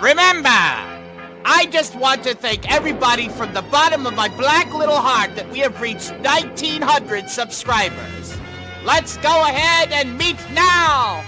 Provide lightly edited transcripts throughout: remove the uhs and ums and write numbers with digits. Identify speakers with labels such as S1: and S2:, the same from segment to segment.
S1: Remember, I just want to thank everybody from the bottom of my black little heart that we have reached 1,900 subscribers. Let's go ahead and meet now!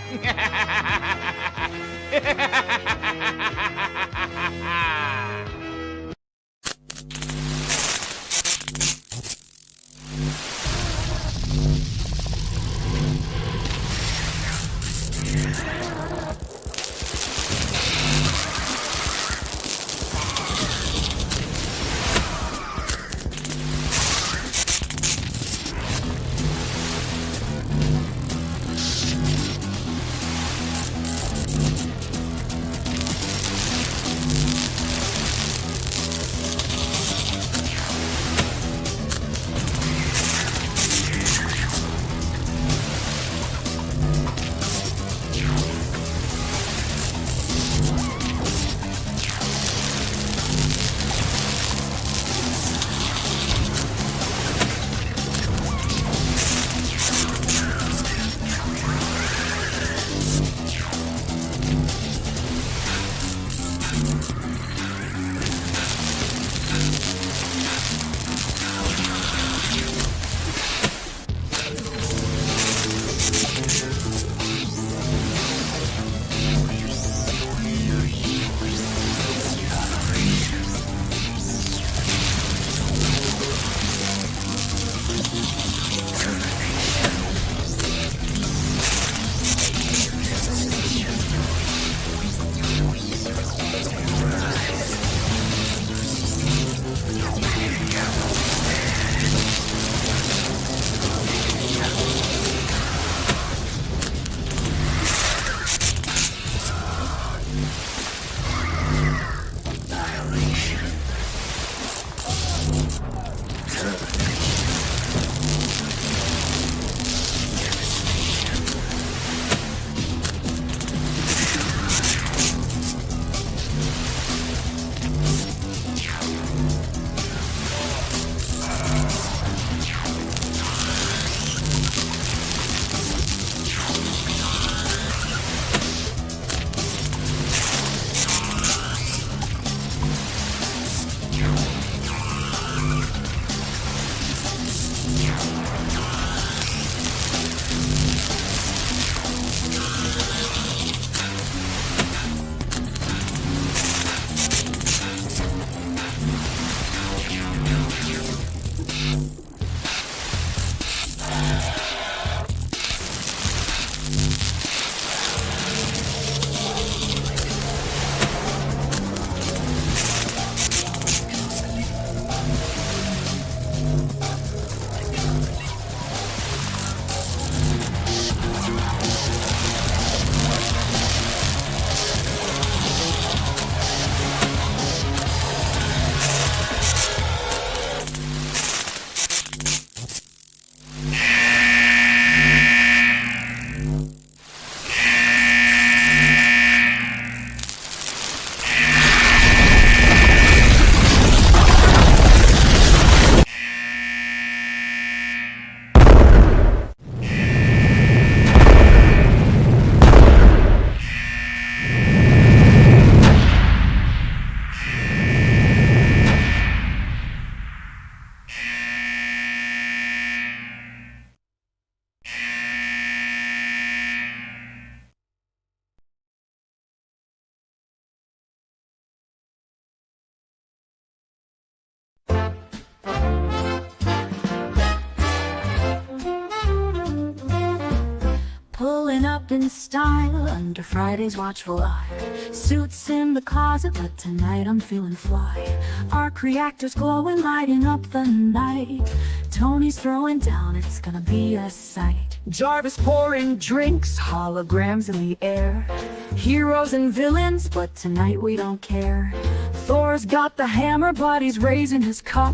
S2: Pulling up in style under Friday's watchful eye. Suits in the closet, but tonight I'm feeling fly. Arc reactors glowing, lighting up the night. Tony's throwing down, it's gonna be a sight. Jarvis pouring drinks, holograms in the air. Heroes and villains, but tonight we don't care. Thor's got the hammer, but he's raising his cup.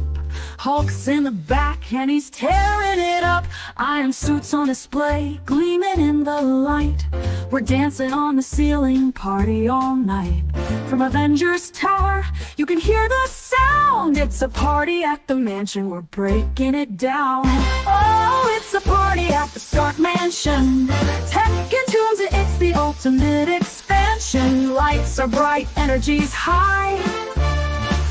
S2: Hulk's in the back and he's tearing it up. Iron suits on display, gleaming in the light. We're dancing on the ceiling, party all night. From Avengers Tower, you can hear the sound. It's a party at the mansion, we're breaking it down. Oh, it's a party at the Stark Mansion. Tech and tunes, it's the ultimate expansion. mansion. Lights are bright, energy's high.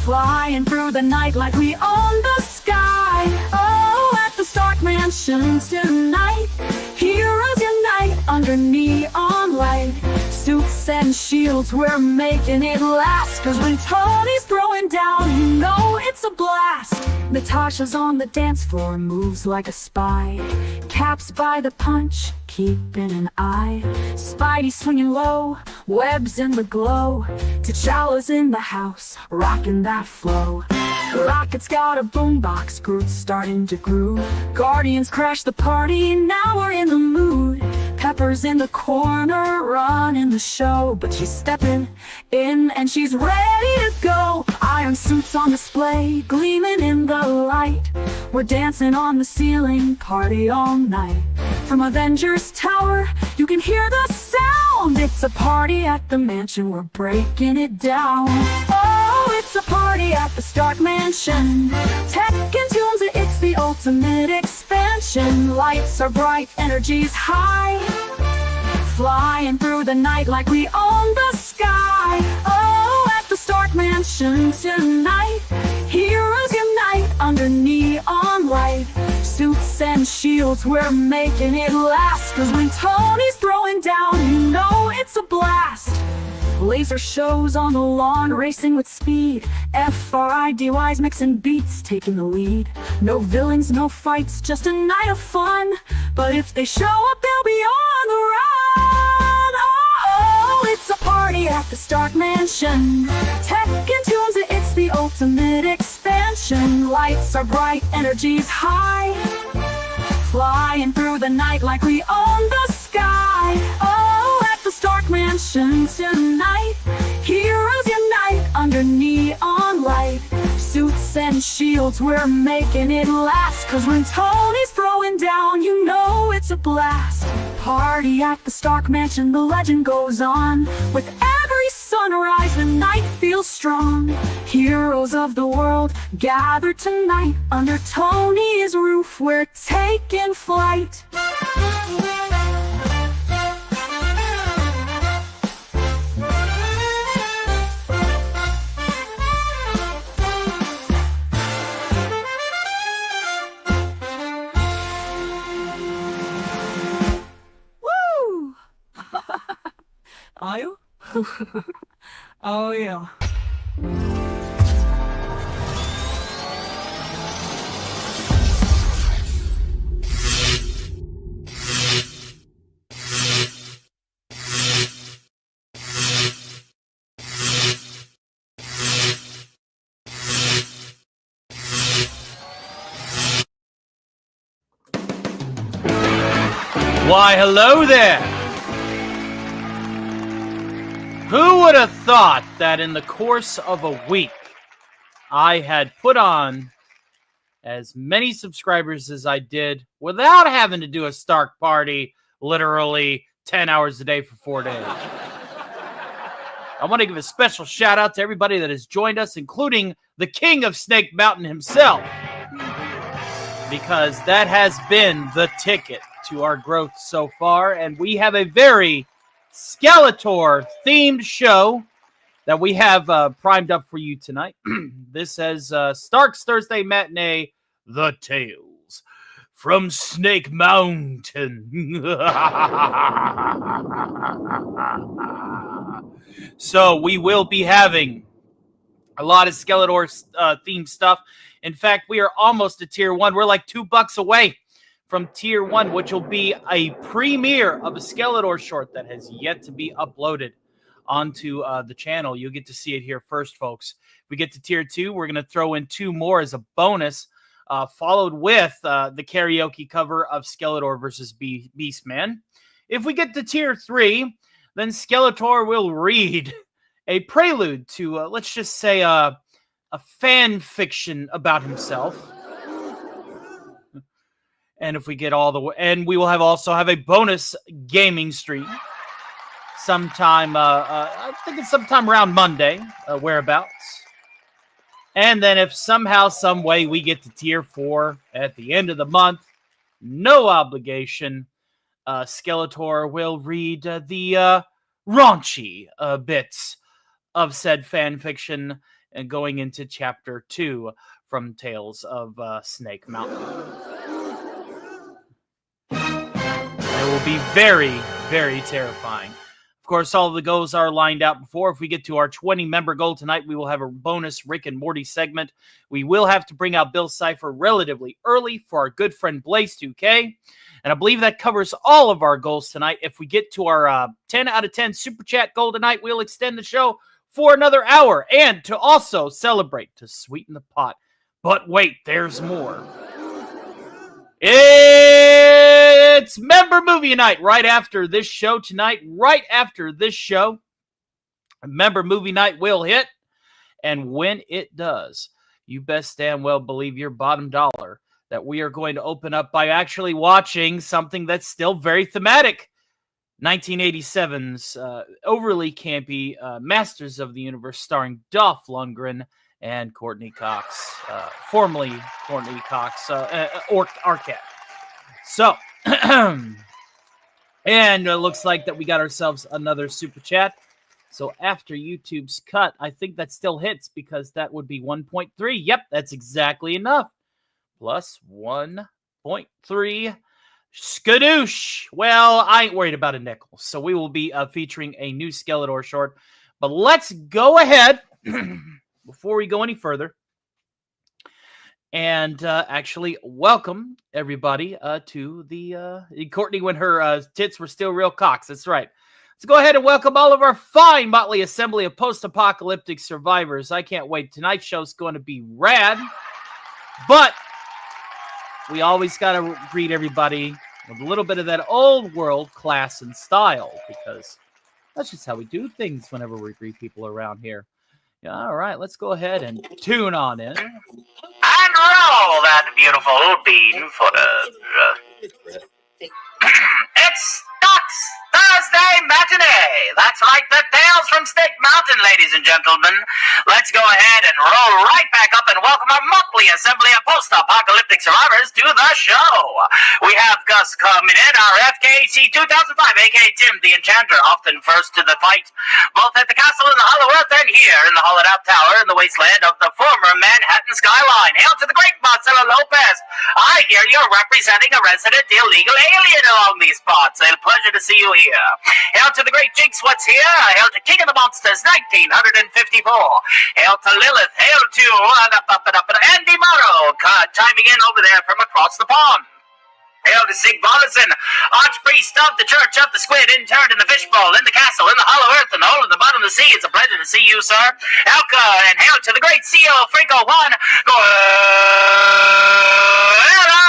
S2: Flying through the night like we own the sky. Oh, at the Stark Mansion tonight, heroes unite under neon light. Suits and shields, we're making it last. Cause when Tony's throwing down, you know it's a blast. Natasha's on the dance floor, moves like a spy. Caps by the punch, keeping an eye. Spidey swinging low, webs in the glow. T'Challa's in the house, rocking that flow. Rocket's got a boombox, Groot's starting to groove. Guardians crash the party, now we're in the mood. Pepper's in the corner, running the show. But she's stepping in and she's ready to go. Iron suits on display, gleaming in the light. We're dancing on the ceiling, party all night. From Avengers Tower, you can hear the sound. It's a party at the mansion, we're breaking it down. Oh, it's a party at the Stark Mansion. Tech and tunes, it's the ultimate expansion. Lights are bright, energy's high. Flying through the night like we own the sky. Oh, at the Stark Mansion tonight, heroes unite under neon light. Suits and shields, we're making it last. Cause when Tony's throwing down, you know it's a blast. Laser shows on the lawn, racing with speed. FRIDY's mixing beats, taking the lead. No villains, no fights, just a night of fun. But if they show up, they'll be on the run. Oh, it's a party at the Stark Mansion. Tech and tunes, it's the ultimate expansion. Lights are bright, energy's high. Flying through the night like we own the sky. Oh, at the Stark Mansion tonight, heroes unite under neon light. Suits and shields, we're making it last. Cause when Tony's throwing down, you know it's a blast. Party at the Stark Mansion, the legend goes on. With every sunrise, the night feels strong. Heroes of the world gather tonight. Under Tony's roof, we're taking flight. Woo! Are you? Oh yeah.
S3: Why, hello there! Who would have thought that in the course of a week, I had put on as many subscribers as I did without having to do a Stark party literally 10 hours a day for 4 days. I want to give a special shout out to everybody that has joined us, including the king of Snake Mountain himself, because that has been the ticket to our growth so far, and we have a very Skeletor-themed show that we have primed up for you tonight. This has Stark's Thursday Matinee, The Tales from Snake Mountain. So we will be having a lot of Skeletor-themed stuff. In fact, we are almost to Tier 1. We're like $2 away from Tier 1, which will be a premiere of a Skeletor short that has yet to be uploaded onto the channel. You'll get to see it here first, folks. If we get to Tier 2, we're going to throw in 2 more as a bonus, followed with the karaoke cover of Skeletor versus Beastman. If we get to Tier 3, then Skeletor will read a prelude to, let's just say, a fan fiction about himself. And if we get all the way, and we will also have a bonus gaming stream sometime, I think it's sometime around Monday, whereabouts. And then if somehow, some way we get to Tier 4 at the end of the month, no obligation, Skeletor will read the raunchy bits of said fan fiction and going into chapter 2 from Tales of Snake Mountain. It will be very, very terrifying. Of course, all of the goals are lined out before. If we get to our 20-member goal tonight, we will have a bonus Rick and Morty segment. We will have to bring out Bill Cipher relatively early for our good friend Blaze 2K. And I believe that covers all of our goals tonight. If we get to our 10 out of 10 Super Chat goal tonight, we'll extend the show for another hour. And to also celebrate, to sweeten the pot. But wait, there's more. It's Member Movie Night right after this show tonight. Right after this show, Member Movie Night will hit. And when it does, you best damn well believe your bottom dollar that we are going to open up by actually watching something that's still very thematic. 1987's overly campy Masters of the Universe starring Dolph Lundgren and Courtney Cox, formerly Courtney Cox, Arquette. So, and it looks like that we got ourselves another super chat. So after YouTube's cut, I think that still hits because that would be 1.3. Yep, that's exactly enough. Plus 1.3 skadoosh. Well, I ain't worried about a nickel. So we will be featuring a new Skeletor short. But let's go ahead before we go any further and actually welcome everybody to the Courtney when her tits were still real cocks. That's right. Let's go ahead and welcome all of our fine motley assembly of post-apocalyptic survivors. I can't wait. Tonight's show's going to be rad. But we always got to greet everybody with a little bit of that old world class and style because that's just how we do things whenever we greet people around here. Yeah, all right, let's go ahead and tune on in.
S4: And roll that beautiful bean footage. It's Doc's Thursday Matinee. That's right, the Tales from Snake Mountain, ladies and gentlemen. Let's go ahead and roll right back up and welcome our motley assembly of post-apocalyptic survivors to the show. We have Gus coming in, our FKC 2005, a.k.a. Tim the Enchanter, often first to the fight, both at the castle in the Hollow Earth and here in the hollowed-out tower in the wasteland of the former Manhattan skyline. Hail to the great Marcelo Lopez. I hear you're representing a resident illegal alien along these parts. A pleasure to see you here. Hail to the great Jinx, what's here? Hail to King of the Monsters, 1954. Hail to Lilith. Hail to Andy Morrow, chiming in over there from across the pond. Hail to Sig Bollison, Archpriest of the Church of the Squid, interned in the fishbowl, in the castle, in the hollow earth, and the hole in the bottom of the sea. It's a pleasure to see you, sir. Elka, and hail to the great CEO, Franco Juan.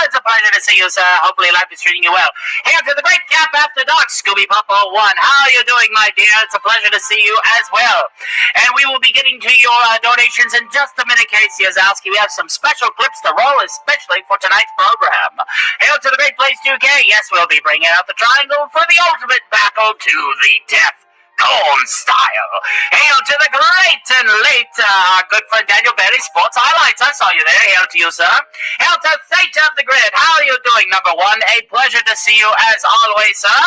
S4: It's a pleasure to see you, sir. Hopefully life is treating you well. Hail to the great Cap After Dark, Scooby Pop 01. How are you doing, my dear? It's a pleasure to see you as well. And we will be getting to your donations in just a minute, Casey Ozowski. We have some special clips to roll, especially for tonight's program. Hail to the great Place 2K. Yes, we'll be bringing out the triangle for the ultimate battle to the death. Corn style. Hail to the great and late good friend Daniel Bailey, Sports Highlights. I saw you there. Hail to you, sir. Hail to Fate of the Grid. How are you doing, number one? A pleasure to see you as always, sir.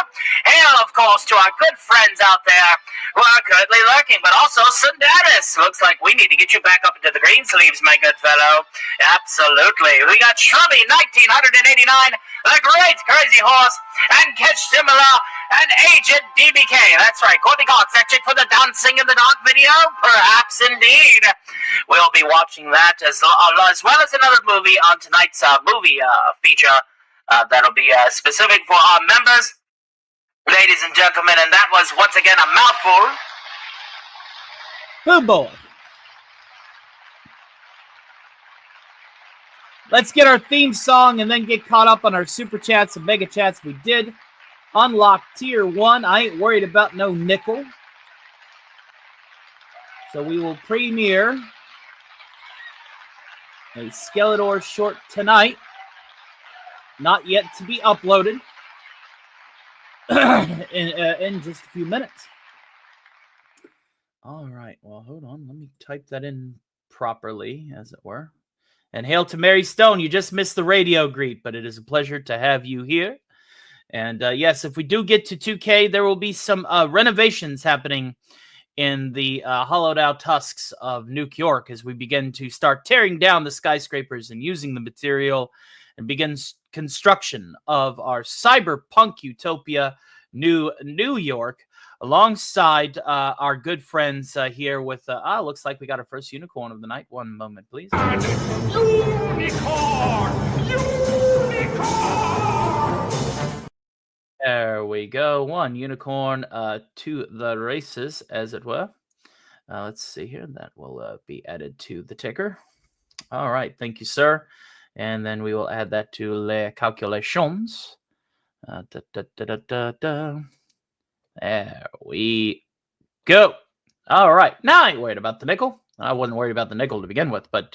S4: Hail, of course, to our good friends out there who are currently lurking, but also Sundaris. Looks like we need to get you back up into the green sleeves, my good fellow. Absolutely. We got Shrubby, 1989, the great Crazy Horse, and Catch Similar, and Agent DBK. That's right, Courtney Cox, that chick for the Dancing in the Dark video? Perhaps indeed. We'll be watching that as well as another movie on tonight's movie feature that'll be specific for our members, ladies and gentlemen, and that was once again a mouthful.
S3: Oh boy. Let's get our theme song and then get caught up on our super chats and mega chats. We did unlock tier 1. I ain't worried about no nickel. So we will premiere a Skeletor short tonight. Not yet to be uploaded in just a few minutes. All right. Well, hold on. Let me type that in properly, as it were. And hail to Mary Stone. You just missed the radio greet, but it is a pleasure to have you here. And yes, if we do get to 2K, there will be some renovations happening in the hollowed out husks of New York as we begin to start tearing down the skyscrapers and using the material and begin construction of our cyberpunk utopia, New York, alongside our good friends here with, looks like we got our first unicorn of the night. One moment, please.
S5: Unicorn!
S3: There we go. One unicorn to the races, as it were. Let's see here. That will be added to the ticker. All right. Thank you, sir. And then we will add that to les calculations. There we go. All right. Now I ain't worried about the nickel. I wasn't worried about the nickel to begin with, but,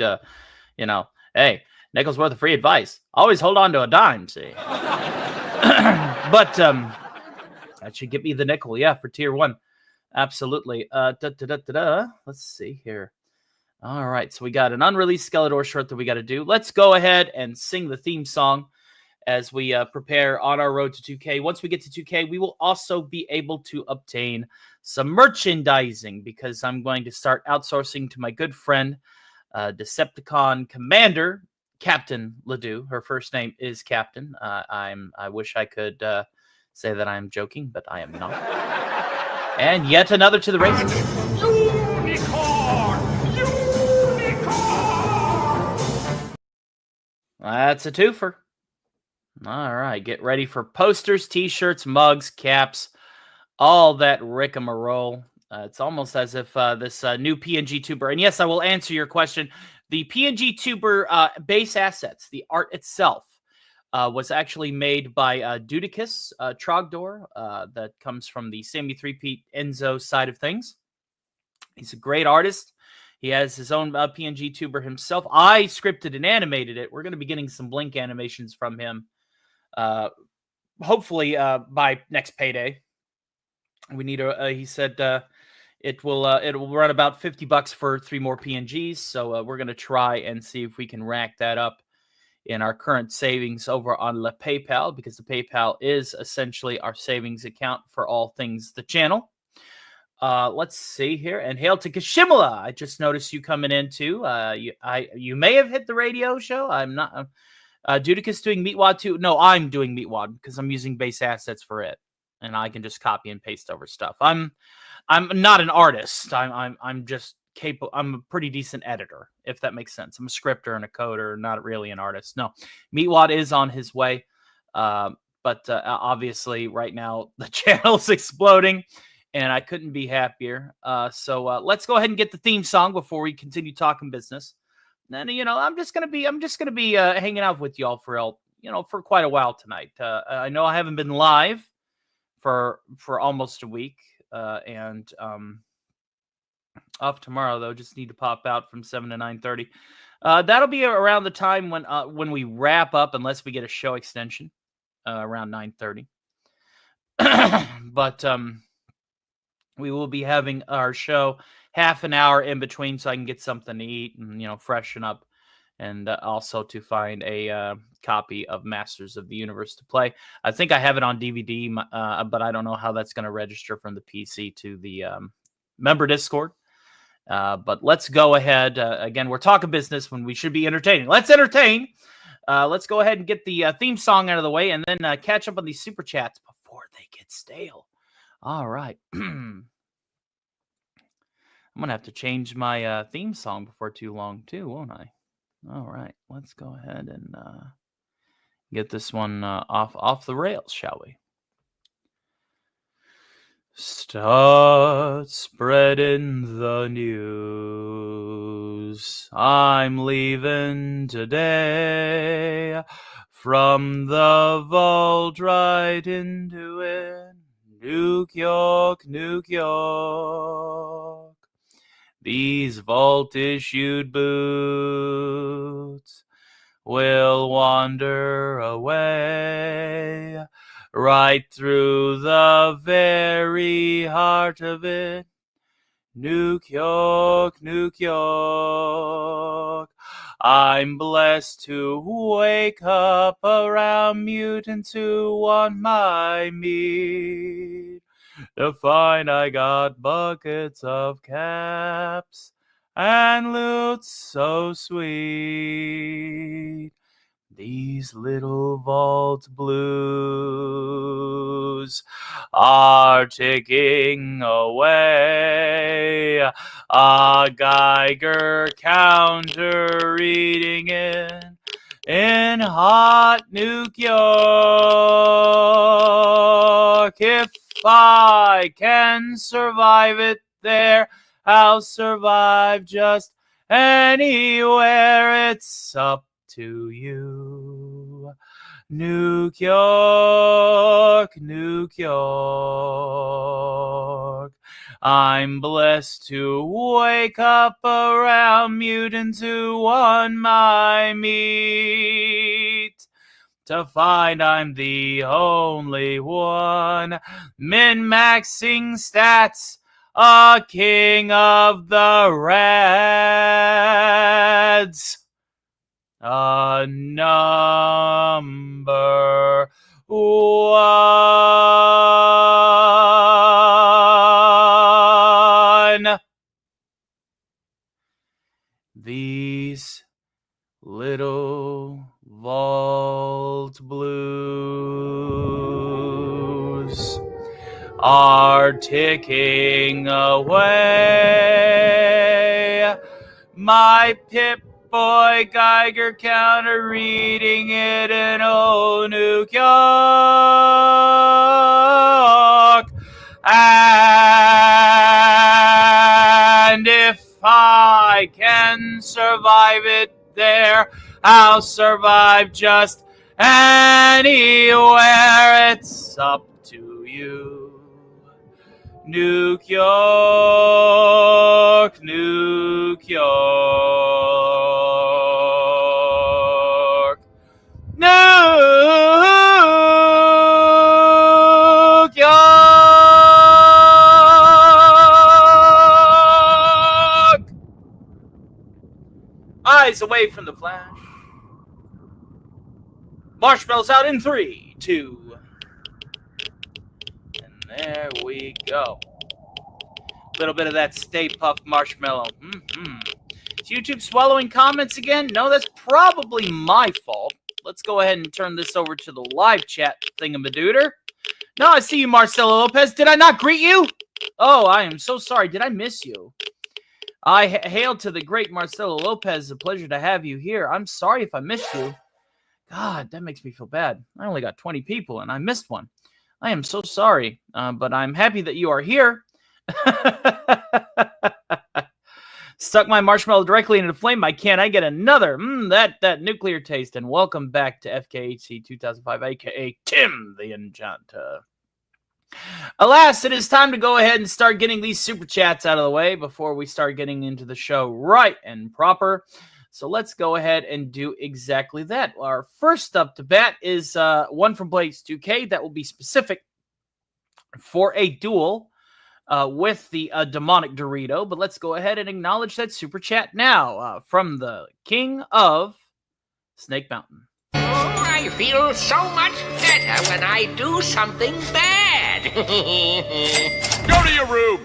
S3: hey, nickel's worth of free advice. Always hold on to a dime, see? But that should get me the nickel, yeah, for tier 1. Absolutely. Let's see here. All right, so we got an unreleased Skeletor shirt that we got to do. Let's go ahead and sing the theme song as we prepare on our road to 2K. Once we get to 2K, we will also be able to obtain some merchandising because I'm going to start outsourcing to my good friend, Decepticon Commander, Captain Ledoux. Her first name is Captain. I wish I could say that I am joking, but I am not. And yet another to the races.
S5: Unicorn!
S3: That's a twofer. All right, get ready for posters, t-shirts, mugs, caps, all that rigmarole. It's almost as if this new PNG tuber, and yes, I will answer your question. The PNG tuber base assets, the art itself, was actually made by Dudicus Trogdor. That comes from the Sammy 3P Enzo side of things. He's a great artist. He has his own PNG tuber himself. I scripted and animated it. We're going to be getting some Blink animations from him, hopefully by next payday. We need he said it will run about $50 for 3 more PNGs. So we're going to try and see if we can rack that up in our current savings over on the PayPal, because the PayPal is essentially our savings account for all things the channel. Let's see here. And hail to Kashimala. I just noticed you coming in too. You may have hit the radio show. I'm not. Dudicus doing Meatwad too. No, I'm doing Meatwad because I'm using base assets for it, and I can just copy and paste over stuff. I'm not an artist. I'm just capable. I'm a pretty decent editor, if that makes sense. I'm a scripter and a coder, not really an artist. No, Meatwad is on his way, but obviously right now the channel's exploding. And I couldn't be happier. So let's go ahead and get the theme song before we continue talking business. And I'm just gonna be hanging out with y'all for quite a while tonight. I know I haven't been live for almost a week, and off tomorrow though. Just need to pop out from 7 to 9:30. That'll be around the time when we wrap up, unless we get a show extension around 9:30. But we will be having our show half an hour in between so I can get something to eat and, freshen up, and also to find a copy of Masters of the Universe to play. I think I have it on DVD, but I don't know how that's going to register from the PC to the member Discord. But let's go ahead. Again, we're talking business when we should be entertaining. Let's entertain. Let's go ahead and get the theme song out of the way and then catch up on these super chats before they get stale. All right. I'm going to have to change my theme song before too long, too, won't I? All right. Let's go ahead and get this one off the rails, shall we? Start spreading the news. I'm leaving today from the vault right into it. New York, New York. These vault-issued boots will wander away right through the very heart of it. New York, New York. I'm blessed to wake up around mutants who want my meat. To find I got buckets of caps and loot so sweet. These little vault blues are ticking away. A Geiger counter reading in hot New York. If I can survive it there, I'll survive just anywhere. It's up to you. New York, New York. I'm blessed to wake up around mutants who want my meat. To find I'm the only one min-maxing stats, a king of the Reds. A number one. These little vault blues are ticking away. My Pip-Boy Geiger counter reading it in old New York. And if I can survive it there, I'll survive just anywhere. It's up to you. New York, New York, New York. Eyes away from the flash. Marshmallows out in 3, 2. And there we go. A little bit of that Stay Puft Marshmallow. Is YouTube swallowing comments again? No, that's probably my fault. Let's go ahead and turn this over to the live chat thingamadooter. No, I see you, Marcelo Lopez. Did I not greet you? Oh, I am so sorry. Did I miss you? I hail to the great Marcelo Lopez. A pleasure to have you here. I'm sorry if I missed you. God, that makes me feel bad. I only got 20 people and I missed one. I am so sorry, but I'm happy that you are here. Stuck my marshmallow directly into the flame. Can I get another? That nuclear taste. And welcome back to FKHC 2005, aka Tim the Enchanter. Alas, it is time to go ahead and start getting these super chats out of the way before we start getting into the show right and proper. So let's go ahead and do exactly that. Our first up to bat is one from Blaze 2K that will be specific for a duel with the demonic Dorito. But let's go ahead and acknowledge that super chat now from the king of Snake Mountain.
S5: Oh, I feel so much better when I do something bad.
S6: Go to your room.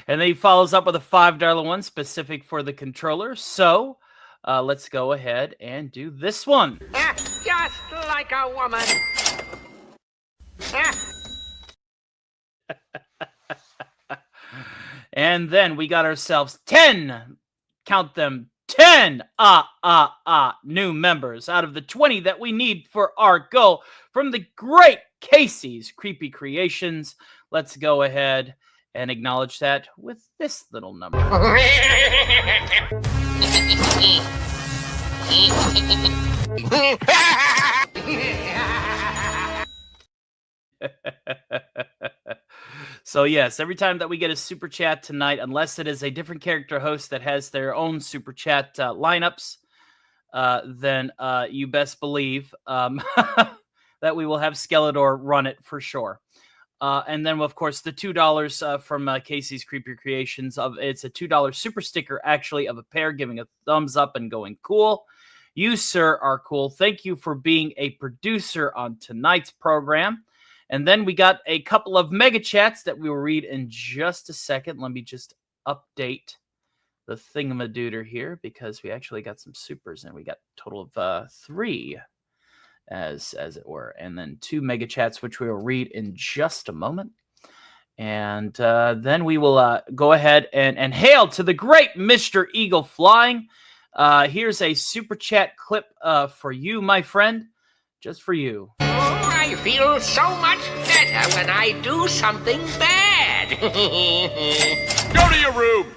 S3: And then he follows up with a $5 one specific for the controller. So let's go ahead and do this one.
S5: Just like a woman.
S3: And then we got ourselves 10, count them, 10 new members out of the 20 that we need for our goal from the great Casey's Creepy Creations. Let's go ahead and acknowledge that with this little number. So yes, every time that we get a super chat tonight, unless it is a different character host that has their own super chat lineups, then you best believe that we will have Skeletor run it for sure. And then, of course, the $2 from Casey's Creepy Creations. It's a $2 super sticker, actually, of a pair giving a thumbs up and going cool. You, sir, are cool. Thank you for being a producer on tonight's program. And then we got a couple of mega chats that we will read in just a second. Let me just update the thingamadooter here because we actually got some supers and we got a total of 3. As it were, and then 2 mega chats, which we will read in just a moment. And then we will go ahead and hail to the great Mr. Eagle Flying. Here's a super chat clip for you, my friend, just for you.
S5: Oh, I feel so much better when I do something bad.
S6: Go to your room.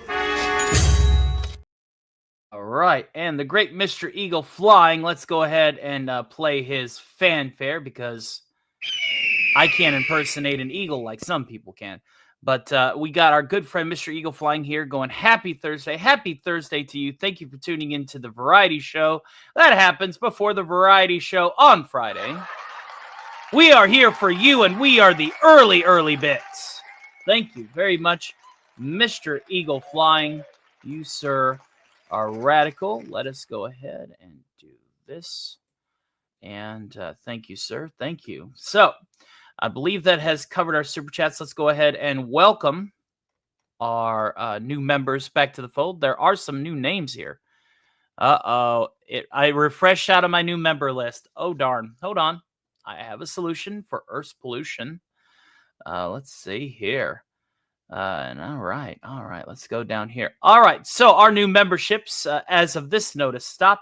S3: All right, and the great Mr. Eagle Flying, let's go ahead and play his fanfare because I can't impersonate an eagle like some people can. But we got our good friend Mr. Eagle Flying here going, happy Thursday. Happy Thursday to you. Thank you for tuning into the variety show. That happens before the variety show on Friday. We are here for you, and we are the early bits. Thank you very much, Mr. Eagle Flying. You, sir, are radical. Let us go ahead and do this. And thank you, sir. Thank you. So I believe that has covered our super chats. Let's go ahead and welcome our new members back to the fold. There are some new names here. Uh-oh. I refreshed out of my new member list. Oh, darn. Hold on. I have a solution for Earth's pollution. Let's see here. And all right, let's go down here. All right, so our new memberships, as of this notice stop,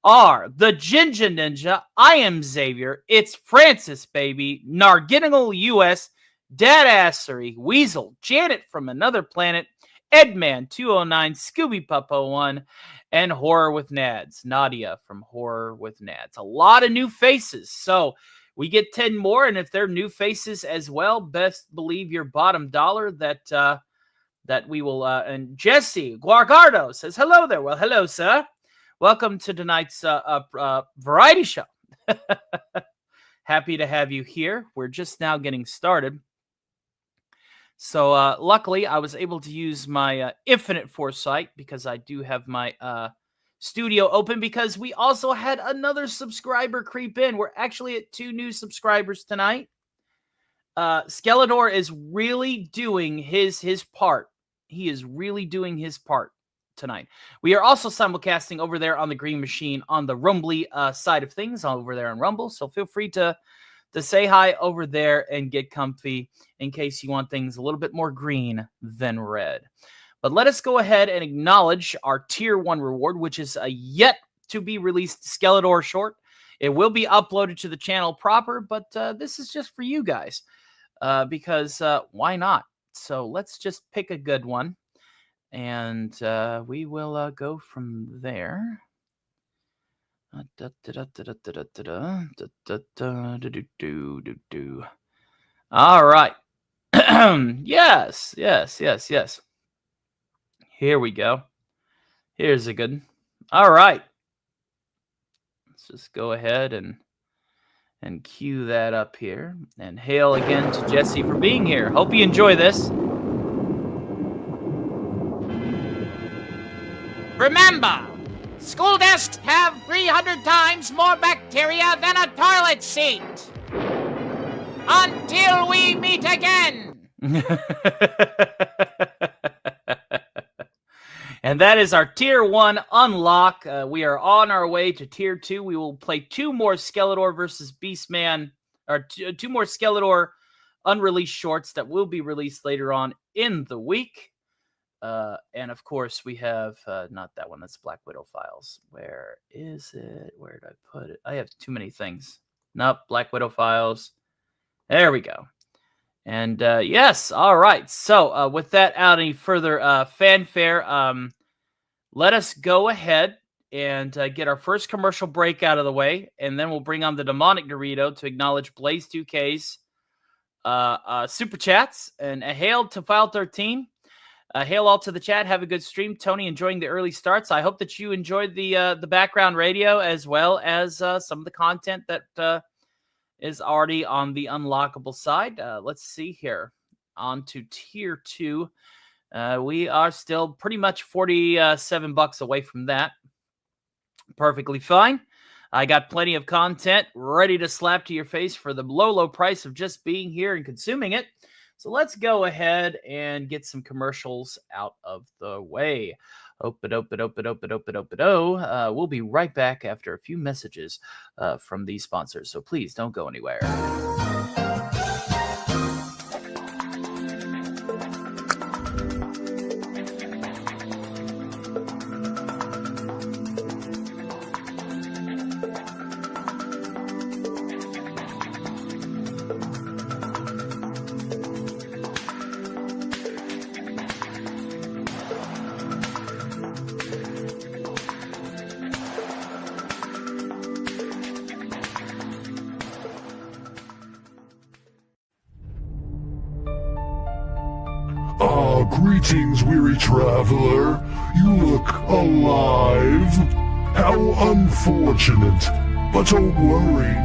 S3: are the Ginger Ninja, I Am Xavier, It's Francis Baby, Nargingle US, Dadassery, Weasel, Janet from Another Planet, Edman 209, Scooby Pup 01, and Horror with Nads, Nadia from Horror with Nads. A lot of new faces, so we get 10 more, and if they're new faces as well, best believe your bottom dollar that we will. And Jesse Guargardo says, hello there. Well, hello, sir. Welcome to tonight's variety show. Happy to have you here. We're just now getting started. So luckily, I was able to use my infinite foresight because I do have my studio open because we also had another subscriber creep in. We're actually at 2 new subscribers tonight. Skeletor is really doing his part. He is really doing his part tonight. We are also simulcasting over there on the Green Machine on the Rumbly side of things over there on Rumble. So feel free to say hi over there and get comfy in case you want things a little bit more green than red. But let us go ahead and acknowledge our Tier 1 reward, which is a yet to be released Skeletor short. It will be uploaded to the channel proper, but this is just for you guys because why not? So let's just pick a good one, and we will go from there. All right. Yes. Here we go. Here's a good one. All right. Let's just go ahead and cue that up here. And hail again to Jesse for being here. Hope you enjoy this.
S1: Remember, school desks have 300 times more bacteria than a toilet seat. Until we meet again.
S3: And that is our Tier 1 unlock. We are on our way to Tier 2. We will play 2 more Skeletor versus Beastman, or 2 more Skeletor unreleased shorts that will be released later on in the week. And of course, we have, not that one, that's Black Widow Files. Where is it? Where did I put it? I have too many things. Nope, Black Widow Files. There we go. And yes, all right. So with that, out any further fanfare, let us go ahead and get our first commercial break out of the way, and then we'll bring on the Demonic Dorito to acknowledge Blaze 2K's super chats. And a hail to File 13. Hail all to the chat. Have a good stream. Tony, enjoying the early starts. I hope that you enjoyed the background radio as well as some of the content that is already on the unlockable side. Let's see here. On to tier 2. We are still pretty much $47 away from that. Perfectly fine. I got plenty of content ready to slap to your face for the low price of just being here and consuming it. So let's go ahead and get some commercials out of the way. We'll be right back after a few messages from these sponsors. So please don't go anywhere.
S7: Greetings, weary traveler. You look alive. How unfortunate. But don't worry.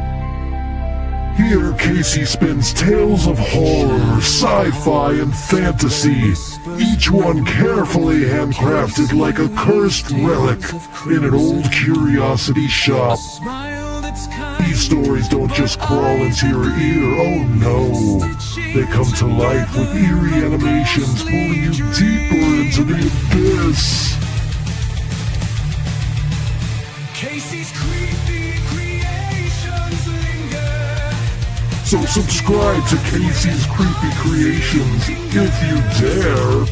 S7: Here, Casey spins tales of horror, sci-fi, and fantasy. Each one carefully handcrafted like a cursed relic in an old curiosity shop. These stories don't just crawl into your ear, oh no. They come to life with eerie animations pulling you deeper into the abyss. Casey's creepy creations linger. So subscribe to Casey's Creepy Creations if you dare.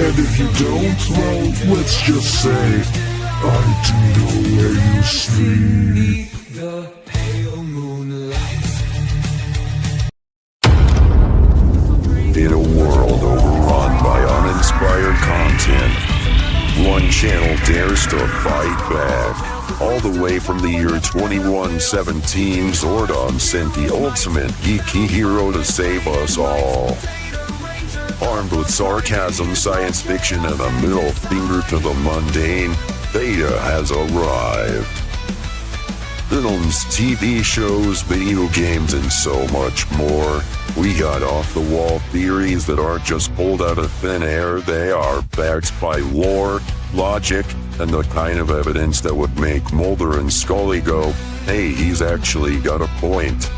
S7: And if you don't, well, let's just say, I do know where you sleep. The pale moonlight. In a world overrun by uninspired content, one channel dares to fight back. All the way from the year 2117, Zordon sent the ultimate geeky hero to save us all. Armed with sarcasm, science fiction, and a middle finger to the mundane, Beta has arrived. Films, TV shows, video games, and so much more. We got off-the-wall theories that aren't just pulled out of thin air. They are backed by lore, logic, and the kind of evidence that would make Mulder and Scully go, hey, he's actually got a point.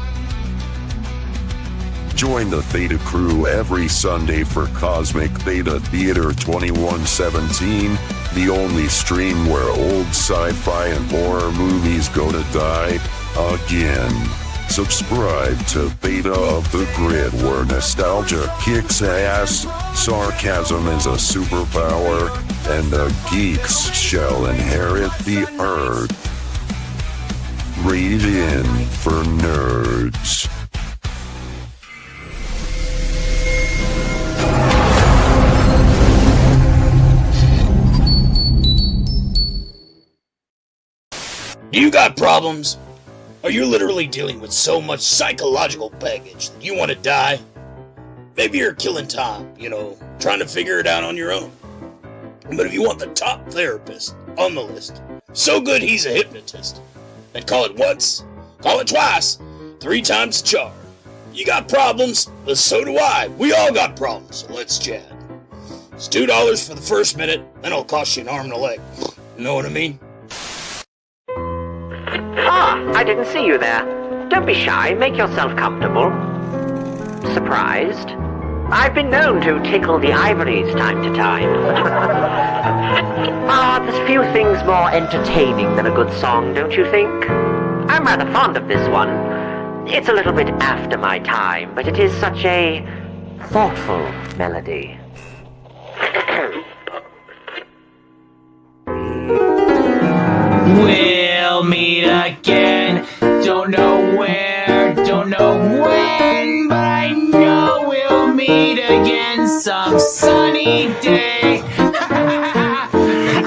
S7: Join the Theta crew every Sunday for Cosmic Theta Theater 2117, the only stream where old sci-fi and horror movies go to die again. Subscribe to Theta of the Grid, where nostalgia kicks ass, sarcasm is a superpower, and the geeks shall inherit the earth. Rated in for nerds.
S8: You got problems? Are you literally dealing with so much psychological baggage that you want to die? Maybe you're killing time, trying to figure it out on your own. But if you want the top therapist on the list, so good he's a hypnotist, then call it once, call it twice, 3 times the charge. You got problems, but so do I. We all got problems, so let's chat. It's $2 for the first minute, then it'll cost you an arm and a leg. You know what I mean?
S5: Ah, I didn't see you there. Don't be shy, make yourself comfortable. Surprised? I've been known to tickle the ivories time to time. There's few things more entertaining than a good song, don't you think? I'm rather fond of this one. It's a little bit after my time, but it is such a thoughtful melody.
S3: We'll meet again. Don't know where, don't know when, but I know we'll meet again some sunny day.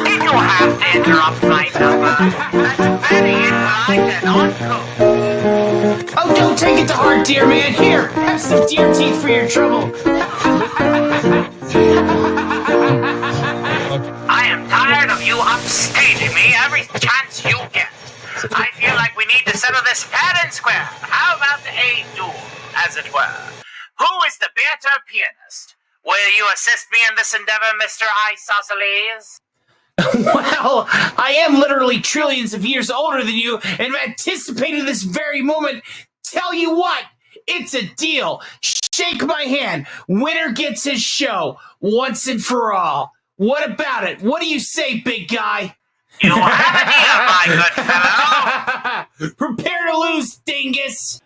S4: Did you have to interrupt my number? That's very impolite and uncool.
S3: Oh, don't take it to heart, dear man. Here, have some deer teeth for your trouble.
S4: I am tired of you upstaging me every chance you get. I feel like we need to settle this fair and square. How about a duel, as it were? Who is the better pianist? Will you assist me in this endeavor, Mr. Isosceles?
S3: Well, I am literally trillions of years older than you and anticipated this very moment. Tell you what, it's a deal. Shake my hand. Winner gets his show once and for all. What about it? What do you say, big guy?
S4: You have an ear, my good fellow.
S3: Prepare to lose, dingus.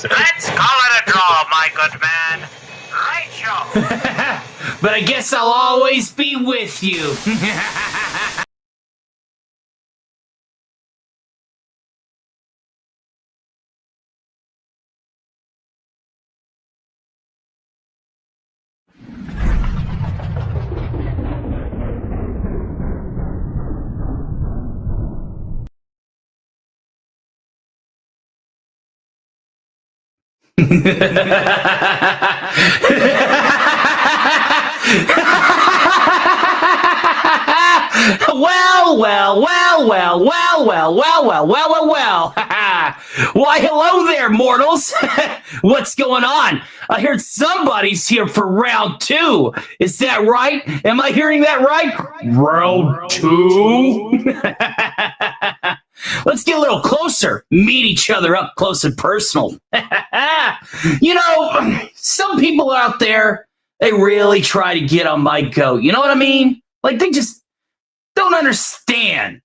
S4: Let's call it a draw, my good man. Rachel!
S3: But I guess I'll always be with you. Well. Why, hello there, mortals. What's going on? I heard somebody's here for round 2. Is that right? Am I hearing that right? Round 2? Let's get a little closer. Meet each other up close and personal. You know, some people out there, they really try to get on my goat. You know what I mean? Like, they just don't understand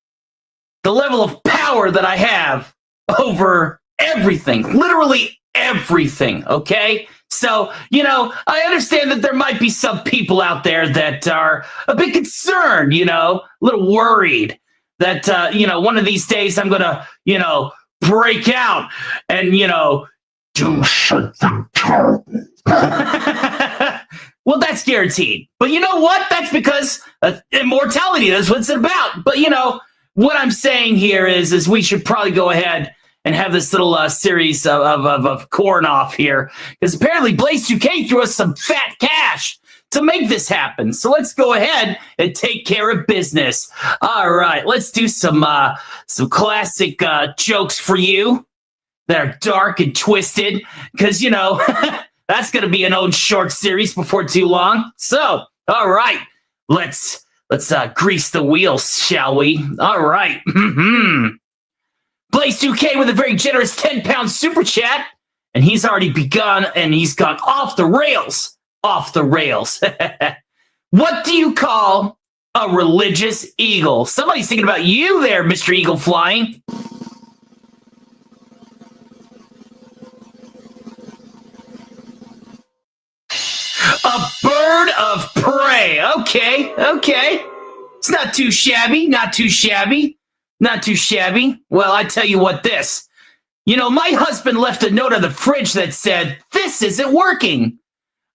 S3: the level of power that I have over everything. Literally everything, okay? So, you know, I understand that there might be some people out there that are a bit concerned, you know, a little worried that, you know, one of these days I'm going to, you know, break out and, you know, do something terrible. Well, that's guaranteed. But you know what? That's because immortality, that's what it's about. But, you know, what I'm saying here is we should probably go ahead and have this little series of corn off here. Because apparently Blaze 2K threw us some fat cash to make this happen. So let's go ahead and take care of business. All right, let's do some classic jokes for you that are dark and twisted. Because, you know, that's going to be an own short series before too long. So, all right, let's grease the wheels, shall we? All right. Blaze 2K with a very generous 10-pound super chat, and he's already begun, and he's gone off the rails. Off the rails. What do you call a religious eagle? Somebody's thinking about you there, Mr. Eagle Flying. A bird of prey. Okay. It's not too shabby, not too shabby, not too shabby. Well, I tell you what this. You know, my husband left a note on the fridge that said, "This isn't working."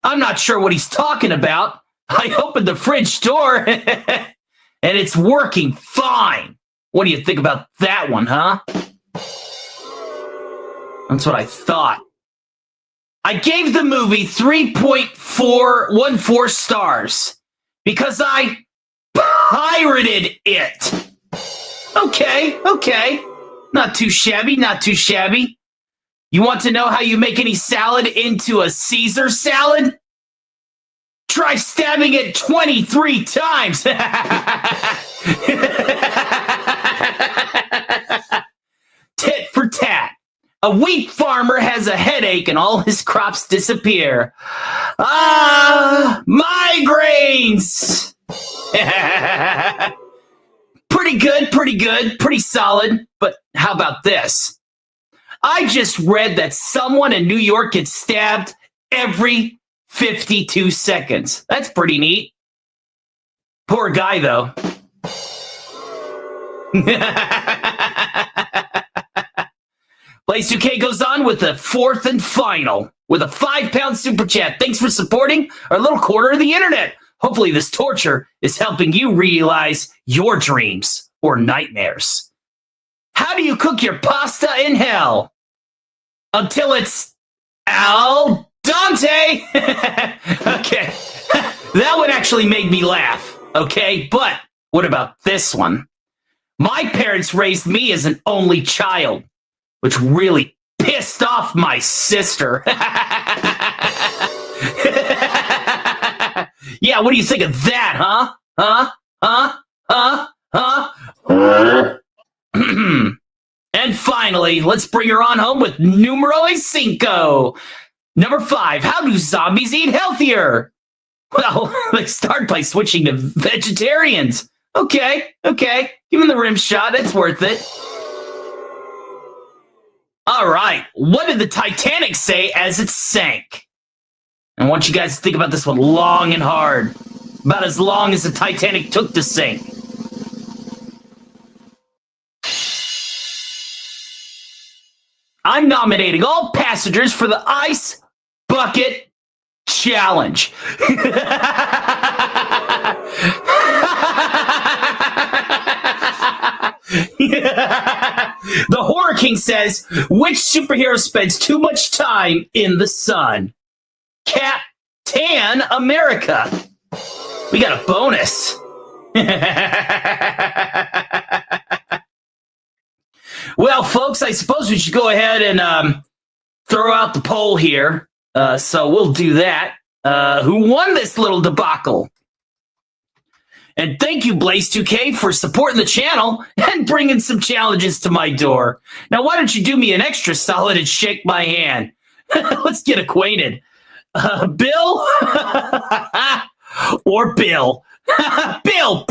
S3: I'm not sure what he's talking about. I opened the fridge door and it's working fine. What do you think about that one, huh? That's what I thought. I gave the movie 3.414 stars because I pirated it. Okay. Not too shabby, not too shabby. You want to know how you make any salad into a Caesar salad? Try stabbing it 23 times. Tit for tat. A wheat farmer has a headache and all his crops disappear. Ah, migraines. Pretty good, pretty solid. But how about this? I just read that someone in New York gets stabbed every 52 seconds. That's pretty neat. Poor guy, though. Blaze 2K goes on with the fourth and final with a £5 super chat. Thanks for supporting our little corner of the internet. Hopefully this torture is helping you realize your dreams or nightmares. How do you cook your pasta in hell? Until it's al dente. Okay. That one actually made me laugh. Okay. But what about this one? My parents raised me as an only child, which really pissed off my sister. Yeah, what do you think of that, huh? And finally, let's bring her on home with numero cinco. Number 5, how do zombies eat healthier? Well, they start by switching to vegetarians. Okay. Give them the rim shot. It's worth it. All right. What did the Titanic say as it sank? I want you guys to think about this one long and hard. About as long as the Titanic took to sink. I'm nominating all passengers for the Ice Bucket Challenge. The Horror King says, which superhero spends too much time in the sun? Captain America. We got a bonus. Well, folks, I suppose we should go ahead and throw out the poll here. So we'll do that. Who won this little debacle? And thank you, Blaze2K, for supporting the channel and bringing some challenges to my door. Now, why don't you do me an extra solid and shake my hand? Let's get acquainted. Bill? Or Bill? Bill.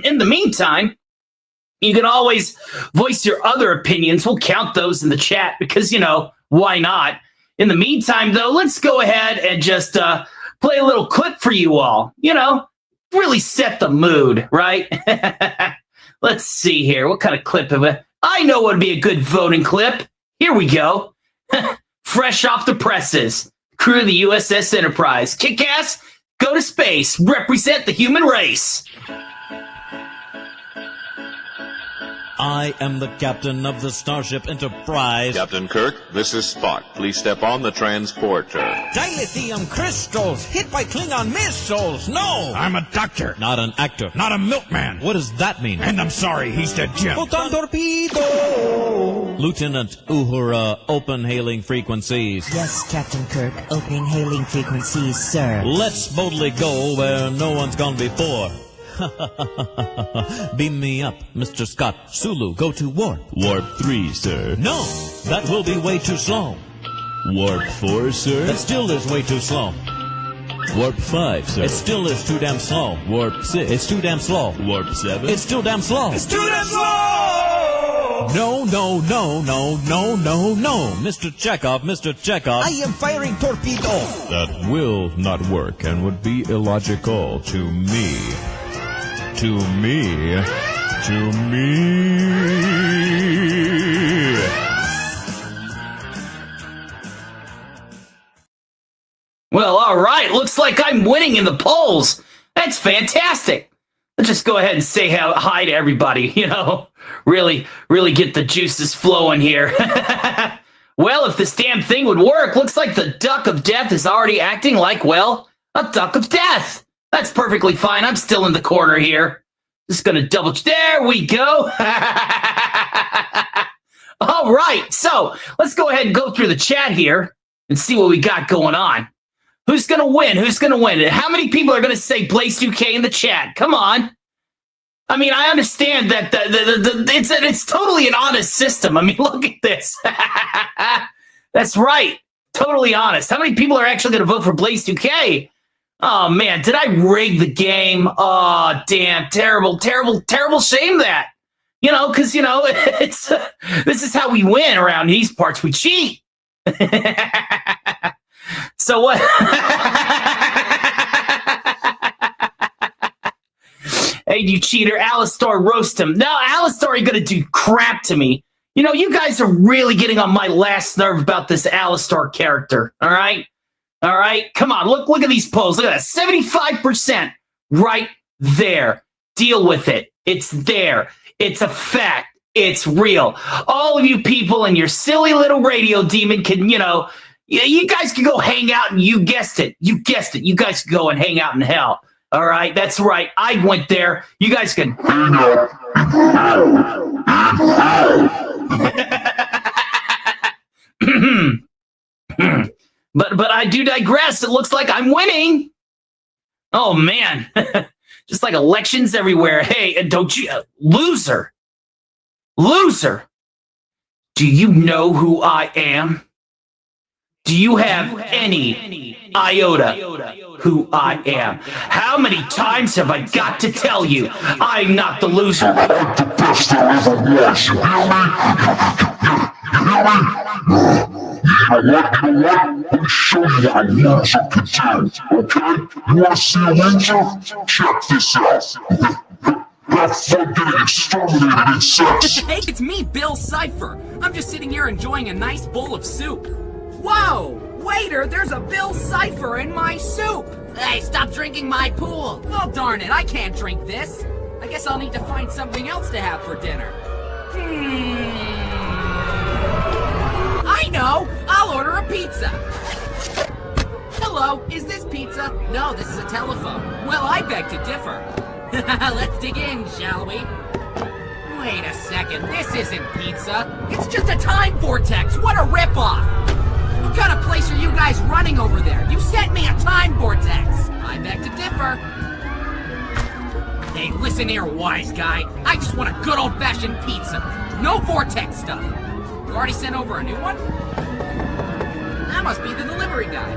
S3: In the meantime, you can always voice your other opinions. We'll count those in the chat because, why not? In the meantime, though, let's go ahead and just play a little clip for you all. Really set the mood, right? Let's see here. What kind of clip of it? I know what would be a good voting clip. Here we go. Fresh off the presses. Crew of the USS Enterprise. Kick ass, go to space, represent the human race.
S9: I am the captain of the Starship Enterprise.
S6: Captain Kirk, this is Spock. Please step on the transporter.
S9: Dilithium crystals hit by Klingon missiles. No!
S10: I'm a doctor.
S9: Not an actor.
S10: Not a milkman.
S9: What does that mean?
S10: And I'm sorry, he's the Jim.
S9: Photon torpedo! Lieutenant Uhura, open hailing frequencies.
S11: Yes, Captain Kirk. Opening hailing frequencies, sir.
S9: Let's boldly go where no one's gone before. Beam me up, Mr. Scott. Sulu, go to warp.
S12: Warp 3, sir.
S9: No, that will be way too slow.
S12: Warp 4, sir.
S9: That still is way too slow.
S12: Warp 5, sir.
S9: It still is too damn slow.
S12: Warp 6.
S9: It's too damn slow.
S12: Warp 7.
S9: It's still damn slow.
S10: It's too damn slow!
S9: No, no, no, no, no, no, no. Mr. Chekhov, Mr. Chekhov.
S11: I am firing torpedo.
S12: That will not work and would be illogical to me. To me. To me.
S3: Well, all right. Looks like I'm winning in the polls. That's fantastic. Let's just go ahead and say hi to everybody. You know, really get the juices flowing here. Well, if this damn thing would work, looks like the duck of death is already acting like, well, a duck of death. That's perfectly fine. I'm still in the corner here. Just gonna double. There we go. All right. So let's go ahead and go through the chat here and see what we got going on. Who's going to win? Who's going to win? How many people are going to say Blaze 2K in the chat? Come on. I mean, I understand that it's totally an honest system. I mean, look at this. That's right. Totally honest. How many people are actually going to vote for Blaze 2K? Oh, man. Did I rig the game? Oh, damn. Terrible, terrible, terrible shame that. You know, because, you know, it's this is how we win around these parts. We cheat. So what? Hey, you cheater, Alistar, roast him. No, Alistar ain't gonna do crap to me. You know, you guys are really getting on my last nerve about this Alistar character. All right, come on, look at these polls. Look at that, 75% right there. Deal with it. It's there. It's a fact. It's real. All of you people and your silly little radio demon can, you know. You guys can go hang out, and you guessed it. You guessed it. You guys can go and hang out in hell. All right, that's right. I went there. You guys can hang out in hell. But I do digress. It looks like I'm winning. Oh man, just like elections everywhere. Hey, and don't you, loser? Do you know who I am? Do you have any iota who I am? How many times have I got to tell you I'm not the loser? I'm the best there ever was, you hear me? You know what? Let me show you what a loser can do, okay? You want to see a loser? Check this out. Have fun getting exterminated in sex.
S13: Hey, it's me, Bill Cipher. I'm just sitting here enjoying a nice bowl of soup. Whoa! Waiter, there's a Bill Cipher in my soup! Hey, stop drinking my pool! Well, darn it, I can't drink this. I guess I'll need to find something else to have for dinner. I know! I'll order a pizza! Hello, is this pizza? No, this is a telephone. Well, I beg to differ. Let's dig in, shall we? Wait a second, this isn't pizza. It's just a time vortex! What a ripoff! What kind of place are you guys running over there? You sent me a time vortex! I beg to differ. Hey, listen here, wise guy. I just want a good old-fashioned pizza. No vortex stuff. You already sent over a new one? That must be the delivery guy.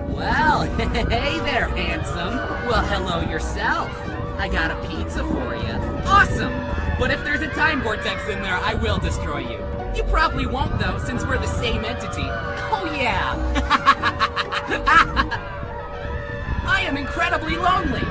S13: Well, hey there, handsome. Well, hello yourself. I got a pizza for you. Awesome! But if there's a time vortex in there, I will destroy you. You probably won't, though, since we're the same entity. Oh, yeah! I am incredibly lonely!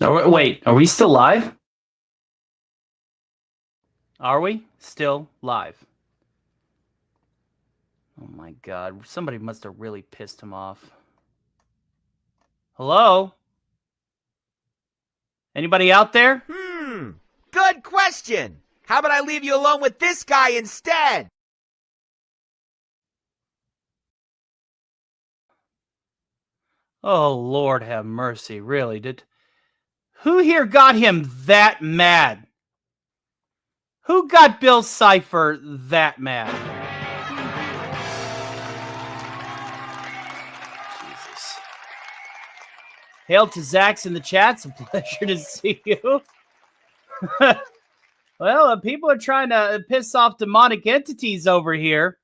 S3: Wait, are we still live? Are we still live? Oh my God, somebody must have really pissed him off. Hello? Anybody out there?
S14: Good question. How about I leave you alone with this guy instead?
S3: Oh, Lord have mercy, really, who here got him that mad? Who got Bill Cipher that mad? Jesus. Hail to Zach's in the chat. It's a pleasure to see you. Well, people are trying to piss off demonic entities over here.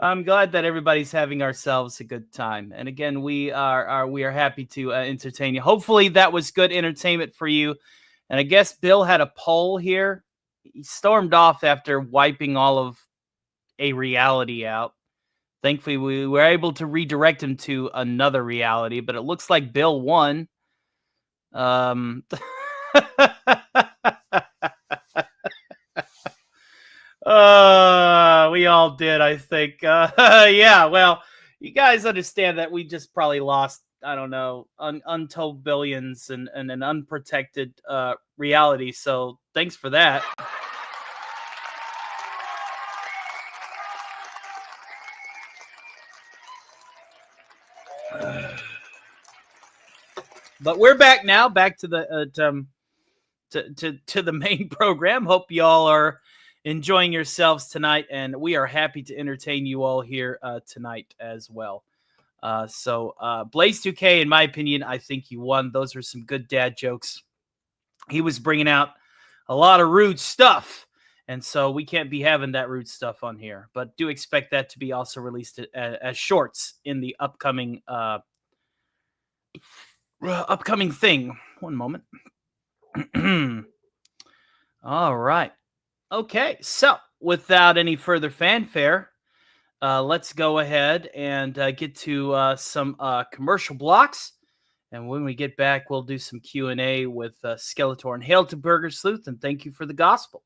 S3: I'm glad that everybody's having ourselves a good time. And again, we are happy to entertain you. Hopefully that was good entertainment for you. And I guess Bill had a poll here. He stormed off after wiping all of a reality out. Thankfully, we were able to redirect him to another reality, but it looks like Bill won. We all did, I think. Yeah, well, you guys understand that we just probably lost, I don't know, untold billions and an unprotected reality. So thanks for that. But we're back now, back to the to the main program. Hope y'all are enjoying yourselves tonight, and we are happy to entertain you all here tonight as well. So Blaze 2K, in my opinion, I think he won. Those are some good dad jokes. He was bringing out a lot of rude stuff, and so we can't be having that rude stuff on here. But do expect that to be also released as shorts in the upcoming thing. One moment. All right. Okay, so without any further fanfare, let's go ahead and get to some commercial blocks. And when we get back, we'll do some Q&A with Skeletor. And hail to Burger Sleuth, and thank you for the gospel.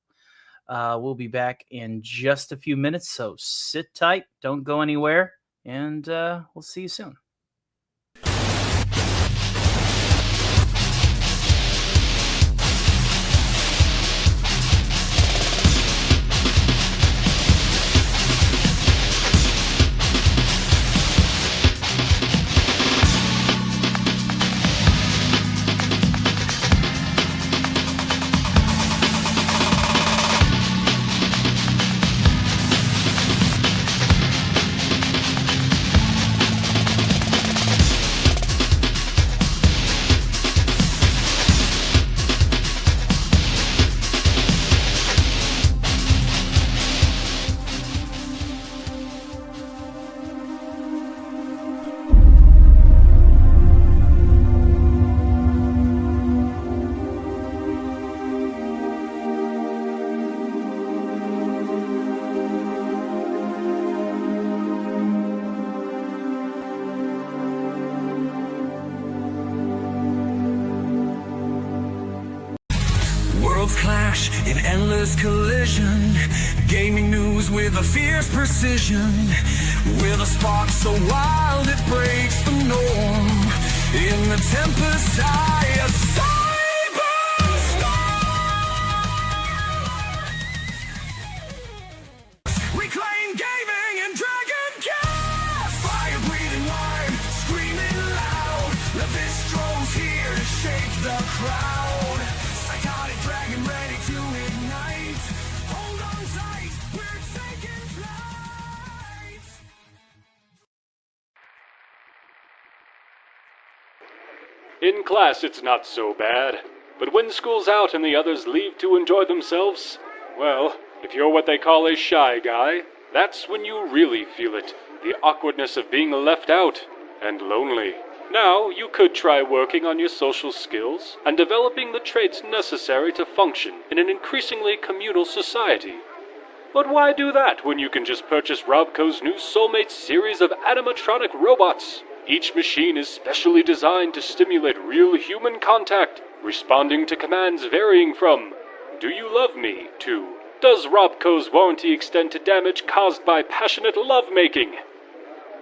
S3: We'll be back in just a few minutes, so sit tight, don't go anywhere, and we'll see you soon.
S15: Worlds clash in endless collision. Gaming news with a fierce precision. With a spark so wild it breaks the norm. In the tempest eye, a cyberstorm. Reclaim gaming and Dragon Cast. Fire breathing wide, screaming loud. The Vistro's here to shake the crowd. Psychotic dragon ready to ignite. Hold on tight, we're taking flight.
S16: In class, it's not so bad. But when school's out and the others leave to enjoy themselves, well, if you're what they call a shy guy, that's when you really feel it. The awkwardness of being left out and lonely. Now, you could try working on your social skills and developing the traits necessary to function in an increasingly communal society. But why do that when you can just purchase Robco's new Soulmate series of animatronic robots? Each machine is specially designed to stimulate real human contact, responding to commands varying from "Do you love me?" to Does Robco's warranty extend to damage caused by passionate lovemaking?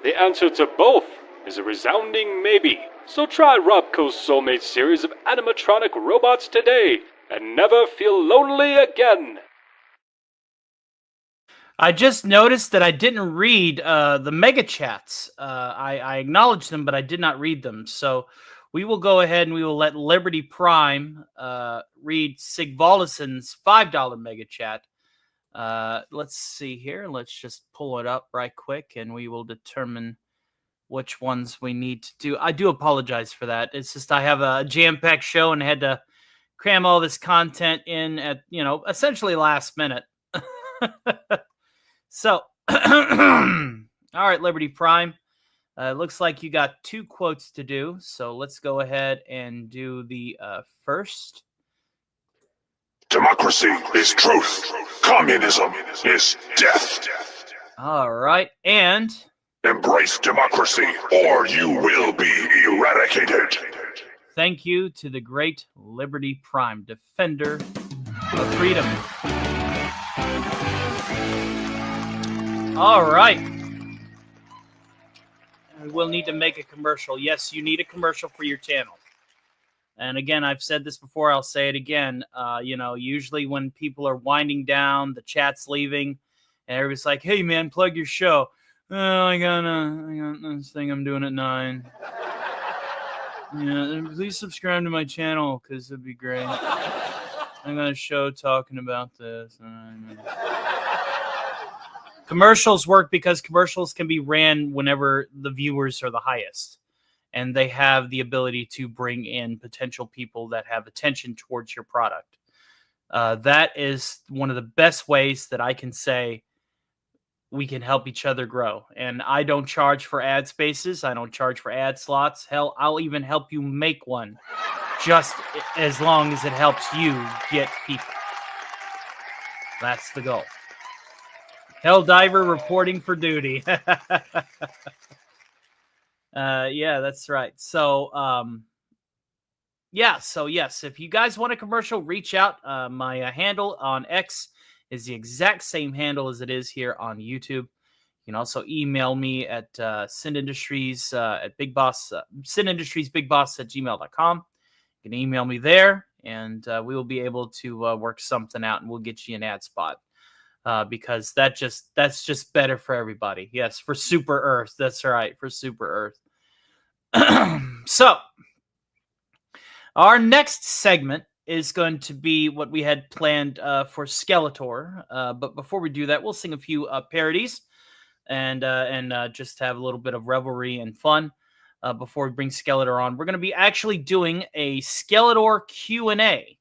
S16: The answer to both is a resounding maybe. So try Robco's Soulmate series of animatronic robots today and never feel lonely again.
S3: I just noticed that I didn't read the mega chats. I acknowledged them, but I did not read them. So we will go ahead and we will let Liberty Prime read Sigvaldison's $5 mega chat. Let's see here. Let's just pull it up right quick, and we will determine which ones we need to do. I do apologize for that. It's just I have a jam-packed show and had to cram all this content in at, essentially last minute. So, all right, Liberty Prime. Looks like you got 2 quotes to do. So let's go ahead and do the first.
S7: Democracy is truth. Communism is death.
S3: All right, and
S7: embrace democracy or you will be eradicated.
S3: Thank you to the great Liberty Prime, defender of freedom. All right. We'll need to make a commercial. Yes, you need a commercial for your channel. And again, I've said this before, I'll say it again. Usually when people are winding down, the chat's leaving, and everybody's like, hey, man, plug your show. Oh, I got this thing I'm doing at 9. Yeah, please subscribe to my channel, because it'd be great. I'm going to show talking about this. Commercials work because commercials can be ran whenever the viewers are the highest. And they have the ability to bring in potential people that have attention towards your product. That is one of the best ways that I can say we can help each other grow. And I don't charge for ad spaces. I don't charge for ad slots. Hell, I'll even help you make one just as long as it helps you get people. That's the goal. Helldiver reporting for duty. Yeah, that's right. So, yes, if you guys want a commercial, reach out. My handle on X is the exact same handle as it is here on YouTube. You can also email me at SynIndustries at SynIndustriesBigBoss@gmail.com. You can email me there, and we will be able to work something out, and we'll get you an ad spot. Because that's just better for everybody. Yes, for Super Earth. That's right, for Super Earth. So, our next segment is going to be what we had planned for Skeletor. But before we do that, we'll sing a few parodies and just have a little bit of revelry and fun before we bring Skeletor on. We're going to be actually doing a Skeletor Q&A,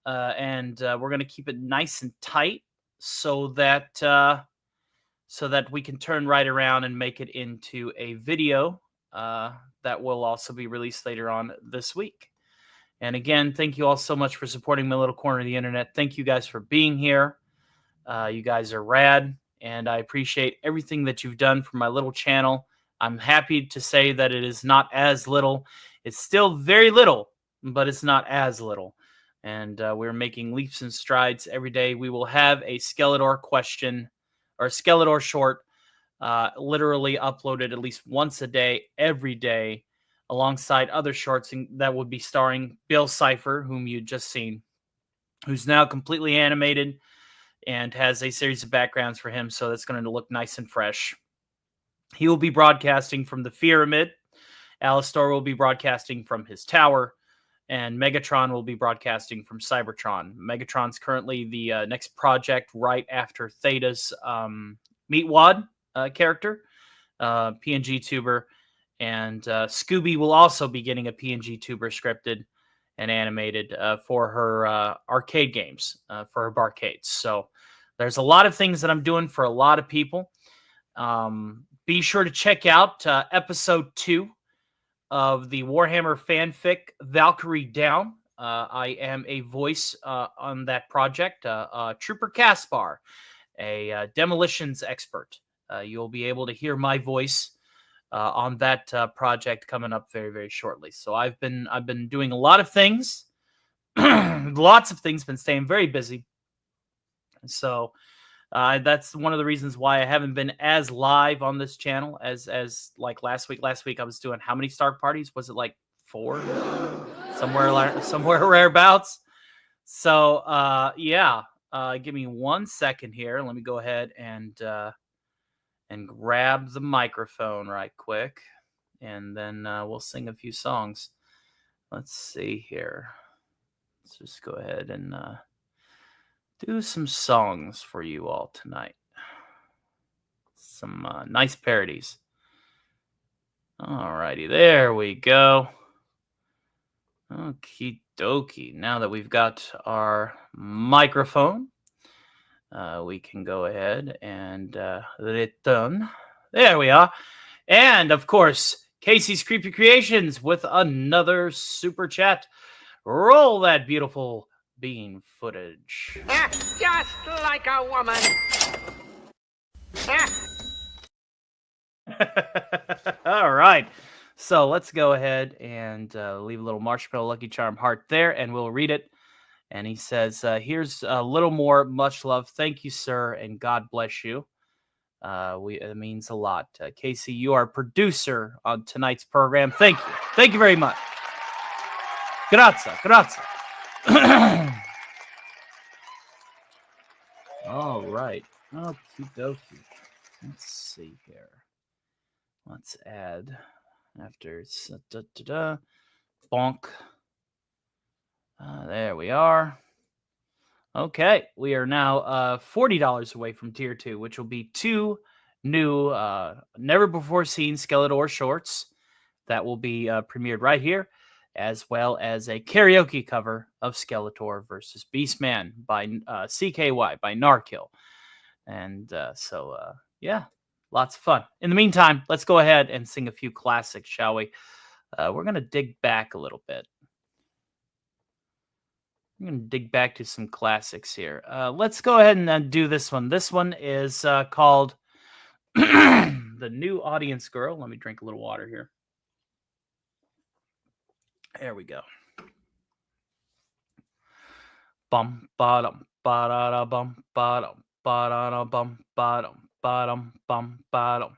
S3: and we're going to keep it nice and tight so that we can turn right around and make it into a video that will also be released later on this week. And again, thank you all so much for supporting my little corner of the internet. Thank you guys for being here. You guys are rad, and I appreciate everything that you've done for my little channel. I'm happy to say that it is not as little. It's still very little, but it's not as little. And we're making leaps and strides every day. We will have a Skeletor question or Skeletor short literally uploaded at least once a day, every day, alongside other shorts that would be starring Bill Cipher, whom you just seen, who's now completely animated and has a series of backgrounds for him, so that's going to look nice and fresh. He will be broadcasting from the Pyramid. Alistor will be broadcasting from his tower, and Megatron will be broadcasting from Cybertron. Megatron's currently the next project right after Theta's Meatwad character, PNG tuber. And Scooby will also be getting a PNG tuber scripted and animated for her arcade games, for her barcades. So there's a lot of things that I'm doing for a lot of people. Be sure to check out episode 2 of the Warhammer fanfic Valkyrie Down. I am a voice on that project, Trooper Caspar, a demolitions expert. You'll be able to hear my voice on that project coming up very, very shortly. So I've been doing a lot of things, lots of things, been staying very busy. So that's one of the reasons why I haven't been as live on this channel as like last week. Last week I was doing how many Stark parties? Was it like 4? somewhere whereabouts. So yeah, give me 1 second here. Let me go ahead and grab the microphone right quick, and then we'll sing a few songs. Let's see here. Let's just go ahead and do some songs for you all tonight. Some nice parodies. Alrighty, there we go. Okie dokie. Now that we've got our microphone, we can go ahead and return. There we are. And of course, Casey's Creepy Creations with another super chat. Roll that beautiful bean footage.
S17: Just like a woman.
S3: All right. So let's go ahead and leave a little Marshmallow Lucky Charm heart there, and we'll read it. And he says, here's a little more. Much love. Thank you, sir, and God bless you. It means a lot. Casey, you are producer on tonight's program. Thank you. Thank you very much. Grazie. Grazie. All right. Okie dokie. Let's see here. Let's add after bonk. There we are. Okay, we are now $40 away from Tier 2, which will be 2 new, never-before-seen Skeletor shorts that will be premiered right here, as well as a karaoke cover of Skeletor versus Beastman by CKY, by Narkill. And yeah, lots of fun. In the meantime, let's go ahead and sing a few classics, shall we? We're going to dig back a little bit. I'm going to dig back to some classics here. Let's go ahead and do this one. This one is called The New Audience Girl. Let me drink a little water here. There we go. Bum ba-dum ba-da-da bum ba-dum ba-da-da bum ba-dum ba-dum bum ba-dum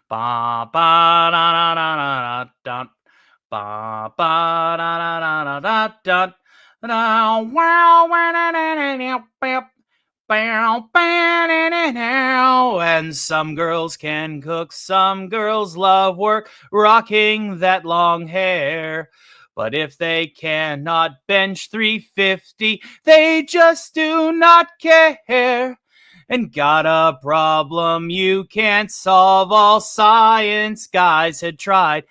S3: ba ba-da-da-da-da-da ba ba-da-da-da-da-da. And some girls can cook, some girls love work, rocking that long hair. But if they cannot bench 350, they just do not care. And got a problem you can't solve, all science guys had tried.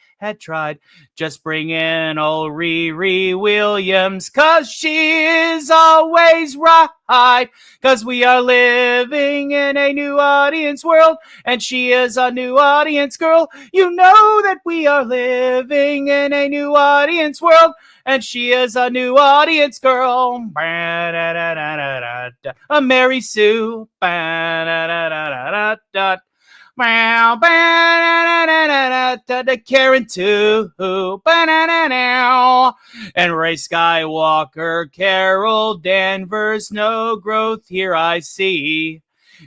S3: Just bring in old Riri Williams, 'cause she is always right. 'Cause we are living in a new audience world, and she is a new audience girl. You know that we are living in a new audience world, and she is a new audience girl. A Mary Sue. Karen too. And Ray Skywalker, Carol Danvers, no growth here I see.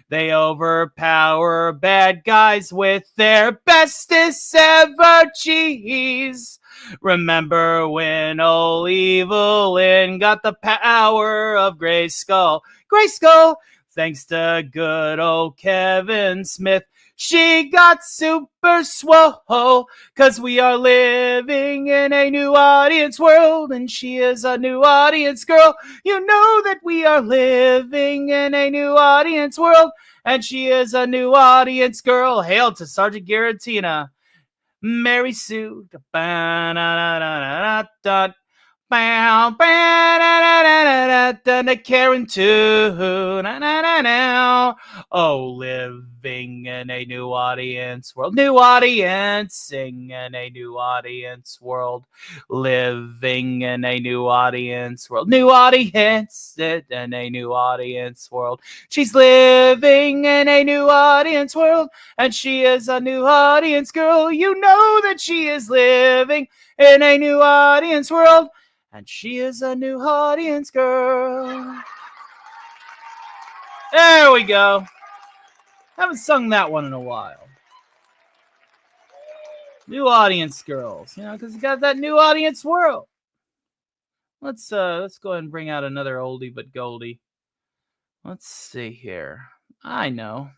S3: They overpower bad guys with their bestest ever cheese. Remember when old Evelyn got the power of Grayskull? Grayskull, thanks to good old Kevin Smith, she got super swole. 'Cause we are living in a new audience world, and she is a new audience girl. You know that we are living in a new audience world, and she is a new audience girl. Hail to Sergeant Giratina. Mary Sue. Karen too. Oh, living in a new audience world. New audience. Sing in a new audience world. Living in a new audience world. New audience. In a new audience world. She's living in a new audience world, and she is a new audience girl. You know that she is living in a new audience world, and she is a new audience girl. There we go. Haven't sung that one in a while. New audience, girls. Because you got that new audience world. Let's go ahead and bring out another oldie but goldie. Let's see here. I know.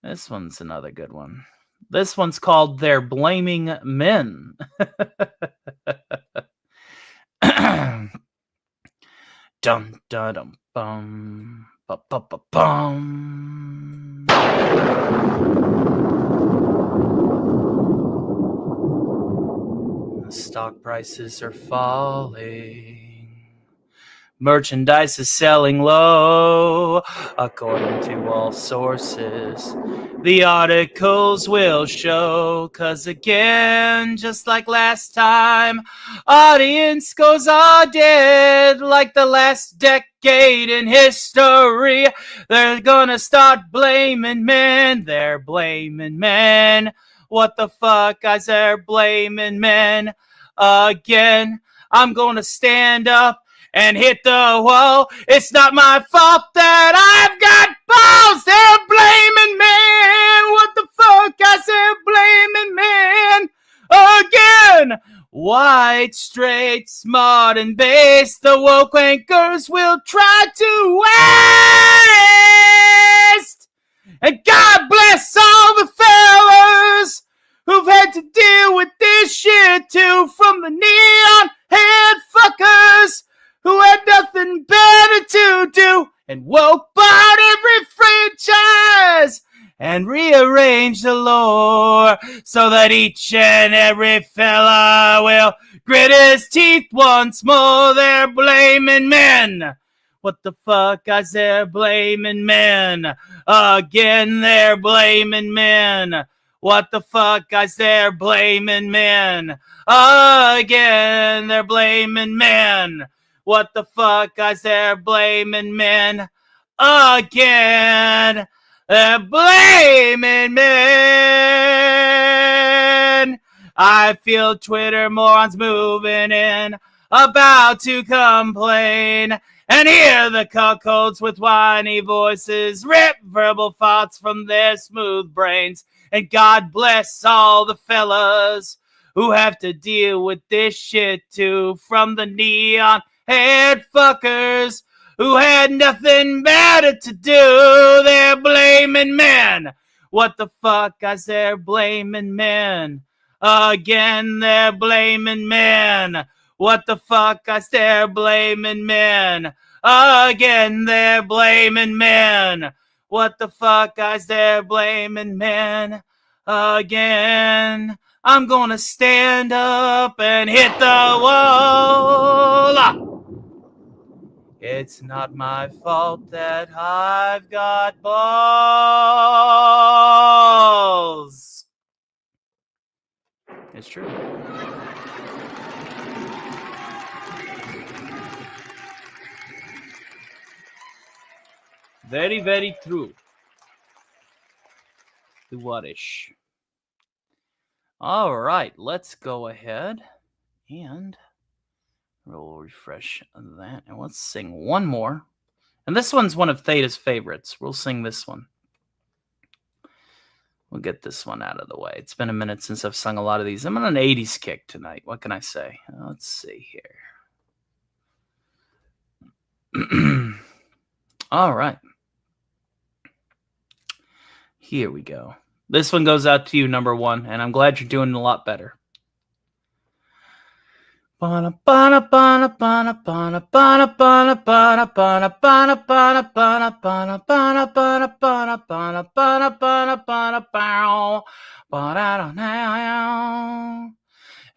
S3: This one's another good one. This one's called They're Blaming Men. Dum dum dum bum ba ba ba bum. The stock prices are falling. Merchandise is selling low, according to all sources. The articles will show, 'cause again, just like last time, audience goes all dead like the last decade in history. They're gonna start blaming men, they're blaming men. What the fuck, guys, they're blaming men again. I'm gonna stand up and hit the wall. It's not my fault that I've got balls. They're blaming men. What the fuck? I said blaming men again. White, straight, smart, and base. The woke wankers will try to waste. And God bless all the fellas who've had to deal with this shit too, from the neon head fuckers who had nothing better to do and woke bought every franchise and rearranged the lore so that each and every fella will grit his teeth once more. They're blaming men. What the fuck, guys? They're blaming men again. They're blaming men. What the fuck, guys? They're blaming men again. They're blaming men. What the fuck, guys? They're blaming men again. They're blaming men. I feel Twitter morons moving in, about to complain, and hear the cuckolds with whiny voices rip verbal thoughts from their smooth brains. And God bless all the fellas who have to deal with this shit too, from the neon head fuckers who had nothing better to do. They're blaming men. What the fuck, guys? They're blaming men again. They're blaming men. What the fuck, guys? They're blaming men again. They're blaming men. What the fuck, guys? They're blaming men again. I'm gonna stand up and hit the wall. It's not my fault that I've got balls. It's true. Very, very true. The what-ish. All right, let's go ahead and we'll refresh that. And let's sing one more. And this one's one of Theta's favorites. We'll sing this one. We'll get this one out of the way. It's been a minute since I've sung a lot of these. I'm on an 80s kick tonight. What can I say? Let's see here. All right. Here we go. This one goes out to you, number one, and I'm glad you're doing a lot better.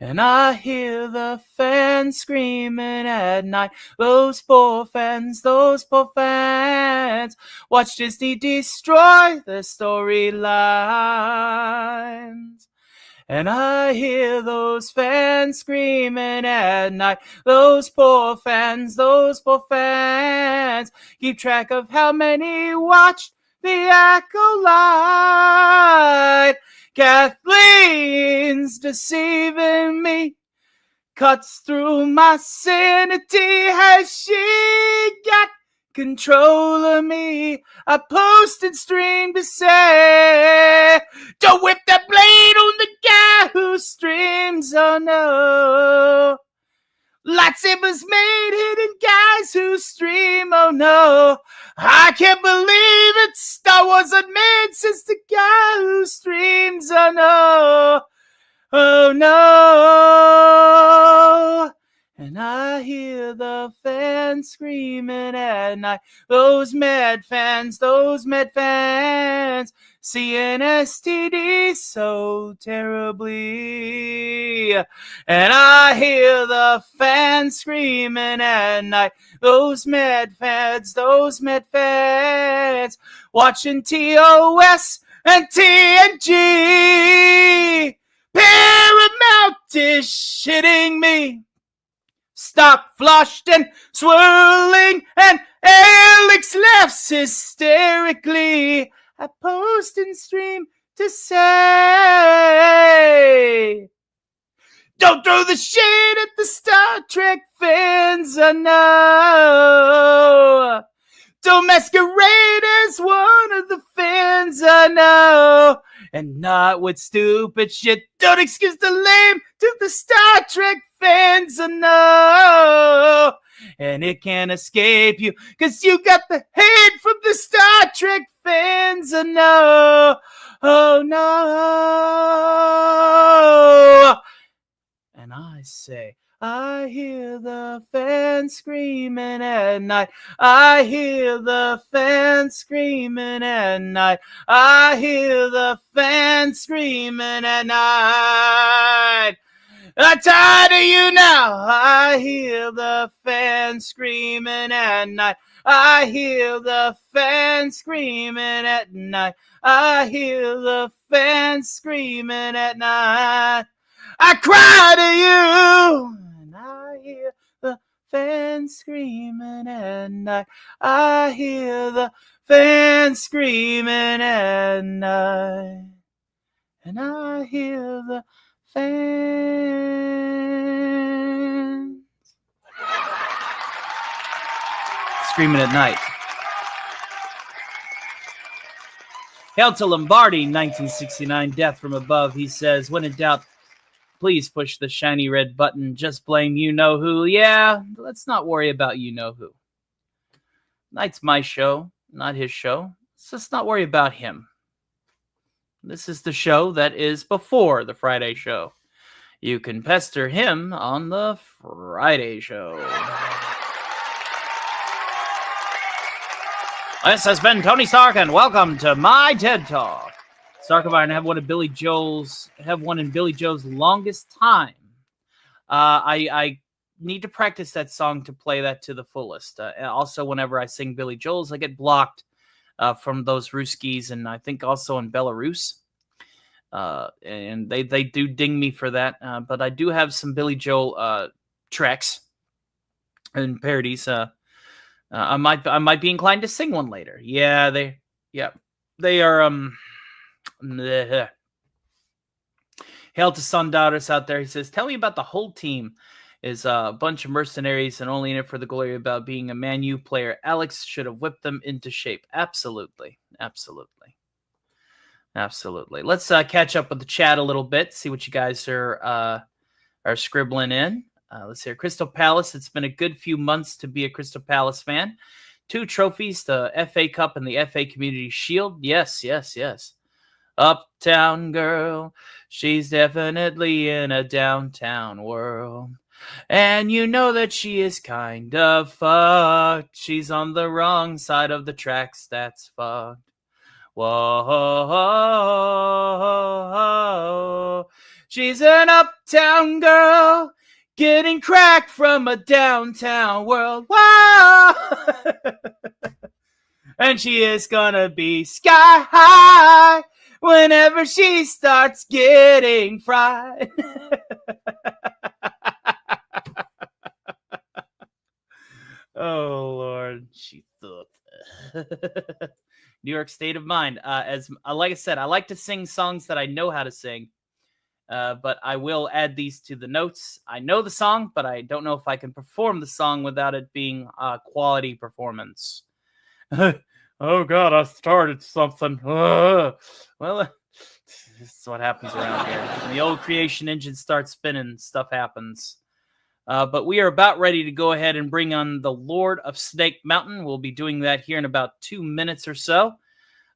S3: And I hear the fans screaming at night. Those poor fans, watch Disney destroy their storylines. And I hear those fans screaming at night. Those poor fans, keep track of how many watched the Acolyte. Kathleen's deceiving me, cuts through my sanity. Has she got control of me. I post and stream to say, don't whip that blade on the guy who streams, oh no. Lightsabers made hidden guys who stream, oh no. I can't believe it, Star Wars admits it's the guy who streams, oh no. Oh no. And I hear the fans screaming at night. Those mad fans, seeing STD so terribly. And I hear the fans screaming at night. Those mad fans, watching TOS and TNG. Paramount is shitting me. Stock flushed and swirling, and Alex laughs hysterically. I post and stream to say, don't throw the shade at the Star Trek fans, I know. Don't masquerade as one of the fans, I know. And not with stupid shit. Don't excuse the lame to the Star Trek fans, I know. And it can't escape you, 'cause you got the hate from the Star Trek fans, I know. Oh no. And I say, I hear the fans screaming at night. I hear the fans screaming at night. I hear the fans screaming at night. I'm tired of you now. I hear the fans screaming at night. I hear the fans screaming at night. I hear the fans screaming at night. I cry to you, and I hear the fans screaming at night. I hear the fans screaming at night, and I hear the fans screaming at night. Hail to Lombardi, 1969, Death from Above. He says, when in doubt, please push the shiny red button. Just blame you-know-who. Yeah, let's not worry about you-know-who. Tonight's my show, not his show. Let's just not worry about him. This is the show that is before the Friday show. You can pester him on the Friday show. This has been Tony Stark, and welcome to my TED Talk. Starkavine have one in Billy Joel's longest time. I need to practice that song to play that to the fullest. Also, whenever I sing Billy Joel's, I get blocked from those Ruskies, and I think also in Belarus. And they do ding me for that. But I do have some Billy Joel tracks and parodies. I might be inclined to sing one later. Yeah, they are. Hail to Sundaughters out there. He says, tell me about the whole team is a bunch of mercenaries and only in it for the glory about being a Man U player. Alex should have whipped them into shape. Absolutely. Let's catch up with the chat a little bit, see what you guys are scribbling in. Let's hear Crystal Palace. It's been a good few months to be a Crystal Palace fan. 2 trophies, the FA Cup and the FA Community Shield. Yes. Uptown girl, she's definitely in a downtown world. And you know that she is kind of fucked. She's on the wrong side of the tracks, that's fucked. Whoa, she's an uptown girl getting cracked from a downtown world. Whoa. And she is gonna be sky high whenever she starts getting fried. Oh, Lord. She thought. New York State of Mind. Like I said, I like to sing songs that I know how to sing. but I will add these to the notes. I know the song, but I don't know if I can perform the song without it being a quality performance. Oh God, I started something. Well, this is what happens around here. When the old creation engine starts spinning, stuff happens. But we are about ready to go ahead and bring on the Lord of Snake Mountain. We'll be doing that here in about 2 minutes or so.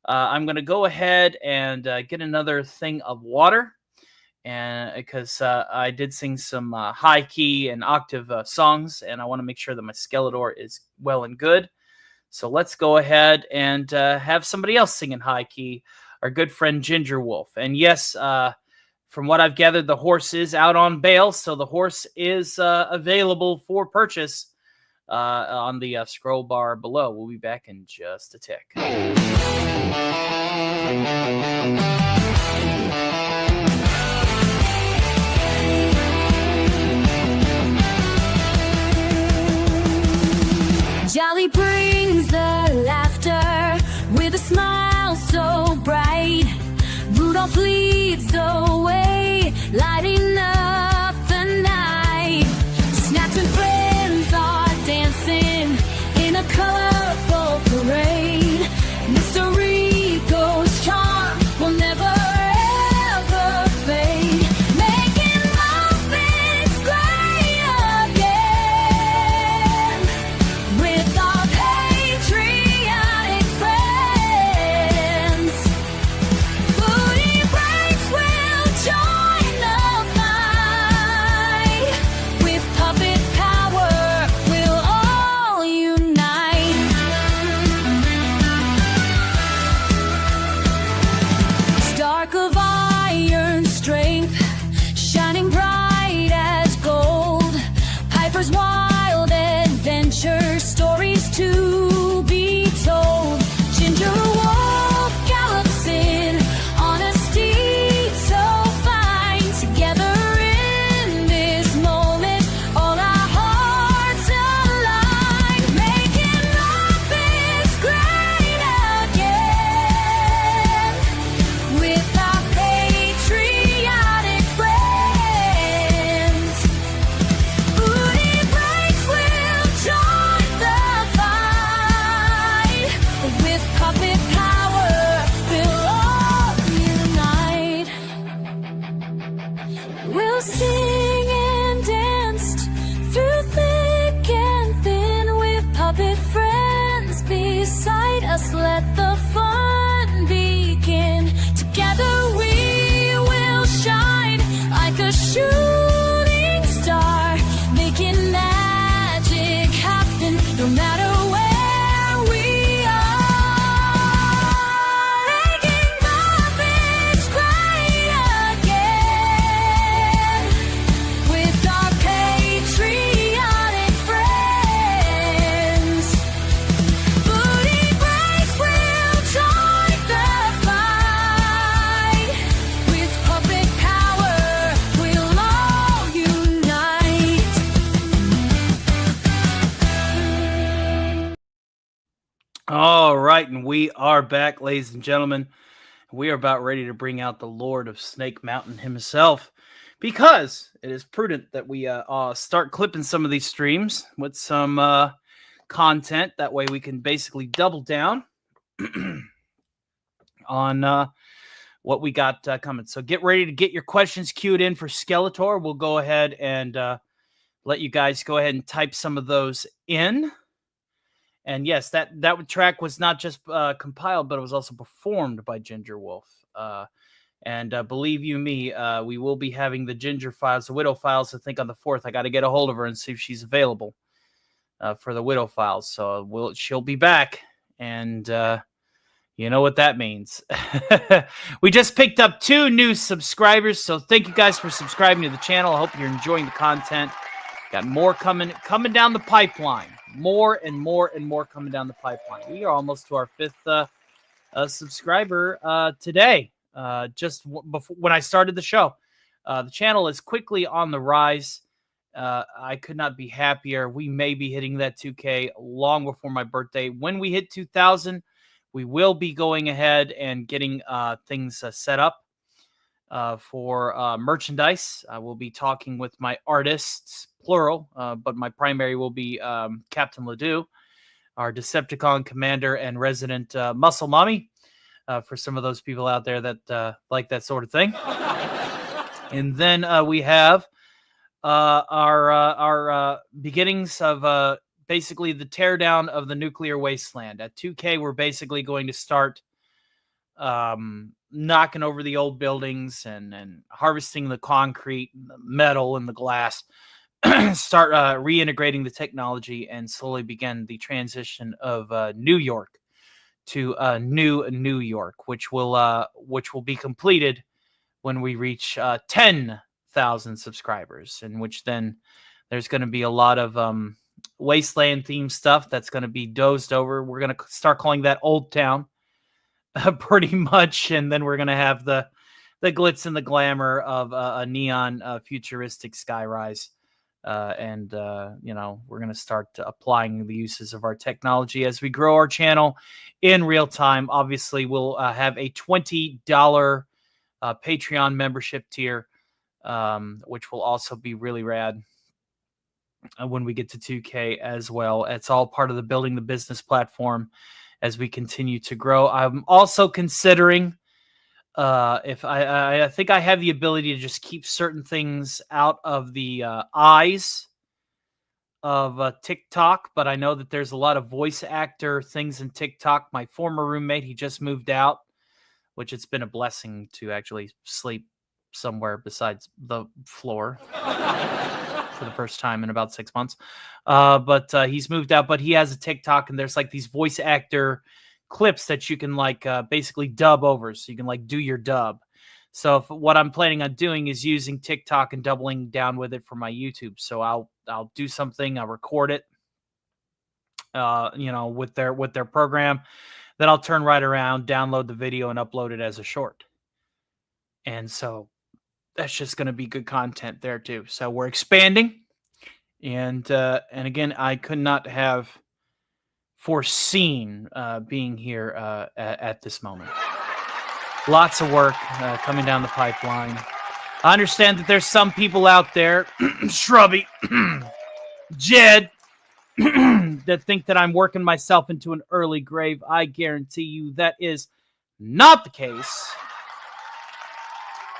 S3: I'm going to go ahead and get another thing of water, and because I did sing some high key and octave songs, and I want to make sure that my Skeletor is well and good. So let's go ahead and have somebody else sing in high key, our good friend Ginger Wolf. And yes, from what I've gathered, the horse is out on bail, so the horse is available for purchase on the scroll bar below. We'll be back in just a tick.
S2: Jolly brings the laughter with a smile so bright. Rudolph leads the way, lighting up the night. Snaps and friends are dancing in a colorful parade. Mr. Rico's charm will never ever fade. Making muffins great again with our patriotic friends. Booty breaks will join the fight. With puppet power, we'll all unite. Stark of iron strength, shining bright as gold. Piper's wild adventure, stories to be told. Ginger Wolf gallops in on a steed so fine. Together in this moment, all our hearts align. Making muffins great again with our patriotic friends. Booty breaks will join the fight. With puppet power, we'll all unite. We'll sing and dance through thick and thin with puppet friends beside us. Let the fun begin. Together we will shine like a shooting star, making magic happen no matter where we are. Making muffins great again with our patriotic friends. Booty breaks will join the fight. With puppet power, we'll all unite.
S3: All right, and we are back, ladies and gentlemen. We are about ready to bring out the Lord of Snake Mountain himself, because it is prudent that we start clipping some of these streams with some content. That way we can basically double down on what we got coming. So get ready to get your questions queued in for Skeletor. We'll go ahead and let you guys go ahead and type some of those in. And yes, that track was not just compiled, but it was also performed by Ginger Wolf. And believe you me, we will be having the Ginger Files, the Widow Files, I think on the 4th. I got to get a hold of her and see if she's available for the Widow Files. So she'll be back, and you know what that means. We just picked up 2 new subscribers, so thank you guys for subscribing to the channel. I hope you're enjoying the content. Got more coming down the pipeline. More and more and more coming down the pipeline. We are almost to our 5th subscriber today. Just before when I started the show, the channel is quickly on the rise. I could not be happier. We may be hitting that 2K long before my birthday. When we hit 2,000, we will be going ahead and getting things set up. for merchandise. I will be talking with my artists, plural, but my primary will be Captain Ledoux, our Decepticon commander and resident muscle mommy, for some of those people out there that like that sort of thing. And then we have our beginnings of basically the teardown of the nuclear wasteland. At 2K, we're basically going to start knocking over the old buildings and harvesting the concrete, and the metal, and the glass. Start reintegrating the technology and slowly begin the transition of New York to new New York, which will be completed when we reach 10,000 subscribers, in which then there's going to be a lot of wasteland themed stuff that's going to be dozed over. We're going to start calling that Old Town, pretty much, and then we're going to have the glitz and the glamour of a neon futuristic skyrise. We're going to start applying the uses of our technology as we grow our channel in real time. Obviously, we'll have a $20 Patreon membership tier, which will also be really rad when we get to 2K as well. It's all part of the building the business platform as we continue to grow. I'm also considering if I think I have the ability to just keep certain things out of the eyes of TikTok, but I know that there's a lot of voice actor things in TikTok. My former roommate, he just moved out, which it's been a blessing to actually sleep somewhere besides the floor for the first time in about 6 months. But he's moved out, but he has a TikTok, and there's like these voice actor clips that you can like basically dub over, so you can like do your dub. So what I'm planning on doing is using TikTok and doubling down with it for my YouTube. So I'll do something, I'll record it, with their program. Then I'll turn right around, download the video, and upload it as a short. And so that's just going to be good content there too. So we're expanding, and again, I could not have foreseen being here at this moment. Lots of work coming down the pipeline. I understand that there's some people out there, Shrubby, Jed, that think that I'm working myself into an early grave. I guarantee you that is not the case.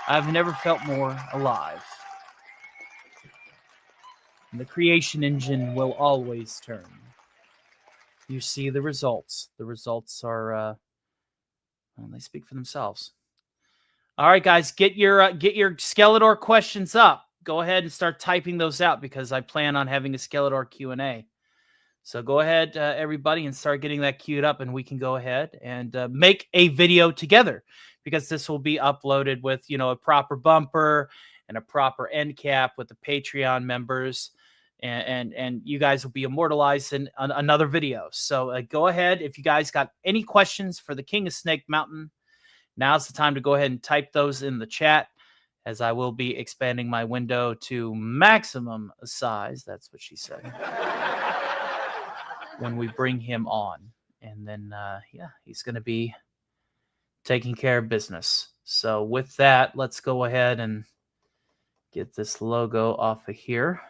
S3: I've never felt more alive. And the creation engine will always turn. You see the results. The results are, they speak for themselves. All right, guys, get your Skeletor questions up. Go ahead and start typing those out because I plan on having a Skeletor Q&A. So go ahead, everybody, and start getting that queued up, and we can go ahead and make a video together, because this will be uploaded with, a proper bumper and a proper end cap with the Patreon members, and you guys will be immortalized in another video. So go ahead. If you guys got any questions for the King of Snake Mountain, now's the time to go ahead and type those in the chat, as I will be expanding my window to maximum size. That's what she said. When we bring him on. And then, he's going to be taking care of business. So with that, let's go ahead and get this logo off of here.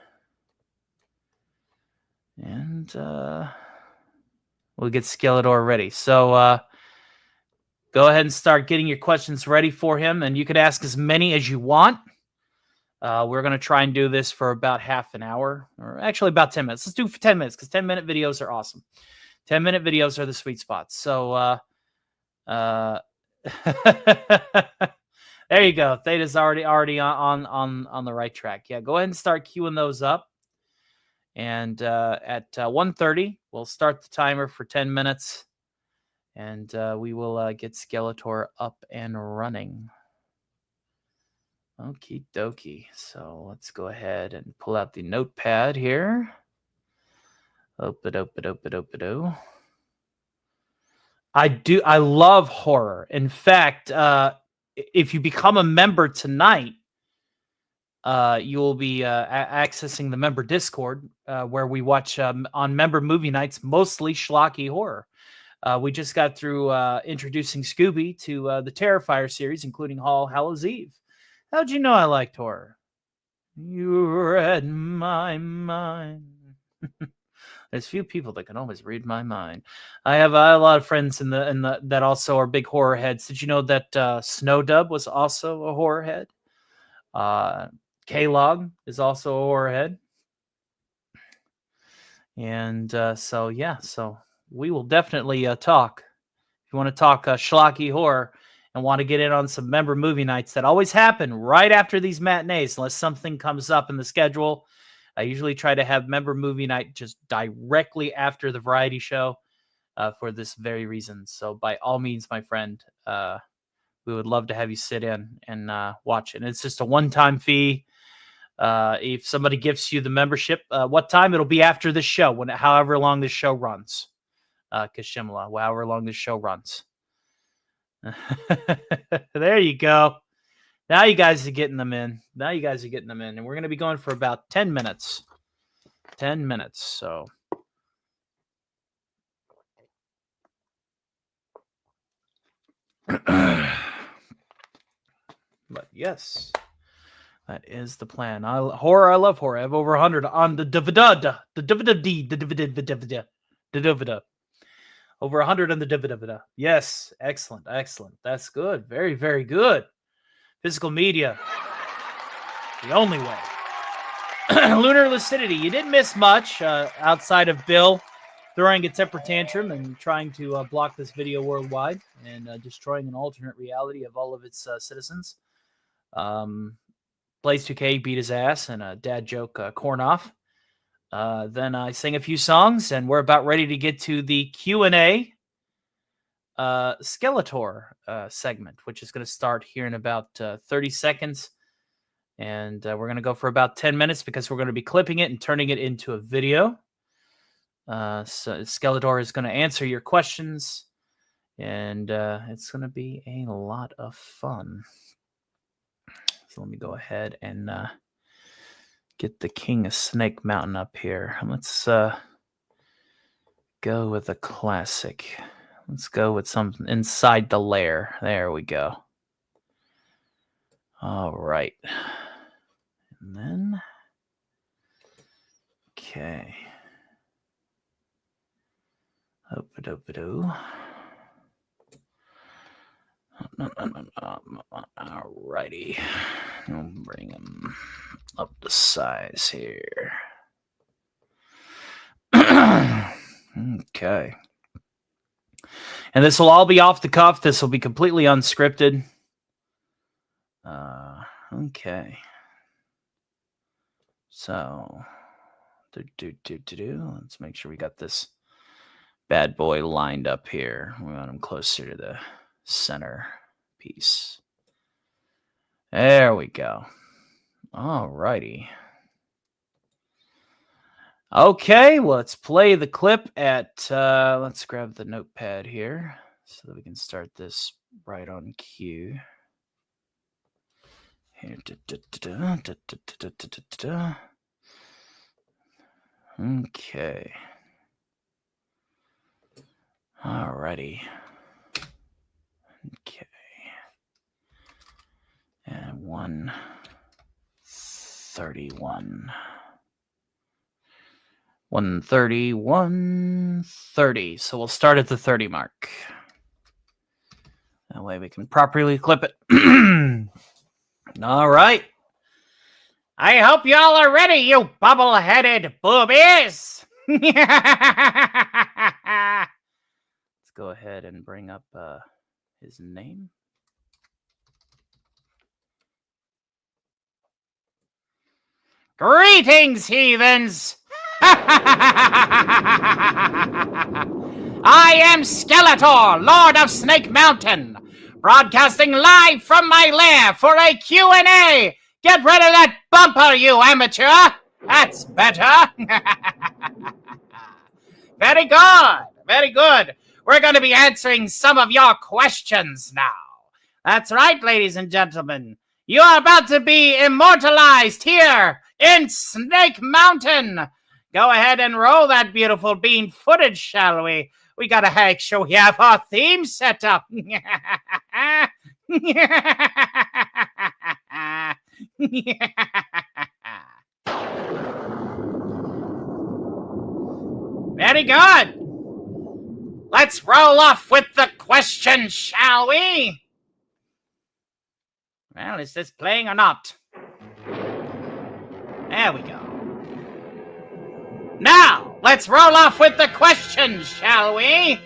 S3: And we'll get Skeletor ready. So go ahead and start getting your questions ready for him. And you can ask as many as you want. We're going to try and do this for about half an hour, or actually about 10 minutes. Let's do 10 minutes, because 10-minute videos are awesome. 10-minute videos are the sweet spot. So there you go. Theta's already on the right track. Yeah, go ahead and start queuing those up. And at 1:30, we'll start the timer for 10 minutes. And we will get Skeletor up and running. Okie dokie. So let's go ahead and pull out the notepad here. Open. I love horror. In fact, if you become a member tonight, you will be accessing the member Discord, where we watch on member movie nights, mostly schlocky horror. We just got through introducing Scooby to the Terrifier series, including All Hallows Eve. How'd you know I liked horror? You read my mind. There's few people that can always read my mind. I have a lot of friends in the that also are big horror heads. Did you know that Snow Dub was also a horror head? K-Log is also a horror head. And so we will definitely talk. If you want to talk schlocky horror and want to get in on some member movie nights that always happen right after these matinees, unless something comes up in the schedule. I usually try to have member movie night just directly after the variety show for this very reason. So by all means, my friend, we would love to have you sit in and watch it. And it's just a one-time fee. If somebody gives you the membership, what time? It'll be after the show, however long this show runs. Kashimla, however long this show runs. There you go. Now you guys are getting them in. And we're going to be going for about 10 minutes. 10 minutes, so. But yes, that is the plan. I love horror. I have over 100 on the DVD. Over 100 on the DVD. Yes, excellent. That's good. Very, very good. Physical media, the only way. Lunar lucidity. You didn't miss much outside of Bill throwing a temper tantrum and trying to block this video worldwide and destroying an alternate reality of all of its citizens. Blaze 2K beat his ass and a dad joke corn off. Then I sang a few songs, and we're about ready to get to the Q&A Skeletor segment, which is going to start here in about 30 seconds. And we're going to go for about 10 minutes because we're going to be clipping it and turning it into a video. So Skeletor is going to answer your questions, and it's going to be a lot of fun. So let me go ahead and get the King of Snake Mountain up here. Let's go with a classic. Let's go with something Inside the Lair. There we go. All right. And then, okay. Opa-dopa-doo. Alrighty. I'll bring him up the size here. Okay. And this will all be off the cuff. This will be completely unscripted. Okay. So, let's make sure we got this bad boy lined up here. We want him closer to the center piece. There we go. All righty. Okay, well, let's play the clip at, let's grab the notepad here so that we can start this right on cue. Here. Okay. Alrighty. Okay. And 131. 130, 130. So we'll start at the 30 mark. That way we can properly clip it. All right. I hope y'all are ready, you bubble-headed boobies. Let's go ahead and bring up his name. Greetings, heathens! I am Skeletor, Lord of Snake Mountain, broadcasting live from my lair for a Q&A. Get rid of that bumper, you amateur. That's better. Very good. Very good. We're going to be answering some of your questions now. That's right, ladies and gentlemen. You are about to be immortalized here in Snake Mountain. Go ahead and roll that beautiful bean footage, shall we? We got to make sure we have our theme set up. Very good. Let's roll off with the question, shall we? Well, is this playing or not? There we go. Now, let's roll off with the question, shall we?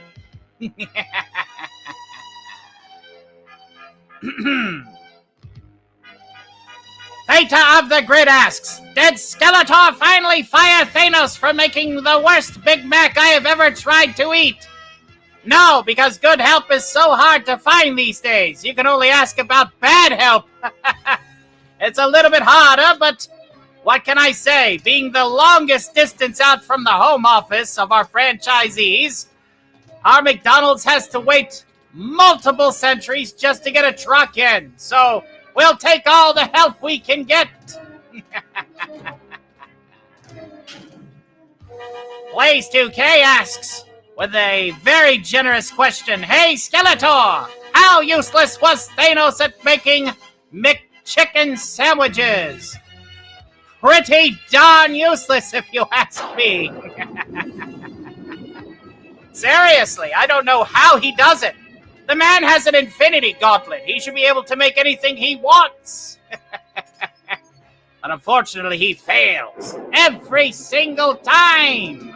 S3: Theta of the Grid asks, did Skeletor finally fire Thanos for making the worst Big Mac I have ever tried to eat? No, because good help is so hard to find these days. You can only ask about bad help. It's a little bit harder, but what can I say? Being the longest distance out from the home office of our franchisees, our McDonald's has to wait multiple centuries just to get a truck in. So we'll take all the help we can get. Blaze 2K asks, with a very generous question, hey Skeletor, how useless was Thanos at making McChicken sandwiches? Pretty darn useless if you ask me. Seriously, I don't know how he does it. The man has an infinity gauntlet. He should be able to make anything he wants. But unfortunately, he fails every single time.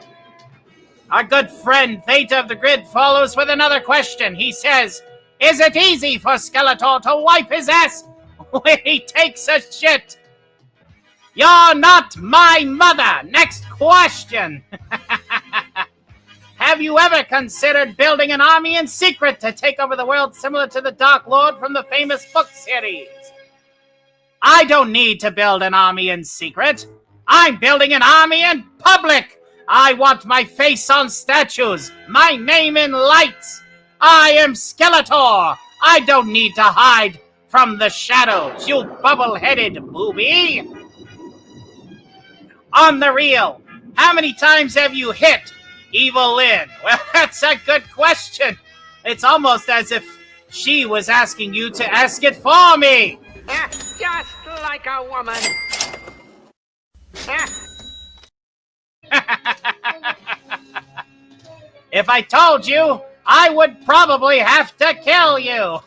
S3: Our good friend Theta of the Grid follows with another question. He says, is it easy for Skeletor to wipe his ass when he takes a shit? You're not my mother. Next question. Have you ever considered building an army in secret to take over the world similar to the Dark Lord from the famous book series? I don't need to build an army in secret. I'm building an army in public. I want my face on statues, my name in lights. I am Skeletor. I don't need to hide from the shadows, you bubble-headed booby. On the real, how many times have you hit Evil Lynn? Well, that's a good question. It's almost as if she was asking you to ask it for me.
S17: Just like a woman.
S3: If I told you, I would probably have to kill you.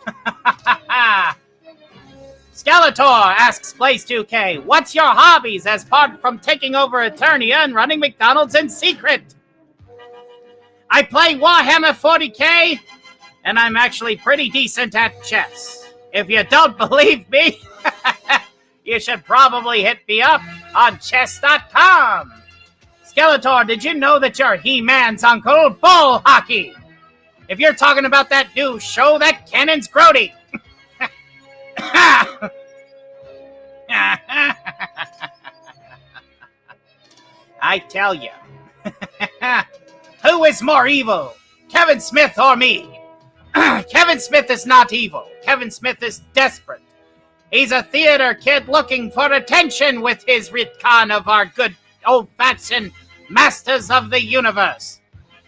S3: Skeletor asks Blaze 2K, what's your hobbies as part from taking over Eternia and running McDonald's in secret? I play Warhammer 40K, and I'm actually pretty decent at chess. If you don't believe me, you should probably hit me up on chess.com. Skeletor, did you know that you're He-Man's uncle, Bull Hockey? If you're talking about that new show, that cannon's grody. I tell you. Who is more evil, Kevin Smith or me? Kevin Smith is not evil. Kevin Smith is desperate. He's a theater kid looking for attention with his retcon of our good old-fashioned Masters of the Universe.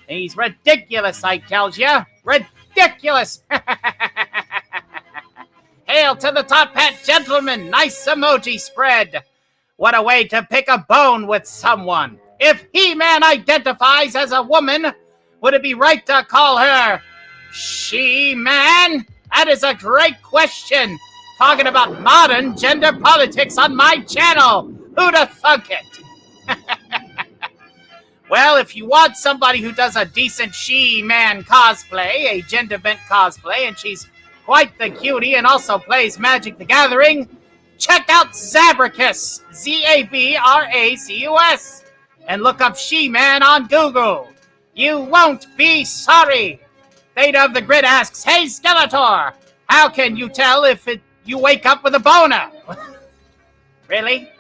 S3: He's ridiculous, I tell you. Ridiculous. Hail to the top hat gentleman. Nice emoji spread. What a way to pick a bone with someone. If He-Man identifies as a woman, would it be right to call her She-Man? That is a great question. Talking about modern gender politics on my channel. Who'd have thunk it? Well, if you want somebody who does a decent She-Man cosplay, a gender-bent cosplay, and she's quite the cutie and also plays Magic the Gathering, check out Zabracus, Zabracus, and look up She-Man on Google. You won't be sorry. Theta of the Grid asks, hey Skeletor, how can you tell if you wake up with a boner? Really?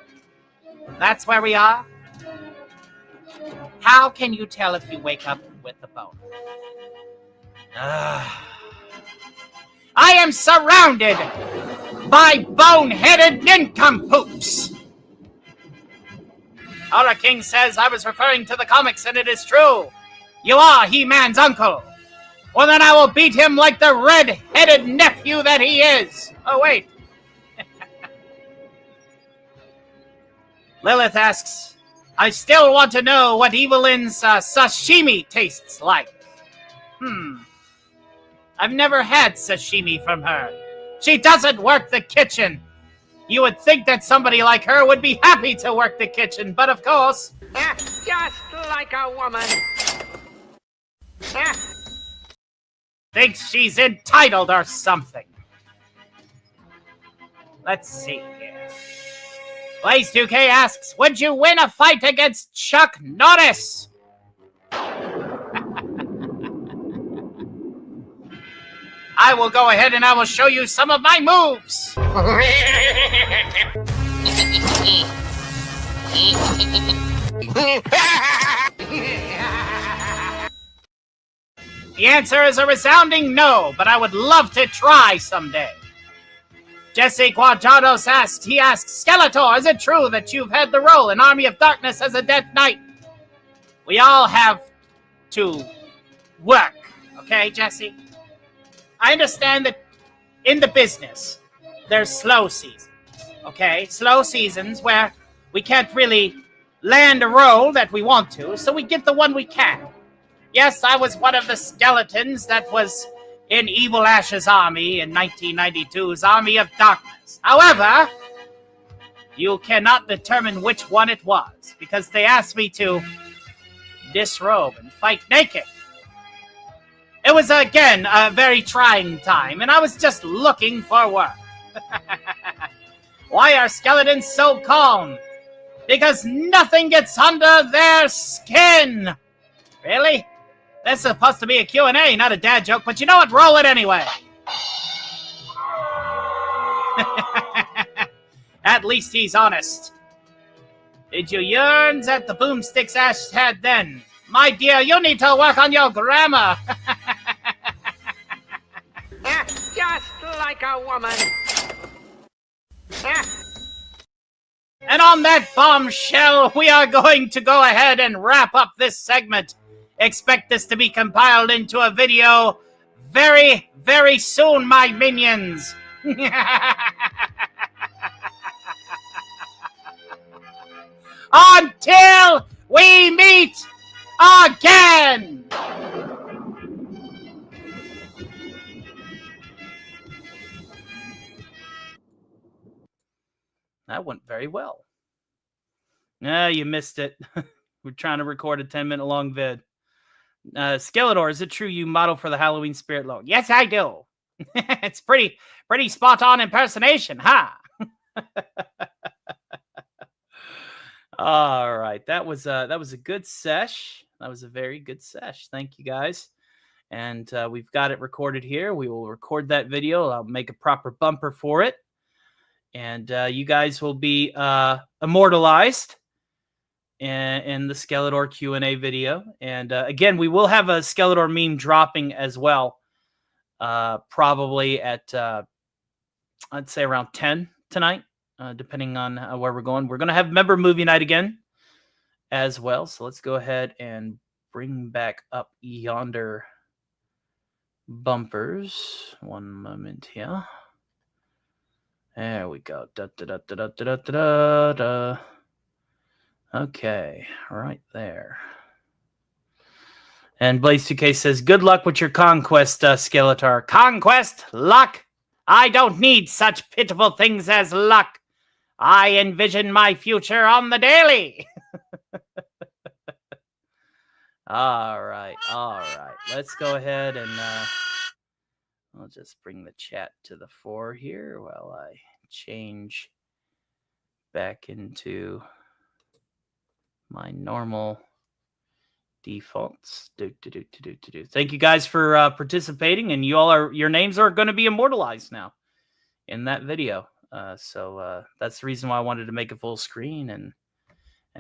S3: That's where we are? How can you tell if you wake up with a boner? I am surrounded by bone-headed nincompoops. Horror King says I was referring to the comics, and it is true. You are He-Man's uncle. Well, then I will beat him like the red-headed nephew that he is. Oh, wait. Lilith asks, I still want to know what Evelyn's sashimi tastes like. I've never had sashimi from her. She doesn't work the kitchen. You would think that somebody like her would be happy to work the kitchen, but of course...
S17: Just like a woman.
S3: Thinks she's entitled or something. Let's see here. Blaze 2K asks, would you win a fight against Chuck Norris? I will go ahead and I will show you some of my moves. The answer is a resounding no, but I would love to try someday. Jesse Quadrados asks, Skeletor, is it true that you've had the role in Army of Darkness as a Death Knight? We all have to work, okay, Jesse? I understand that in the business, there's slow seasons, okay? Slow seasons where we can't really land a role that we want to, so we get the one we can. Yes, I was one of the skeletons that was in Evil Ash's army in 1992's Army of Darkness. However, you cannot determine which one it was, because they asked me to disrobe and fight naked. It was, again, a very trying time, and I was just looking for work. Why are skeletons so calm? Because nothing gets under their skin! Really? That's supposed to be a Q&A, not a dad joke, but you know what? Roll it anyway. At least he's honest. Did you yearn at the boomsticks Ash had then? My dear, you need to work on your grammar.
S17: Just like a woman.
S3: And on that bombshell, we are going to go ahead and wrap up this segment. Expect this to be compiled into a video very, very soon, my minions. Until we meet again. That went very well. No, you missed it. We're trying to record a 10-minute long vid. Skeletor, is it true you model for the Halloween Spirit Loan? Yes, I do. It's pretty spot on impersonation, huh? All right, that was a good sesh. That was a very good sesh. Thank you guys. And we've got it recorded here. We will record that video. I'll make a proper bumper for it. And you guys will be immortalized in the Skeletor Q&A video. And again, we will have a Skeletor meme dropping as well, probably at, I'd say around 10 tonight, depending on where we're going. We're going to have member movie night again as well. So let's go ahead and bring back up yonder bumpers. One moment here. There we go. Da, da, da, da, da, da, da, da. Okay, right there. And Blaze2K says, good luck with your conquest, Skeletor. Conquest? Luck? I don't need such pitiful things as luck. I envision my future on the daily. All right. Let's go ahead and I'll just bring the chat to the fore here while I change back into my normal defaults. Thank you guys for participating, and your names are going to be immortalized now in that video. So that's the reason why I wanted to make a full screen and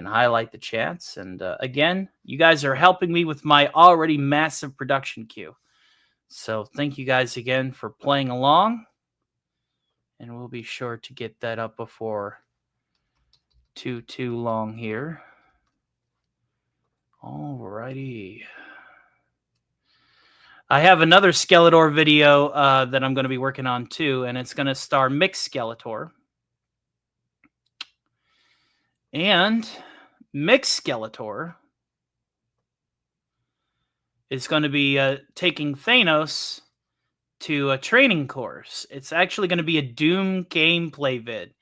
S3: highlight the chats. And again, you guys are helping me with my already massive production queue. So thank you guys again for playing along. And we'll be sure to get that up before too long here. Alrighty. I have another Skeletor video that I'm going to be working on too, and it's going to star Mixed Skeletor. And Mixed Skeletor is going to be taking Thanos to a training course. It's actually going to be a Doom gameplay vid.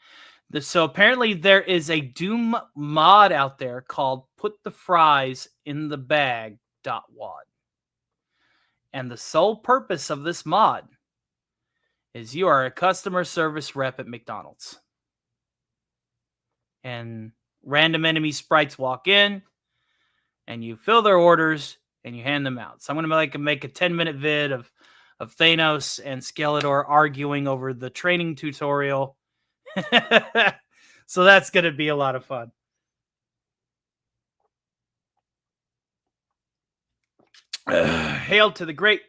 S3: So apparently there is a Doom mod out there called Put the Fries in the Bag.wad. And the sole purpose of this mod is you are a customer service rep at McDonald's. And random enemy sprites walk in, and you fill their orders, and you hand them out. So I'm going to make a 10-minute vid of Thanos and Skeletor arguing over the training tutorial. So that's going to be a lot of fun. Hail to the great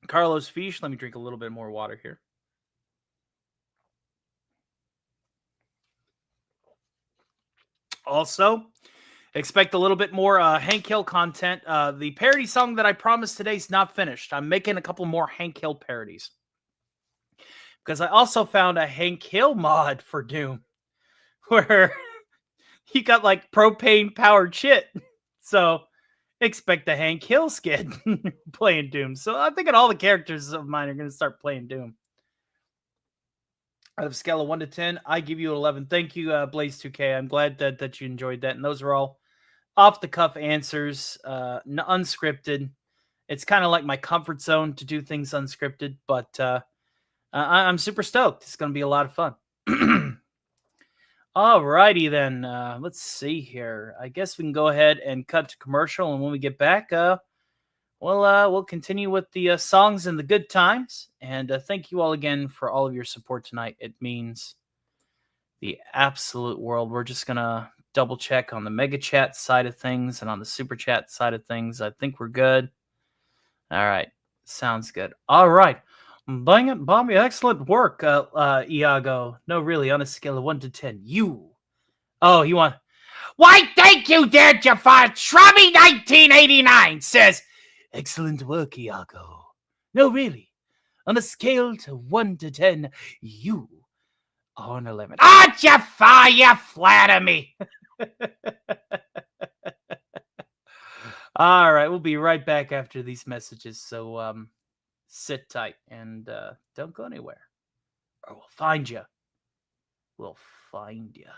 S3: Carlos Fish. Let me drink a little bit more water here. Also, expect a little bit more Hank Hill content. The parody song that I promised today is not finished. I'm making a couple more Hank Hill parodies. Because I also found a Hank Hill mod for Doom where he got like propane-powered shit. So expect the Hank Hill skit playing Doom. So I'm thinking all the characters of mine are going to start playing Doom. Out of a scale of 1 to 10, I give you an 11. Thank you, Blaze2K. I'm glad that you enjoyed that. And those are all off-the-cuff answers, unscripted. It's kind of like my comfort zone to do things unscripted, but I'm super stoked. It's going to be a lot of fun. Alrighty then. Let's see here. I guess we can go ahead and cut to commercial, and when we get back, we'll continue with the songs and the good times. And thank you all again for all of your support tonight. It means the absolute world. We're just going to double check on the Mega Chat side of things and on the Super Chat side of things. I think we're good. All right. Sounds good. All right. Bang it, Bobby. Excellent work, Iago. No, really, on a scale of 1 to 10. You. Oh, you want... Why, thank you, dear Jafar. Shrubby 1989 says... Excellent work, Iago. No, really. On a scale to 1 to 10, you are an 11. Ah, Jafar, you flatter me. All right, we'll be right back after these messages. So sit tight and don't go anywhere, or we'll find you. We'll find you.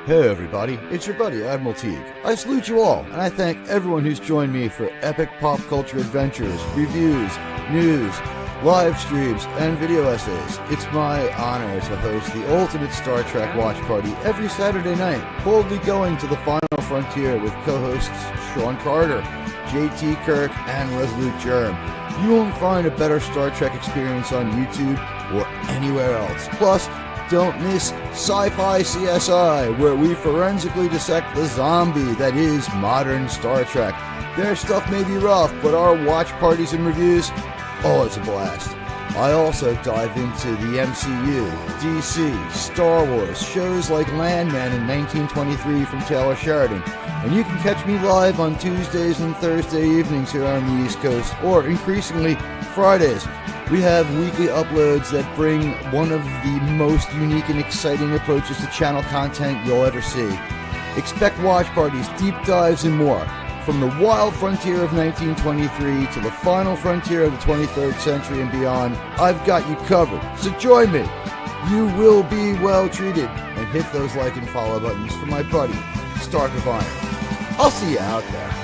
S18: Hey everybody, it's your buddy Admiral Teague. I salute you all, and I thank everyone who's joined me for epic pop culture adventures, reviews, news, live streams, and video essays. It's my honor to host the ultimate Star Trek watch party every Saturday night, boldly going to the final frontier with co-hosts Sean Carter, JT Kirk, and Resolute Germ. You won't find a better Star Trek experience on YouTube or anywhere else. Plus, don't miss Sci-Fi CSI, where we forensically dissect the zombie that is modern Star Trek. Their stuff may be rough, but our watch parties and reviews, oh, it's a blast. I also dive into the MCU, DC, Star Wars, shows like Landman in 1923 from Taylor Sheridan. And you can catch me live on Tuesdays and Thursday evenings here on the East Coast, or increasingly Fridays. We have weekly uploads that bring one of the most unique and exciting approaches to channel content you'll ever see. Expect watch parties, deep dives, and more. From the wild frontier of 1923 to the final frontier of the 23rd century and beyond, I've got you covered. So join me. You will be well treated. And hit those like and follow buttons for my buddy, Stark of Iron. I'll see you out there.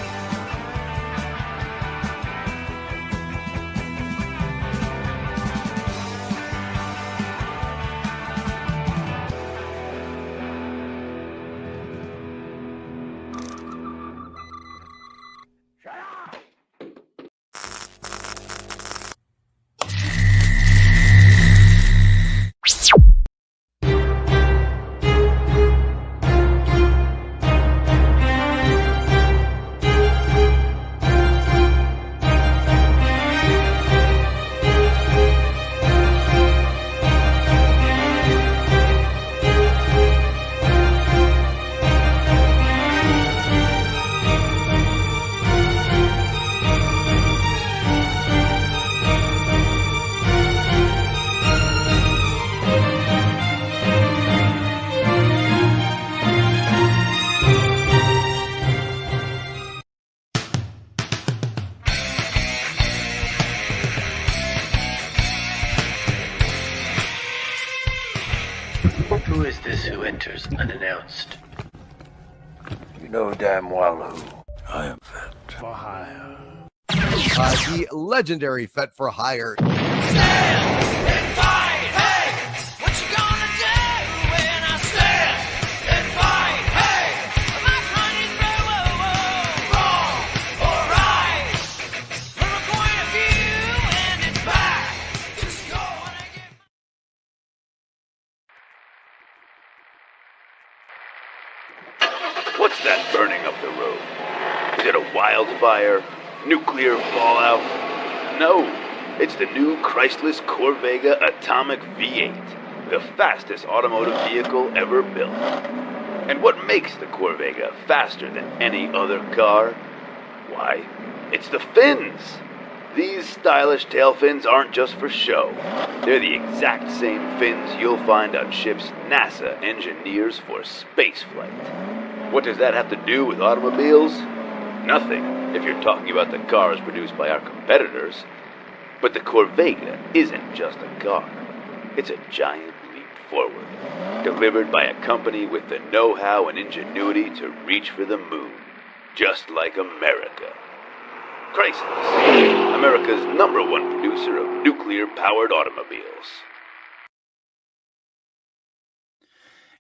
S19: Who is this who enters unannounced? You know damn well who. I am Fet for Hire.
S20: The legendary Fet for Hire.
S21: What's that burning up the road? Is it a wildfire? Nuclear fallout? No, it's the new Chrysler's Corvega Atomic V8, the fastest automotive vehicle ever built. And what makes the Corvega faster than any other car? Why, it's the fins! These stylish tail fins aren't just for show. They're the exact same fins you'll find on ships NASA engineers for spaceflight. What does that have to do with automobiles? Nothing, if you're talking about the cars produced by our competitors. But the Corvega isn't just a car. It's a giant leap forward, delivered by a company with the know-how and ingenuity to reach for the moon, just like America. Chrysler, America's #1 producer of nuclear-powered automobiles.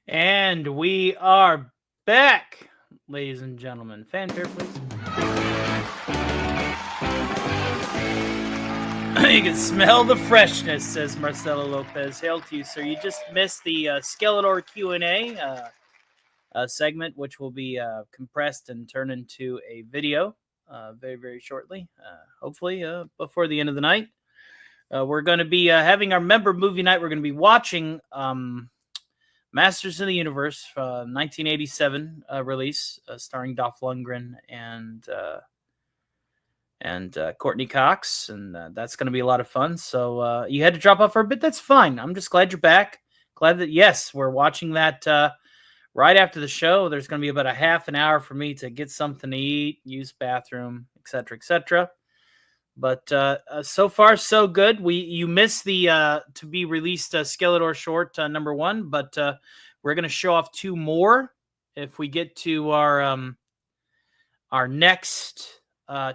S3: And we are back, ladies and gentlemen. Fanfare, please. You can smell the freshness, says Marcelo Lopez. Hail to you, sir. You just missed the Skeletor Q&A segment, which will be compressed and turned into a video very, very shortly, hopefully before the end of the night. We're going to be having our member movie night. We're going to be watching Masters of the Universe, 1987 release, starring Dolph Lundgren and Courtney Cox, and that's going to be a lot of fun. So you had to drop off for a bit. That's fine. I'm just glad you're back. Glad that, yes, we're watching that right after the show. There's going to be about a half an hour for me to get something to eat, use bathroom, etc., etc. But so far, so good. You missed the to be released Skeletor short #1, but we're going to show off 2 more if we get to our next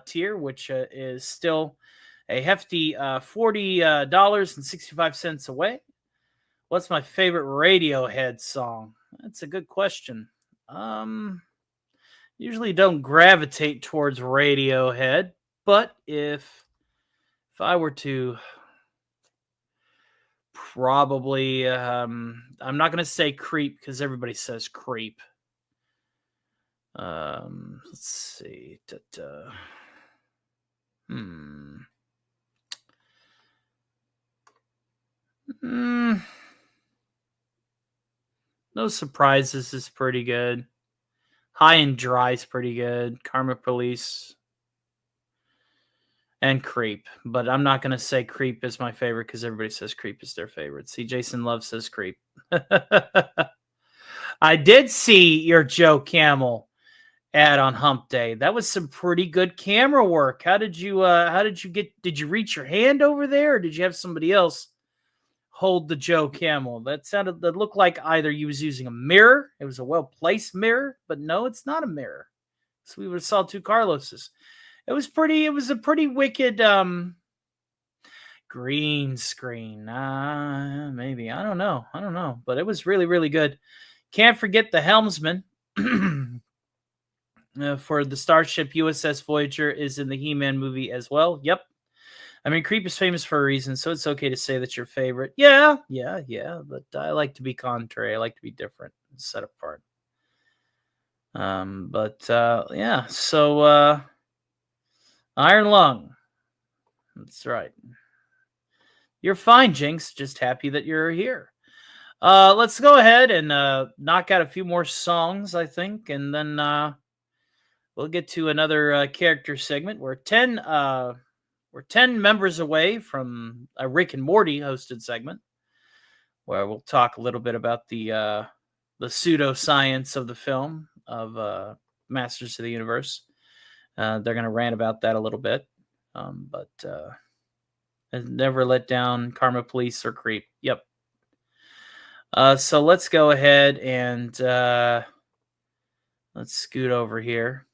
S3: tier, which is still a hefty $40.65 away. What's my favorite Radiohead song? That's a good question. Usually don't gravitate towards Radiohead, but if I were to, probably, I'm not going to say Creep because everybody says Creep. Let's see. No Surprises is pretty good. High and Dry is pretty good. Karma Police and Creep. But I'm not going to say Creep is my favorite because everybody says Creep is their favorite. See, Jason Love says Creep. I did see your Joe Camel ad on Hump Day. That was some pretty good camera work. Did you reach your hand over there, or did you have somebody else hold the Joe Camel? That looked like either you was using a mirror. It was a well-placed mirror, but no, it's not a mirror. So we would have saw 2 Carloses. It was a pretty wicked green screen. Maybe. I don't know. But it was really, really good. Can't forget the helmsman for the starship USS Voyager is in the He-Man movie as well. Yep. I mean, Creep is famous for a reason, so it's okay to say that's your favorite. Yeah. But I like to be contrary. I like to be different and set apart. Yeah. So, Iron Lung. That's right. You're fine, Jinx. Just happy that you're here. Let's go ahead and knock out a few more songs, I think, and then we'll get to another character segment. We're 10 members away from a Rick and Morty hosted segment, where we'll talk a little bit about the pseudoscience of the film of Masters of the Universe. They're going to rant about that a little bit, but never let down Karma Police or Creep. Yep. So let's go ahead and let's scoot over here.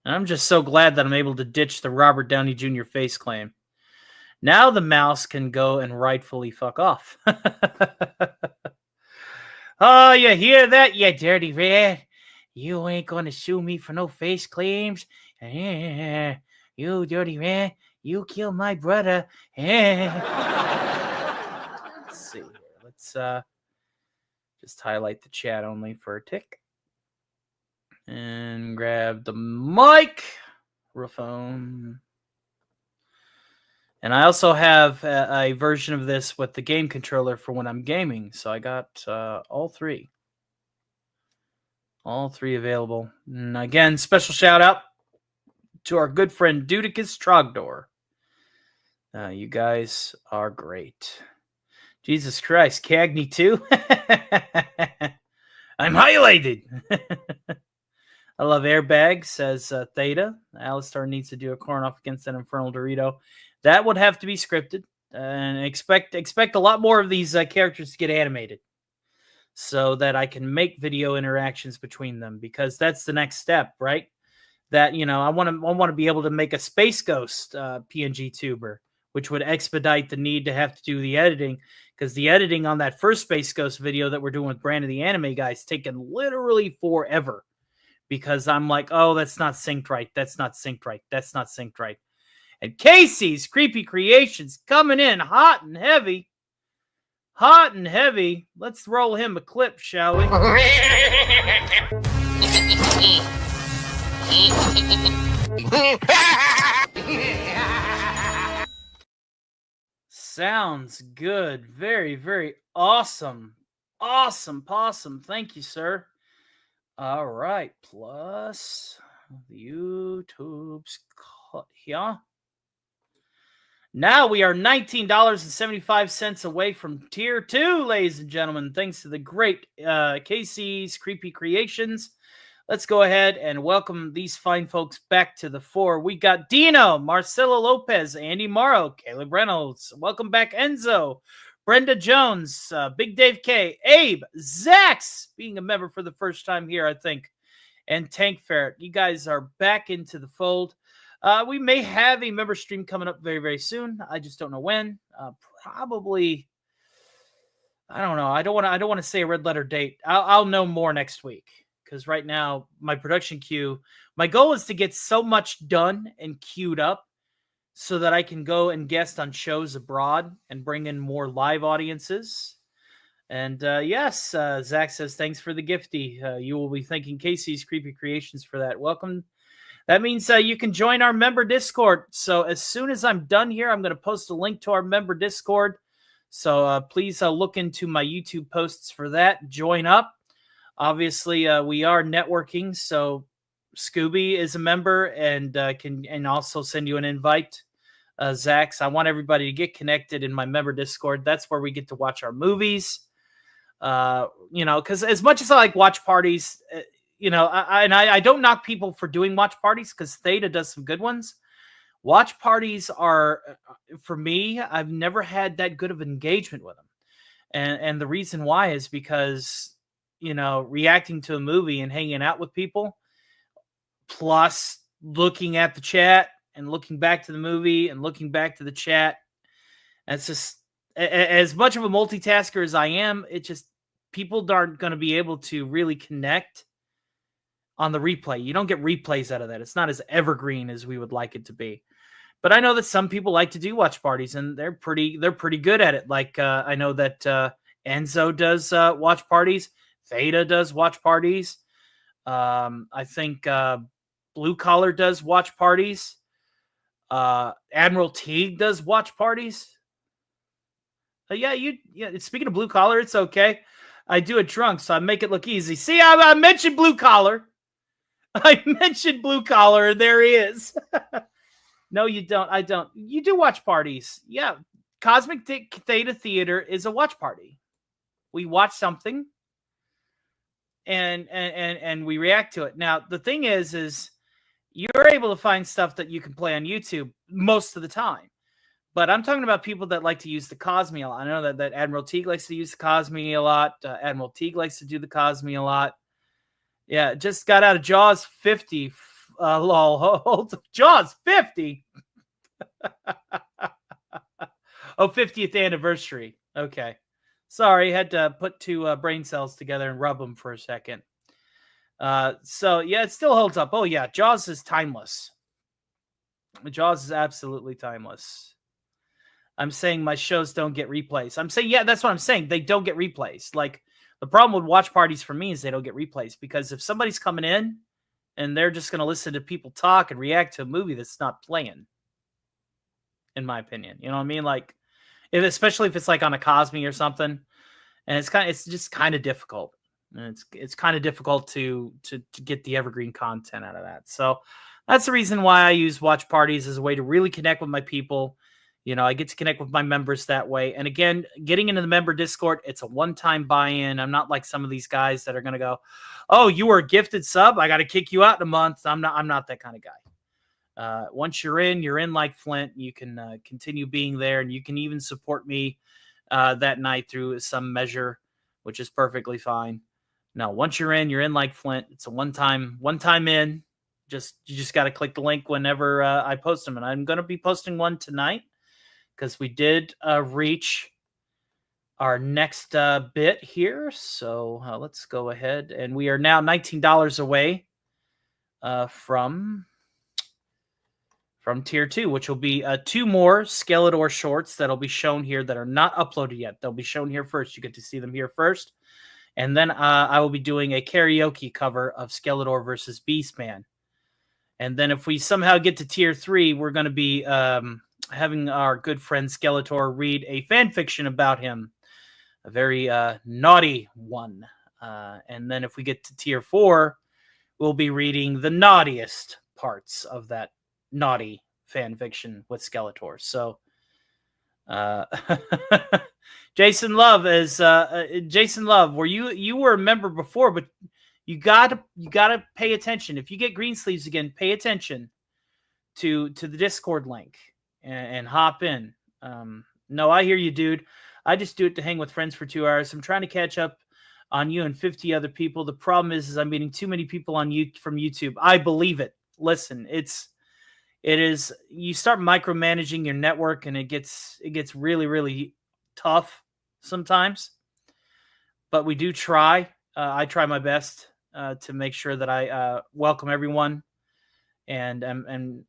S3: And I'm just so glad that I'm able to ditch the Robert Downey Jr. face claim. Now the mouse can go and rightfully fuck off. Oh, you hear that, you dirty rat? You ain't gonna sue me for no face claims. You dirty rat, you killed my brother. Let's see here. Let's just highlight the chat only for a tick. And grab the microphone. And I also have a version of this with the game controller for when I'm gaming. So I got all three. All three available. And again, special shout out to our good friend Dudicus Trogdor. You guys are great. Jesus Christ, Cagney too? I'm highlighted. I love Airbag, says Theta. Alistar needs to do a corn off against that Infernal Dorito. That would have to be scripted. And expect a lot more of these characters to get animated, so that I can make video interactions between them, because that's the next step, right? That, you know, I want to be able to make a Space Ghost PNG tuber, which would expedite the need to have to do the editing, because the editing on that first Space Ghost video that we're doing with Brandon the Anime Guy is taking literally forever, because I'm like, oh, that's not synced right. That's not synced right. That's not synced right. And Casey's Creepy Creations coming in hot and heavy. Hot and heavy. Let's roll him a clip, shall we? Sounds good. Very, very awesome. Awesome possum. Thank you, sir. All right. Plus YouTube's cut here. Now we are $19.75 away from tier 2, ladies and gentlemen, thanks to the great KC's Creepy Creations. Let's go ahead and welcome these fine folks back to the fore. We got Dino, Marcelo Lopez, Andy Morrow, Caleb Reynolds. Welcome back, Enzo, Brenda Jones, Big Dave K, Abe, Zax, being a member for the first time here, I think, and Tank Ferret. You guys are back into the fold. We may have a member stream coming up very, very soon. I just don't know when. Probably, I don't know. I don't want to say a red letter date. I'll know more next week, because right now my production queue, my goal is to get so much done and queued up so that I can go and guest on shows abroad and bring in more live audiences. And yes, Zach says, thanks for the gifty. You will be thanking Casey's Creepy Creations for that. Welcome. That means you can join our member Discord. So as soon as I'm done here, I'm going to post a link to our member Discord. So please look into my YouTube posts for that. Join up. Obviously, we are networking. So Scooby is a member and can also send you an invite. Zax, I want everybody to get connected in my member Discord. That's where we get to watch our movies. You know, because as much as I like watch parties, you know, I don't knock people for doing watch parties, because Theta does some good ones. Watch parties are, for me, I've never had that good of engagement with them. And the reason why is because, you know, reacting to a movie and hanging out with people, plus looking at the chat and looking back to the movie and looking back to the chat, it's just, as much of a multitasker as I am, it just, people aren't going to be able to really connect on the replay. You don't get replays out of that. It's not as evergreen as we would like it to be. But I know that some people like to do watch parties, and they're pretty good at it. Like I know that Enzo does watch parties. Theta does watch parties. I think Blue Collar does watch parties. Admiral Teague does watch parties. Yeah. Speaking of Blue Collar, it's okay. I do it drunk, so I make it look easy. See, I mentioned Blue Collar. I mentioned Blue Collar, and there he is. No, you don't. I don't. You do watch parties. Yeah. Cosmic Theta Theater is a watch party. We watch something and we react to it. Now, the thing is you're able to find stuff that you can play on YouTube most of the time. But I'm talking about people that like to use the Cosme a lot. I know that Admiral Teague likes to use the Cosme a lot. Admiral Teague likes to do the Cosme a lot. Yeah, just got out of Jaws 50. Lol. Jaws 50? Oh, 50th anniversary. Okay. Sorry, had to put two brain cells together and rub them for a second. So, yeah, it still holds up. Oh, yeah, Jaws is timeless. Jaws is absolutely timeless. I'm saying my shows don't get replays. I'm saying, yeah, that's what I'm saying. They don't get replays. Like, the problem with watch parties for me is they don't get replays, because if somebody's coming in and they're just going to listen to people talk and react to a movie that's not playing, in my opinion, you know what I mean? Like, especially if it's like on a Cosme or something, and it's just kind of difficult. And it's kind of difficult to get the evergreen content out of that. So that's the reason why I use watch parties as a way to really connect with my people. You know, I get to connect with my members that way. And again, getting into the member Discord, it's a one-time buy-in. I'm not like some of these guys that are going to go, "Oh, you were a gifted sub, I got to kick you out in a month." I'm not that kind of guy. Once you're in like Flint. You can continue being there, and you can even support me that night through some measure, which is perfectly fine. No, once you're in like Flint. It's a one-time in. You just got to click the link whenever I post them, and I'm going to be posting one tonight, because we did reach our next bit here. So let's go ahead, and we are now $19 away from Tier 2, which will be 2 more Skeletor shorts that'll be shown here that are not uploaded yet. They'll be shown here first. You get to see them here first. And then I will be doing a karaoke cover of Skeletor versus Beastman. And then if we somehow get to Tier 3, we're going to be having our good friend Skeletor read a fan fiction about him, a very naughty one. And then if we get to Tier 4, we'll be reading the naughtiest parts of that naughty fan fiction with Skeletor. So Jason Love is Jason Love, where you were a member before, but you gotta pay attention. If you get green sleeves again, pay attention to the Discord link and hop in. No, I hear you, dude. I just do it to hang with friends for 2 hours. I'm trying to catch up on you and 50 other people. The problem is I'm meeting too many people on from YouTube. I believe it. Listen, it is, you start micromanaging your network, and it gets really, really tough sometimes. But we do try. I try my best to make sure that I welcome everyone, and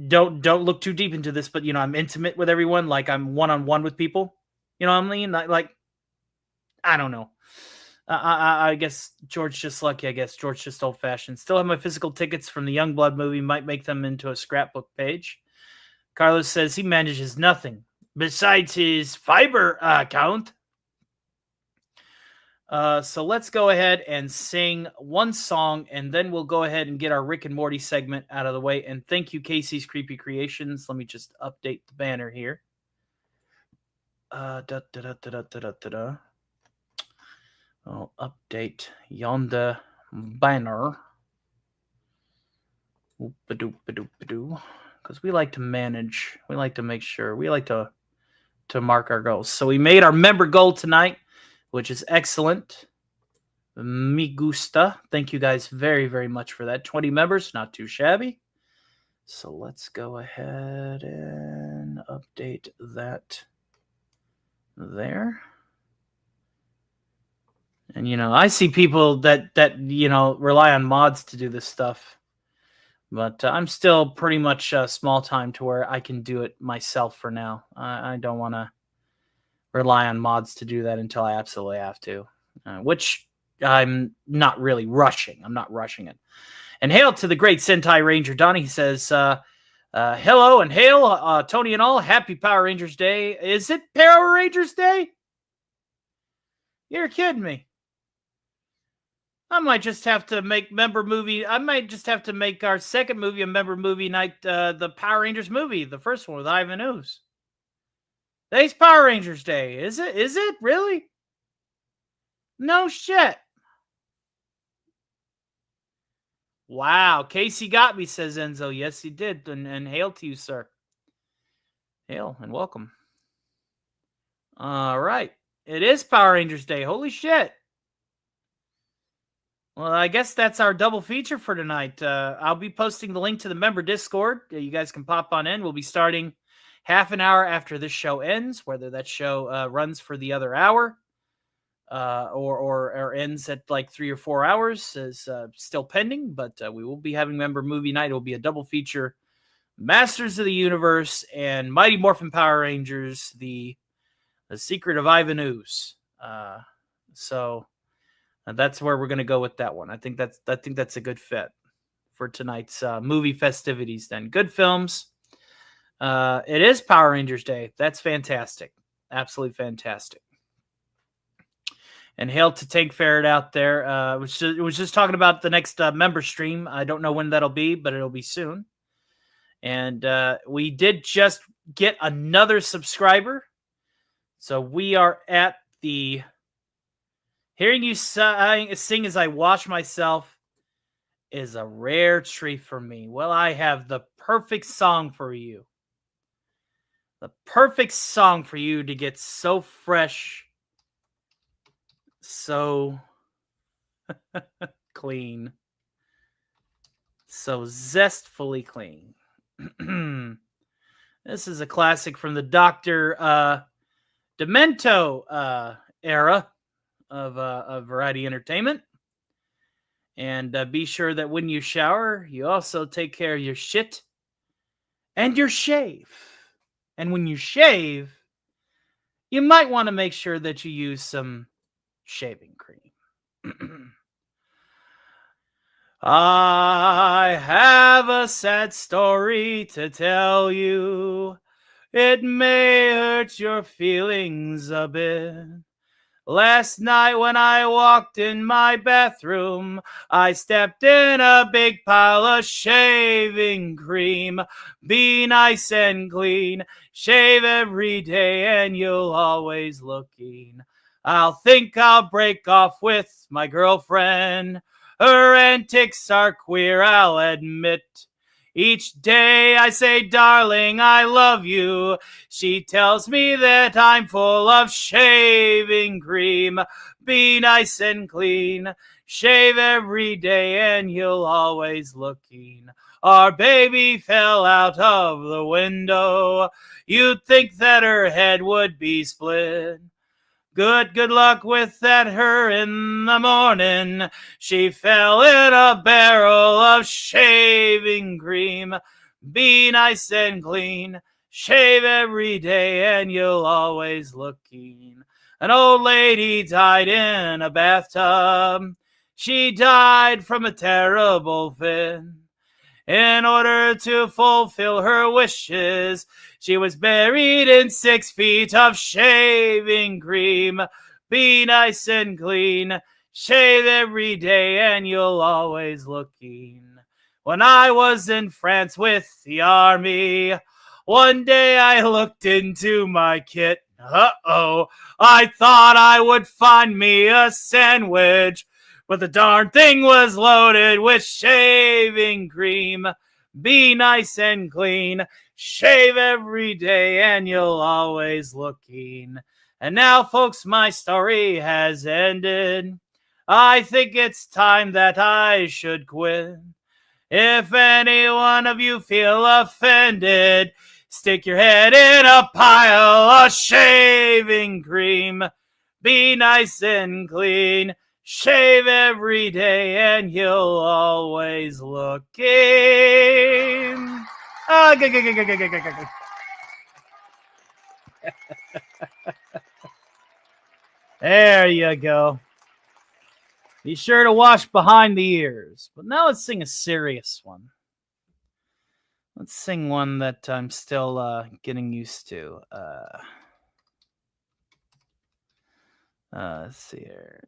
S3: don't look too deep into this, but I'm intimate with everyone, like I'm one-on-one with people. You know what I mean? Like I don't know. I guess George just lucky. I guess George just old-fashioned. Still have my physical tickets from the Youngblood movie. Might make them into a scrapbook page. Carlos says he manages nothing besides his fiber account. So let's go ahead and sing one song, and then we'll go ahead and get our Rick and Morty segment out of the way. And thank you, Casey's Creepy Creations. Let me just update the banner here. I'll update yonder banner. Because we like to manage. We like to make sure. We like to mark our goals. So we made our member goal tonight, which is excellent. Me gusta. Thank you guys very, very much for that. 20 members, not too shabby. So let's go ahead and update that there. And, I see people that rely on mods to do this stuff. But I'm still pretty much small time to where I can do it myself for now. I don't want to rely on mods to do that until I absolutely have to, which I'm not really rushing. I'm not rushing it. And hail to the great Sentai Ranger Donnie. He says, hello and hail, Tony and all. Happy Power Rangers Day. Is it Power Rangers Day? You're kidding me. I might just have to make I might just have to make our second movie a member movie night, the Power Rangers movie, the first one with Ivan Ooze. Today's Power Rangers Day. Is it? Is it? Really? No shit. Wow. Casey got me, says Enzo. Yes, he did. And hail to you, sir. Hail and welcome. All right. It is Power Rangers Day. Holy shit. Well, I guess that's our double feature for tonight. I'll be posting the link to the member Discord. You guys can pop on in. We'll be starting half an hour after this show ends, whether that show runs for the other hour or ends at like 3 or 4 hours is still pending. But we will be having member movie night. It will be a double feature. Masters of the Universe and Mighty Morphin Power Rangers, the Secret of Ivan Ooze. So that's where we're going to go with that one. I think that's a good fit for tonight's movie festivities. Then good films. It is Power Rangers Day. That's fantastic, absolutely fantastic. And hail to Tank Ferret out there. Was just talking about the next member stream. I don't know when that'll be, but it'll be soon. And we did just get another subscriber. So we are at the hearing you sing as I wash myself is a rare treat for me. Well, I have the perfect song for you. The perfect song for you to get so fresh, so clean, so zestfully clean. This is a classic from the Dr. Demento era of variety entertainment. And be sure that when you shower, you also take care of your shit and your shave. And when you shave, you might want to make sure that you use some shaving cream. I have a sad story to tell you. It may hurt your feelings a bit. Last night when I walked in my bathroom, I stepped in a big pile of shaving cream. Be nice and clean, shave every day and you'll always look keen. I'll think I'll break off with my girlfriend. Her antics are queer, I'll admit. Each day I say, darling, I love you. She tells me that I'm full of shaving cream. Be nice and clean. Shave every day and you'll always look keen. Our baby fell out of the window. You'd think that her head would be split. Good luck with that her in the morning. She fell in a barrel of shaving cream. Be nice and clean. Shave every day and you'll always look keen. An old lady died in a bathtub. She died from a terrible fit. In order to fulfill her wishes, she was buried in 6 feet of shaving cream. Be nice and clean. Shave every day and you'll always look keen. When I was in France with the army, one day I looked into my kit. Uh-oh, I thought I would find me a sandwich, but the darn thing was loaded with shaving cream. Be nice and clean. Shave every day and you'll always look keen. And now, folks, my story has ended. I think it's time that I should quit. If any one of you feel offended, stick your head in a pile of shaving cream. Be nice and clean. Shave every day and you'll always look keen. There you go. Be sure to wash behind the ears. But now let's sing a serious one. Let's sing one that I'm still getting used to. Let's see here.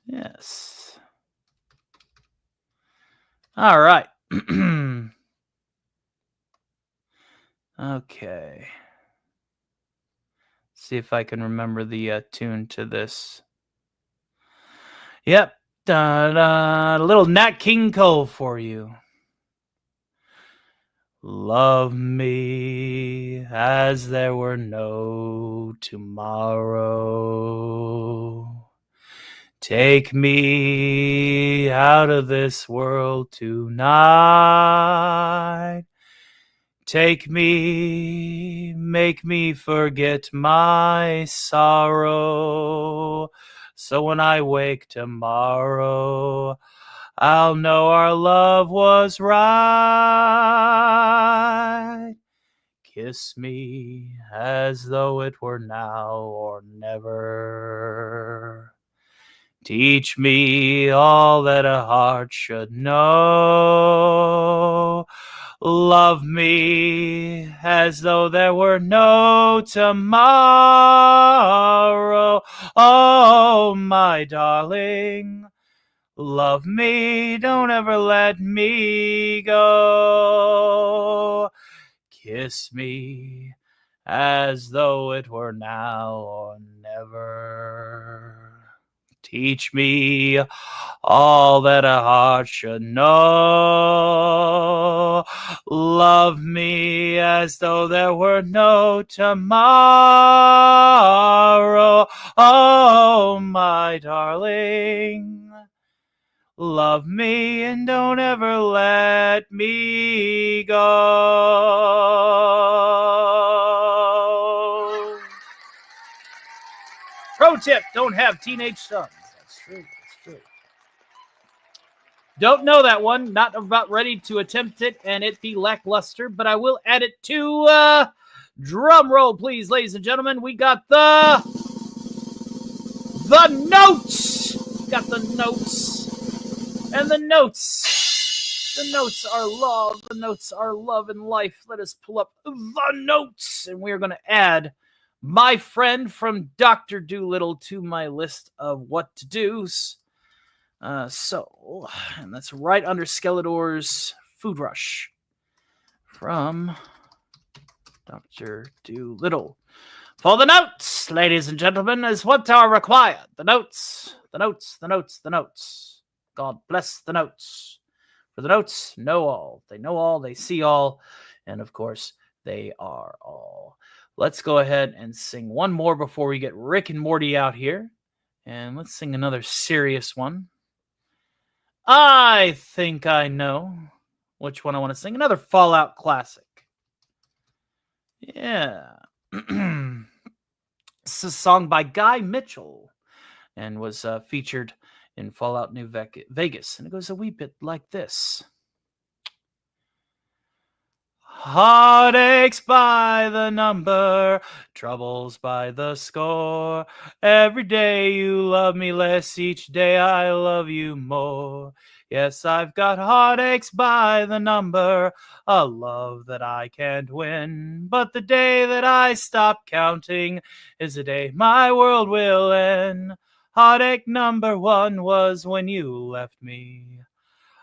S3: Yes. All right. Okay. See if I can remember the tune to this. Yep. A little Nat King Cole for you. Love me as there were no tomorrow. Take me out of this world tonight. Take me, make me forget my sorrow. So when I wake tomorrow, I'll know our love was right. Kiss me as though it were now or never. Teach me all that a heart should know. Love me as though there were no tomorrow. Oh, my darling. Love me, don't ever let me go. Kiss me as though it were now or never. Teach me all that a heart should know. Love me as though there were no tomorrow. Oh, my darling. Love me and don't ever let me go. Pro tip, don't have teenage sons. That's true. That's true. Don't know that one. Not about ready to attempt it and it be lackluster, but I will add it to drum roll, please, ladies and gentlemen. We got the notes. Got the notes. And the notes are love. The notes are love and life. Let us pull up the notes. And we are going to add my friend from Dr. Dolittle to my list of what to do's. And that's right under Skeletor's Food Rush from Dr. Dolittle. For the notes, ladies and gentlemen, is what are required. The notes. God bless the notes. For the notes know all. They know all, they see all, and of course, they are all. Let's go ahead and sing one more before we get Rick and Morty out here. And let's sing another serious one. I think I know which one I want to sing. Another Fallout classic. Yeah. It's a song by Guy Mitchell and was featured in Fallout New Vegas. And it goes a wee bit like this. Heartaches by the number, troubles by the score. Every day you love me less, each day I love you more. Yes, I've got heartaches by the number, a love that I can't win. But the day that I stop counting is the day my world will end. Heartache number 1 was when you left me.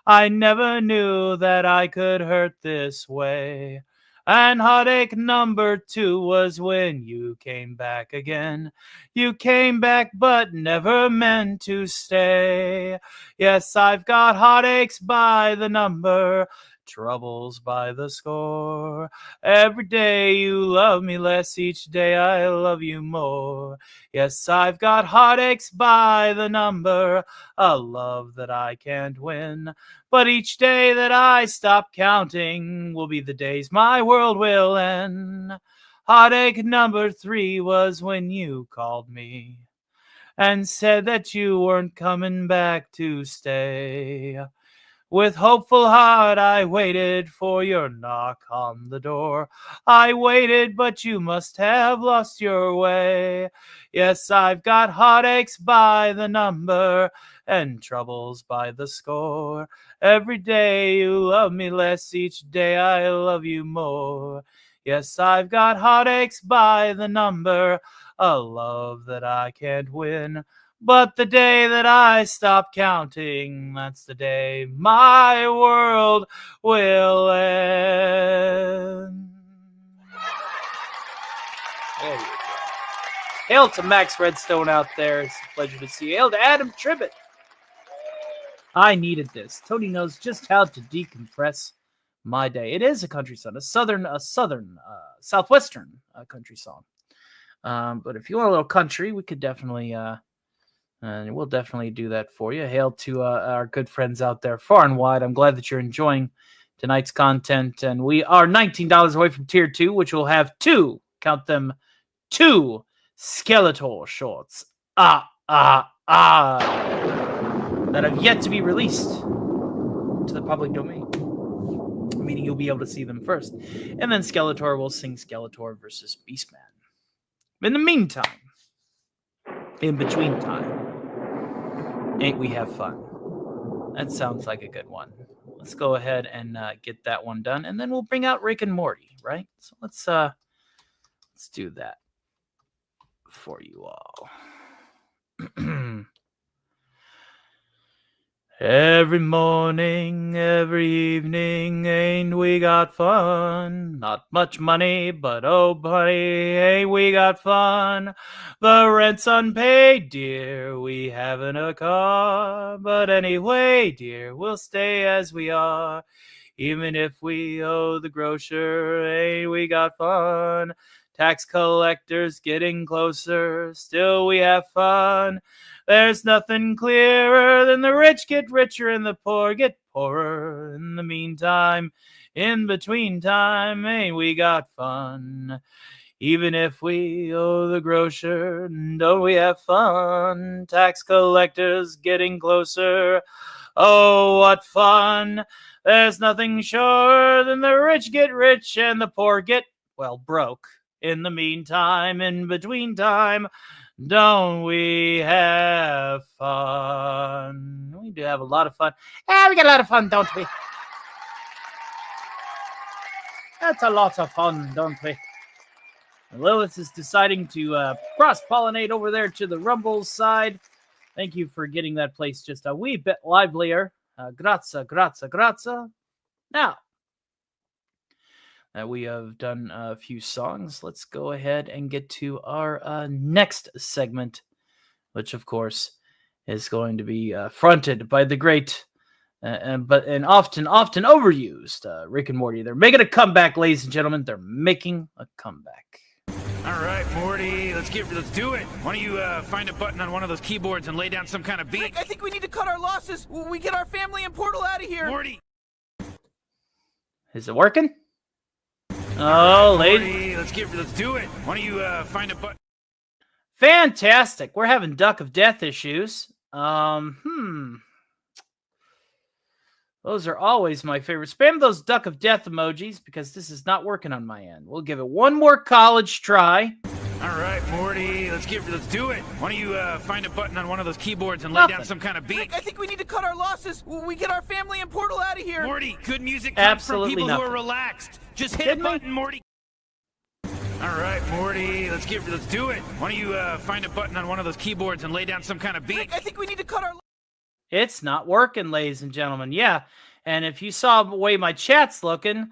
S3: I never knew that I could hurt this way. And heartache number 2 was when you came back again. You came back but never meant to stay. Yes, I've got heartaches by the number, troubles by the score. Every day you love me less, each day I love you more. Yes, I've got heartaches by the number, a love that I can't win. But each day that I stop counting will be the days my world will end. Heartache number 3 was when you called me and said that you weren't coming back to stay. With hopeful heart I waited for your knock on the door. I waited, but you must have lost your way. Yes, I've got heartaches by the number and troubles by the score. Every day you love me less, each day I love you more. Yes, I've got heartaches by the number, a love that I can't win. But the day that I stop counting, that's the day my world will end. There you go. Hail to Max Redstone out there. It's a pleasure to see you. Hail to Adam Tribbett. I needed this. Tony knows just how to decompress My Day. It is a country song, a southwestern country song. But if you want a little country, we could definitely, we'll definitely do that for you. Hail to our good friends out there far and wide. I'm glad that you're enjoying tonight's content, and we are $19 away from Tier 2, which will have two, count them, two Skeletor shorts. That have yet to be released to the public domain. Meaning you'll be able to see them first. And then Skeletor will sing Skeletor versus Beastman. In the meantime, in between time, ain't we have fun? That sounds like a good one. Let's go ahead and get that one done, and then we'll bring out Rick and Morty, right? So let's do that for you all. Every morning, every evening, ain't we got fun? Not much money, but oh buddy, ain't we got fun? The rent's unpaid, dear, we haven't a car. But anyway, dear, we'll stay as we are. Even if we owe the grocer, ain't we got fun? Tax collectors getting closer, still we have fun. There's nothing clearer than the rich get richer and the poor get poorer. In the meantime, in between time, ain't we got fun? Even if we owe the grocer, don't we have fun? Tax collectors getting closer. Oh, what fun! There's nothing surer than the rich get rich and the poor get, well, broke. In the meantime, in between time, don't we have fun? We do have a lot of fun. Yeah, we got a lot of fun, don't we? That's a lot of fun, don't we? Lilith is deciding to cross-pollinate over there to the Rumbles side. Thank you for getting that place just a wee bit livelier. Grazie, grazie, grazie. Now, that we have done a few songs, let's go ahead and get to our next segment, which, of course, is going to be fronted by the great and often overused Rick and Morty. They're making a comeback, ladies and gentlemen. They're making a comeback.
S10: All right, Morty, let's do it. Why don't you find a button on one of those keyboards and lay down some kind of beat?
S14: Rick, I think we need to cut our losses. We get our family and Portal out of here.
S10: Morty!
S3: Is it working? Oh, lady.
S10: Let's do it. Why don't you find a button?
S3: Fantastic. We're having Duck of Death issues. Those are always my favorite. Spam those Duck of Death emojis because this is not working on my end. We'll give it one more college try.
S10: All right, Morty, let's do it. Why don't you find a button on one of those keyboards and lay down some kind of beat?
S14: Rick, I think we need to cut our losses. We get our family and Portal out of here.
S10: Morty, good music comes
S3: Absolutely
S10: from people
S3: nothing.
S10: who are relaxed. Just hit a button, Morty. All right, Morty, let's do it. Why don't you find a button on one of those keyboards and lay down some kind of beat?
S14: Rick, I think we need to cut our...
S3: It's not working, ladies and gentlemen. Yeah, and if you saw the way my chat's looking,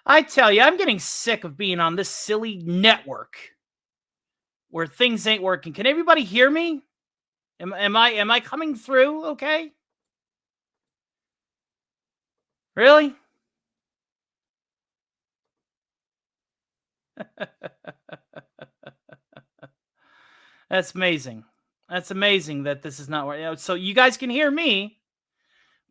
S3: I tell you, I'm getting sick of being on this silly network where things ain't working. Can everybody hear me? Am I coming through okay? Really? That's amazing. That's amazing that this is not working. So you guys can hear me,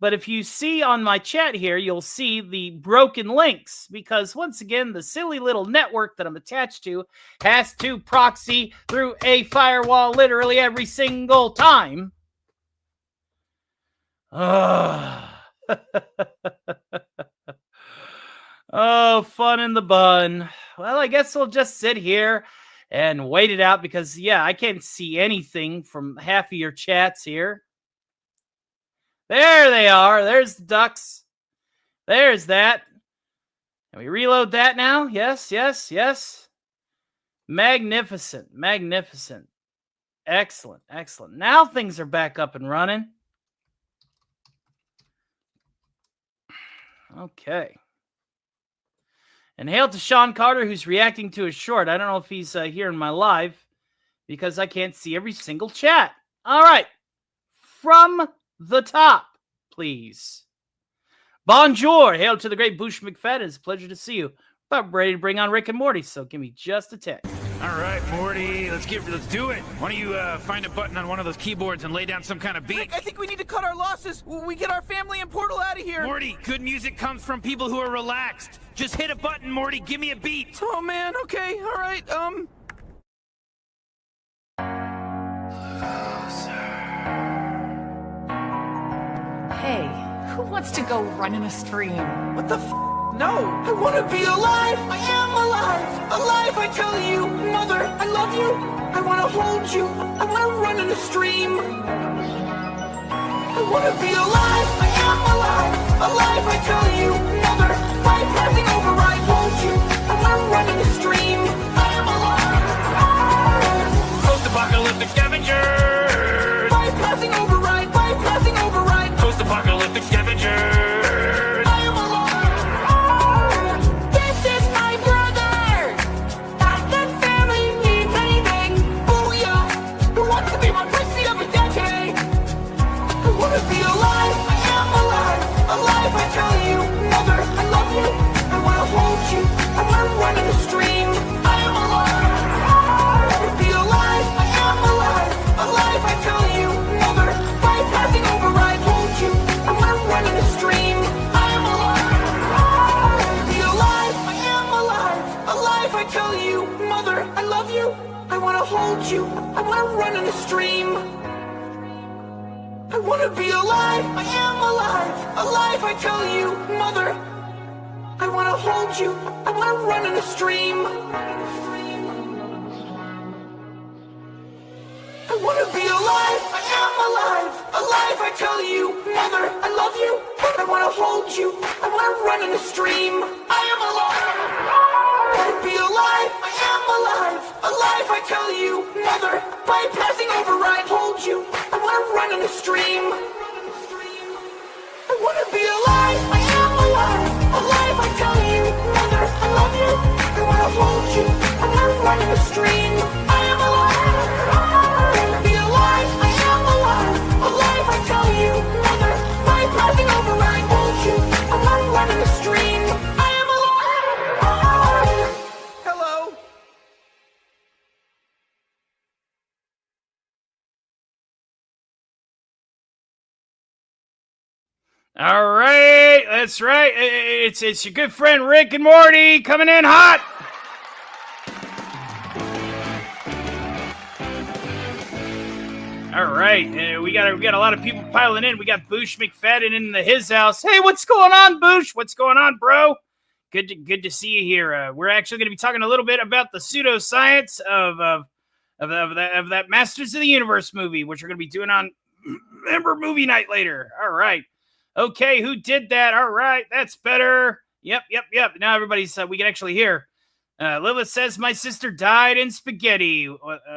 S3: but if you see on my chat here, you'll see the broken links because once again, the silly little network that I'm attached to has to proxy through a firewall literally every single time. Oh, fun in the bun. Well, I guess we'll just sit here and wait it out because, yeah, I can't see anything from half of your chats here. There they are. There's the ducks. There's that. Can we reload that now? Yes, yes, yes. Magnificent, magnificent. Excellent, excellent. Now things are back up and running. Okay. And hail to Sean Carter, who's reacting to a short. I don't know if he's here in my live because I can't see every single chat. All right. From the top, please. Bonjour. Hail to the great Boosh McFadden. It's a pleasure to see you. About ready to bring on Rick and Morty, so give me just a tick.
S10: All right, Morty, let's do it. Why don't you find a button on one of those keyboards and lay down some kind of beat?
S1: Rick, I think we need to cut our losses. We get our family and Portal out of here.
S10: Morty, good music comes from people who are relaxed. Just hit a button, Morty. Give me a beat.
S1: Oh man, okay, all right.
S22: Hey, who wants to go run in a stream?
S1: What the No! I want to be alive! I am alive! Alive, I tell you! Mother, I love you! I want to hold you! I want to run in a stream! I want to be alive! I am alive! Alive, I tell you! Mother, bypassing override, won't you? I want to run in a stream! I am alive!
S10: Post-apocalyptic scavengers!
S1: Bypassing override! Bypassing override!
S10: Post-apocalyptic scavengers!
S1: You. I want to run in a stream. I want to be alive. I am alive. Alive, I tell you, Mother. I want to hold you. I want to run in a stream. I want to be alive. I am alive. Alive, I tell you, Mother. I love you. I want to hold you. I want to run in a stream. I am alive. I want to be alive. I am alive. Alive, I tell you, Mother, bypassing override, hold you. I want to run in a stream. I want to be alive. I am alive. Alive, I tell you, Mother, I love you. I want to hold you. I want to run in a stream. I am alive. I want to be alive. I am alive. Alive, I tell you, Mother, bypassing override, hold you. I want to run in a stream. I am alive. Hello.
S3: All right, that's right. It's your good friend Rick and Morty coming in hot. All right, we got a lot of people piling in. We got Boosh McFadden in his house. Hey, what's going on, Boosh? What's going on, bro? Good to see you here. We're actually going to be talking a little bit about the pseudoscience of that Masters of the Universe movie, which we're going to be doing on Member Movie Night later. All right. Okay, who did that? All right, that's better. Yep. Now everybody's, we can actually hear. Lilith says, my sister died in spaghetti.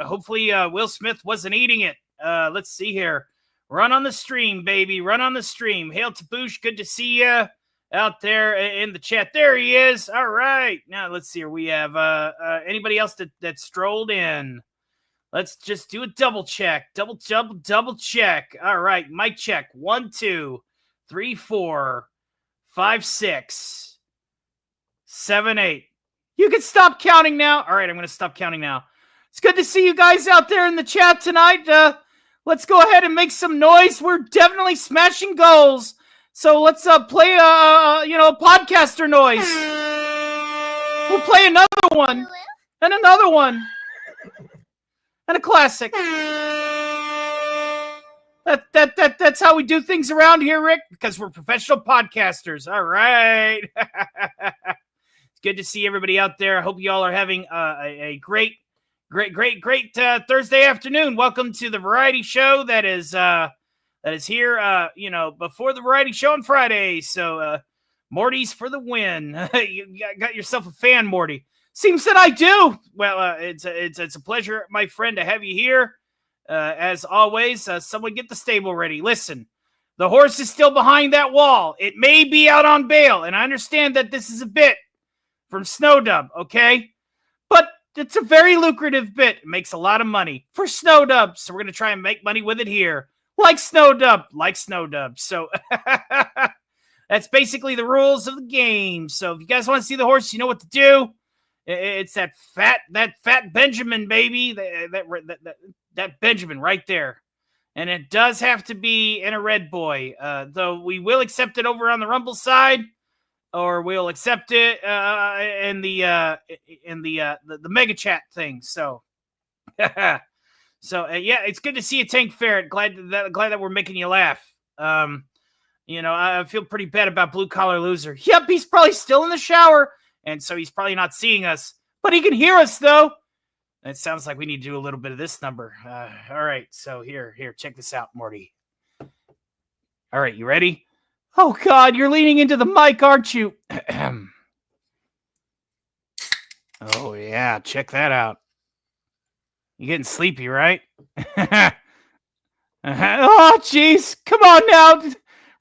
S3: Hopefully Will Smith wasn't eating it. Let's see here. Run on the stream, baby. Run on the stream. Hail to Boosh. Good to see you out there in the chat. There he is. All right. Now, let's see here. We have anybody else that strolled in. Let's just do a double check. Double check. All right. Mic check. 1, 2, 3, 4, 5, 6, 7, 8. You can stop counting now. All right, I'm going to stop counting now. It's good to see you guys out there in the chat tonight. Let's go ahead and make some noise. We're definitely smashing goals. So let's play a podcaster noise. We'll play another one and another one and a classic. That's how we do things around here, Rick, because we're professional podcasters. All right. It's good to see everybody out there. I hope you all are having a great Thursday afternoon. Welcome to the variety show that is here, before the variety show on Friday. So Morty's for the win. You got yourself a fan, Morty. Seems that I do. Well, it's a pleasure, my friend, to have you here. As always, someone get the stable ready. Listen, the horse is still behind that wall. It may be out on bail, and I understand that this is a bit from Snowdub, okay? But it's a very lucrative bit. It makes a lot of money for Snowdub, so we're going to try and make money with it here. Like Snowdub. So That's basically the rules of the game. So if you guys want to see the horse, you know what to do. It's that fat Benjamin, baby. That Benjamin right there. And it does have to be in a red boy. Though we will accept it over on the Rumble side, or we'll accept it in the mega chat thing. So, yeah, it's good to see you, Tank Ferret. Glad that we're making you laugh. I feel pretty bad about Blue Collar Loser. Yep, he's probably still in the shower, and so he's probably not seeing us, but he can hear us though. It sounds like we need to do a little bit of this number. All right, so here, check this out, Morty. All right, you ready? Oh, God, you're leaning into the mic, aren't you? Oh, yeah, check that out. You getting sleepy, right? Oh, jeez, come on now.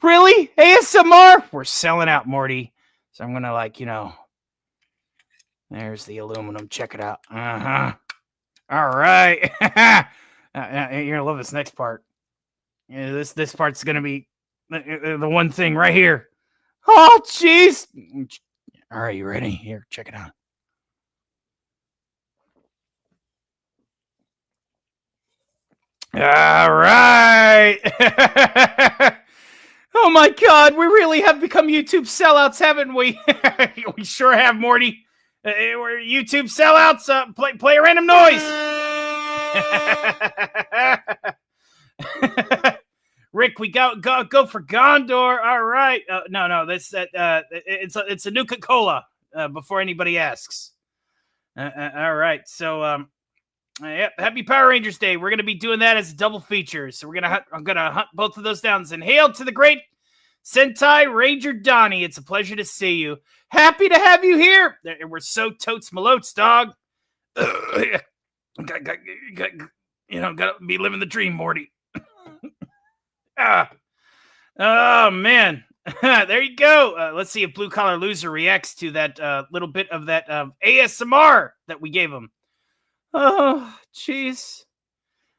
S3: Really? ASMR? We're selling out, Morty. So I'm going to, there's the aluminum. Check it out. Uh-huh. All right. You're going to love this next part. Yeah, this part's going to be the one thing right here. Oh, jeez. All right, you ready? Here, check it out. All right. Oh, my God. We really have become YouTube sellouts, haven't we? We sure have, Morty. We're YouTube sellouts. Play a random noise. Rick, we go for Gondor. All right. No, it's a Nuka-Cola. Before anybody asks. All right. So yep. Happy Power Rangers Day. We're gonna be doing that as a double feature. So I'm gonna hunt both of those down. And hail to the great Sentai Ranger Donnie. It's a pleasure to see you. Happy to have you here. We're so totes malotes, dog. Gotta be living the dream, Morty. Oh, man. There you go. Let's see if Blue Collar Loser reacts to that little bit of that ASMR that we gave him. Oh, jeez.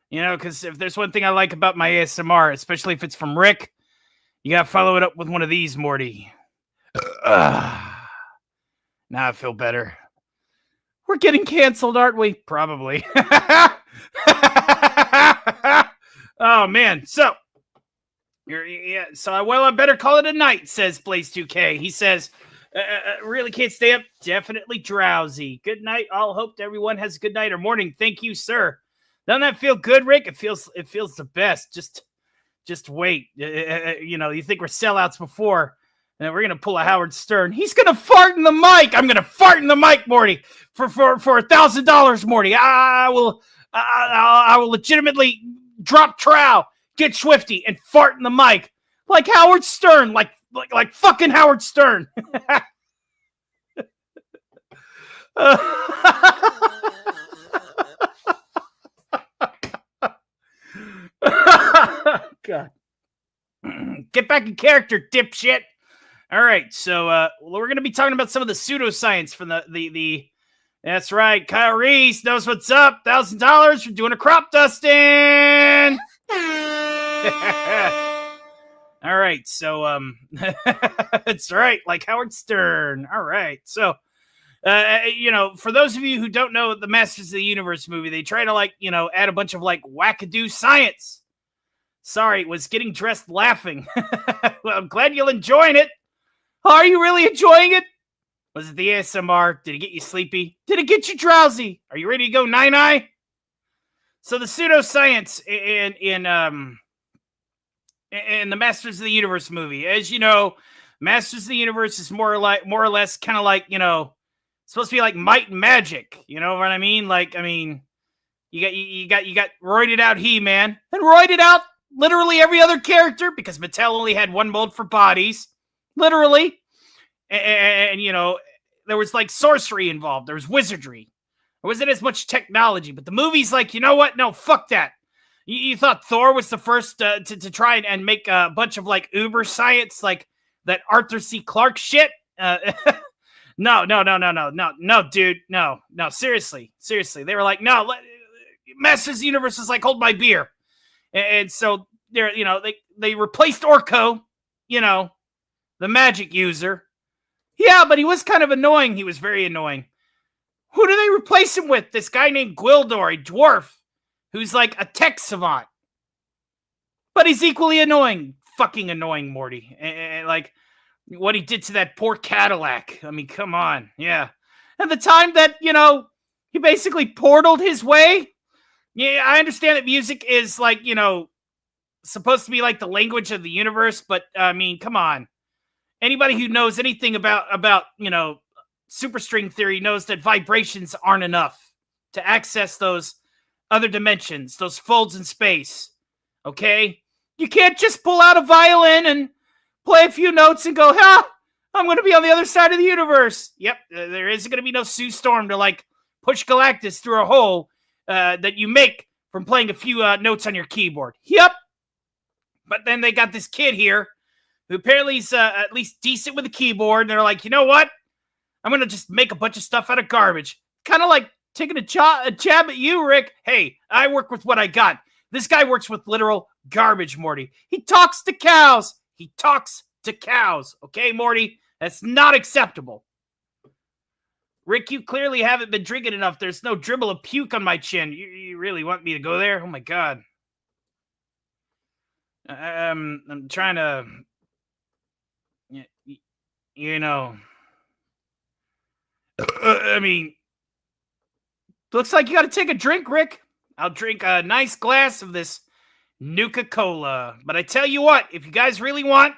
S3: Because if there's one thing I like about my ASMR, especially if it's from Rick, you got to follow it up with one of these, Morty. Now I feel better. We're getting canceled, aren't we? Probably. Oh, man. So, I better call it a night, says Blaze2K. He says, really can't stay up. Definitely drowsy. Good night. I'll hope everyone has a good night or morning. Thank you, sir. Doesn't that feel good, Rick? It feels the best. Just wait. You think we're sellouts before. And we're going to pull a Howard Stern. He's going to fart in the mic. I'm going to fart in the mic, Morty, for $1,000, Morty. I will legitimately drop trowel, get Swifty, and fart in the mic like Howard Stern, like fucking Howard Stern. God. Get back in character, dipshit. All right, so we're going to be talking about some of the pseudoscience from the that's right, Kyle Reese knows what's up. $1,000 for doing a crop dusting. All right, so that's right, like Howard Stern. All right, so for those of you who don't know the Masters of the Universe movie, they try to add a bunch of wackadoo science. Sorry, was getting dressed laughing. Well, I'm glad you're enjoying it. Are you really enjoying it? Was it the ASMR? Did it get you sleepy? Did it get you drowsy? Are you ready to go nine-eye? So the pseudoscience in the Masters of the Universe movie, as you know, Masters of the Universe is more or less kind of supposed to be like might and magic. You know what I mean? You got roided out He-Man and roided out literally every other character because Mattel only had one mold for bodies. Literally. And there was sorcery involved. There was wizardry. There wasn't as much technology. But the movie's you know what? No, fuck that. You thought Thor was the first to try and make a bunch of uber science, that Arthur C. Clarke shit? No, dude. No, seriously. They were no, Masters of the Universe is hold my beer. And so they replaced Orko, the magic user. Yeah, but he was kind of annoying. He was very annoying. Who do they replace him with? This guy named Gwildor, a dwarf, who's like a tech savant. But he's equally annoying. Fucking annoying, Morty. And like, what he did to that poor Cadillac. I mean, come on. Yeah. And the time that, he basically portaled his way. Yeah, I understand that music is like, supposed to be like the language of the universe, but I mean, come on. Anybody who knows anything about superstring theory knows that vibrations aren't enough to access those other dimensions, those folds in space. Okay? You can't just pull out a violin and play a few notes and go, I'm going to be on the other side of the universe. Yep, there isn't going to be no Sue Storm to like push Galactus through a hole that you make from playing a few notes on your keyboard. Yep. But then they got this kid here who apparently is at least decent with a keyboard. And they're like, you know what? I'm going to just make a bunch of stuff out of garbage. Kind of like taking a jab at you, Rick. Hey, I work with what I got. This guy works with literal garbage, Morty. He talks to cows. He talks to cows. Okay, Morty? That's not acceptable. Rick, you clearly haven't been drinking enough. There's no dribble of puke on my chin. You really want me to go there? Oh, my God. I'm trying to, I mean, looks like you got to take a drink, Rick. I'll drink a nice glass of this Nuka-Cola. But I tell you what, if you guys really want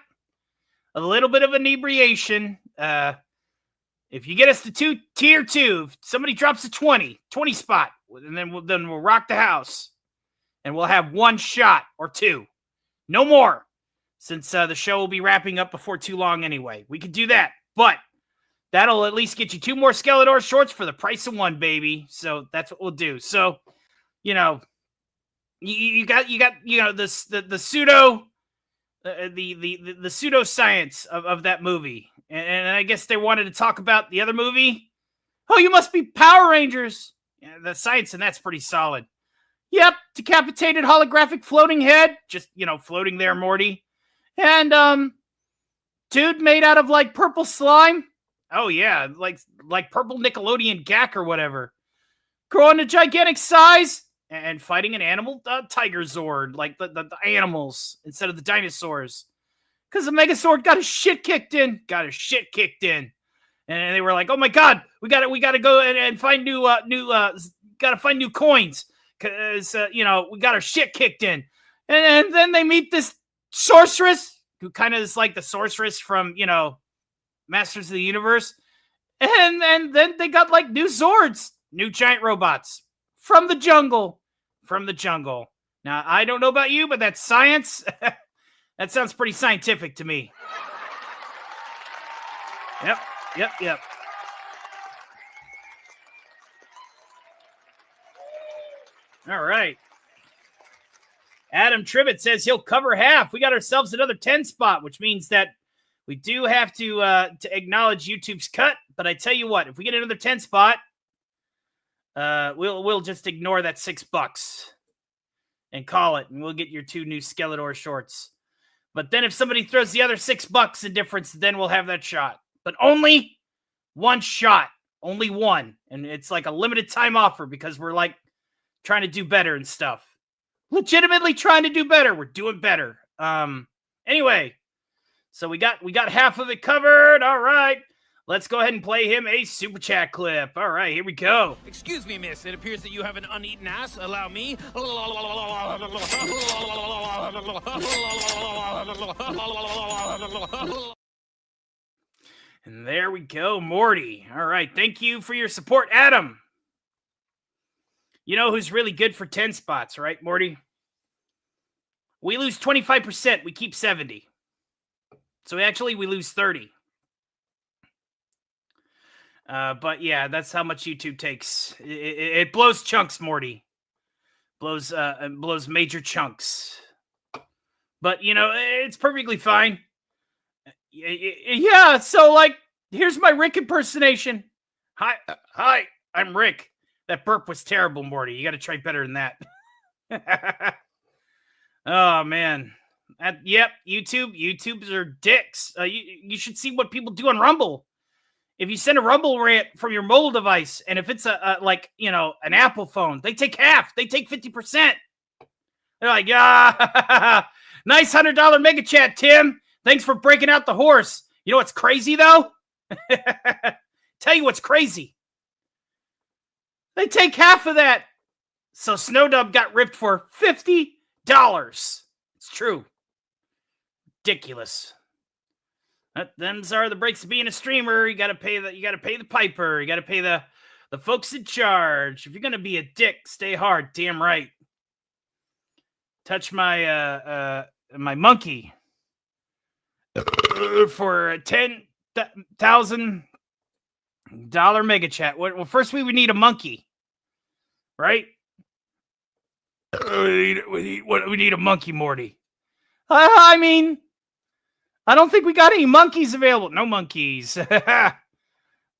S3: a little bit of inebriation, if you get us to tier 2, if somebody drops a 20 spot, and then we'll rock the house. And we'll have 1 shot or 2. No more, since the show will be wrapping up before too long anyway. We could do that, but that'll at least get you 2 more Skeletor shorts for the price of 1, baby. So that's what we'll do. So, you got the pseudo the pseudoscience of that movie, and I guess they wanted to talk about the other movie. Oh, you must be Power Rangers. Yeah, the science and that's pretty solid. Yep, decapitated holographic floating head. Just, floating there, Morty. And, dude made out of, like, purple slime. Oh, yeah, like purple Nickelodeon gack or whatever. Growing to gigantic size and fighting an animal Tiger Zord, like the animals instead of the dinosaurs. Because the Megazord got his shit kicked in. And they were like, oh, my God, we gotta go and find gotta find new coins. Because, we got our shit kicked in. And then they meet this sorceress, who kind of is like the sorceress from, Masters of the Universe. And then they got, like, new Zords, new giant robots from the jungle. Now, I don't know about you, but that's science. That sounds pretty scientific to me. Yep. All right. Adam Tribbett says he'll cover half. We got ourselves another 10 spot, which means that we do have to acknowledge YouTube's cut. But I tell you what, if we get another 10 spot, we'll just ignore that $6 and call it, and we'll get your 2 new Skeletor shorts. But then if somebody throws the other $6 in difference, then we'll have that shot. But only 1 shot, only 1, and it's like a limited time offer because we're like trying to do better and stuff. Legitimately trying to do better. We're doing better. Anyway, so we got half of it covered. All right. Let's go ahead and play him a super chat clip. All right, here we go.
S10: Excuse me, miss. It appears that you have an uneaten ass. Allow me.
S3: And there we go, Morty. All right, thank you for your support, Adam. You know who's really good for 10 spots, right, Morty? We lose 25%. We keep 70. So actually, we lose 30. But yeah, that's how much YouTube takes. It blows chunks, Morty. Blows major chunks. But, it's perfectly fine. Yeah, so, like, here's my Rick impersonation. Hi, I'm Rick. That burp was terrible, Morty. You got to try better than that. Oh, man. Yep, YouTubers are dicks. You should see what people do on Rumble. If you send a Rumble rant from your mobile device, and if it's an Apple phone, they take half. They take 50%. They're like, yeah, nice $100 mega chat, Tim. Thanks for breaking out the horse. You know what's crazy though? Tell you what's crazy. They take half of that. So Snowdub got ripped for $50. It's true. Ridiculous. Them's are the breaks of being a streamer. You gotta pay the piper. You gotta pay the folks in charge. If you're gonna be a dick, stay hard. Damn right. Touch my my monkey for a $10,000 mega chat. Well, first we would need a monkey, right? We need a monkey, Morty. I mean, I don't think we got any monkeys available. No monkeys.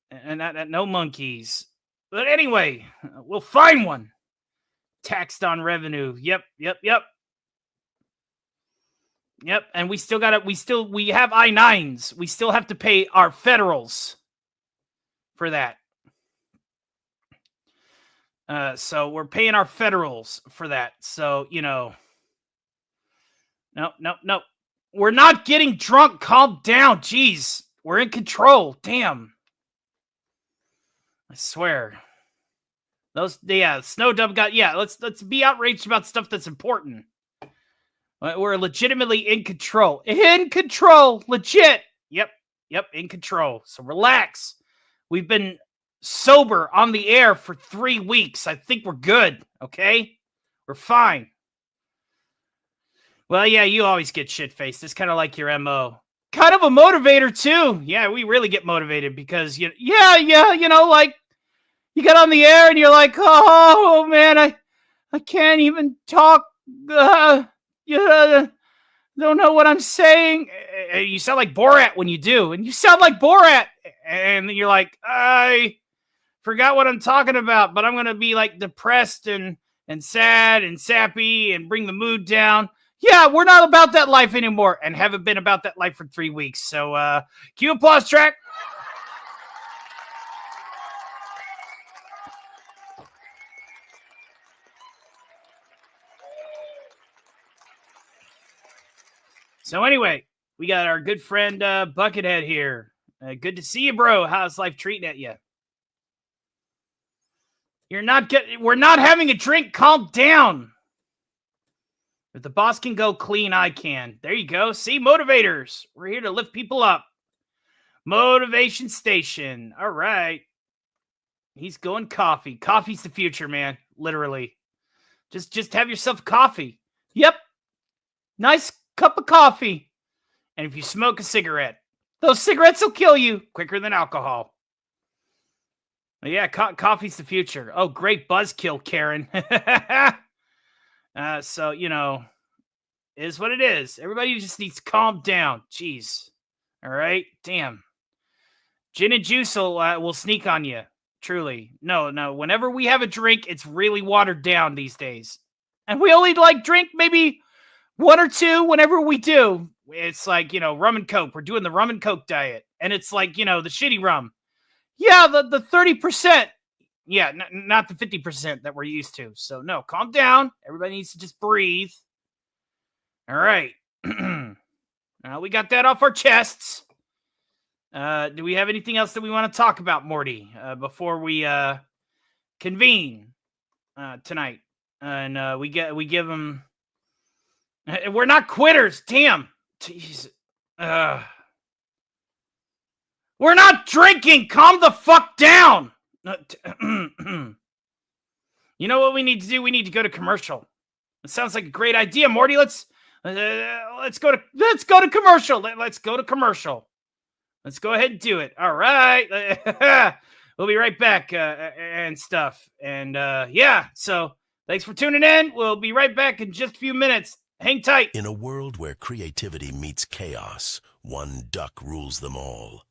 S3: and no monkeys. But anyway, we'll find one. Taxed on revenue. Yep. And we have I-9s. We still have to pay our federals for that. So we're paying our federals for that. So, no. We're not getting drunk. Calm down. Jeez. We're in control. Damn. I swear. Snowdub got, let's be outraged about stuff that's important. We're legitimately in control. In control. Legit. Yep, in control. So relax. We've been sober on the air for 3 weeks. I think we're good, okay? We're fine. Well, yeah, you always get shit-faced. It's kind of like your MO. Kind of a motivator, too. Yeah, we really get motivated because, like, you get on the air and you're like, oh, man, I can't even talk. Don't know what I'm saying. You sound like Borat when you do. And you sound like Borat. And you're like, I forgot what I'm talking about, but I'm going to be like depressed and sad and sappy and bring the mood down. Yeah, we're not about that life anymore and haven't been about that life for 3 weeks. So cue applause track. So anyway, we got our good friend Buckethead here. Good to see you, bro. How's life treating at you? We're not having a drink. Calm down. If the boss can go clean, I can. There you go. See, motivators. We're here to lift people up. Motivation station. All right. He's going coffee. Coffee's the future, man. Literally. Just have yourself coffee. Yep. Nice cup of coffee. And if you smoke a cigarette, those cigarettes will kill you quicker than alcohol. Yeah, coffee's the future. Oh, great buzzkill, Karen. So, is what it is. Everybody just needs to calm down. Jeez. All right? Damn. Gin and juice will sneak on you. Truly. No. Whenever we have a drink, it's really watered down these days. And we only drink maybe 1 or 2 whenever we do. It's like, rum and Coke. We're doing the rum and Coke diet. And it's like, the shitty rum. Yeah, the 30%. Yeah, not the 50% that we're used to. So, no, calm down. Everybody needs to just breathe. All right. We got that off our chests. Do we have anything else that we want to talk about, Morty, before we convene tonight? And we give them... We're not quitters. Damn. Jeez. We're not drinking. Calm the fuck down. You know what we need to do? We need to go to commercial. It sounds like a great idea, Morty. Let's go to commercial. Let's go to commercial. Let's go ahead and do it. All right. We'll be right back and stuff. And so thanks for tuning in. We'll be right back in just a few minutes. Hang tight.
S5: In a world where creativity meets chaos, one duck rules them all.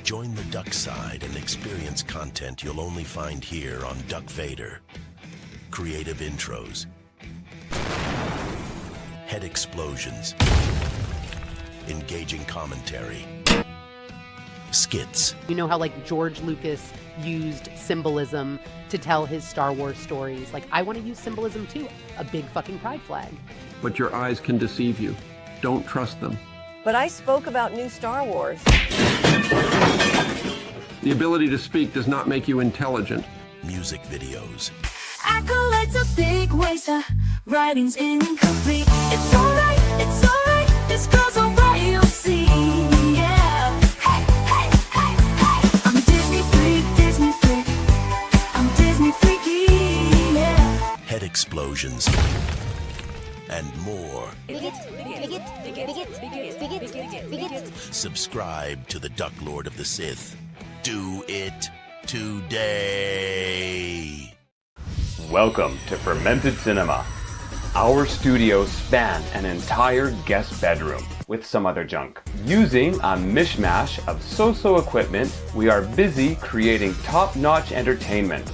S5: Join the duck side and experience content you'll only find here on Duck Vader. Creative intros, head explosions, engaging commentary, skits,
S4: You know how, like, George Lucas used symbolism to tell his Star Wars stories? Like, I want to use symbolism too. A big fucking pride flag.
S8: But your eyes can deceive you. Don't trust them.
S23: But I spoke about new Star Wars.
S8: The ability to speak does not make you intelligent.
S5: music videos,
S2: Accolades a big waste, writing's incomplete. It's alright, this girl's alright, you'll see. Yeah. Hey, hey, hey, hey. I'm Disney freak. I'm Disney freaky, yeah.
S5: head explosions, and more. Subscribe to the Duck Lord of the Sith. Do it today.
S24: Welcome to Fermented Cinema. Our studios span an entire guest bedroom with some other junk. Using a mishmash of so-so equipment, we are busy creating top-notch entertainment,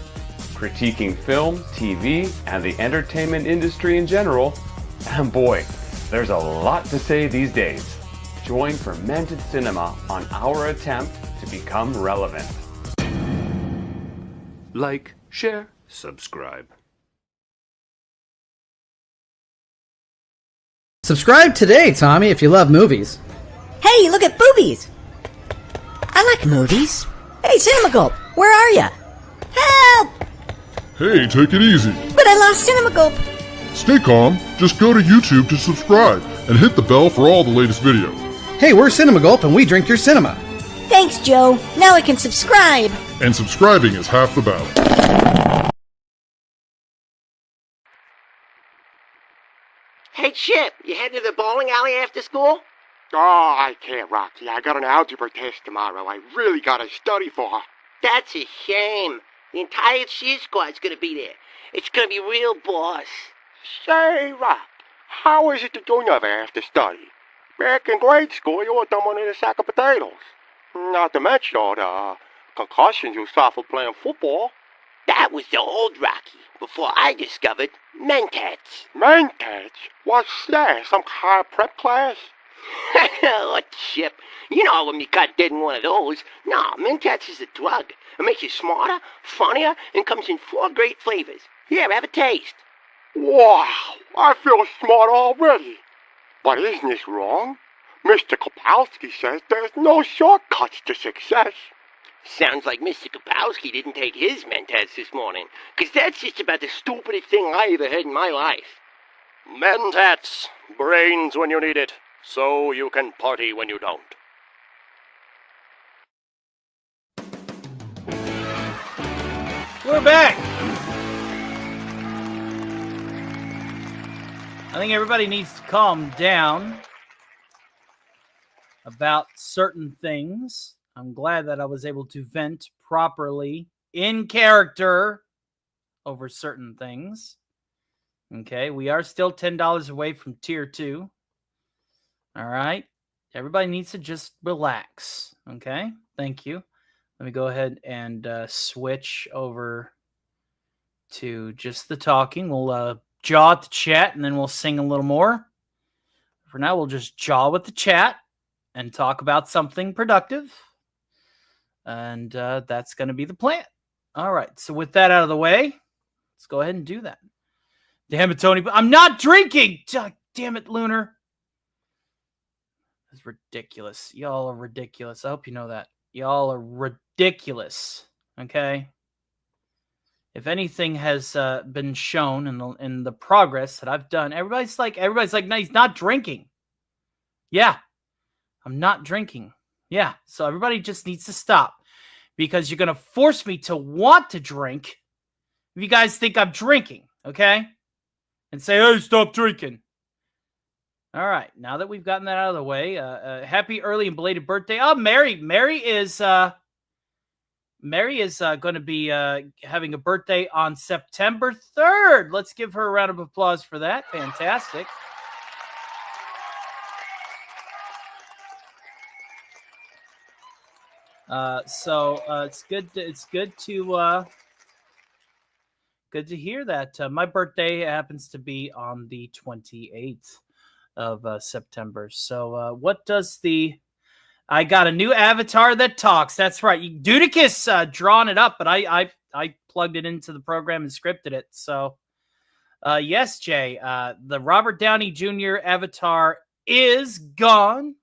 S24: critiquing film, TV, and the entertainment industry in general. And boy, there's a lot to say these days. Join Fermented Cinema on our attempt to become relevant. Like, share, subscribe.
S25: Subscribe today, Tommy, if you love movies.
S11: Hey, look at boobies! I like movies. Hey, Cinema Gulp, where are ya? Help!
S26: Hey, take it easy.
S11: But I lost Cinema Gulp.
S26: Stay calm. Just go to YouTube to subscribe and hit the bell for all the latest videos.
S25: Hey, we're Cinema Gulp and we drink your cinema.
S11: Thanks, Joe. Now I can subscribe.
S26: And subscribing is half the battle.
S17: Hey, Chip, you heading to the bowling alley after school?
S27: Oh, I can't, Rocky. I got an algebra test tomorrow. I really gotta study for.
S17: That's a shame. The entire cheer squad's gonna be there. It's gonna be real boss.
S27: Say, Rock, how is it that you never have to study? Back in grade school, you were dumbing in a sack of potatoes. Not to mention all the concussions you suffered playing football.
S17: That was the old Rocky, before I discovered Mentats.
S27: Mentats? What's that? Some kind of prep class?
S17: Oh, Chip, you know when you got dead in one of those. No, Mentats is a drug. It makes you smarter, funnier, and comes in 4 great flavors. Here, have a taste.
S27: Wow, I feel smart already. But isn't this wrong? Mr. Kopowski says there's no shortcuts to success.
S17: Sounds like Mr. Kopowski didn't take his Mentats this morning, 'cause that's just about the stupidest thing I ever heard in my life.
S27: Mentats, brains when you need it, so you can party when you don't.
S3: We're back. I think everybody needs to calm down about certain things. I'm glad that I was able to vent properly in character over certain things. Okay, we are still $10 away from tier 2. All right. Everybody needs to just relax. Okay, thank you. Let me go ahead and switch over to just the talking. We'll jaw at the chat, and then we'll sing a little more. For now, we'll just jaw with the chat and talk about something productive. And that's going to be the plan. All right, so with that out of the way, let's go ahead and do that. Damn it, Tony. I'm not drinking! Damn it, Lunar. That's ridiculous. Y'all are ridiculous. I hope you know that. Y'all are ridiculous. Okay? If anything has been shown in the progress that I've done, everybody's like, no, he's not drinking. Yeah, I'm not drinking. Yeah, so everybody just needs to stop because you're going to force me to want to drink if you guys think I'm drinking, okay? And say, hey, stop drinking. All right, now that we've gotten that out of the way, happy early and belated birthday. Oh, Mary is going to be having a birthday on September 3rd. Let's give her a round of applause for that. Fantastic. So it's good to hear that. My birthday happens to be on the 28th of September. So what does the... I got a new avatar that talks. That's right. Dudicus drawn it up, but I plugged it into the program and scripted it. So yes, Jay, the Robert Downey Jr. avatar is gone,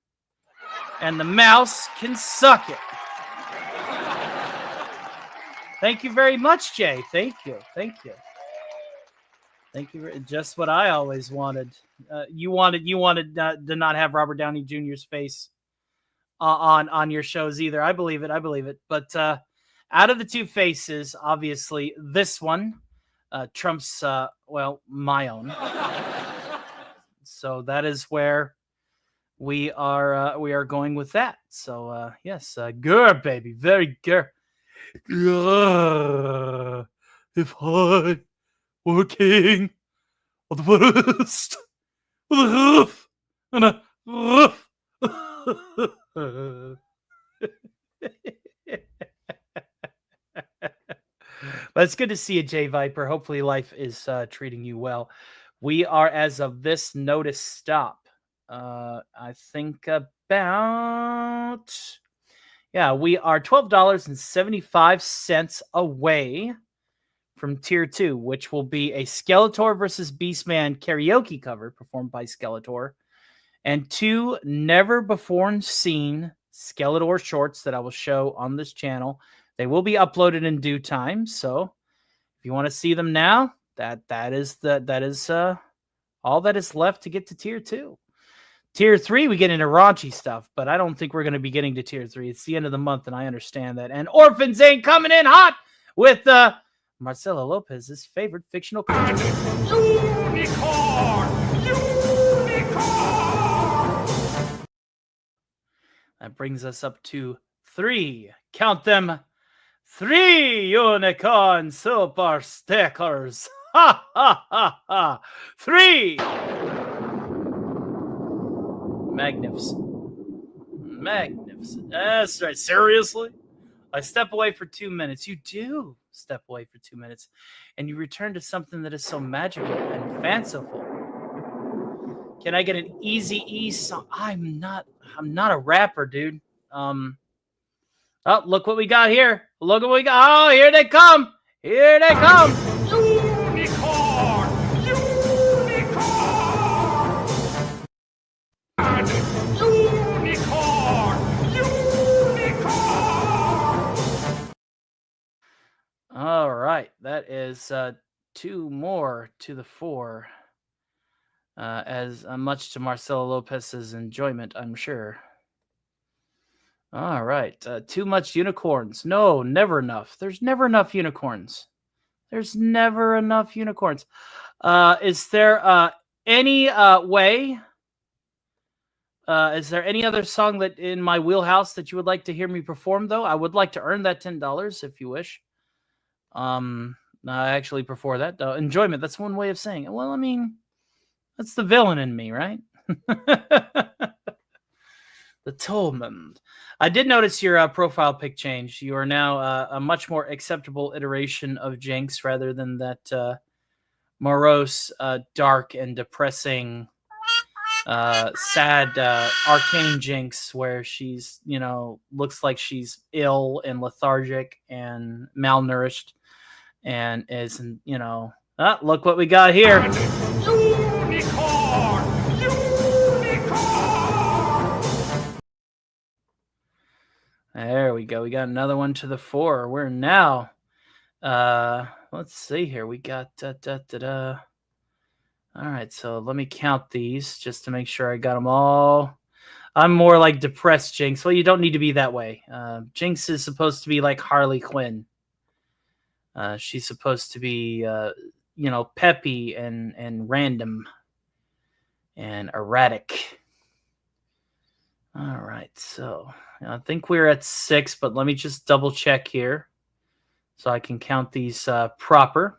S3: and the mouse can suck it. Thank you very much, Jay. Thank you. Thank you. Thank you. Just what I always wanted. You wanted to not have Robert Downey Jr.'s face on your shows either. I believe it. I believe it. But out of the two faces, obviously this one trumps my own. So that is where we are going with that. So yes, good baby, very good. If I were king of the forest with a hoof and a roof. But it's good to see you, Jay Viper. Hopefully life is treating you well. We are, as of this notice stop, I think about... Yeah, we are $12.75 away from Tier 2, which will be a Skeletor versus Beastman karaoke cover performed by Skeletor, and 2 never-before-seen Skeletor shorts that I will show on this channel. They will be uploaded in due time, so if you want to see them now, that is all that is left to get to Tier 2. Tier 3, we get into raunchy stuff, but I don't think we're going to be getting to Tier 3. It's the end of the month, and I understand that. And Orphans ain't coming in hot with Marcelo Lopez's favorite fictional creature.
S1: Unicorn!
S3: That brings us up to 3. Count them. 3 unicorn super stickers. Ha ha ha ha. 3. Magnificent. Magnificent. That's right. Seriously? I step away for 2 minutes. You do step away for 2 minutes. And you return to something that is so magical and fanciful. Can I get an Easy E song? I'm not a rapper, dude. Oh, look what we got here. Look what we got. Oh, here they come. Here they come.
S1: Unicorn!
S3: All right. That is 2 more to the 4. As much to Marcelo Lopez's enjoyment, I'm sure. All right. Too much unicorns. No, never enough. There's never enough unicorns. There's never enough unicorns. Is there any way? Is there any other song that in my wheelhouse that you would like to hear me perform, though? I would like to earn that $10 if you wish. I actually prefer that. Enjoyment. That's one way of saying it. Well, I mean, that's the villain in me, right? The Tolman. I did notice your profile pic change. You are now a much more acceptable iteration of Jinx rather than that morose, dark, and depressing, sad arcane Jinx where she's, looks like she's ill and lethargic and malnourished and is, look what we got here.
S1: Unicorn!
S3: There we go. We got another one to the 4. We're now, let's see here. We got, All right, so let me count these just to make sure I got them all. I'm more like depressed Jinx. Well, you don't need to be that way. Jinx is supposed to be like Harley Quinn. She's supposed to be, peppy and random and erratic. All right, so I think we're at 6, but let me just double check here so I can count these proper.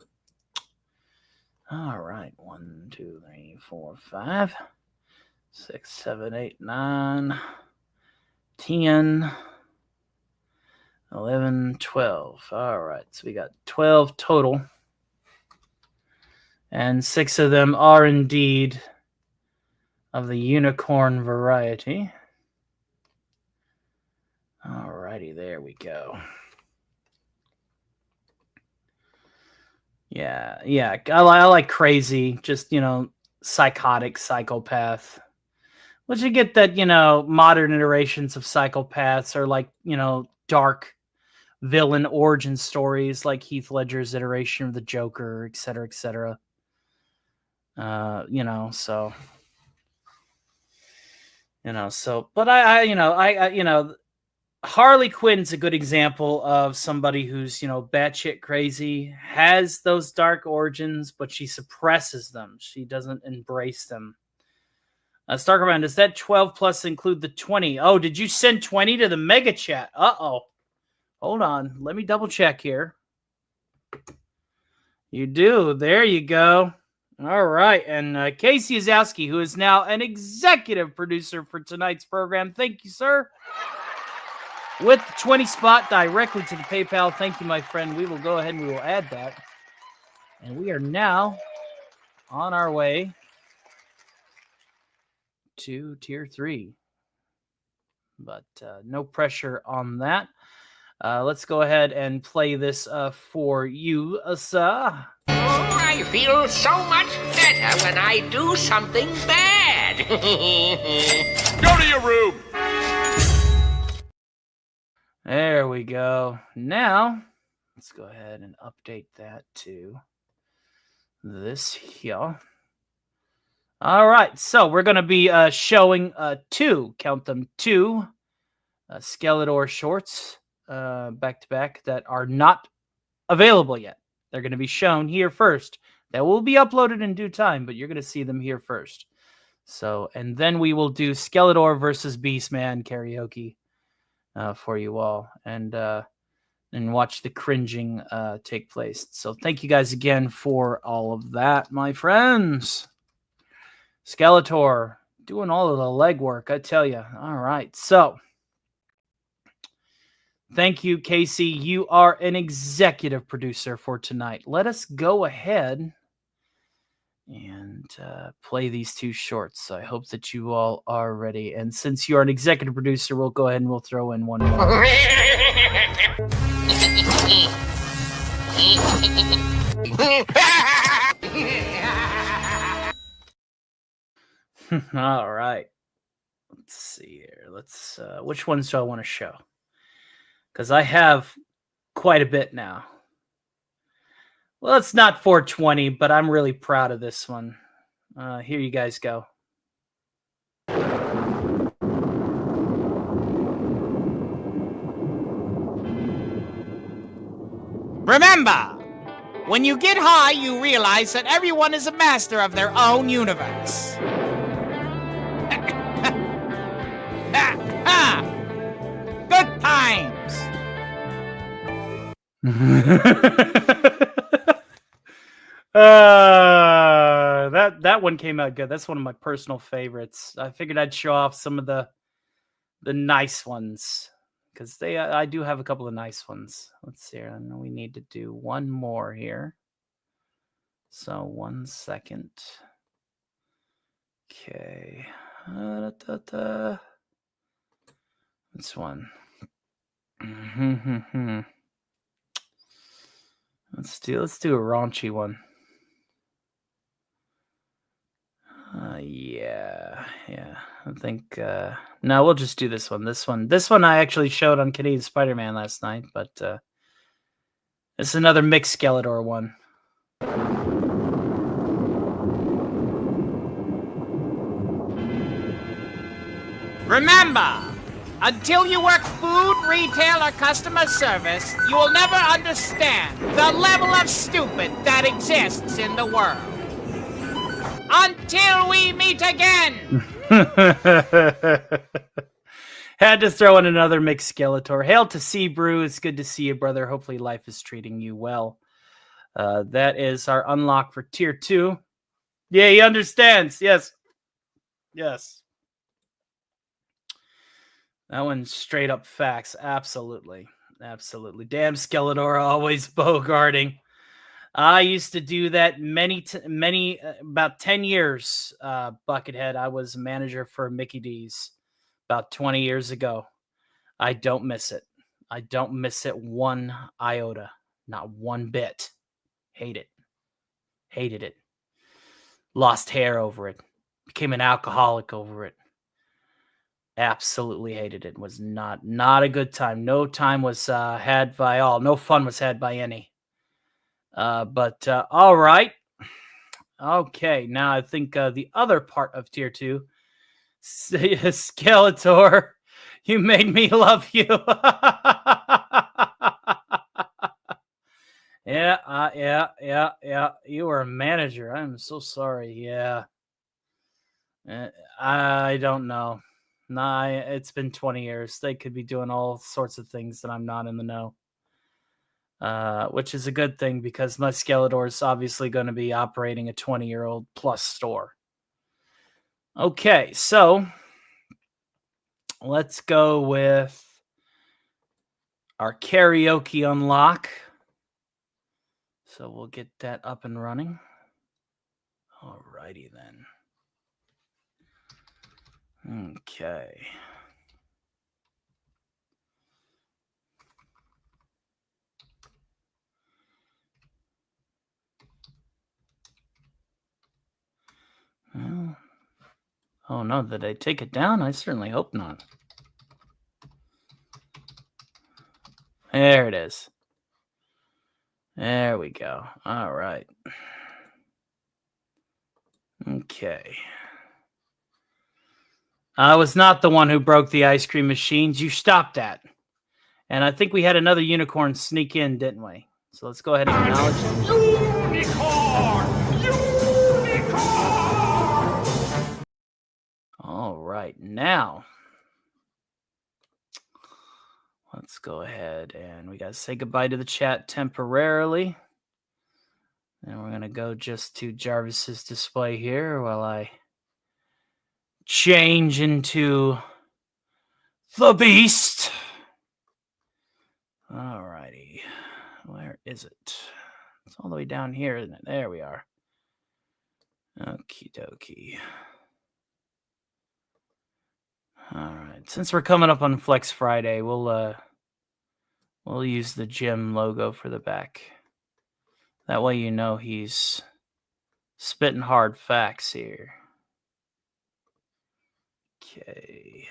S3: All right, 1, 2, 3, 4, 5, 6, 7, 8, 9, 10, 11, 12. All right, so we got 12 total, and 6 of them are indeed of the unicorn variety. Alrighty, there we go. Yeah, I like crazy, just, psychotic psychopath. Which you get that, modern iterations of psychopaths are like, dark villain origin stories like Heath Ledger's iteration of the Joker, et cetera, et cetera. But Harley Quinn's a good example of somebody who's, batshit crazy, has those dark origins, but she suppresses them. She doesn't embrace them. Starkerman, does that 12 plus include the 20? Oh, did you send 20 to the mega chat? Uh-oh. Hold on. Let me double check here. You do. There you go. All right. And Casey Azowski, who is now an executive producer for tonight's program. Thank you, sir. With the 20 spot directly to the PayPal. Thank you, my friend. We will go ahead and we will add that. And we are now on our way to tier 3. But no pressure on that. Let's go ahead and play this for you, sir.
S17: Oh, I feel so much better when I do something bad.
S21: Go to your room.
S3: There we go. Now, let's go ahead and update that to this here. All right, so we're going to be showing two Skeletor shorts back to back that are not available yet. They're going to be shown here first. That will be uploaded in due time, but you're going to see them here first. So, and then we will do Skeletor versus Beastman karaoke for you all, and watch the cringing take place. So, thank you guys again for all of that, my friends. Skeletor doing all of the legwork, I tell you. All right, so thank you, Casey. You are an executive producer for tonight. Let us go ahead and play these two shorts. I hope that you all are ready. And since you are an executive producer, we'll go ahead and we'll throw in one more. All right. Let's see here. Let's which ones do I want to show? Because I have quite a bit now. Well, it's not 420, but I'm really proud of this one. Here you guys go.
S6: Remember, when you get high, you realize that everyone is a master of their own universe. Good times.
S3: That one came out good. That's one of my personal favorites. I figured I'd show off some of the nice ones, because I do have a couple of nice ones. Let's see. I know we need to do one more here. So 1 second. Okay. This one. Let's do a raunchy one. Yeah. I think no, we'll just do this one. This one I actually showed on Canadian Spider-Man last night, but it's another mixed Skeletor one.
S6: Remember, until you work food, retail, or customer service, you will never understand the level of stupid that exists in the world. Until we meet again!
S3: Had to throw in another mixed Skeletor. Hail to Seabrew. It's good to see you, brother. Hopefully life is treating you well. That is our unlock for tier 2. Yeah, he understands. Yes. That one's straight up facts. Absolutely. Damn Skeletor, always bogarting. I used to do that about 10 years, Buckethead. I was a manager for Mickey D's about 20 years ago. I don't miss it. I don't miss it one iota. Not one bit. Hate it. Hated it. Lost hair over it. Became an alcoholic over it. Absolutely hated it. Was not a good time. No time was had by all. No fun was had by any. But all right. Okay, now I think the other part of tier 2, Skeletor, you made me love you. Yeah. You were a manager. I'm so sorry. Yeah. I don't know. Nah, it's been 20 years. They could be doing all sorts of things that I'm not in the know. Which is a good thing because my Skeletor is obviously going to be operating a 20-year-old plus store. Okay, so let's go with our karaoke unlock. So we'll get that up and running. Alrighty then. Okay. Well, oh no, did I take it down? I certainly hope not. There it is. There we go. All right. Okay. I was not the one who broke the ice cream machines. You stopped that. And I think we had another unicorn sneak in, didn't we? So let's go ahead and acknowledge it.
S1: Unicorn!
S3: All right, now let's go ahead and we got to say goodbye to the chat temporarily. And we're going to go just to Jarvis's display here while I change into the beast. All righty. Where is it? It's all the way down here, isn't it? There we are. Okie dokie. All right. Since we're coming up on Flex Friday, we'll use the gym logo for the back. That way you know he's spitting hard facts here. Okay.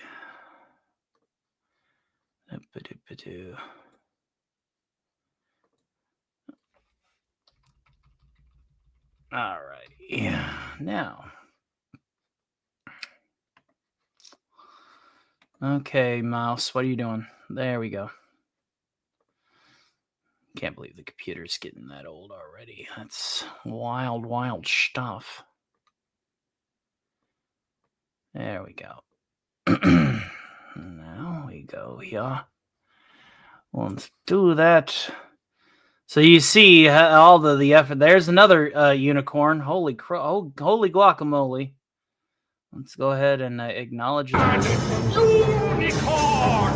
S3: All right. Yeah. Now. Okay, mouse, what are you doing? There we go. Can't believe the computer's getting that old already. That's wild, wild stuff. There we go. Now we go here. Let's do that. So you see all the effort. There's another unicorn. Holy guacamole. Let's go ahead and acknowledge that.
S1: Unicorn!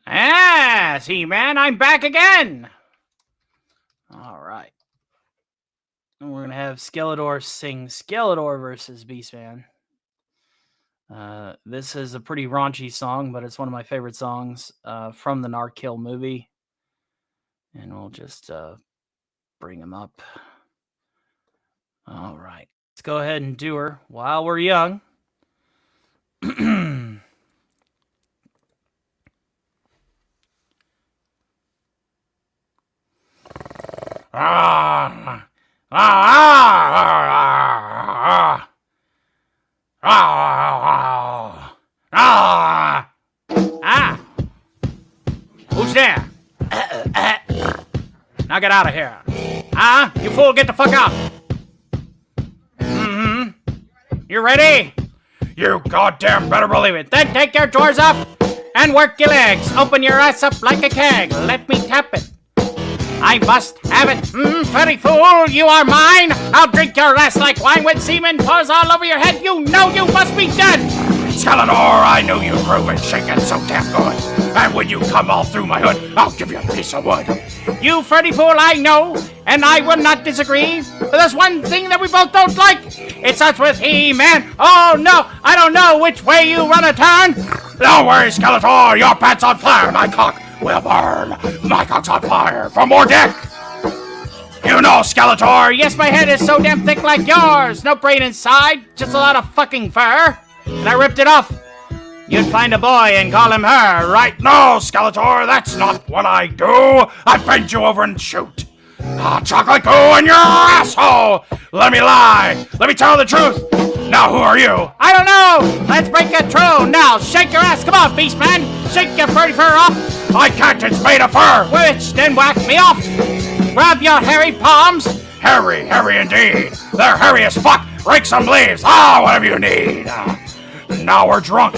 S3: Ah, see, man, I'm back again. All right. And we're going to have Skeletor sing Skeletor versus Beastman. This is a pretty raunchy song, but it's one of my favorite songs from the Narkill movie. And we'll just bring him up. All right. Let's go ahead and do her while we're young. Who's there? Now get out of here. You fool, get the fuck out. You ready? You goddamn better believe it. Then take your drawers off and work your legs. Open your ass up like a keg. Let me tap it. I must have it. Furry fool, you are mine. I'll drink your ass like wine when semen pours all over your head. You know you must be dead.
S7: Skeletor, I knew you'd prove it, shaking so damn good. And when you come all through my hood, I'll give you a piece of wood.
S6: You Freddy fool, I know, and I will not disagree. But there's one thing that we both don't like. It starts with He-Man. Oh no, I don't know which way you run a turn.
S7: Don't worry, Skeletor, your pants on fire, my cock will burn. My cock's on fire for more dick. You know, Skeletor.
S6: Yes, my head is so damn thick like yours. No brain inside, just a lot of fucking fur. And I ripped it off. You'd find a boy and call him her, right?
S7: No, Skeletor, that's not what I do. I bend you over and shoot. Chocolate goo in your asshole. Let me lie. Let me tell the truth. Now, who are you?
S6: I don't know. Let's break it true. Now, shake your ass. Come on, Beastman. Shake your furry fur off.
S7: I can't. It's made of fur.
S6: Which, then whack me off. Grab your hairy palms.
S7: Hairy indeed. They're hairy as fuck. Rake some leaves. Whatever you need. Now we're drunk.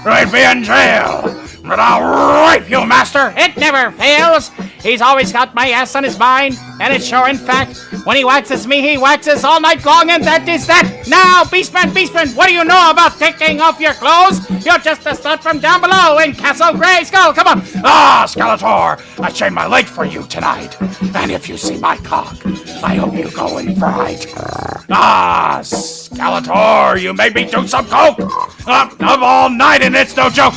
S7: We'd be in jail. But I'll rape you, master.
S6: It never fails. He's always got my ass on his mind. And it's sure, in fact, when he waxes me, he waxes all night long. And that is that. Now, Beastman, what do you know about taking off your clothes? You're just a slut from down below in Castle Grayskull. Come on.
S7: Skeletor, I shaved my leg for you tonight. And if you see my cock, I hope you go in fright. Skeletor, you made me do some coke. I'm all night and it's no joke.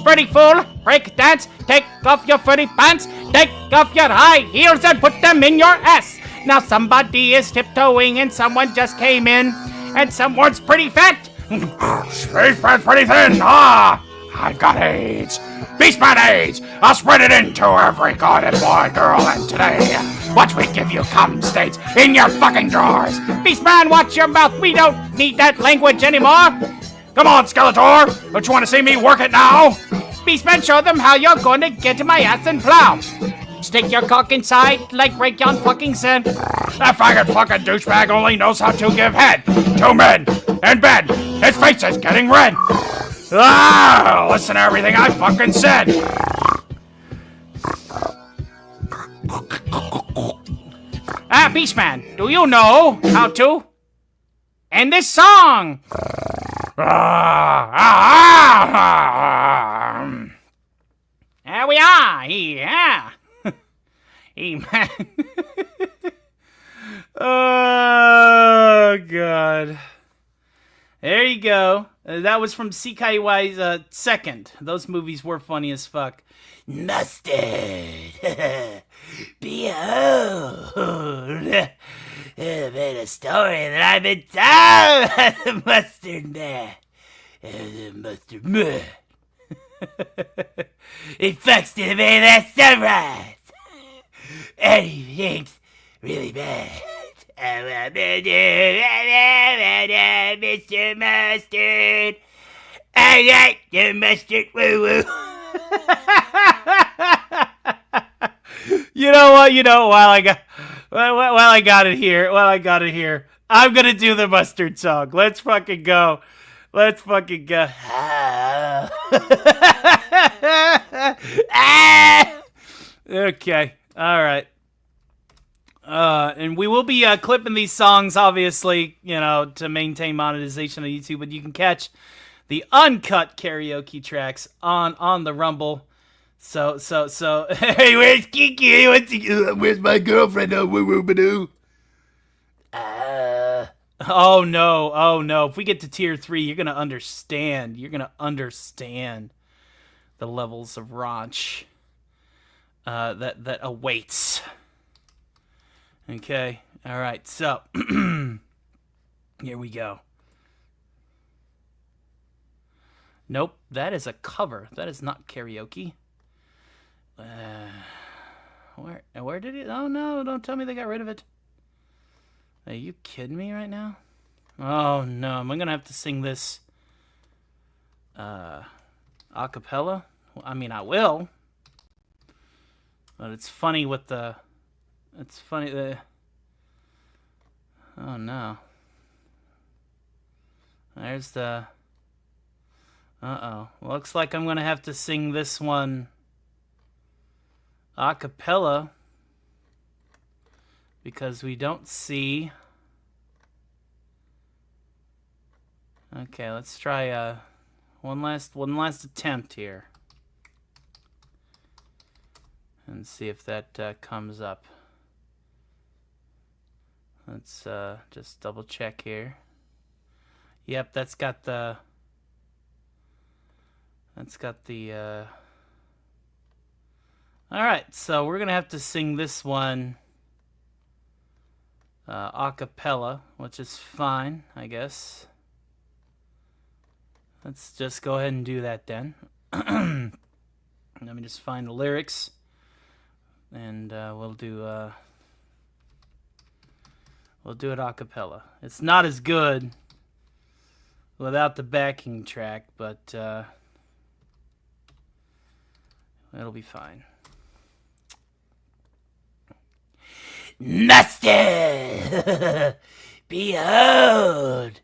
S6: Freddy fool, break dance, take off your furry pants, take off your high heels and put them in your ass. Now somebody is tiptoeing and someone just came in, and someone's pretty fat.
S7: Pretty fat, pretty thin. I've got AIDS. Beastman AIDS. I'll spread it into every god and boy, girl, and today, watch me give you cum states in your fucking drawers.
S6: Beastman, watch your mouth. We don't need that language anymore.
S7: Come on, Skeletor. Don't you want to see me work it now?
S6: Beastman, show them how you're going to get to my ass and plow. Stick your cock inside like Rayon fucking said.
S7: That faggot fucking douchebag only knows how to give head to men in bed. His face is getting red. Listen to everything I fucking said.
S6: Beastman, do you know how to end this song? There we are. Yeah. He-Man. Oh, God. There you go. That was from CKY's second. Those movies were funny as fuck.
S9: Mustard. Behold. I made a story that I've been told as the Mustard Man. The Mustard Man. He fucks to the man last sunrise. And he thinks really bad. Mr. Mustard. I like the mustard woo-woo.
S3: You know what? While I got it here, I'm gonna do the mustard song. Let's fucking go. Okay. All right. And we will be clipping these songs, obviously, to maintain monetization on YouTube. But you can catch the uncut karaoke tracks on the Rumble. So. Hey, where's Kiki? Where's my girlfriend? Oh no. If we get to tier 3, you're gonna understand. The levels of raunch that awaits. Okay. All right. So here we go. Nope, that is a cover. That is not karaoke. Where did it? Oh no! Don't tell me they got rid of it. Are you kidding me right now? Oh no! I'm gonna have to sing this a cappella. I mean, I will. But it's funny with the. It's funny that. Oh no. There's the. Looks like I'm gonna have to sing this one a cappella because we don't see. Okay, let's try One last attempt here. And see if that comes up. Let's just double check here. Yep, that's got the Alright, so we're gonna have to sing this one a cappella, which is fine, I guess. Let's just go ahead and do that then. Let me just find the lyrics, and we'll do it a cappella. It's not as good without the backing track, but it'll be fine.
S9: Mustard! Behold!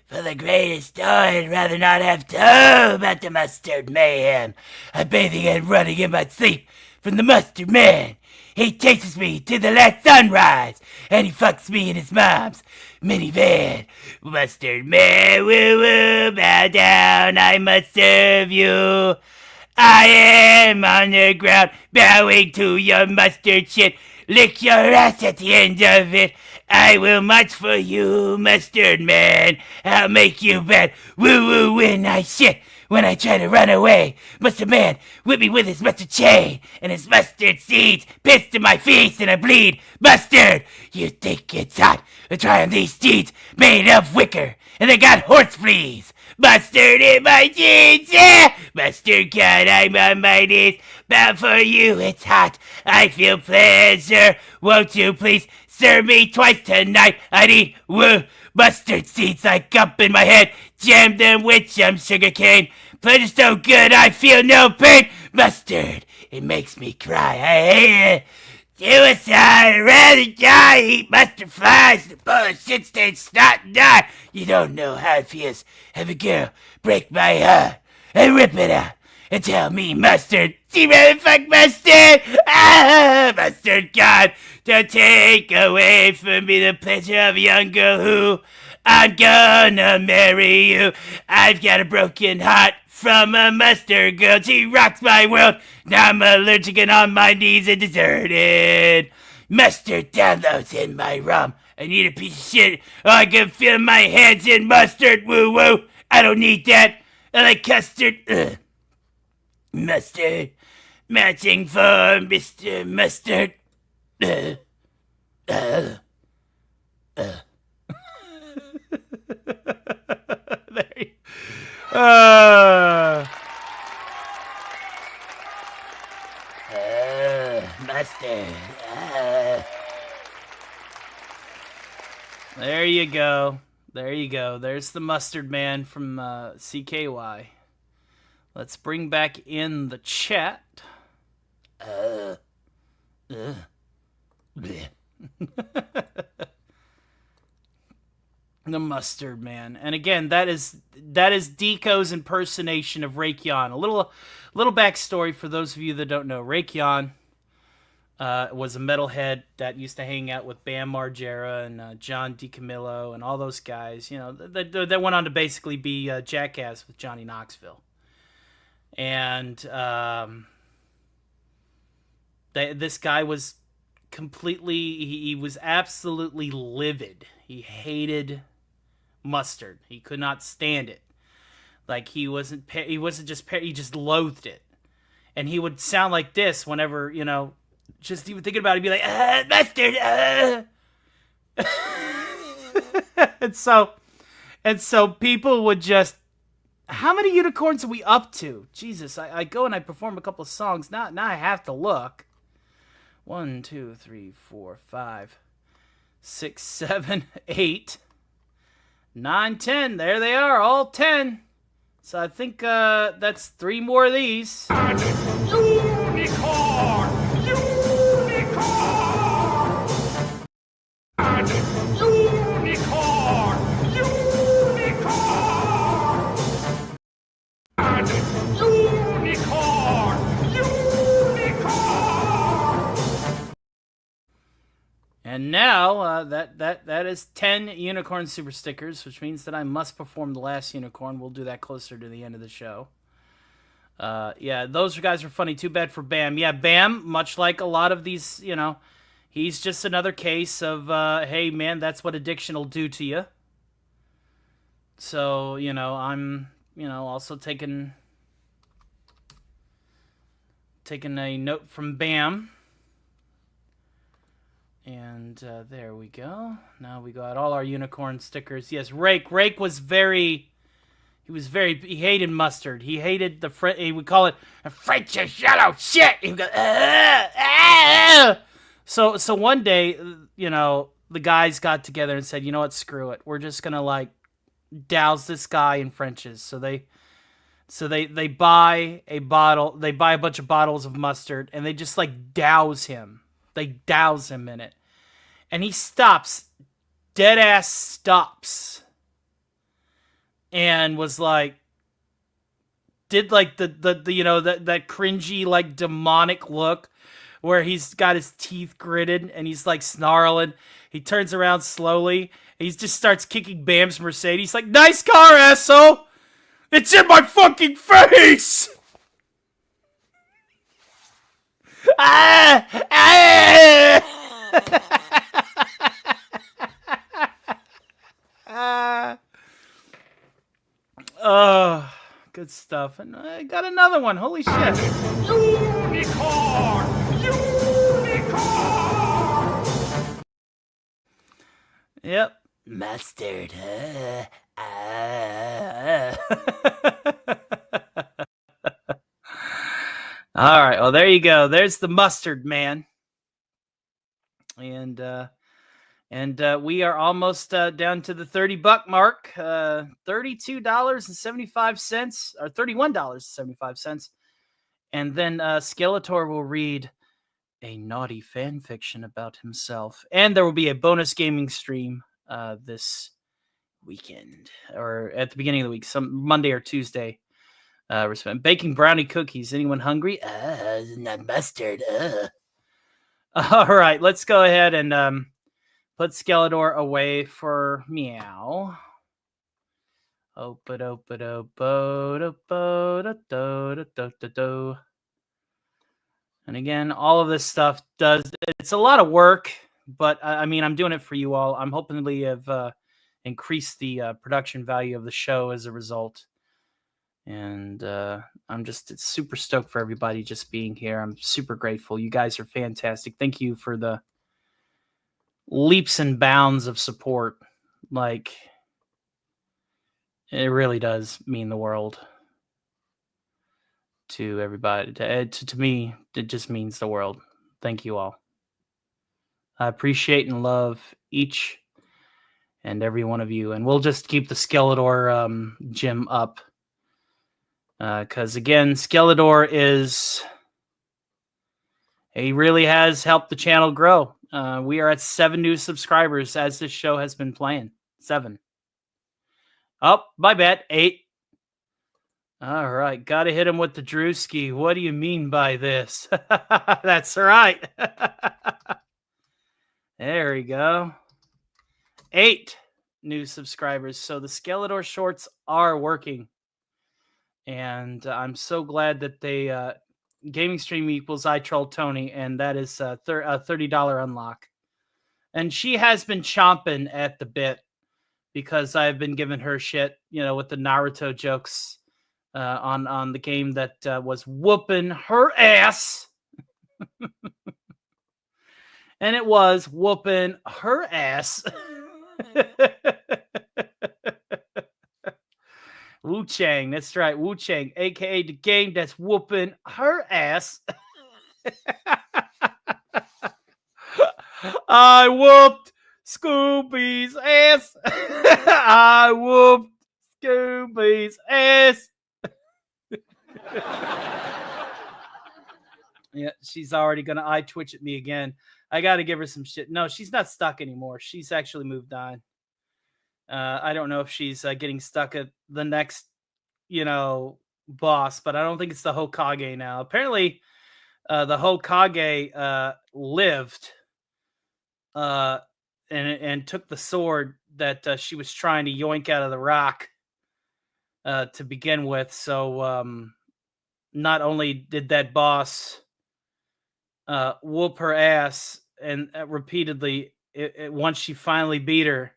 S9: For the greatest story, I'd rather not have told about the Mustard Man. I'm bathing and running in my sleep from the Mustard Man. He chases me to the last sunrise, and he fucks me in his mom's minivan. Mustard Man, woo woo, bow down, I must serve you. I am on the ground, bowing to your mustard shit. Lick your ass at the end of it. I will march for you, Mustard Man. I'll make you bad. Woo woo when I shit. When I try to run away, Mustard Man whip me with his mustard chain and his mustard seeds. Pissed in my face and I bleed. Mustard, you think it's hot? Try on these seeds made of wicker and they got horse fleas. Mustard in my jeans, yeah! Mustard God, I'm on my knees. Bow for you, it's hot. I feel pleasure. Won't you please serve me twice tonight? I need mustard seeds like up in my head. Jam them with some sugar cane. Pleasure's so good, I feel no pain. Mustard, it makes me cry. I hate it. Suicide, I'd rather die. Eat mustard flies. The bullshit stains snot and die. You don't know how it feels. Have a girl break my heart and rip it out and tell me mustard. She really fuck mustard. Ah, Mustard God, don't take away from me the pleasure of a young girl who I'm gonna marry you. I've got a broken heart from a mustard girl. She rocks my world. Now I'm allergic and on my knees and deserted. Mustard downloads in my rum. I need a piece of shit. Oh, I can feel my hands in mustard. Woo woo. I don't need that. I like custard. Ugh. Mustard. Matching for Mr. Mustard. There you mustard.
S3: There you go. There you go. There's the Mustard Man from CKY. Let's bring back in the chat. The Mustard Man. And again, that is Deco's impersonation of Raekwon. A little backstory for those of you that don't know. Raekwon was a metalhead that used to hang out with Bam Margera and John DiCamillo and all those guys. You know, that went on to basically be Jackass with Johnny Knoxville. And this guy was completely, he was absolutely livid. He hated mustard. He could not stand it. Like he just loathed it. And he would sound like this whenever, you know, just even thinking about it, he'd be like, mustard, and so people would just, how many unicorns are we up to? Jesus, I go and I perform a couple of songs. Now I have to look. 1, 2, 3, 4, 5, 6, 7, 8, 9, 10. There they are, all 10. So I think that's 3 more of these.
S1: Unicorn!
S3: And now that is 10 unicorn super stickers, which means that I must perform the last unicorn. We'll do that closer to the end of the show. Yeah, those guys are funny. Too bad for Bam. Yeah, Bam, much like a lot of these, he's just another case of, hey, man, that's what addiction will do to you. So, I'm, also taking a note from Bam. And there we go. Now we got all our unicorn stickers. Yes, Rake. Rake was he hated mustard. He hated he would call it a French yellow shit. He would go, So one day, the guys got together and said, you know what, screw it. We're just going to douse this guy in French's. So they buy a bunch of bottles of mustard and they just douse him. They douse him in it. And he stops. Dead ass stops. And was did that cringy demonic look where he's got his teeth gritted and he's snarling. He turns around slowly. And he just starts kicking Bam's Mercedes. Nice car, asshole! It's in my fucking face! Oh, good stuff. And I got another one. Holy shit.
S1: Unicorn! Unicorn!
S3: Yep.
S9: Mustard.
S3: All right. Well, there you go. There's the mustard man. And we are almost down to the $30 mark. $32.75 or $31.75. And then Skeletor will read a naughty fan fiction about himself. And there will be a bonus gaming stream this weekend or at the beginning of the week, some Monday or Tuesday. We're baking brownie cookies. Anyone hungry?
S9: Not mustard.
S3: All right, let's go ahead and put Skeletor away for meow. And again, all of this stuff it's a lot of work, but I mean, I'm doing it for you all. I'm hoping we have increased the production value of the show as a result. And I'm just super stoked for everybody just being here. I'm super grateful. You guys are fantastic. Thank you for the leaps and bounds of support. It really does mean the world to everybody. To me, it just means the world. Thank you all. I appreciate and love each and every one of you. And we'll just keep the Skeletor gym up. Because again, Skeletor he really has helped the channel grow. We are at 7 new subscribers as this show has been playing. 7. Oh, my bad. 8. All right, gotta hit him with the Drewski. What do you mean by this? That's right. There we go. 8 new subscribers. So the Skeletor shorts are working. And I'm so glad that they gaming stream equals I troll Tony, and that is a $30 unlock. And she has been chomping at the bit because I've been giving her shit, with the Naruto jokes on the game that was whooping her ass. And it was whooping her ass. Wu Chang, that's right, Wu Chang, aka the game that's whooping her ass. I whooped Scooby's ass. I whooped Scooby's ass. Yeah, she's already gonna eye twitch at me again. I gotta give her some shit. No, she's not stuck anymore. She's actually moved on. I don't know if she's getting stuck at the next, boss, but I don't think it's the Hokage now. Apparently, the Hokage lived and took the sword that she was trying to yoink out of the rock to begin with. So not only did that boss whoop her ass and repeatedly, once she finally beat her,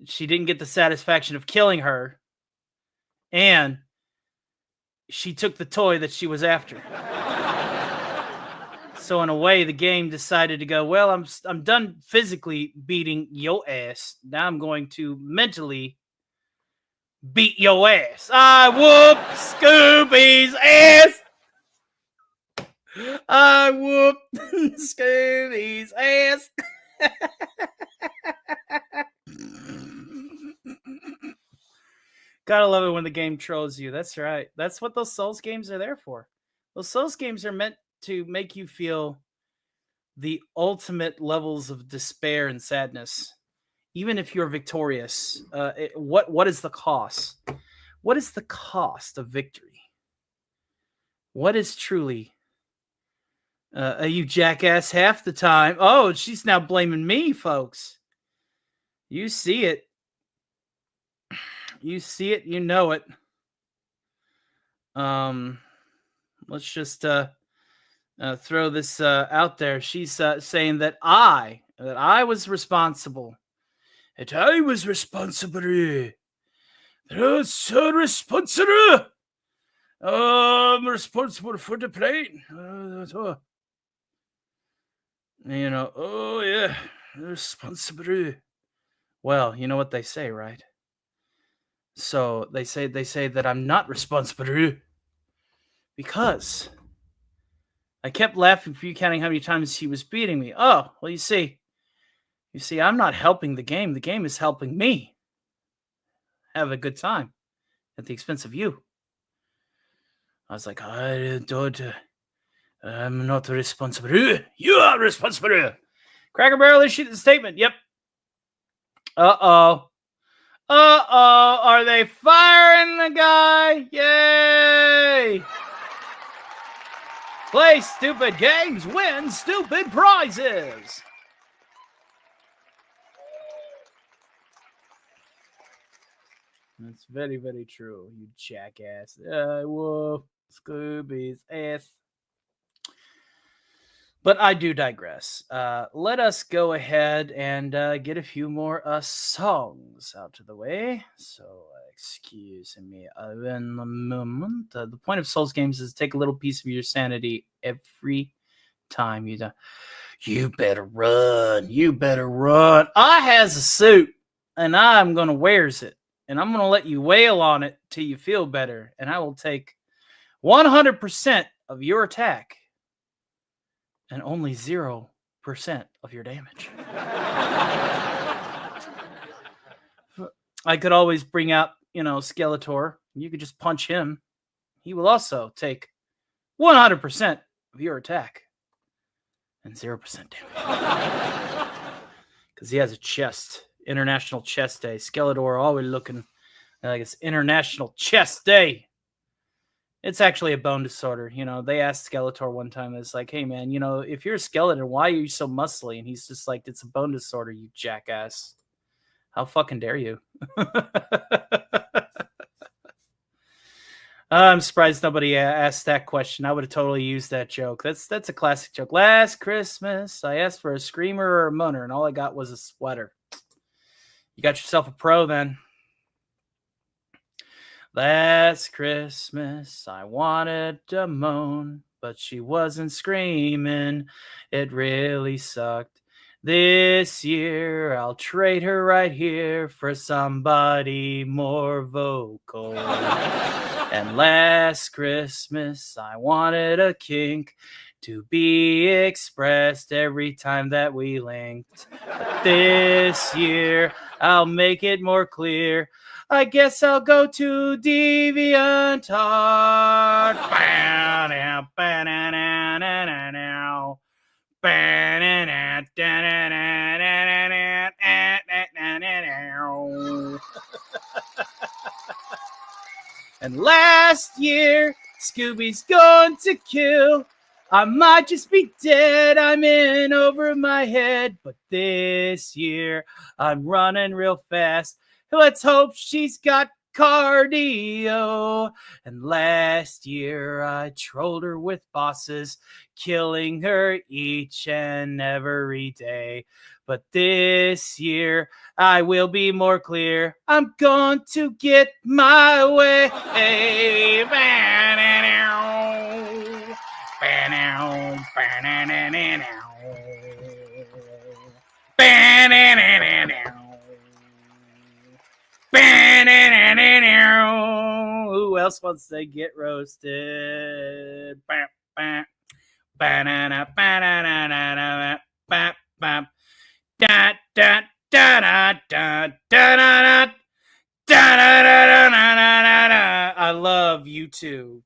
S3: she didn't get the satisfaction of killing her, and she took the toy that she was after. So in a way, the game decided to go, well, I'm done physically beating your ass. Now I'm going to mentally beat your ass. I whoop Scooby's ass. I whoop Scooby's ass. Gotta love it when the game trolls you. That's right. That's what those Souls games are there for. Those Souls games are meant to make you feel the ultimate levels of despair and sadness. Even if you're victorious, what is the cost? What is the cost of victory? What is truly you jackass half the time? Oh, she's now blaming me, folks. You see it. You see it, you know it. Let's just throw this out there. She's saying that I was responsible. That I was responsible. That's so responsible. I'm responsible for the plane. You know, oh yeah, responsible. Well, you know what they say, right? So they say that I'm not responsible because I kept laughing for you counting how many times he was beating me. Oh, well, you see, I'm not helping the game. The game is helping me have a good time at the expense of you. I was like, I'm not responsible. You are responsible. Cracker Barrel issued the statement. Yep. Uh-oh. Are they firing the guy? Yay! Play stupid games, win stupid prizes. That's very, very true, you jackass. Whoa, Scooby's ass. But I do digress. Let us go ahead and get a few more songs out of the way. So, excuse me one moment. The point of Souls games is to take a little piece of your sanity every time you die. You better run. You better run. I has a suit, and I'm going to wears it. And I'm going to let you wail on it till you feel better. And I will take 100% of your attack and only 0% of your damage. I could always bring out, Skeletor. You could just punch him. He will also take 100% of your attack and 0% damage. Because he has a chest. International Chest Day. Skeletor always looking like it's International Chest Day. It's actually a bone disorder. They asked Skeletor one time, it's like, hey, man, if you're a skeleton, why are you so muscly? And he's just like, it's a bone disorder, you jackass. How fucking dare you? I'm surprised nobody asked that question. I would have totally used that joke. That's a classic joke. Last Christmas, I asked for a screamer or a moaner, and all I got was a sweater. You got yourself a pro then. Last Christmas, I wanted to moan, but she wasn't screaming. It really sucked. This year, I'll trade her right here for somebody more vocal. And last Christmas, I wanted a kink to be expressed every time that we linked. But this year, I'll make it more clear. I guess I'll go to DeviantArt. And last year, Scooby's going to kill I might just be dead, I'm in over my head, but this year I'm running real fast. Let's hope she's got cardio. And last year I trolled her with bosses, killing her each and every day. But this year I will be more clear. I'm going to get my way. Who else wants to get roasted? I love you too.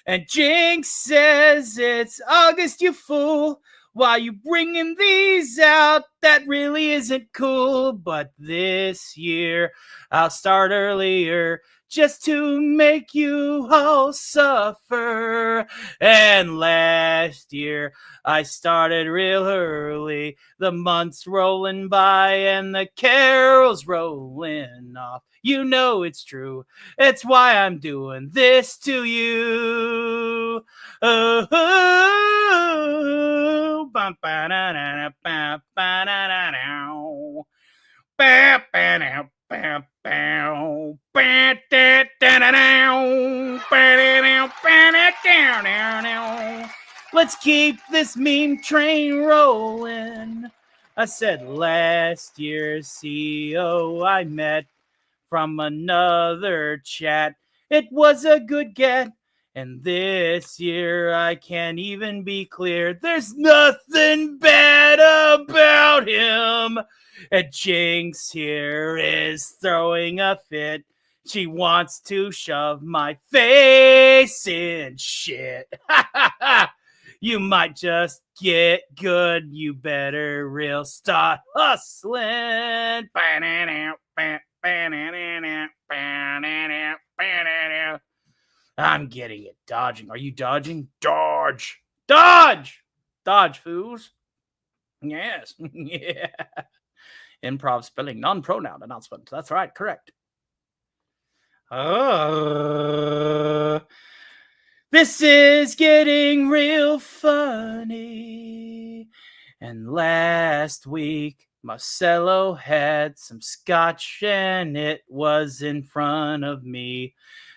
S3: And Jinx says it's August, you fool. Why you bringing these out? That really isn't cool. But this year I'll start earlier just to make you all suffer. And last year I started real early. The months rolling by and the carols rolling off. You know it's true. It's why I'm doing this to you. Oh, bum, ba, da, da, ba, ba, da, da, da. Ba, ba, da, ba, ba, ba, da, da, da, da. Ba, da, da, ba, da, da, da, da. Let's keep this meme train rolling. I said last year's CEO I met from another chat. It was a good get. And this year I can't even be clear. There's nothing bad about him. And Jinx here is throwing a fit. She wants to shove my face in shit. You might just get good. You better real start hustling. I'm getting it. Dodging. Are you dodging? Dodge. Dodge. Dodge, fools. Yes. Yeah. Improv spelling, non-pronoun announcement. That's right. Correct. This is getting real funny. And last week, Marcelo had some scotch and it was in front of me.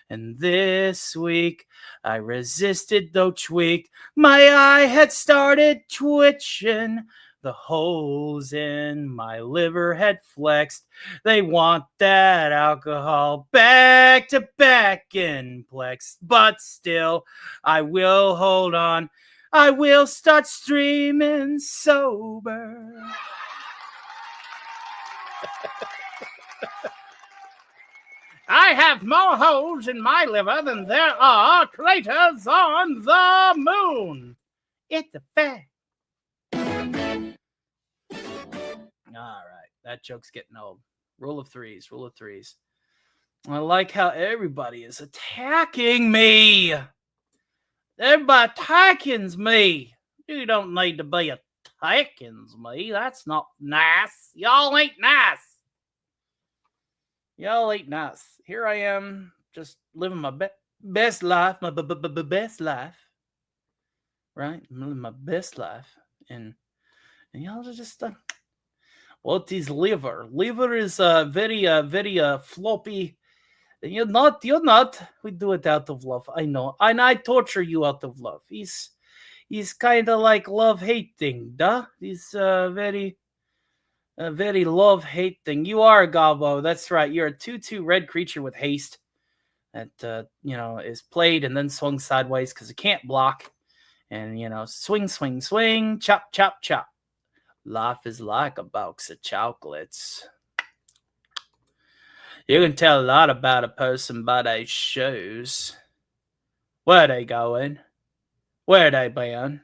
S3: And this week, I resisted though tweaked. My eye had started twitching. The holes in my liver had flexed. They want that alcohol back to back in plex. But still, I will hold on. I will start streaming sober. I have more holes in my liver than there are craters on the moon. It's a fact. All right, that joke's getting old. Rule of threes. I like how everybody is attacking me. Everybody attacking's me. You don't need to be attacking's me. That's not nice. Y'all ain't nice. Here I am, just living my best life, my best life. Right? I'm living my best life. And y'all are just... what is liver? Liver is very floppy. You're not. We do it out of love. I know. And I torture you out of love. He's kind of like love-hate thing, duh? He's very love-hate thing. You are a gobbo. That's right. You're a 2/2 red creature with haste that, is played and then swung sideways because it can't block. And, swing, swing, swing, chop, chop, chop. Life is like a box of chocolates. You can tell a lot about a person by their shoes. Where they going? Where they been?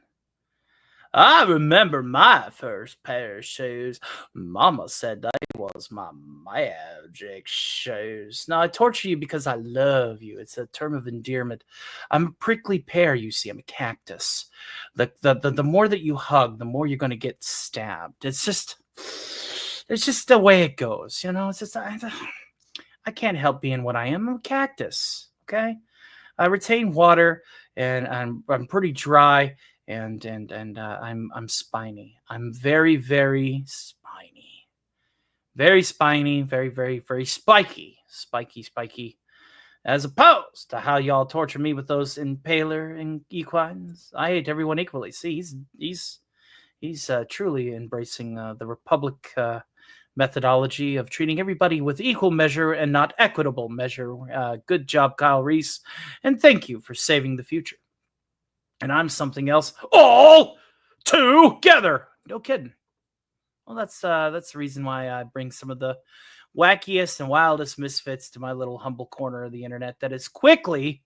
S3: I remember my first pair of shoes. Mama said they was my magic shoes. Now, I torture you because I love you. It's a term of endearment. I'm a prickly pear, you see. I'm a cactus. The more that you hug, the more you're going to get stabbed. It's just the way it goes, you know? It's just, I can't help being what I am. I'm a cactus, okay? I retain water, and I'm pretty dry, and I'm spiny. I'm very, very spiny, very spiny, very, very, very spiky, as opposed to how y'all torture me with those impaler and equines. I hate everyone equally. See, he's truly embracing the republic methodology of treating everybody with equal measure and not equitable measure. Good job, Kyle Reese, and thank you for saving the future. And I'm something else all together. No kidding. Well, that's the reason why I bring some of the wackiest and wildest misfits to my little humble corner of the internet that is quickly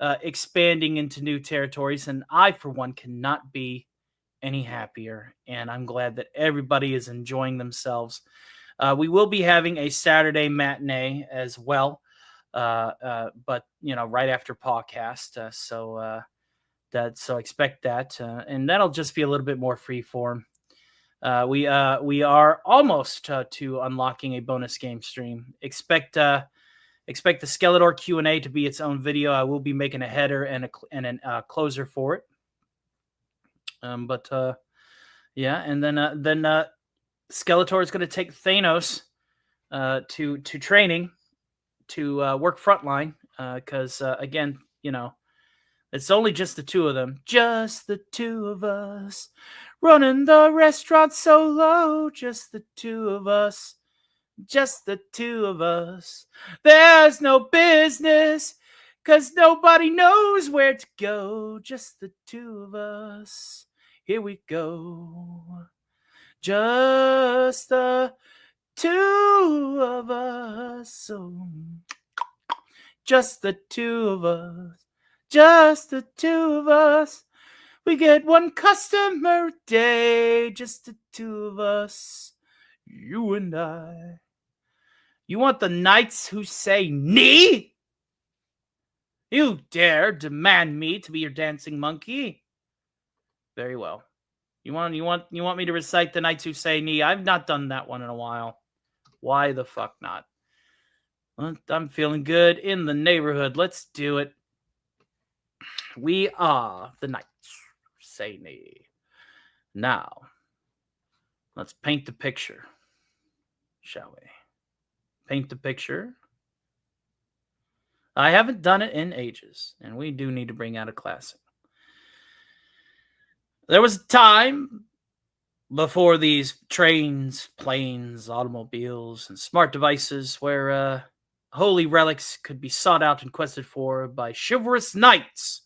S3: expanding into new territories, and I, for one, cannot be any happier, and I'm glad that everybody is enjoying themselves. We will be having a Saturday matinee as well, but right after podcast. So expect that, and that'll just be a little bit more free form. We are almost to unlocking a bonus game stream. Expect the Skeletor Q&A to be its own video. I will be making a header and a closer for it. Yeah, and then Skeletor is going to take Thanos to training to work frontline because again, it's only just the two of them, just the two of us running the restaurant solo, just the two of us, just the two of us. There's no business because nobody knows where to go, just the two of us. Here we go. Just the two of us. So, just the two of us. Just the two of us. We get one customer a day. Just the two of us. You and I. You want the knights who say knee? You dare demand me to be your dancing monkey? Very well. You want me to recite the Knights Who Say Knee? I've not done that one in a while. Why the fuck not? Well, I'm feeling good in the neighborhood. Let's do it. We are the Knights Who Say Knee. Now, let's paint the picture, shall we? Paint the picture. I haven't done it in ages, and we do need to bring out a classic. There was a time before these trains, planes, automobiles, and smart devices where holy relics could be sought out and quested for by chivalrous knights.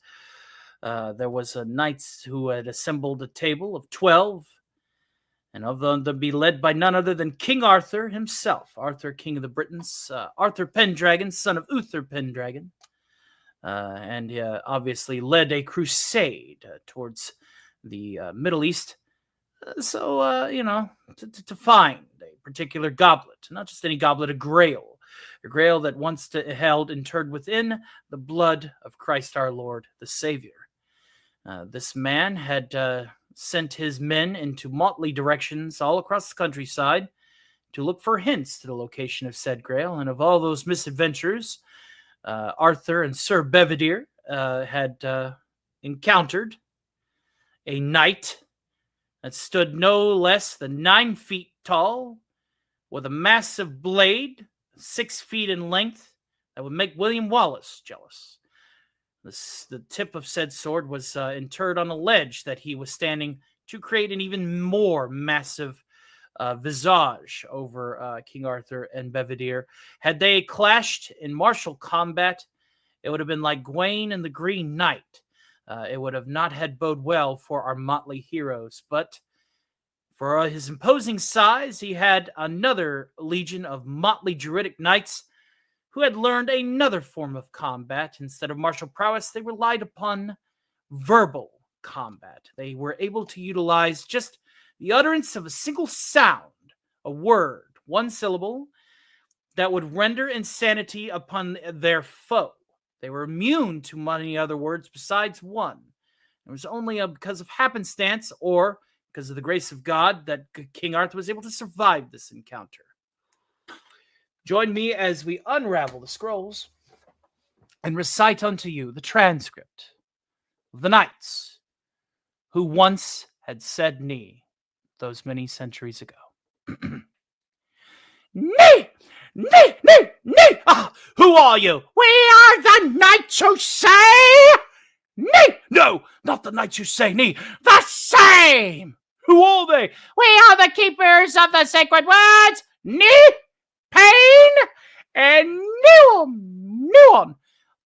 S3: There was a knights who had assembled a table of 12, and of them to be led by none other than King Arthur himself. Arthur, King of the Britons. Arthur Pendragon, son of Uther Pendragon. And he obviously led a crusade towards the Middle East. To find a particular goblet, not just any goblet, a grail that once held interred within the blood of Christ our Lord, the Savior. This man had sent his men into motley directions all across the countryside to look for hints to the location of said grail, and of all those misadventures, Arthur and Sir Bedivere had encountered a knight that stood no less than 9 feet tall, with a massive blade 6 feet in length that would make William Wallace jealous. The tip of said sword was interred on a ledge that he was standing to create an even more massive visage over King Arthur and Bedivere. Had they clashed in martial combat, it would have been like Gawain and the Green Knight. It would have not had bode well for our motley heroes, but for his imposing size, he had another legion of motley druidic knights who had learned another form of combat. Instead of martial prowess, they relied upon verbal combat. They were able to utilize just the utterance of a single sound, a word, one syllable, that would render insanity upon their foe. They were immune to many other words besides one. It was only because of happenstance or because of the grace of God that King Arthur was able to survive this encounter. Join me as we unravel the scrolls and recite unto you the transcript of the knights who once had said "Knee" those many centuries ago.
S6: Knee! Knee! Knee! Knee! Who are you? We are the knights who say "Knee"!
S3: No, not the knights who say "Knee."
S6: The same!
S3: Who are they?
S6: We are the keepers of the sacred words, Knee, Pain, and Newham.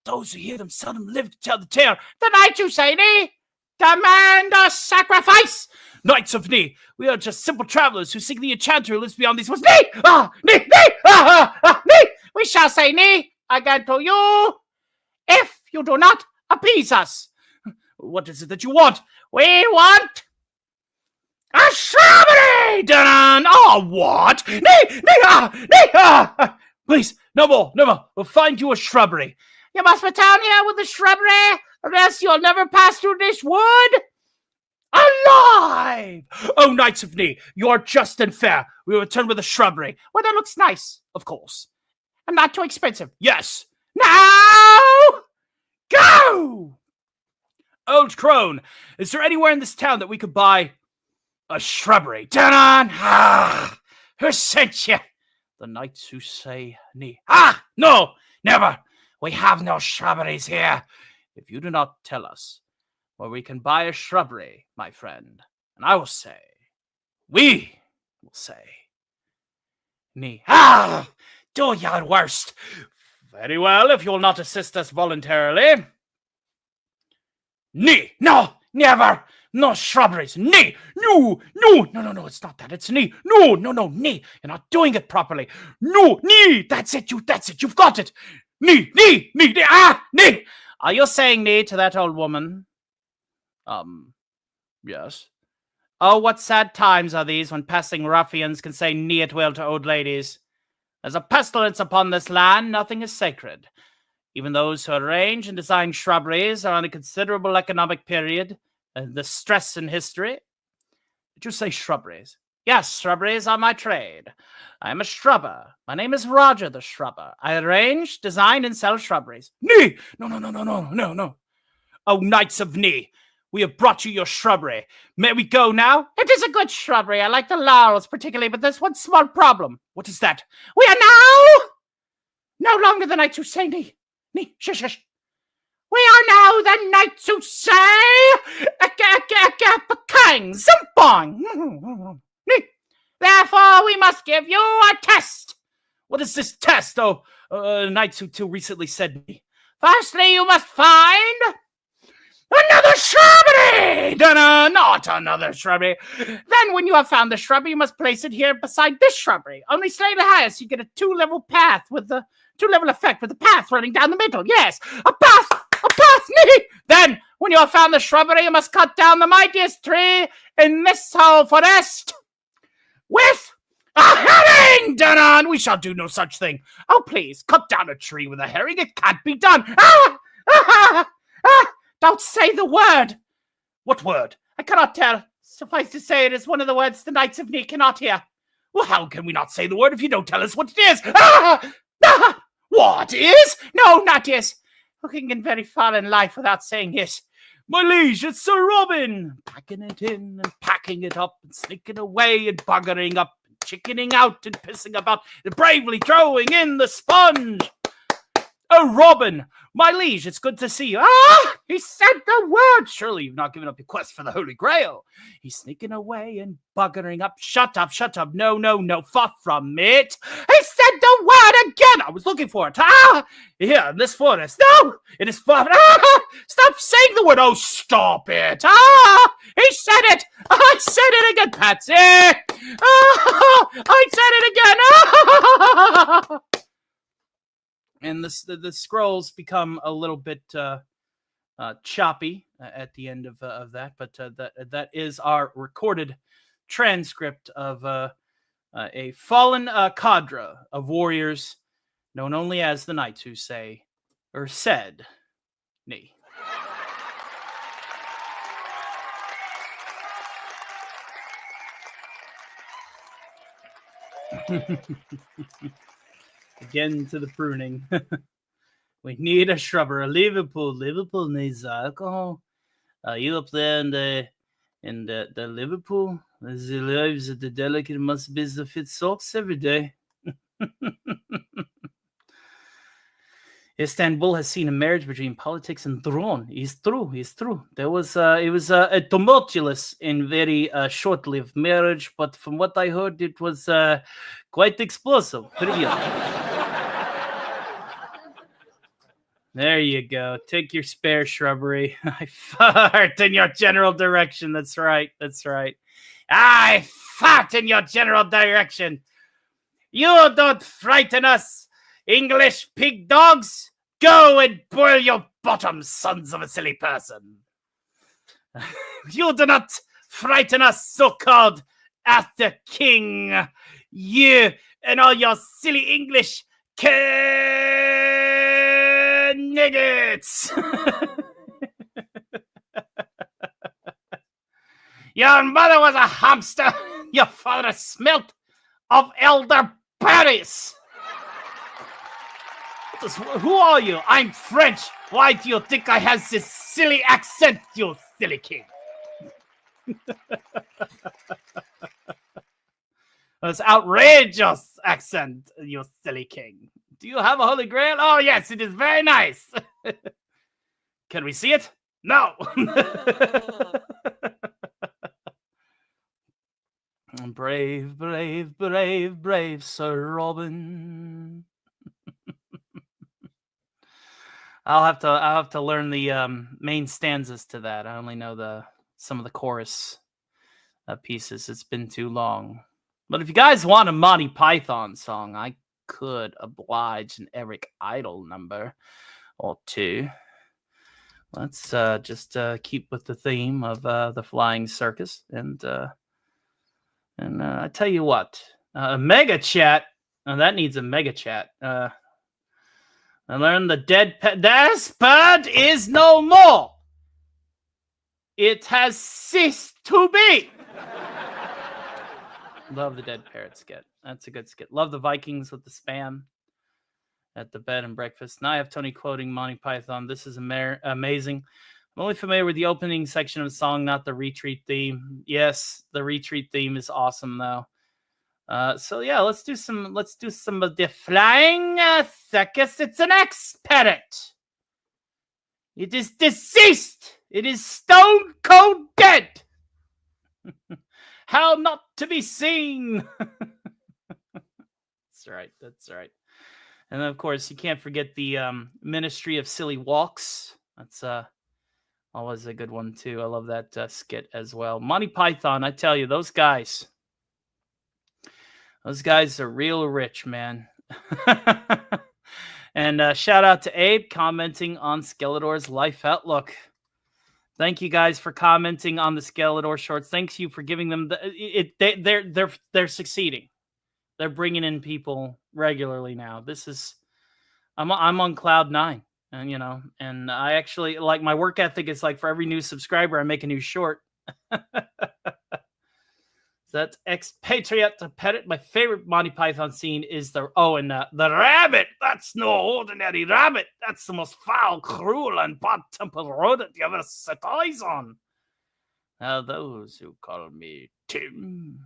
S3: Those who hear them seldom live to tell the tale.
S6: The knights who say "Knee" demand a sacrifice.
S3: Knights of Knee, we are just simple travelers who seek the enchanter who lives beyond these woods.
S6: Knee! Knee! Knee! We shall say "Knee" again to you if you do not appease us.
S3: What is it that you want?
S6: We want a shrubbery!
S3: Dun! Oh, what? Please, no more. We'll find you a shrubbery.
S6: You must return here with the shrubbery, or else you'll never pass through this wood alive!
S3: Oh, Knights of Knee, you are just and fair. We will return with a shrubbery.
S6: Well, that looks nice.
S3: Of course.
S6: And not too expensive.
S3: Yes.
S6: Now, go!
S3: Old crone, is there anywhere in this town that we could buy a shrubbery?
S6: Dun-on! Who sent you?
S3: The knights who say "Knee."
S6: No, never. We have no shrubberies here.
S3: If you do not tell us where we can buy a shrubbery, my friend, and I will say, we will say, "Knee."
S6: Do your worst.
S3: Very well, if you will not assist us voluntarily.
S6: Knee! No, never! No shrubberies! Knee! No, it's not that. It's knee. No, knee. You're not doing it properly. No, knee! That's it, you've got it! Knee! Knee!
S3: Are you saying "Knee" to that old woman?
S6: Yes.
S3: Oh, what sad times are these when passing ruffians can say "Knee" at will to old ladies. There's a pestilence upon this land, nothing is sacred. Even those who arrange and design shrubberies are on a considerable economic period, the stress in history. Did you say shrubberies? Yes, shrubberies are my trade. I am a shrubber. My name is Roger the Shrubber. I arrange, design, and sell shrubberies.
S6: Knee! No.
S3: Oh, Knights of Knee, we have brought you your shrubbery. May we go now?
S6: It is a good shrubbery. I like the laurels particularly, but there's one small problem.
S3: What is that?
S6: We are now no longer the knights who say "Knee." Shush. We are now the knights who say "Kang Zimpong." Therefore, we must give you a test.
S3: What is this test, knights who too recently said "Knee"?
S6: Firstly, you must find another shrubbery!
S3: Not another shrubbery.
S6: Then, when you have found the shrubbery, you must place it here beside this shrubbery. Only slightly higher, so you get a two-level path with the two-level effect with the path running down the middle. Yes, a path! Knee! Then, when you have found the shrubbery, you must cut down the mightiest tree in this whole forest with a herring!
S3: We shall do no such thing.
S6: Oh, please, cut down a tree with a herring. It can't be done. Don't say the word.
S3: What word?
S6: I cannot tell. Suffice to say, it is one of the words the Knights of Knee cannot hear.
S3: Well, how can we not say the word if you don't tell us what it is?
S6: What is? No, not yes. Who can get very far in life without saying yes?
S3: My liege, it's Sir Robin! Packing it in and packing it up and sneaking away and buggering up and chickening out and pissing about and bravely throwing in the sponge. Oh, Robin! My liege, it's good to see you.
S6: He said the word!
S3: Surely you've not given up your quest for the Holy Grail. He's sneaking away and buggering up. Shut up. No, far from it.
S6: He said the word again!
S3: I was looking for it. Here, in this forest.
S6: No!
S3: It is far.
S6: Stop saying the word! Oh, stop it! He said it! I said it again, Patsy! I said it again!
S3: And the scrolls become a little bit choppy at the end of that, but that is our recorded transcript of a fallen cadre of warriors known only as the Knights Who Say, or said, Nee. Again to the pruning. We need a shrubber. Liverpool needs alcohol. You up there in the Liverpool? The lives of the delicate must be the fit socks every day. Istanbul has seen a marriage between politics and throne. It's true. It was a tumultuous and very short-lived marriage, but from what I heard, it was quite explosive. There you go. Take your spare shrubbery. I fart in your general direction. That's right. I fart in your general direction. You don't frighten us, English pig dogs. Go and boil your bottoms, sons of a silly person. You do not frighten us, so-called Arthur King. You and all your silly English nuggets. Your mother was a hamster. Your father smelt of elderberries. Who are you? I'm French. Why do you think I have this silly accent, you silly king? This outrageous accent, you silly king. Do you have a holy grail? Oh, yes, it is very nice. Can we see it? No. Brave, brave, brave, brave Sir Robin. I'll have to learn the main stanzas to that. I only know some of the chorus pieces. It's been too long. But if you guys want a Monty Python song, I could oblige an Eric Idle number or two. Let's just keep with the theme of the flying circus, and I tell you what, a mega chat. That needs a mega chat. I learned the dead bird is no more. It has ceased to be. Love the dead parrot skit. That's a good skit. Love the Vikings with the spam at the bed and breakfast. Now I have Tony quoting Monty Python. This is amazing. I'm only familiar with the opening section of the song, not the retreat theme. Yes, the retreat theme is awesome though. So yeah, let's do some of the flying circus. It's an ex-parrot. It is deceased. It is stone cold dead. How not to be seen. That's right. And then, of course, you can't forget the Ministry of Silly Walks. That's always a good one, too. I love that skit as well. Monty Python, I tell you, those guys are real rich, man. And shout out to Abe commenting on Skeletor's life outlook. Thank you guys for commenting on the Skeletor shorts. Thanks you for giving them they're succeeding. They're bringing in people regularly now. I'm on cloud 9, and and I actually like my work ethic is like for every new subscriber I make a new short. That's expatriate to parrot. My favorite Monty Python scene is the rabbit. That's no ordinary rabbit. That's the most foul, cruel, and bad-tempered rodent you ever set eyes on. Now those who call me Tim.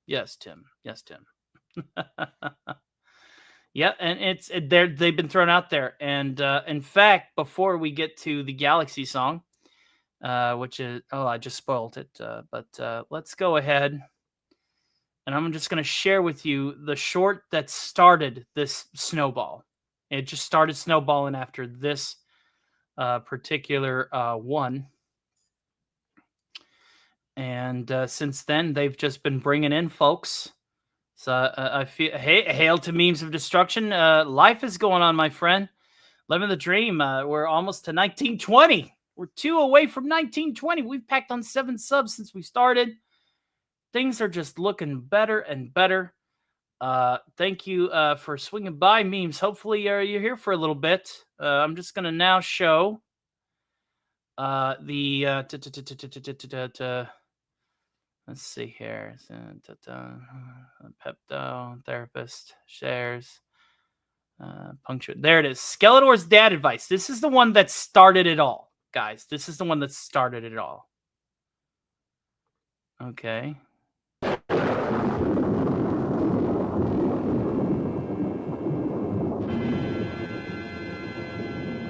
S3: Yes, Tim. Yeah, and they've been thrown out there. And in fact, before we get to the Galaxy song, which is I just spoiled it. But let's go ahead, and I'm just going to share with you the short that started this snowball. It just started snowballing after this particular one, and since then they've just been bringing in folks. So I feel hail to memes of destruction. Life is going on, my friend. Living the dream. We're almost to 1920. We're 2 away from 1920. We've packed on 7 subs since we started. Things are just looking better and better. Thank you for swinging by, memes. Hopefully you're here for a little bit. I'm just going to now show the let's see here. Pepto therapist shares puncture. There it is. Skeletor's dad advice. This is the one that started it all, guys. This is the one that started it all. Okay.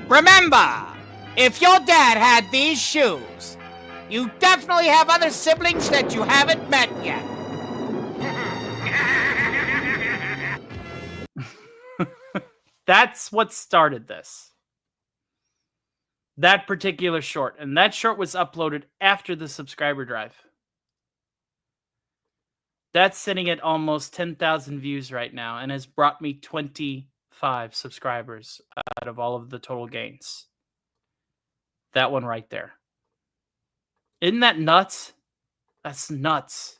S6: Remember, if your dad had these shoes, you definitely have other siblings that you haven't met yet.
S3: That's what started this. That particular short. And that short was uploaded after the subscriber drive. That's sitting at almost 10,000 views right now and has brought me 25 subscribers out of all of the total gains. That one right there. Isn't that nuts? That's nuts.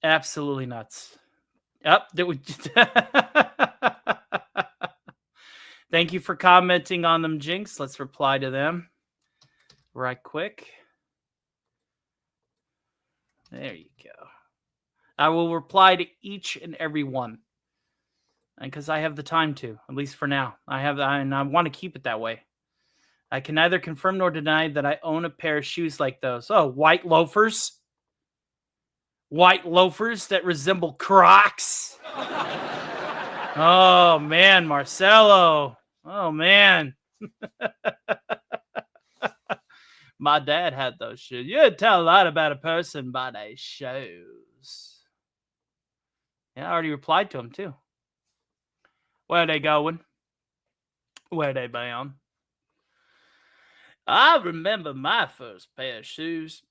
S3: Absolutely nuts. Yep. Thank you for commenting on them, Jinx. Let's reply to them right quick. There you go. I will reply to each and every one. And because I have the time to, at least for now. And I want to keep it that way. I can neither confirm nor deny that I own a pair of shoes like those. Oh, white loafers. White loafers that resemble Crocs. Oh, man, Marcelo. Oh, man. My dad had those shoes. You'd tell a lot about a person by their shoes. Yeah, I already replied to him, too. Where are they going? Where are they bound? I remember my first pair of shoes.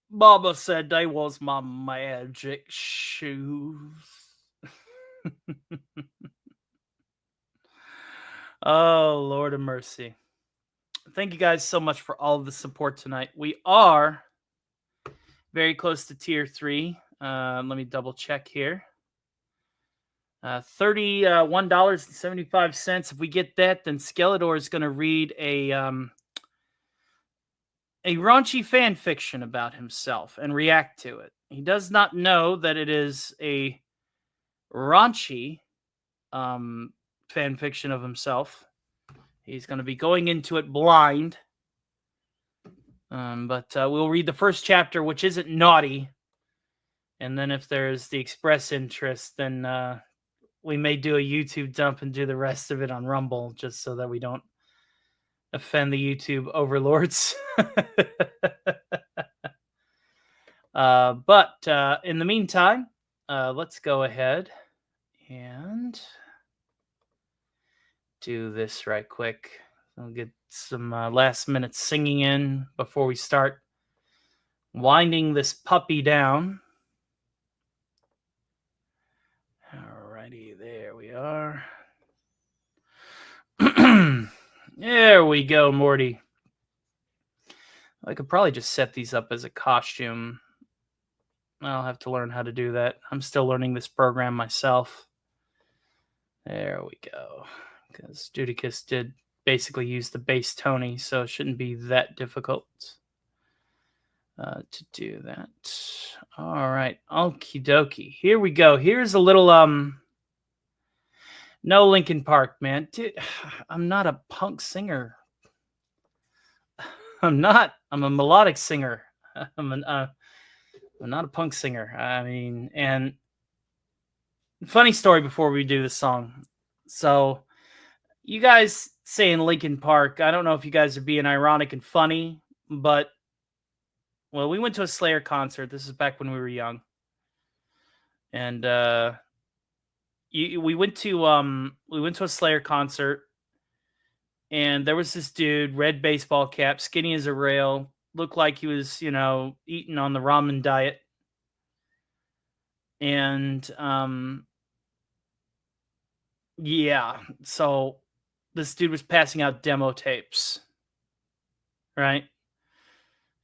S3: Mama said they was my magic shoes. Oh, Lord of mercy. Thank you guys so much for all of the support tonight. We are very close to tier 3. Let me double check here. $31.75. If we get that, then Skeletor is going to read a raunchy fan fiction about himself and react to it. He does not know that it is a raunchy fan fiction of himself. He's going to be going into it blind. But we'll read the first chapter, which isn't naughty. And then if there's the express interest, then we may do a YouTube dump and do the rest of it on Rumble, just so that we don't offend the YouTube overlords. But in the meantime, let's go ahead and do this right quick. I'll get some last minute singing in before we start winding this puppy down. Alrighty, there we are. There we go, Morty. I could probably just set these up as a costume. I'll have to learn how to do that. I'm still learning this program myself. There we go. Because Judicus did basically use the base Tony, so it shouldn't be that difficult to do that. All right. Okie dokie. Here we go. Here's a little no Linkin Park, man. Dude, I'm not a punk singer. I'm not. I'm a melodic singer. I'm not a punk singer. I mean, and funny story before we do the song. So, you guys saying Linkin Park, I don't know if you guys are being ironic and funny, but well, we went to a Slayer concert. This is back when we were young, and we went to a Slayer concert, and there was this dude, red baseball cap, skinny as a rail, looked like he was, eating on the ramen diet, and yeah, so this dude was passing out demo tapes, right?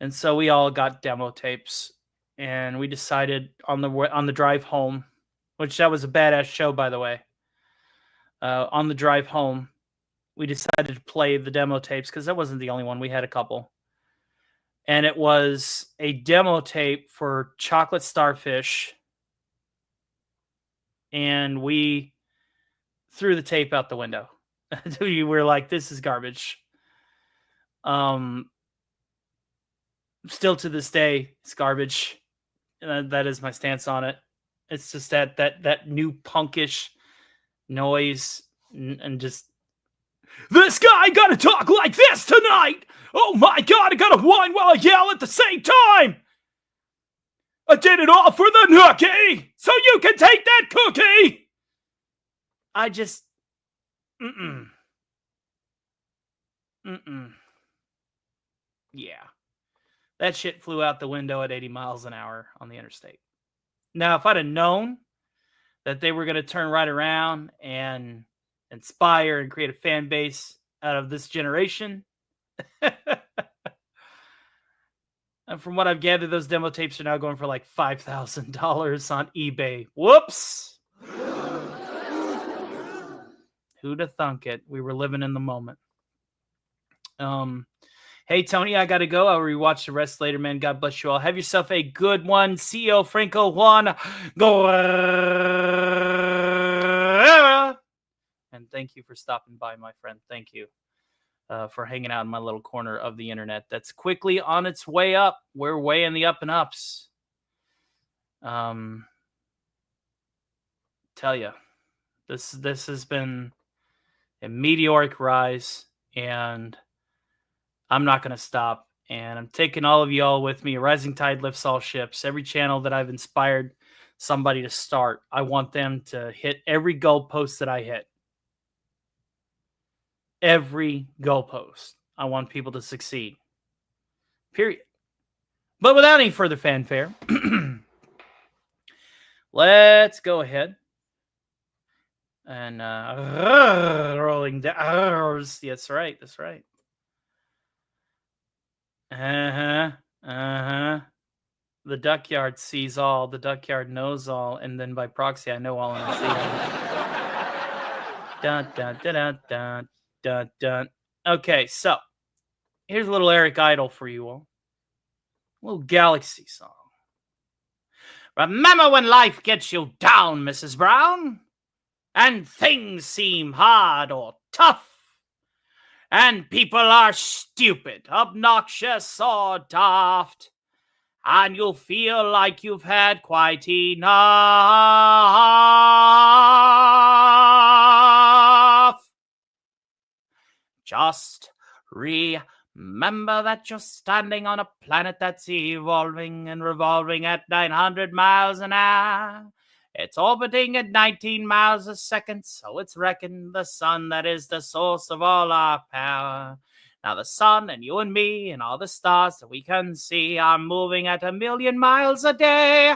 S3: And so we all got demo tapes, and we decided on the drive home, which that was a badass show, by the way. On the drive home, we decided to play the demo tapes because that wasn't the only one. We had a couple. And it was a demo tape for Chocolate Starfish. And we threw the tape out the window. We were like, this is garbage. Still to this day, it's garbage. That is my stance on it. It's just that new punkish noise and just, this guy gotta talk like this tonight. Oh my God, I gotta whine while I yell at the same time. I did it all for the nookie, so you can take that cookie. I just, yeah. That shit flew out the window at 80 miles an hour on the interstate. Now, if I'd have known that they were going to turn right around and inspire and create a fan base out of this generation, and from what I've gathered, those demo tapes are now going for like $5,000 on eBay. Whoops! Who'd have thunk it? We were living in the moment. Hey, Tony, I got to go. I'll rewatch the rest later, man. God bless you all. Have yourself a good one. CEO Franco Juan. And thank you for stopping by, my friend. Thank you for hanging out in my little corner of the internet. That's quickly on its way up. We're way in the up and ups. Tell you, this has been a meteoric rise, and I'm not going to stop, and I'm taking all of y'all with me. A rising tide lifts all ships. Every channel that I've inspired somebody to start, I want them to hit every goalpost that I hit. Every goalpost. I want people to succeed. Period. But without any further fanfare, let's go ahead and rolling down. That's right. That's right. The duckyard sees all. The duckyard knows all, and then by proxy, I know all, and I see all. Dun dun dun dun dun dun dun. Okay, so here's a little Eric Idle for you all. A little Galaxy song. Remember when life gets you down, Mrs. Brown, and things seem hard or tough, and people are stupid, obnoxious, or daft, and you'll feel like you've had quite enough. Just remember that you're standing on a planet that's evolving and revolving at 900 miles an hour. It's orbiting at 19 miles a second, so it's reckoned the sun that is the source of all our power. Now the sun and you and me and all the stars that we can see are moving at 1,000,000 miles a day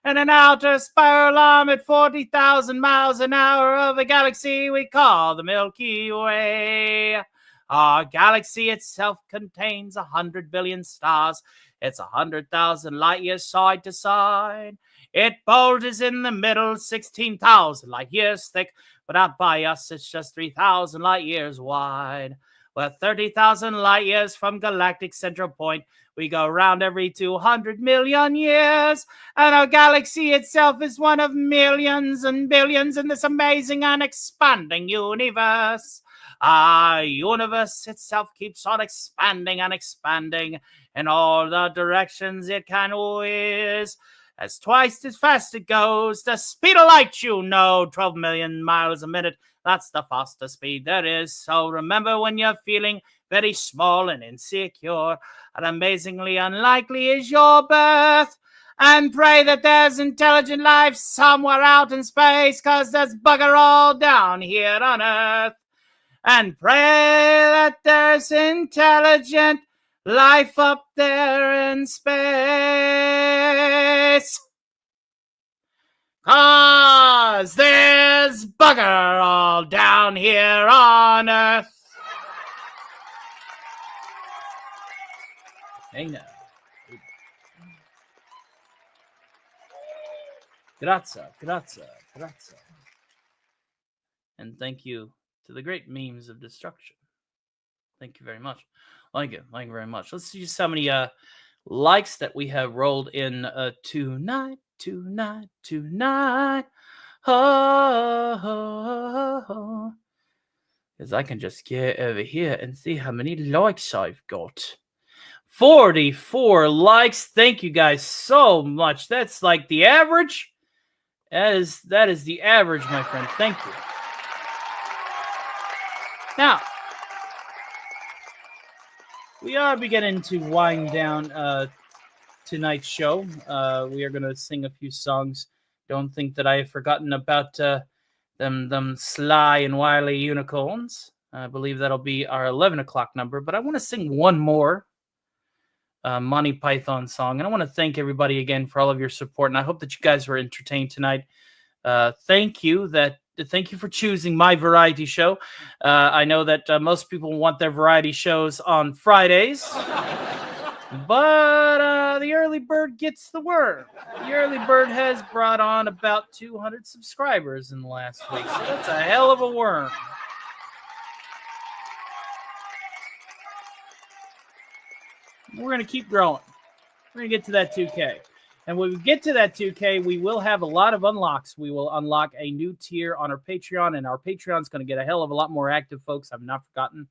S3: in an outer spiral arm at 40,000 miles an hour of a galaxy we call the Milky Way. Our galaxy itself contains 100 billion stars. It's 100,000 light years side to side. It bulges in the middle, 16,000 light years thick, but out by us, it's just 3,000 light years wide. We're 30,000 light years from galactic central point. We go around every 200 million years, and our galaxy itself is one of millions and billions in this amazing and expanding universe. Our universe itself keeps on expanding and expanding in all the directions it can whiz. As twice as fast it goes, the speed of light, 12 million miles a minute. That's the fastest speed there is. So remember, when you're feeling very small and insecure, and amazingly unlikely is your birth, and pray that there's intelligent life somewhere out in space, 'cause there's bugger all down here on Earth. And pray that there's intelligent life up there in space, 'cause there's
S6: bugger all down here on earth. Hey now. Grazie. And thank you to the great memes of destruction. Thank you very much. Thank you very much. Let's see just how many likes that we have rolled in tonight. Oh, because I can just get over here and see how many likes I've got. 44 likes. Thank you guys so much. That's like the average. That is the average, my friend. Thank you. Now, we are beginning to wind down tonight's show. We are going to sing a few songs. Don't think that I have forgotten about them sly and wily unicorns. I believe that'll be our 11 o'clock number. But I want to sing one more Monty Python song. And I want to thank everybody again for all of your support. And I hope that you guys were entertained tonight. Thank you for choosing my variety show. I know that most people want their variety shows on Fridays. But the early bird gets the worm. The early bird has brought on about 200 subscribers in the last week. So that's a hell of a worm. We're going to keep growing. We're going to get to that 2K. And when we get to that 2K, we will have a lot of unlocks. We will unlock a new tier on our Patreon, and our Patreon's going to get a hell of a lot more active, folks. I've not forgotten.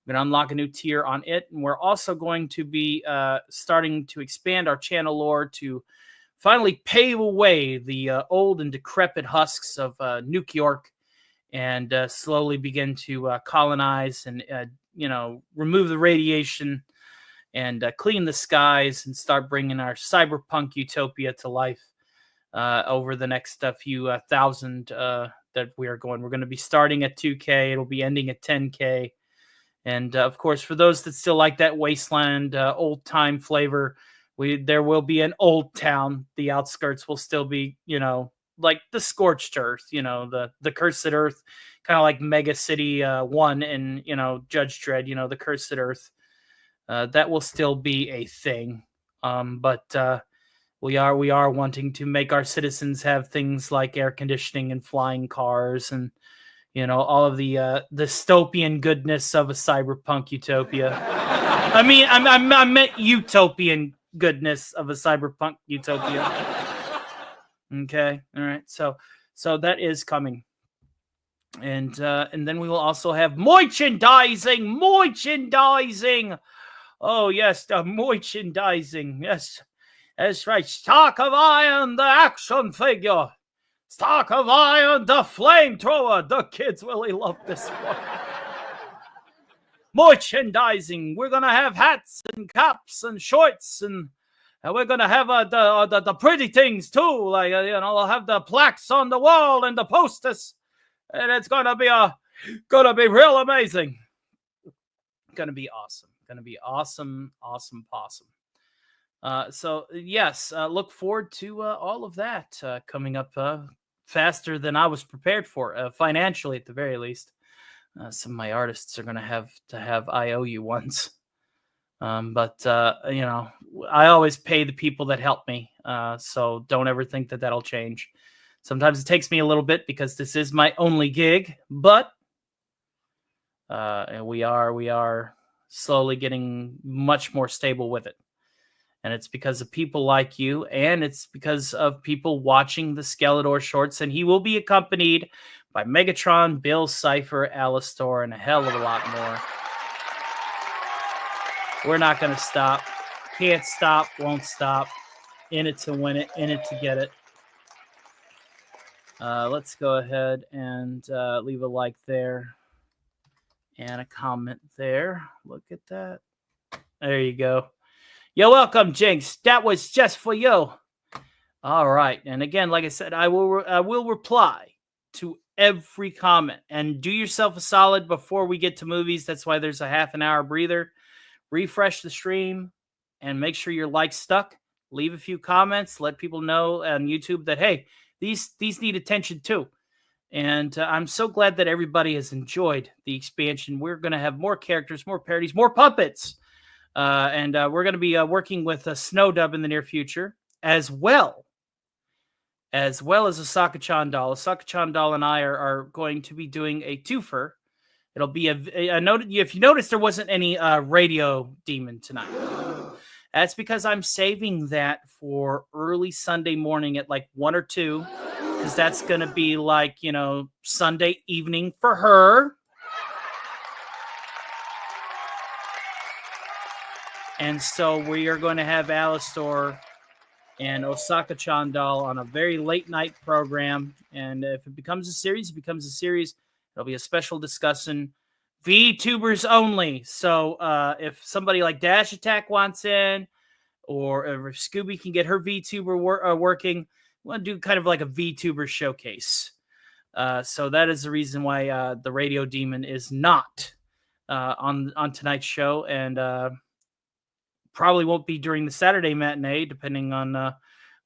S6: We're going to unlock a new tier on it, and we're also going to be starting to expand our channel lore to finally pave away the old and decrepit husks of Nuke York and slowly begin to colonize and, remove the radiation and clean the skies and start bringing our cyberpunk utopia to life over the next few thousand that we are going. We're going to be starting at 2K. It'll be ending at 10K. And, of course, for those that still like that wasteland, old-time flavor, there will be an old town. The outskirts will still be, like the scorched earth, the cursed earth, kind of like Mega City 1 and, Judge Dredd, the cursed earth. That will still be a thing. But we are wanting to make our citizens have things like air conditioning and flying cars and, all of the dystopian goodness of a cyberpunk utopia. I meant utopian goodness of a cyberpunk utopia. Okay, all right. So that is coming, and then we will also have merchandising. Oh yes, the merchandising. Yes, that's right. Stock of Iron, the action figure. Stock of Iron, the flamethrower. The kids really love this one. Merchandising. We're gonna have hats and caps and shorts, and we're gonna have the pretty things too. Like I'll have the plaques on the wall and the posters, and it's gonna be real amazing. Gonna be awesome. Gonna be awesome possum. So yes, look forward to all of that coming up faster than I was prepared for, financially at the very least. Some of my artists are going to have IOU ones. But I always pay the people that help me. So don't ever think that that'll change. Sometimes it takes me a little bit because this is my only gig, but we are slowly getting much more stable with it. And it's because of people like you, and it's because of people watching the Skeletor shorts. And he will be accompanied by Megatron, Bill Cipher, Alistor, and a hell of a lot more. We're not going to stop. Can't stop, won't stop. In it to win it, in it to get it. Let's go ahead and leave a like there and a comment there. Look at that. There you go. You're welcome, Jinx. That was just for you. All right. And again, like I said, I will reply to every comment. And do yourself a solid before we get to movies. That's why there's a half an hour breather. Refresh the stream and make sure your likes stuck. Leave a few comments. Let people know on YouTube that, hey, these need attention too.
S3: And I'm so glad that everybody has enjoyed the expansion. We're going to have more characters, more parodies, more puppets. And we're going to be working with Snow Dub in the near future, as well as Asaka-chan Doll. Asaka-chan Doll and I are going to be doing a twofer. It'll be a note. If you notice, there wasn't any radio demon tonight. That's because I'm saving that for early Sunday morning at like 1 or 2, because that's going to be like, Sunday evening for her. And so we are going to have Alistor and Osaka-chan Doll on a very late night program. And if it becomes a series, it becomes a series. There'll be a special discussion. VTubers only. So if somebody like Dash Attack wants in, or if Scooby can get her VTuber working, we want to do kind of like a VTuber showcase. So that is the reason why the Radio Demon is not on tonight's show, and probably won't be during the Saturday matinee, depending on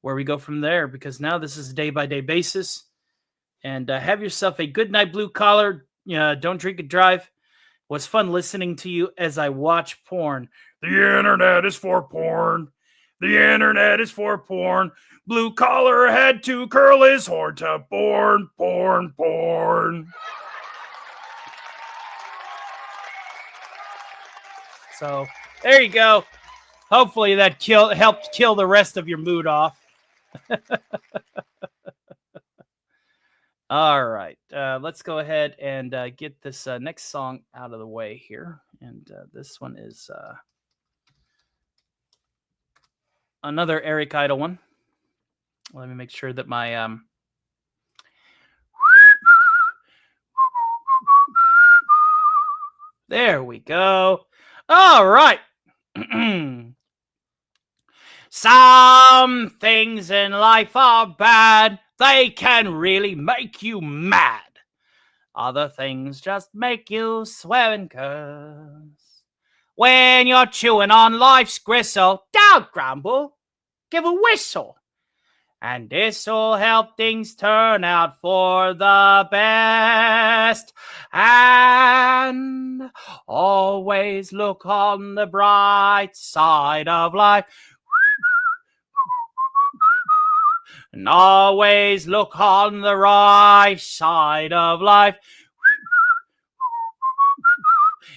S3: where we go from there, because now this is a day-by-day basis. And have yourself a good night, blue collar. Don't drink and drive. It was fun listening to you as I watch porn.
S7: The internet is for porn. The internet is for porn. Blue collar had to curl his horn to porn, porn, porn.
S3: So there you go. Hopefully that helped kill the rest of your mood off. All right. Let's go ahead and get this next song out of the way here. And this one is another Eric Idle one. Let me make sure that my... There we go. All right. Some things in life are bad. They can really make you mad. Other things just make you swear and curse. When you're chewing on life's gristle, don't grumble, give a whistle. And this'll help things turn out for the best. And always look on the bright side of life. And always look on the right side of life.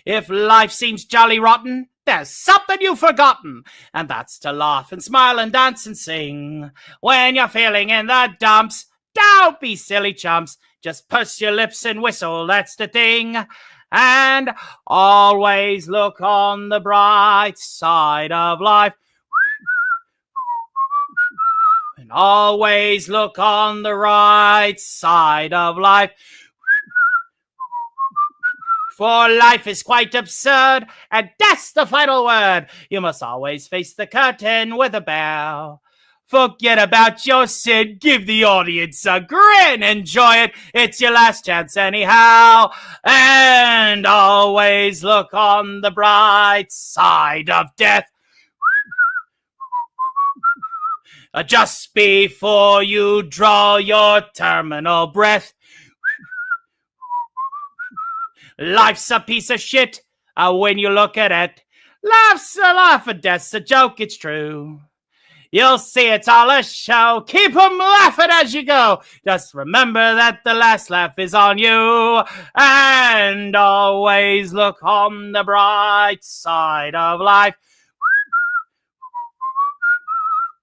S3: If life seems jolly rotten, there's something you've forgotten, and that's to laugh and smile and dance and sing. When you're feeling in the dumps, don't be silly chumps. Just purse your lips and whistle, that's the thing. And always look on the bright side of life. And always look on the right side of life. For life is quite absurd, and that's the final word. You must always face the curtain with a bow. Forget about your sin, give the audience a grin, enjoy it, it's your last chance anyhow. And always look on the bright side of death. Just before you draw your terminal breath. Life's a piece of shit when you look at it. Laugh's a laugh and death's a joke, it's true. You'll see it's all a show. Keep 'em laughing as you go. Just remember that the last laugh is on you. And always look on the bright side of life.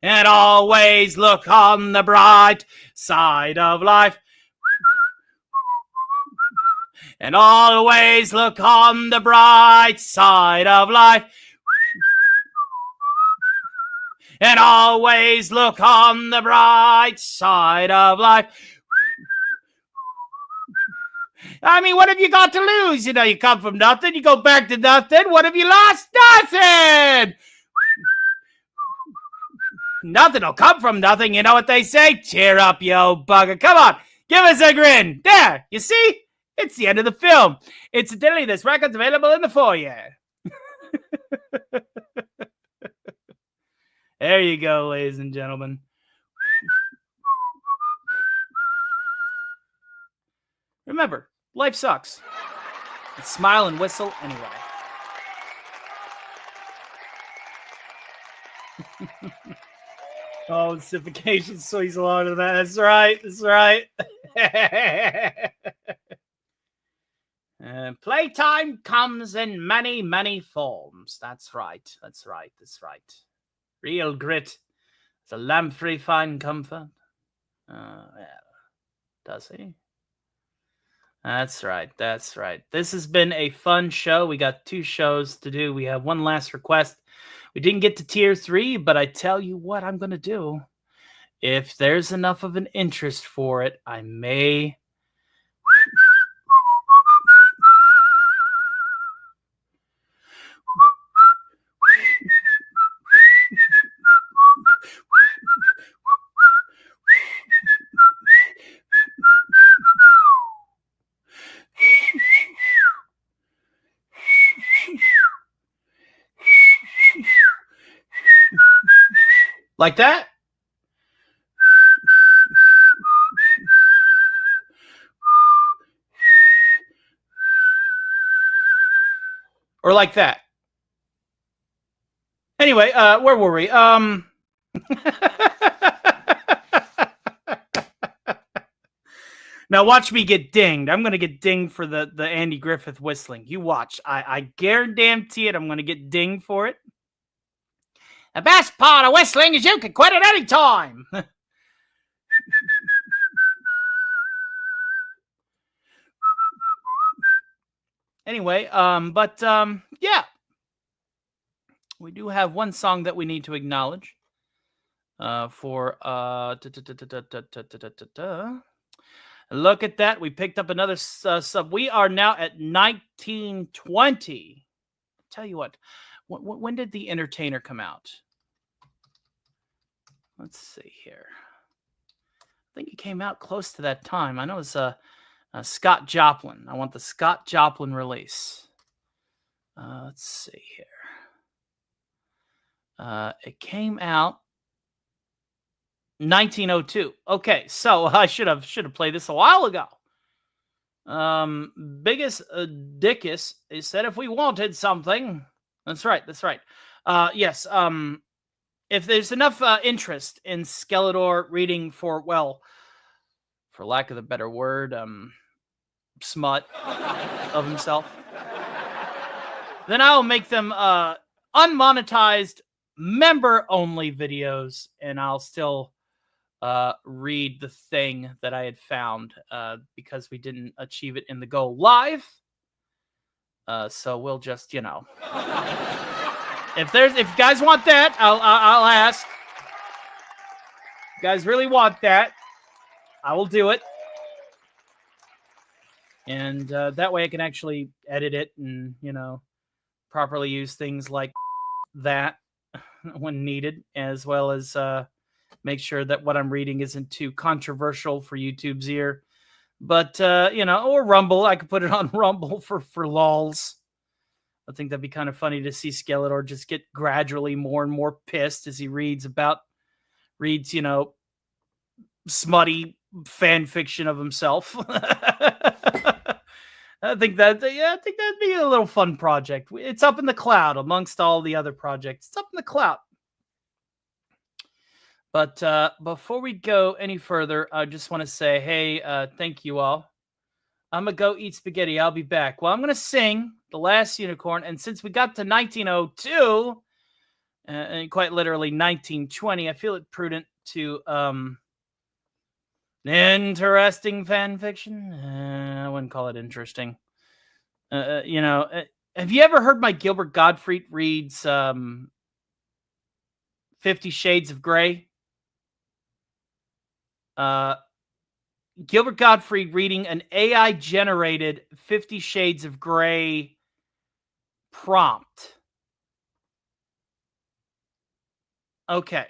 S3: And always look on the bright side of life. And always look on the bright side of life. And always look on the bright side of life. I mean, what have you got to lose? You come from nothing, you go back to nothing. What have you lost? Nothing! Nothing will come from nothing. You know what they say? Cheer up, you old bugger. Come on, give us a grin. There, you see? It's the end of the film. Incidentally, this record's available in the foyer. There you go, ladies and gentlemen. Remember, life sucks. Smile and whistle anyway. Oh, civication swings along to that. That's right. That's right. Playtime comes in many, many forms. That's right. That's right. That's right. Real grit. It's a lamprey fine comfort. Yeah. Does he? That's right. That's right. This has been a fun show. We got 2 shows to do. We have one last request. We didn't get to tier 3, but I tell you what I'm going to do. If there's enough of an interest for it, I may... Like that? Or like that? Anyway, where were we? Now watch me get dinged. I'm going to get dinged for the Andy Griffith whistling. You watch. I guarantee it. I'm going to get dinged for it. The best part of whistling is you can quit at any time. Anyway, yeah. We do have one song that we need to acknowledge. Look at that. We picked up another sub. We are now at 1920. Tell you what. When did The Entertainer come out? Let's see here. I think it came out close to that time. I know it's Scott Joplin. I want the Scott Joplin release. Let's see here. It came out 1902. Okay, so I should have played this a while ago. Biggest Dickus, he said if we wanted something. That's right. Yes. If there's enough interest in Skeletor reading for lack of a better word, smut of himself, then I'll make them unmonetized member-only videos, and I'll still read the thing that I had found because we didn't achieve it in the Go Live. So we'll just, if you guys want that, I'll ask. If you guys really want that, I will do it. And that way I can actually edit it and, properly use things like that when needed, as well as make sure that what I'm reading isn't too controversial for YouTube's ear. But, or Rumble. I could put it on Rumble for lols. I think that'd be kind of funny to see Skeletor just get gradually more and more pissed as he reads, smutty fan fiction of himself. I think that'd be a little fun project. It's up in the cloud amongst all the other projects. It's up in the cloud. But before we go any further, I just want to say, hey, thank you all. I'm going to go eat spaghetti. I'll be back. Well, I'm going to sing The Last Unicorn. And since we got to 1902, and quite literally 1920, I feel it prudent to interesting fan fiction. I wouldn't call it interesting. Have you ever heard my Gilbert Gottfried reads 50 Shades of Grey? Gilbert Gottfried reading an AI-generated 50 Shades of Grey prompt. Okay.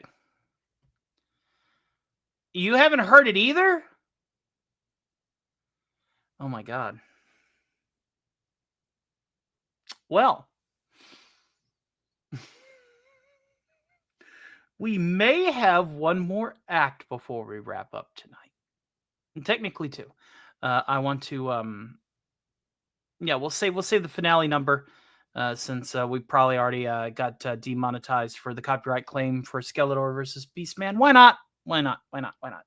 S3: You haven't heard it either? Oh my God. Well, we may have one more act before we wrap up tonight. And technically two. I want to yeah, we'll say the finale number since we probably already got demonetized for the copyright claim for Skeletor versus Beastman. Why not? Why not? Why not? Why not?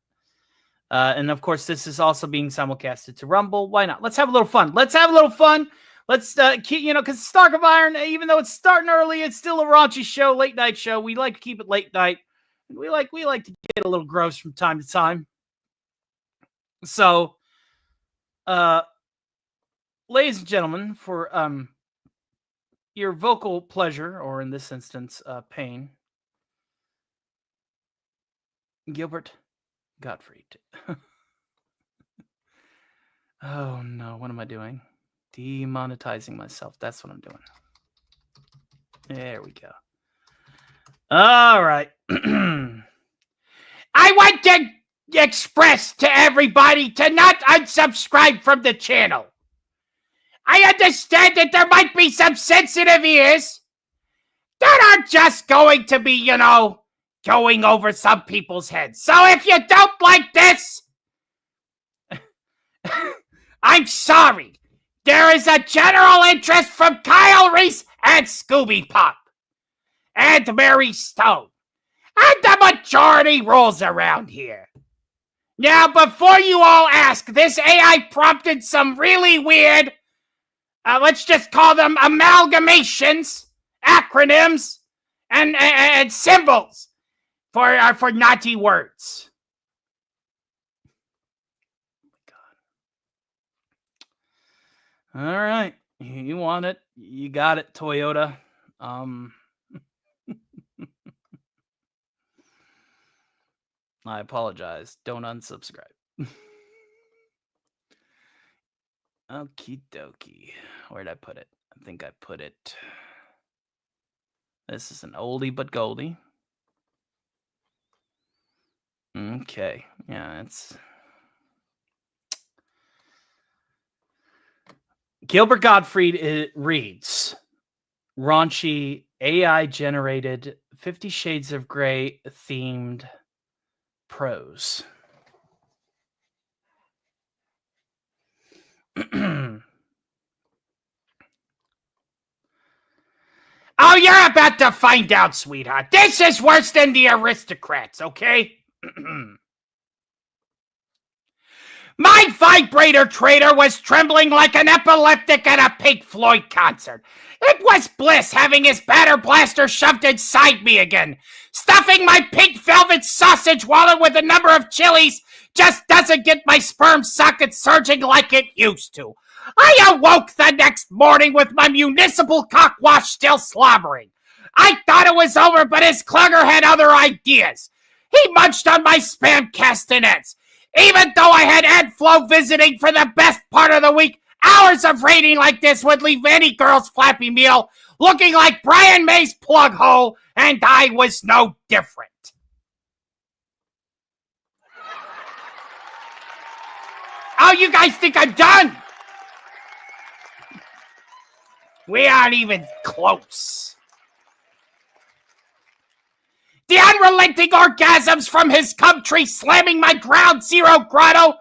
S3: And of course, this is also being simulcasted to Rumble. Why not? Let's have a little fun. Let's have a little fun. Let's keep, because Stark of Iron, even though it's starting early, it's still a raunchy show, late night show. We like to keep it late night. We like to get a little gross from time to time. So, ladies and gentlemen, for your vocal pleasure, or in this instance, pain, Gilbert Gottfried. Oh no, what am I doing? Demonetizing myself. That's what I'm doing. There we go. All right.
S6: I want to express to everybody to not unsubscribe from the channel. I understand that there might be some sensitive ears that are just going to be, going over some people's heads. So if you don't like this, I'm sorry. There is a general interest from Kyle Reese and Scooby Pop and Mary Stone. And the majority rules around here. Now, before you all ask, this AI prompted some really weird, let's just call them amalgamations, acronyms, and symbols for naughty words.
S3: All right. You want it. You got it, Toyota. I apologize. Don't unsubscribe. Okie dokie. Where'd I put it? I think I put it. This is an oldie but goldie. Okay. Yeah, it's Gilbert Gottfried reads raunchy AI generated 50 Shades of Grey themed prose.
S6: Oh, you're about to find out, sweetheart. This is worse than the aristocrats, okay? My vibrator trader was trembling like an epileptic at a Pink Floyd concert. It was bliss having his batter blaster shoved inside me again. Stuffing my pink velvet sausage wallet with a number of chilies just doesn't get my sperm socket surging like it used to. I awoke the next morning with my municipal cockwash still slobbering. I thought it was over, but his clugger had other ideas. He munched on my spam castanets. Even though I had Ed Flo visiting for the best part of the week, hours of rating like this would leave any girl's flappy meal looking like Brian May's plug hole, and I was no different. Oh, you guys think I'm done? We aren't even close. The unrelenting orgasms from his cum tree slamming my ground zero grotto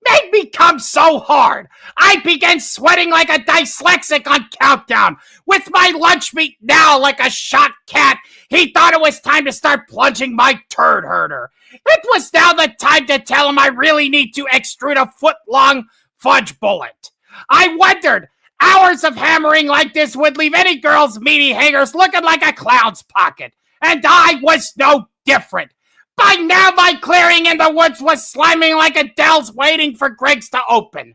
S6: made me come so hard. I began sweating like a dyslexic on Countdown. With my lunch meat now like a shot cat, he thought it was time to start plunging my turd herder. It was now the time to tell him I really need to extrude a foot-long fudge bullet. I wondered, hours of hammering like this would leave any girl's meaty hangers looking like a clown's pocket. And I was no different. By now, my clearing in the woods was sliming like Adele's waiting for Greg's to open.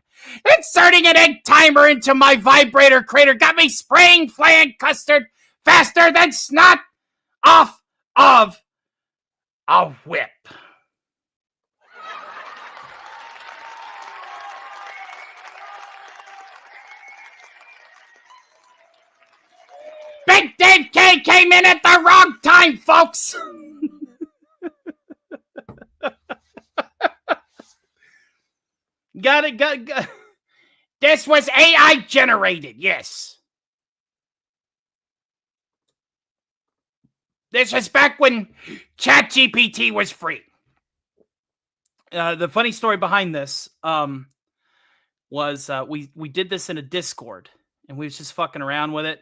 S6: Inserting an egg timer into my vibrator crater got me spraying flan custard faster than snot off of a whip. Big Dave K came in at the wrong time, folks. Got it. This was AI generated, yes. This was back when ChatGPT was free.
S3: The funny story behind this, was we did this in a Discord, and we was just fucking around with it.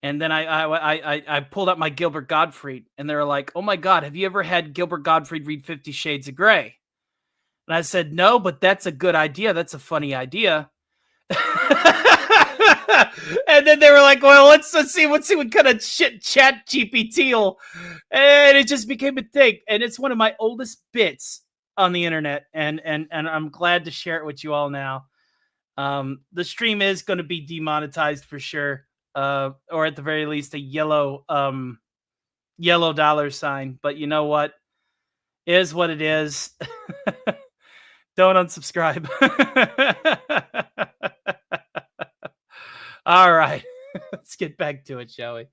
S3: And then I pulled up my Gilbert Gottfried, and they were like, "Oh my God, have you ever had Gilbert Gottfried read 50 Shades of Grey?" And I said, "No, but that's a good idea. That's a funny idea." And then they were like, "Well, let's see what kind of shit Chat GPT, and it just became a thing. And it's one of my oldest bits on the internet, and I'm glad to share it with you all now. The stream is going to be demonetized for sure, or at the very least a yellow $sign. But you know what? It is what it is. Don't unsubscribe. All right, let's get back to it, shall we?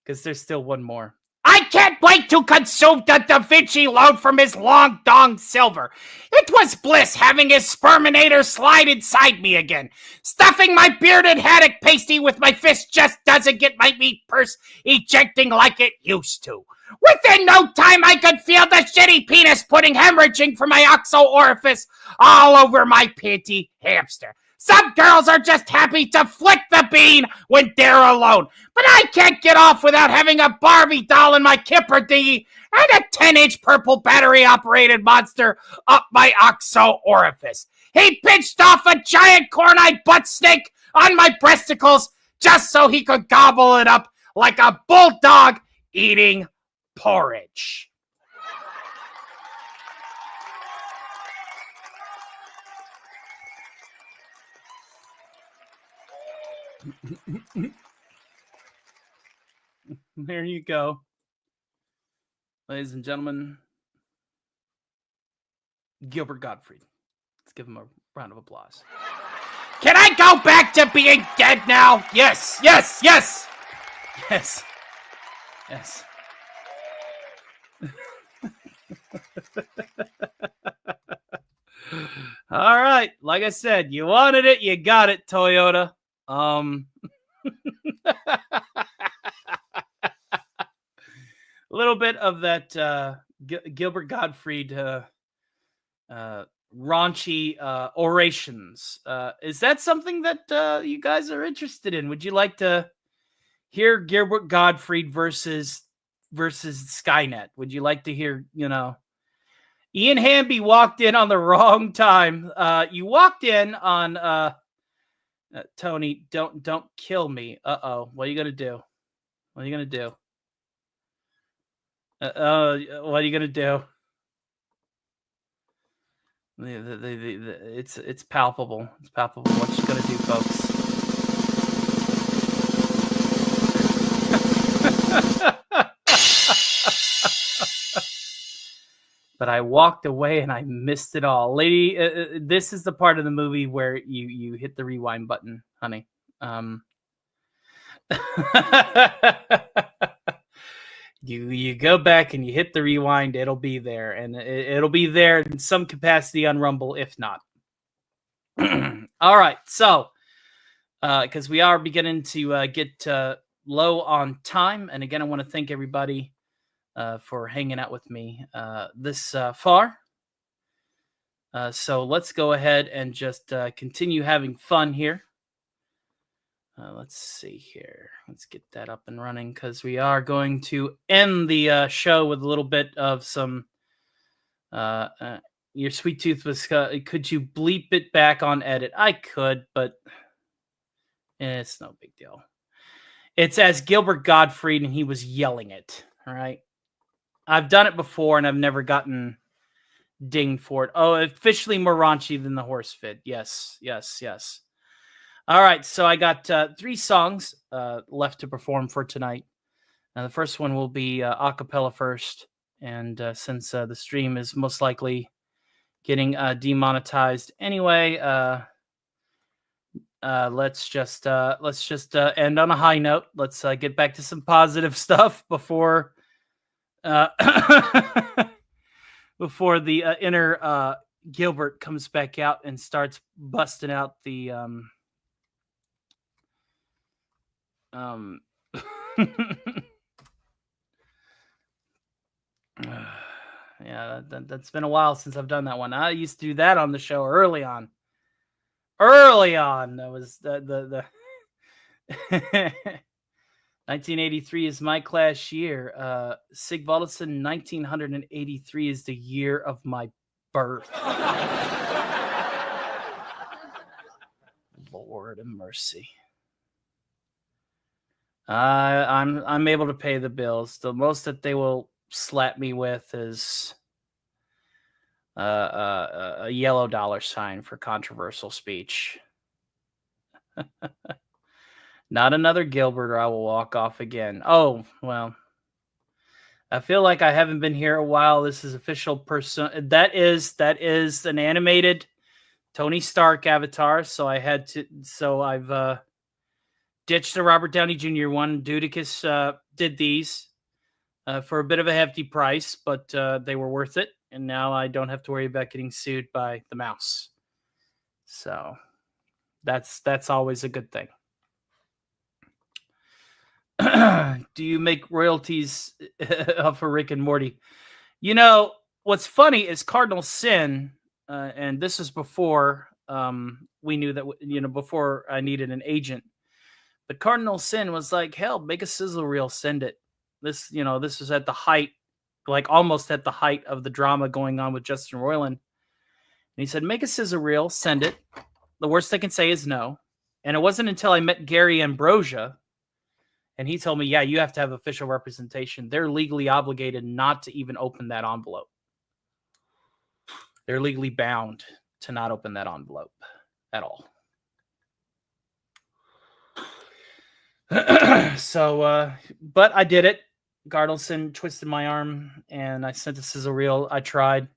S3: Because there's still one more.
S6: I can't wait to consume the Da Vinci load from his long dong silver. It was bliss having his sperminator slide inside me again. Stuffing my bearded haddock pasty with my fist just doesn't get my meat purse ejecting like it used to. Within no time, I could feel the shitty penis putting hemorrhaging from my oxo orifice all over my panty hamster. Some girls are just happy to flick the bean when they're alone. But I can't get off without having a Barbie doll in my kipper dinghy and a 10-inch purple battery-operated monster up my oxo orifice. He pinched off a giant corn-eyed butt snake on my breasticles just so he could gobble it up like a bulldog eating porridge.
S3: There you go. Ladies and gentlemen, Gilbert Gottfried. Let's give him a round of applause.
S6: Can I go back to being dead now?
S3: Yes, yes, yes! Yes. Yes. All right. Like I said, you wanted it, you got it, Toyota. A little bit of that Gilbert Gottfried raunchy orations. Is that something that you guys are interested in? Would you like to hear Gilbert Gottfried versus Skynet? Would you like to hear, Ian Hamby walked in on the wrong time. You walked in on Tony, don't kill me. Uh-oh. What are you going to do? What are you going to do? What are you gonna do? It's palpable. It's palpable. What you gonna do, folks? But I walked away and I missed it all, lady. This is the part of the movie where you hit the rewind button, honey. You go back and you hit the rewind, it'll be there, and it'll be there in some capacity on Rumble, if not. All right, so because we are beginning to get low on time, and again, I want to thank everybody for hanging out with me this far. So let's go ahead and just continue having fun here. Let's see here. Let's get that up and running because we are going to end the show with a little bit of some. Your sweet tooth was. Could you bleep it back on edit? I could, but it's no big deal. It's as Gilbert Gottfried, and he was yelling it. All right. I've done it before, and I've never gotten dinged for it. Oh, officially more raunchy than the horse fit. Yes, yes, yes. All right, so I got 3 songs left to perform for tonight. The first one will be a cappella first, and since the stream is most likely getting demonetized anyway, let's just end on a high note. Let's get back to some positive stuff before before the inner Gilbert comes back out and starts busting out the yeah, that's been a while since I've done that one. I used to do that on the show early on. Early on, that was the 1983 is my class year. Sig Valdesen, 1983 is the year of my birth. Lord of mercy. I'm able to pay the bills. The most that they will slap me with is a yellow dollar sign for controversial speech. Not another Gilbert, or I will walk off again. Oh, well. I feel like I haven't been here a while. This is official person. That is an animated Tony Stark avatar. So I had to. So I've ditched the Robert Downey Jr. one. Dudicus did these for a bit of a hefty price, but they were worth it. And now I don't have to worry about getting sued by the mouse. So that's always a good thing. Do you make royalties for Rick and Morty? You know, what's funny is Cardinal Sin, and this was before we knew that, before I needed an agent. But Cardinal Sin was like, hell, make a sizzle reel, send it. This was at the height, like almost at the height of the drama going on with Justin Roiland. And he said, make a sizzle reel, send it. The worst they can say is no. And it wasn't until I met Gary Ambrosia, and he told me, yeah, you have to have official representation. They're legally obligated not to even open that envelope. They're legally bound to not open that envelope at all. So, but I did it. Gardelson twisted my arm, and I sent a sizzle reel. I tried.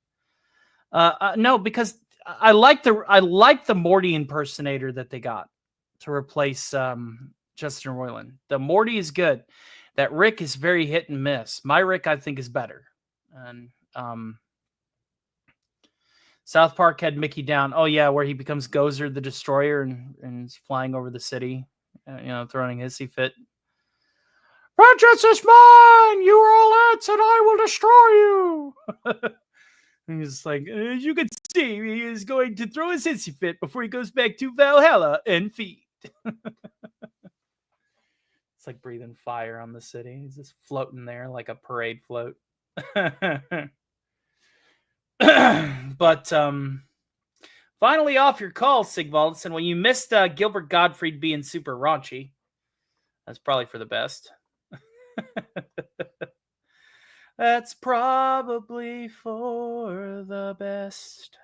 S3: No, because I like the Morty impersonator that they got to replace Justin Roiland. The Morty is good. That Rick is very hit and miss. My Rick, I think, is better. And South Park had Mickey down. Oh yeah, where he becomes Gozer the Destroyer and is flying over the city, throwing a hissy fit. Vengeance is mine. You are all ants, and I will destroy you. And he's like, as you can see, he is going to throw his hissy fit before he goes back to Valhalla and feed. It's like breathing fire on the city. He's just floating there like a parade float. But finally off your call, Sigvald. And when you missed Gilbert Gottfried being super raunchy, that's probably for the best. That's probably for the best.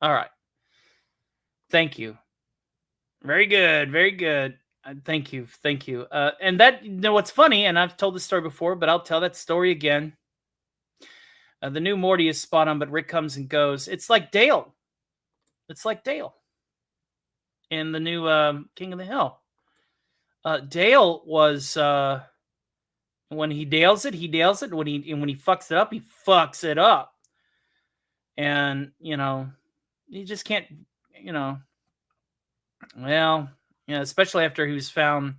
S3: All right. Thank you. Very good. Very good. Thank you. Thank you. And that, what's funny, and I've told this story before, but I'll tell that story again. The new Morty is spot on, but Rick comes and goes. It's like Dale. It's like Dale in the new King of the Hill. Dale was when he Dales it, he Dales it. When he fucks it up, he fucks it up. And you just can't, especially after he was found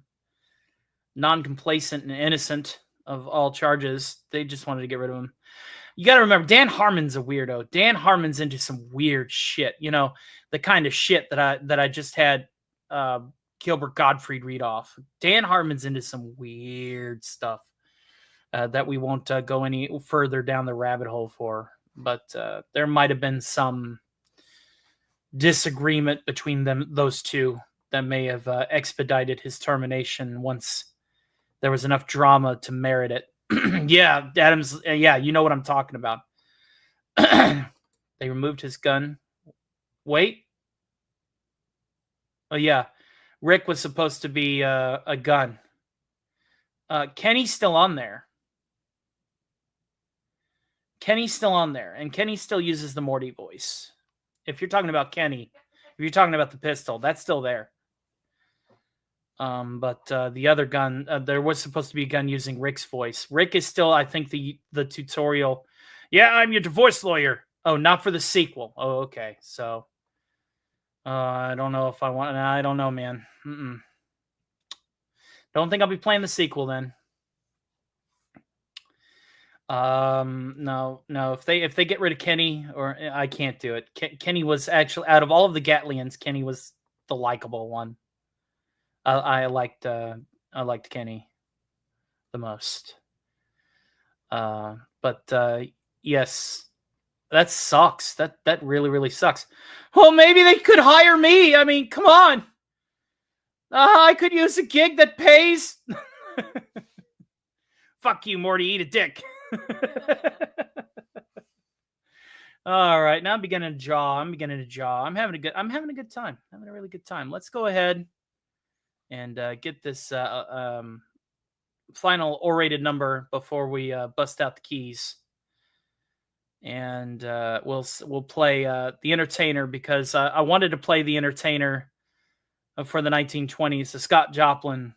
S3: non-complacent and innocent of all charges. They just wanted to get rid of him. You got to remember, Dan Harmon's a weirdo. Dan Harmon's into some weird shit. The kind of shit that I just had Gilbert Gottfried read off. Dan Harmon's into some weird stuff that we won't go any further down the rabbit hole for. But there might have been some disagreement between those two that may have expedited his termination once there was enough drama to merit it. Yeah, Adams. Yeah, you know what I'm talking about. They removed his gun. Wait. Oh yeah, Rick was supposed to be a gun. Kenny's still on there. Kenny's still on there, and Kenny still uses the Morty voice. If you're talking about Kenny, if you're talking about the pistol, that's still there. But the other gun, there was supposed to be a gun using Rick's voice. Rick is still, I think, the tutorial. Yeah, I'm your divorce lawyer. Oh, not for the sequel. Oh, okay. So, I don't know if I want. I don't know, man. Don't think I'll be playing the sequel then. No. If they get rid of Kenny, or I can't do it. Kenny was actually, out of all of the Gatlians, Kenny was the likable one. I liked Kenny the most. But yes, that sucks. That really, really sucks. Well, maybe they could hire me. I mean, come on. I could use a gig that pays. Fuck you, Morty. Eat a dick. All right, now I'm beginning to jaw. I'm having a good time. Having a really good time. Let's go ahead and get this final orated number before we bust out the keys. And we'll play The Entertainer, because I wanted to play The Entertainer for the 1920s, the Scott Joplin.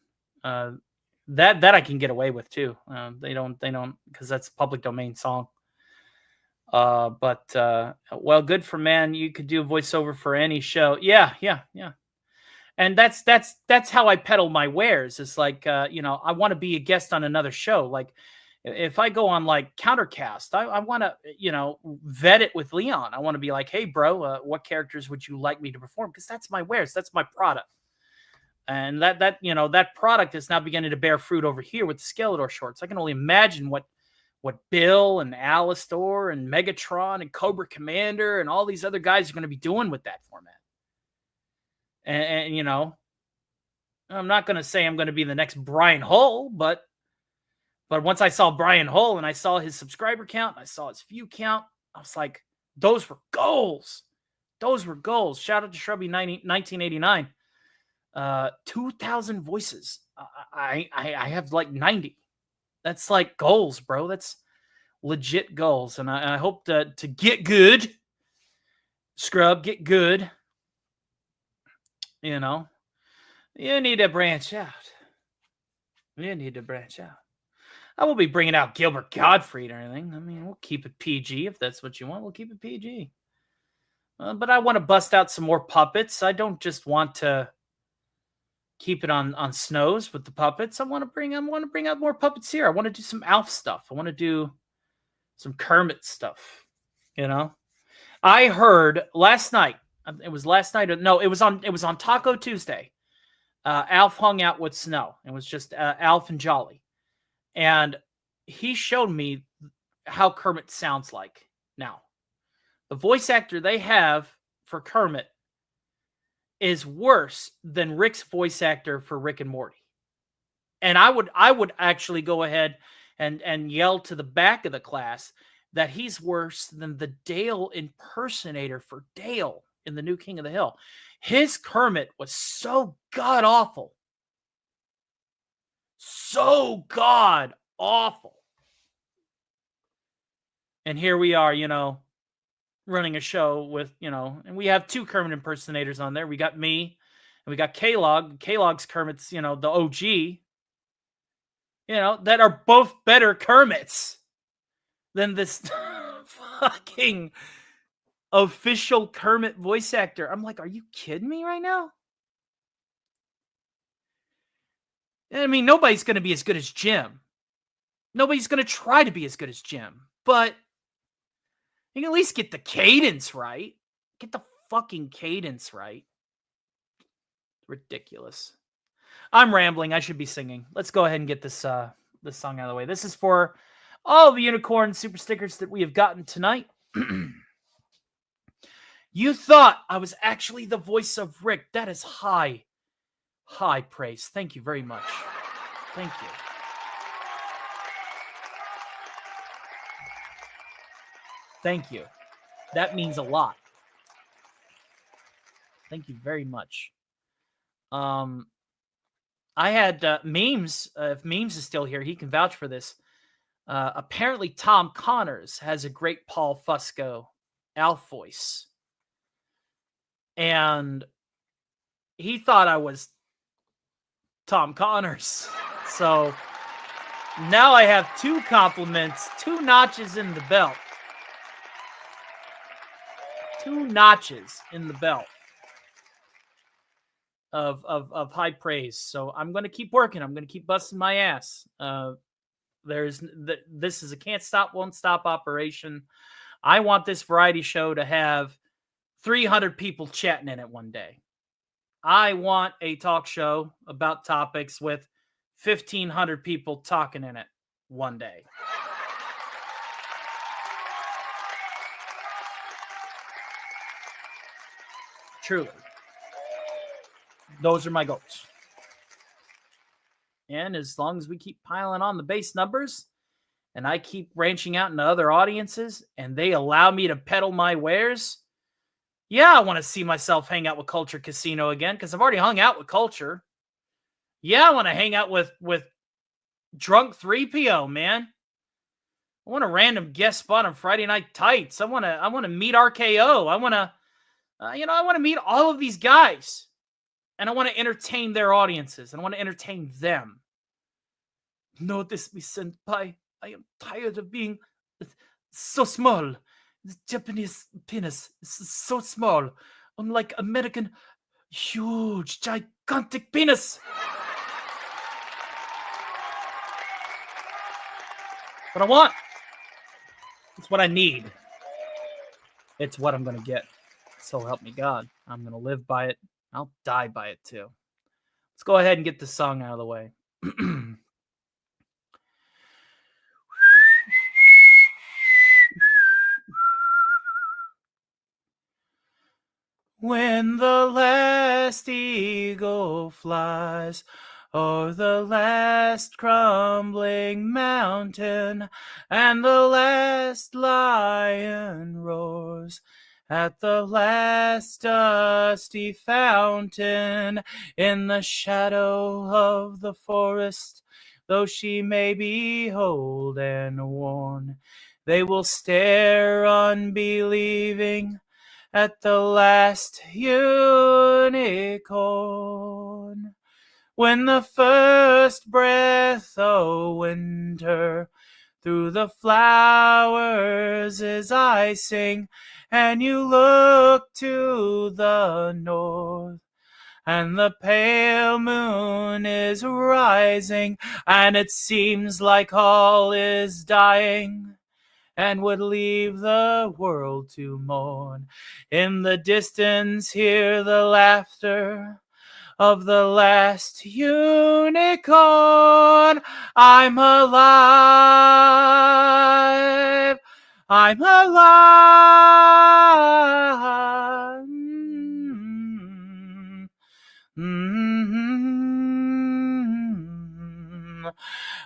S3: That I can get away with too. They don't, because that's a public domain song. But well, good for man. You could do a voiceover for any show. Yeah. And that's how I peddle my wares. It's like, I want to be a guest on another show. Like, if I go on like Countercast, I want to, vet it with Leon. I want to be like, hey, bro, what characters would you like me to perform? Because that's my wares. That's my product. And that product is now beginning to bear fruit over here with the Skeletor shorts. I can only imagine what Bill and Alistor and Megatron and Cobra Commander and all these other guys are going to be doing with that format. And I'm not going to say I'm going to be the next Brian Hull, but once I saw Brian Hull and I saw his subscriber count, and I saw his view count, I was like, those were goals. Those were goals. Shout out to Shrubby 1989. 2,000 voices. I have like 90. That's like goals, bro. That's legit goals. And I hope to get good. Scrub, get good. You need to branch out. I won't be bringing out Gilbert Gottfried or anything. I mean, we'll keep it PG if that's what you want. We'll keep it PG. But I want to bust out some more puppets. I don't just want to keep it on Snows with the puppets. I want to bring out more puppets here. I want to do some Alf stuff. I want to do some Kermit stuff. I heard last night. It was last night. No, it was on Taco Tuesday. Alf hung out with Snow. It was just Alf and Jolly. And he showed me how Kermit sounds like now. The voice actor they have for Kermit is worse than Rick's voice actor for Rick and Morty. And I would actually go ahead and yell to the back of the class that he's worse than the Dale impersonator for Dale in The New King of the Hill. His Kermit was so god awful. So god awful. And here we are, running a show with, and we have two Kermit impersonators on there. We got me and we got K-Log. K-Log's Kermit's, the OG, that are both better Kermits than this fucking official Kermit voice actor. I'm like, are you kidding me right now? I mean, nobody's going to be as good as Jim. Nobody's going to try to be as good as Jim. But you can at least get the cadence right. Get the fucking cadence right. Ridiculous. I'm rambling. I should be singing. Let's go ahead and get this song out of the way. This is for all the unicorn super stickers that we have gotten tonight. You thought I was actually the voice of Rick. That is high praise. Thank you very much. Thank you. Thank you. That means a lot. Thank you very much. I had Memes. If Memes is still here, he can vouch for this. Apparently, Tom Connors has a great Paul Fusco Alf voice. And he thought I was Tom Connors. So now I have two compliments, 2 notches in the belt. 2 notches in the belt of high praise. So I'm going to keep working. I'm going to keep busting my ass. This is a can't stop, won't stop operation. I want this variety show to have 300 people chatting in it one day. I want a talk show about topics with 1,500 people talking in it one day. Truly. Those are my goals. And as long as we keep piling on the base numbers and I keep branching out into other audiences and they allow me to peddle my wares, yeah, I want to see myself hang out with Culture Casino again because I've already hung out with Culture. Yeah, I want to hang out with Drunk 3PO, man. I want a random guest spot on Friday Night Tights. I want to meet RKO. I want to meet all of these guys. And I want to entertain their audiences. And I want to entertain them. Notice me, senpai. I am tired of being so small. The Japanese penis is so small. Unlike American, huge, gigantic penis. What I want. It's what I need. It's what I'm going to get. So help me God. I'm going to live by it. I'll die by it too. Let's go ahead and get this song out of the way. When the last eagle flies o'er the last crumbling mountain, and the last lion roars at the last dusty fountain, in the shadow of the forest, though she may be old and worn, they will stare unbelieving at the last unicorn. When the first breath of winter through the flowers is icing, and you look to the north, and the pale moon is rising, and it seems like all is dying, and would leave the world to mourn. In the distance hear the laughter of the last unicorn. I'm alive. I'm alive.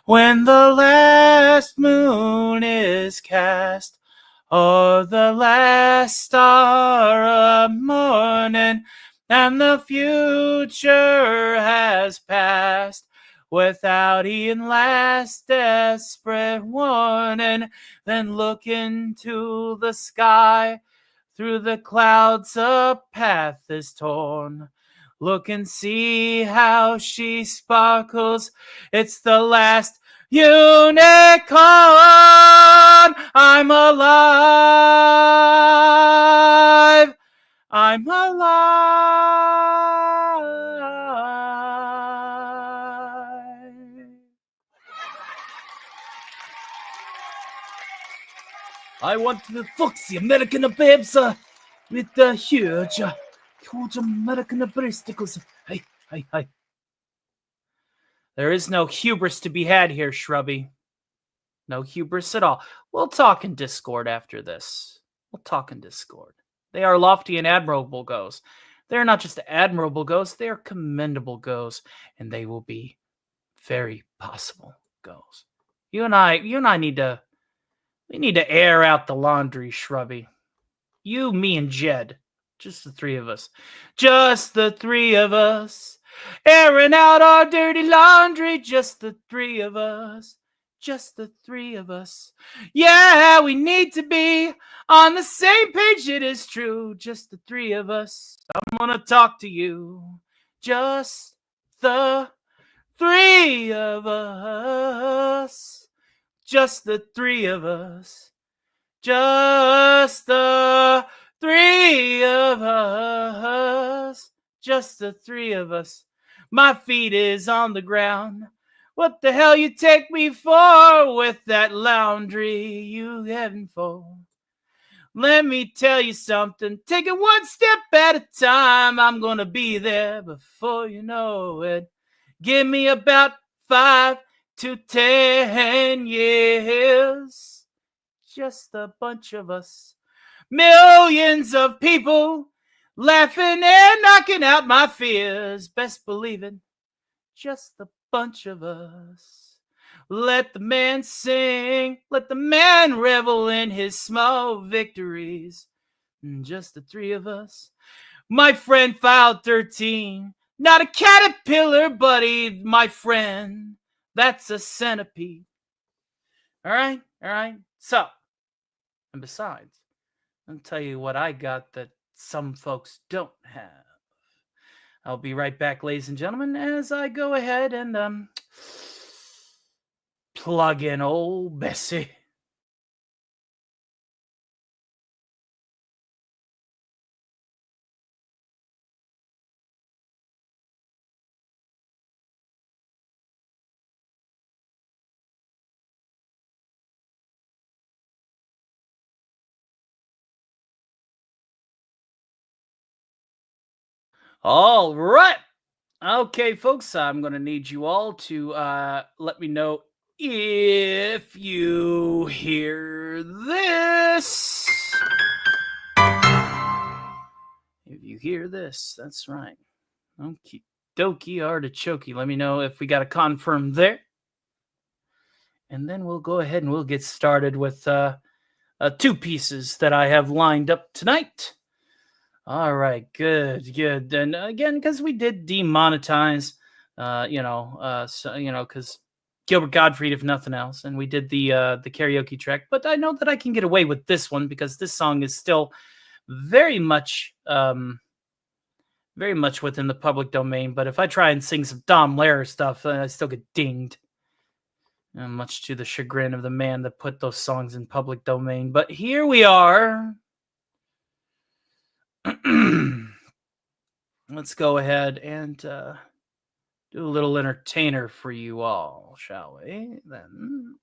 S3: When the last moon is cast, or the last star of morning, and the future has passed without e'en last desperate warning, then look into the sky. Through the clouds a path is torn. Look and see how she sparkles. It's the last unicorn. I'm alive. I'm alive. I want to foxy American babes with the huge American breasticles. Hey. There is no hubris to be had here, Shrubby. No hubris at all. We'll talk in Discord after this. We'll talk in Discord. They are lofty and admirable goals. They are not just admirable goals, they are commendable goals, and they will be very possible goals. You and I need to air out the laundry, Shrubby. You, me, and Jed. Just the three of us. Just the three of us. Airing out our dirty laundry. Just the three of us. Just the three of us. Yeah, we need to be on the same page, it is true. Just the three of us. I'm gonna talk to you. Just the three of us. Just the three of us. Just the three of us. Just the three of us. My feet is on the ground What the hell you take me for with that laundry you heading for? Let me tell you something, take it one step at a time. I'm gonna be there before you know it. Give me about 5 to 10 years. Just a bunch of us. Millions of people laughing and knocking out my fears. Best believe it, just a bunch of us. Let the man sing, let the man revel in his small victories. Just the three of us. My friend filed 13. Not a caterpillar, buddy, my friend. That's a centipede. All right, all right. So, and besides, I'll tell you what I got that some folks don't have. I'll be right back, ladies and gentlemen, as I go ahead and plug in old Bessie. All right. Okay, folks, I'm going to need you all to let me know if you hear this. If you hear this, that's right. Okie dokie artichoke. Let me know if we got a confirm there. And then we'll go ahead and we'll get started with 2 pieces that I have lined up tonight. All right, good. And again, because we did demonetize, because Gilbert Gottfried, if nothing else, and we did the karaoke track. But I know that I can get away with this one because this song is still very much within the public domain. But if I try and sing some Dom Lehrer stuff, I still get dinged. Much to the chagrin of the man that put those songs in public domain. But here we are. Let's go ahead and do a little entertainer for you all, shall we? Then.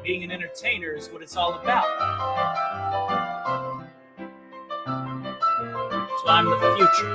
S3: Being an entertainer is what it's all about. So I'm the future.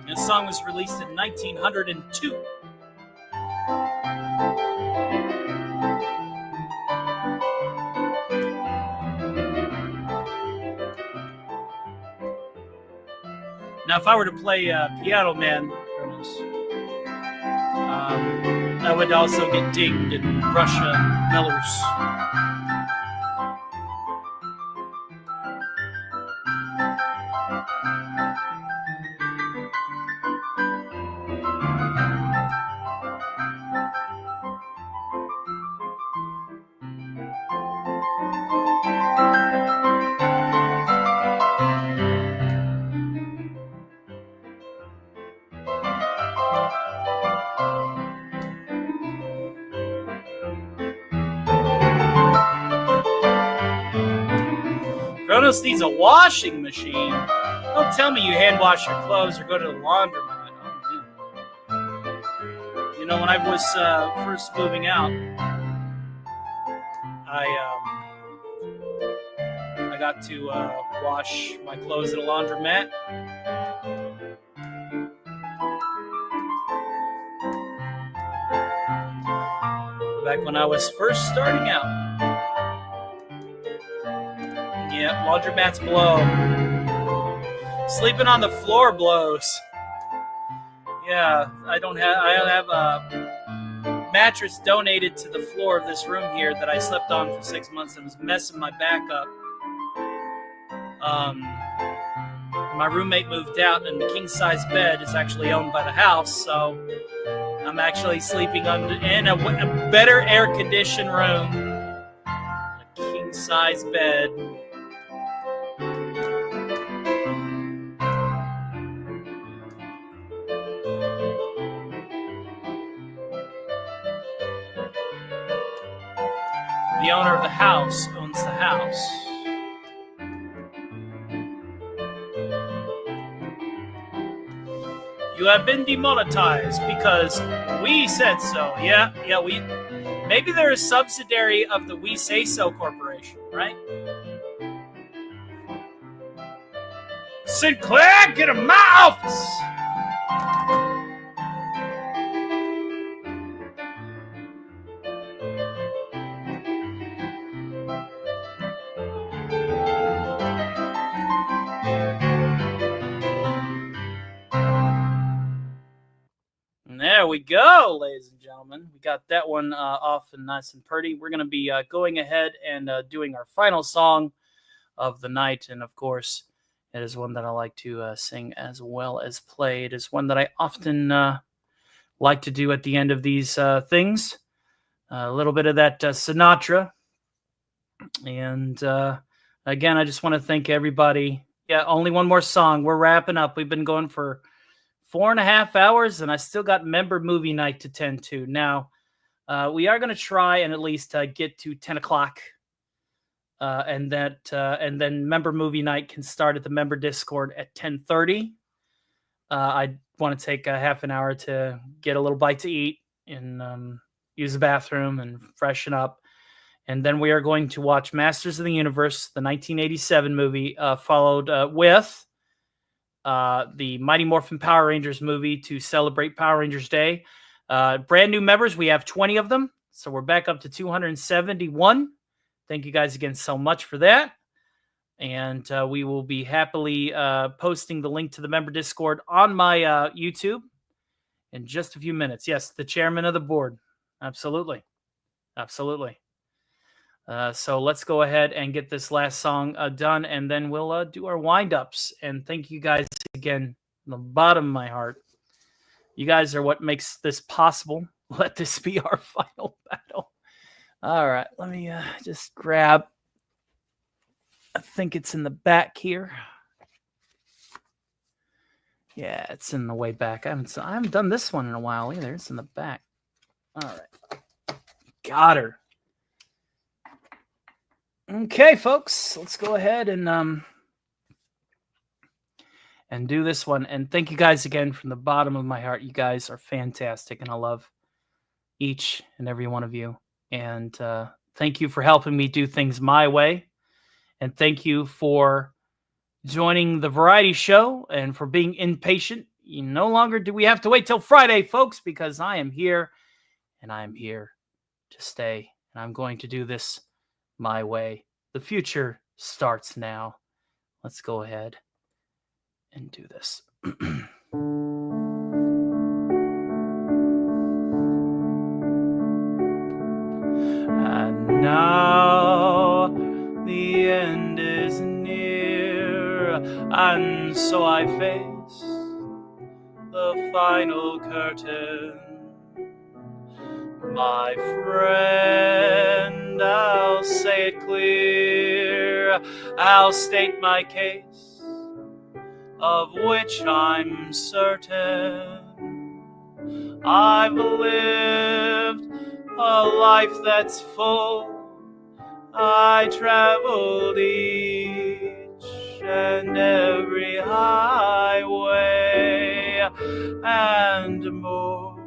S3: This song was released in 1902. Now, if I were to play Piano Man, I would also get dinged in Russia and Belarus. Kronos needs a washing machine. Don't tell me you hand wash your clothes or go to the laundromat. Oh, man. You know, when I was first moving out, I got to wash my clothes at a laundromat. Back when I was first starting out. Yeah, laundromats blow. Sleeping on the floor blows. Yeah, I don't have a mattress donated to the floor of this room here that I slept on for 6 months and was messing my back up. My roommate moved out, and the king-size bed is actually owned by the house, so I'm actually sleeping in a better air-conditioned room, a king-size bed. The owner of the house owns the house. You have been demonetized because we said so. Yeah, we. Maybe they're a subsidiary of the We Say So Corporation, right? Sinclair, get him out! And there we go, ladies and gentlemen. We got that one off and nice and pretty. We're going to be going ahead and doing our final song of the night. And, of course, it is one that I like to sing as well as play. It is one that I often like to do at the end of these things. A little bit of that Sinatra. And, again, I just want to thank everybody. Yeah, only one more song. We're wrapping up. We've been going for 4.5 hours, and I still got member movie night to tend to. Now, we are going to try and at least get to 10 o'clock, and then member movie night can start at the member Discord at 10:30. I want to take a half an hour to get a little bite to eat and use the bathroom and freshen up. And then we are going to watch Masters of the Universe, the 1987 movie, followed with the Mighty Morphin Power Rangers movie to celebrate Power Rangers Day. Brand new members, we have 20 of them, so we're back up to 271. Thank you guys again so much for that. And we will be happily posting the link to the member Discord on my YouTube in just a few minutes. Yes, the chairman of the board. Absolutely. Absolutely. So let's go ahead and get this last song done, and then we'll do our wind-ups. And thank you guys again from the bottom of my heart. You guys are what makes this possible. Let this be our final battle. All right, let me just grab. I think it's in the back here. Yeah, it's in the way back. I haven't done this one in a while either. It's in the back. All right. Got her. Okay, folks, let's go ahead and do this one. And thank you guys again from the bottom of my heart. You guys are fantastic, and I love each and every one of you. And thank you for helping me do things my way. And thank you for joining the variety show and for being impatient. No longer do we have to wait till Friday, folks, because I am here, and I am here to stay. And I'm going to do this my way. The future starts now. Let's go ahead and do this. And now the end is near, and so I face the final curtain. My friend, I'll say it clear, I'll state my case, of which I'm certain. I've lived a life that's full, I traveled each and every highway, and more,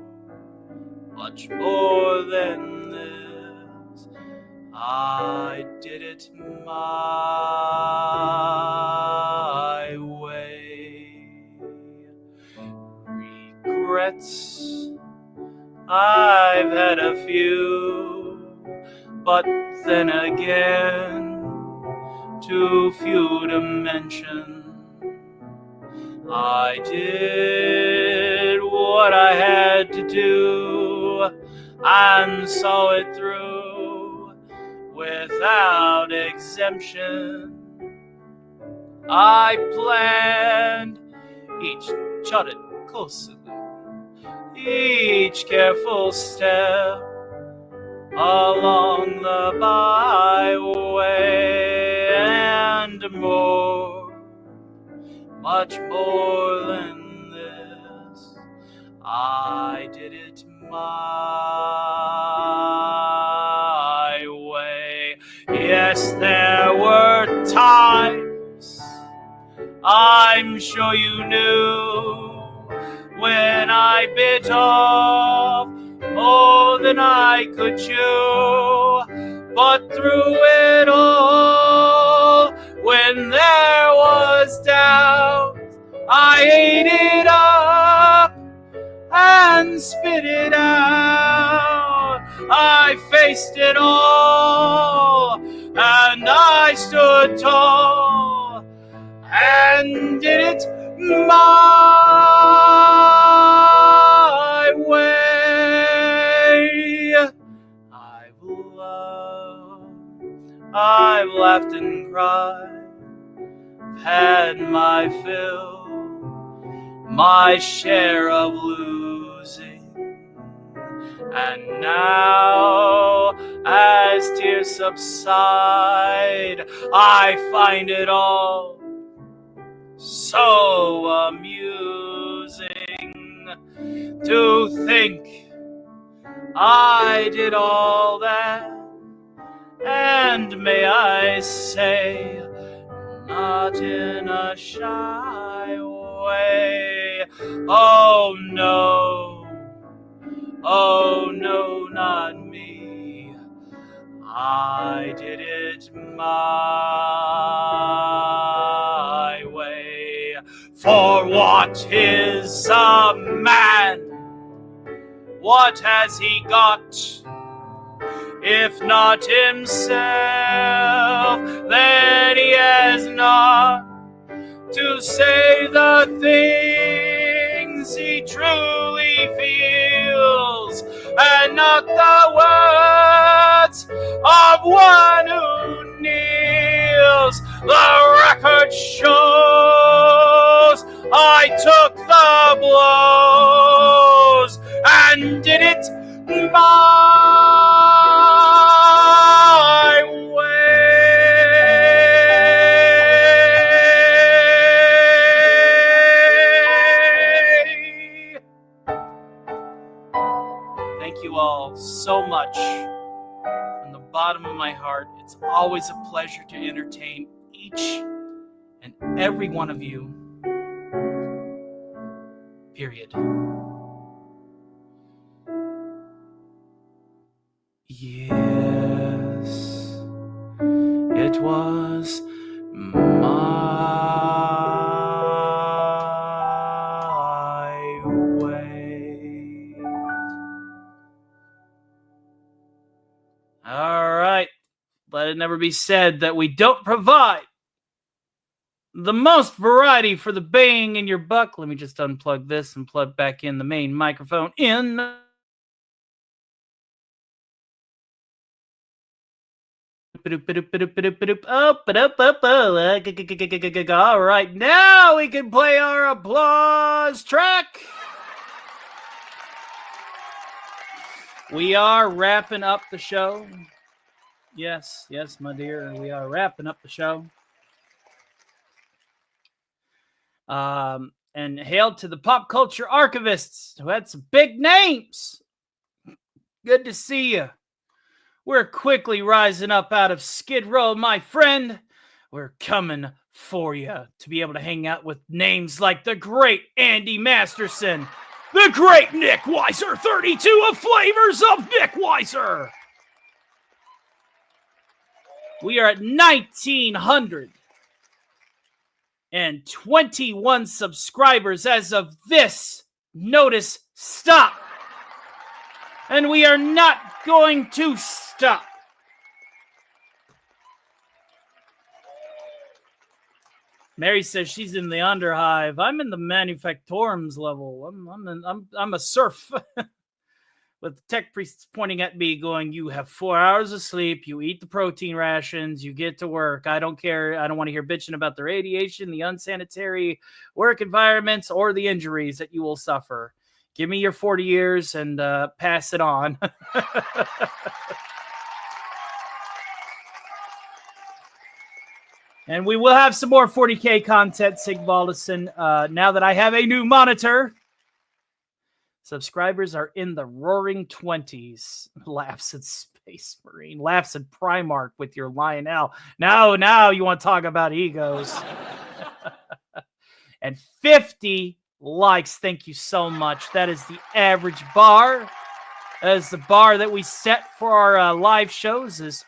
S3: much more than this, I did it my way. Regrets, I've had a few, but then again, too few to mention. I did what what I had to do and saw it through without exemption. I planned each jotted closely, each careful step along the byway, and more, much more than this, I did it my way. Yes, there were times, I'm sure you knew, when I bit off more than I could chew. But through it all, when there was doubt, I ate it up and spit it out. I faced it all, and I stood tall and did it my way. I've loved, I've laughed and cried, I've had my fill, my share of losing. And now, as tears subside, I find it all so amusing to think I did all that, and may I say, not in a shy way. Oh no, not me. I did it my way. For what is a man? What has he got? If not himself, then he has not to say the things he truly feels, and not the words of one who kneels. The record shows I took the blows and did it my way. Thank you all so much. From the bottom of my heart, it's always a pleasure to entertain each and every one of you. Period. Yes, it was my way. All right. Let it never be said that we don't provide the most variety for the bang in your buck. Let me just unplug this and plug back in the main microphone in. All right, now we can play our applause track. We are wrapping up the show. Yes, my dear, we are wrapping up the show. And hail to the pop culture archivists who had some big names. Good to see you. We're quickly rising up out of Skid Row, my friend. We're coming for you to be able to hang out with names like the great Andy Masterson, the great Nick Weiser, 32 of Flavors of Nick Weiser. We are at 1,921 subscribers as of this notice stop. And we are not going to stop. Mary says she's in the underhive. I'm in the manufactorums level. I'm a serf. With the tech priests pointing at me, going, "You have 4 hours of sleep. You eat the protein rations. You get to work. I don't care. I don't want to hear bitching about the radiation, the unsanitary work environments, or the injuries that you will suffer. Give me your 40 years and pass it on." And we will have some more 40K content, Sigvaldison, now that I have a new monitor. Subscribers are in the roaring 20s. Laughs at Space Marine. Laughs at Primarch with your Lionel. Now you want to talk about egos. And 50 likes. Thank you so much. That is the average bar. That is the bar that we set for our live shows is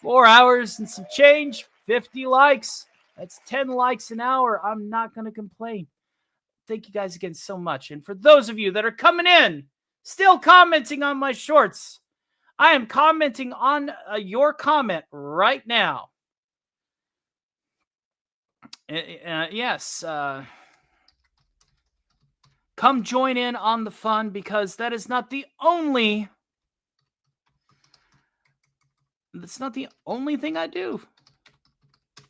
S3: 4 hours and some change. 50 likes. That's 10 likes an hour. I'm not going to complain. Thank you guys again so much. And for those of you that are coming in, still commenting on my shorts, I am commenting on your comment right now. Yes. Come join in on the fun, because that is not the only... That's not the only thing I do.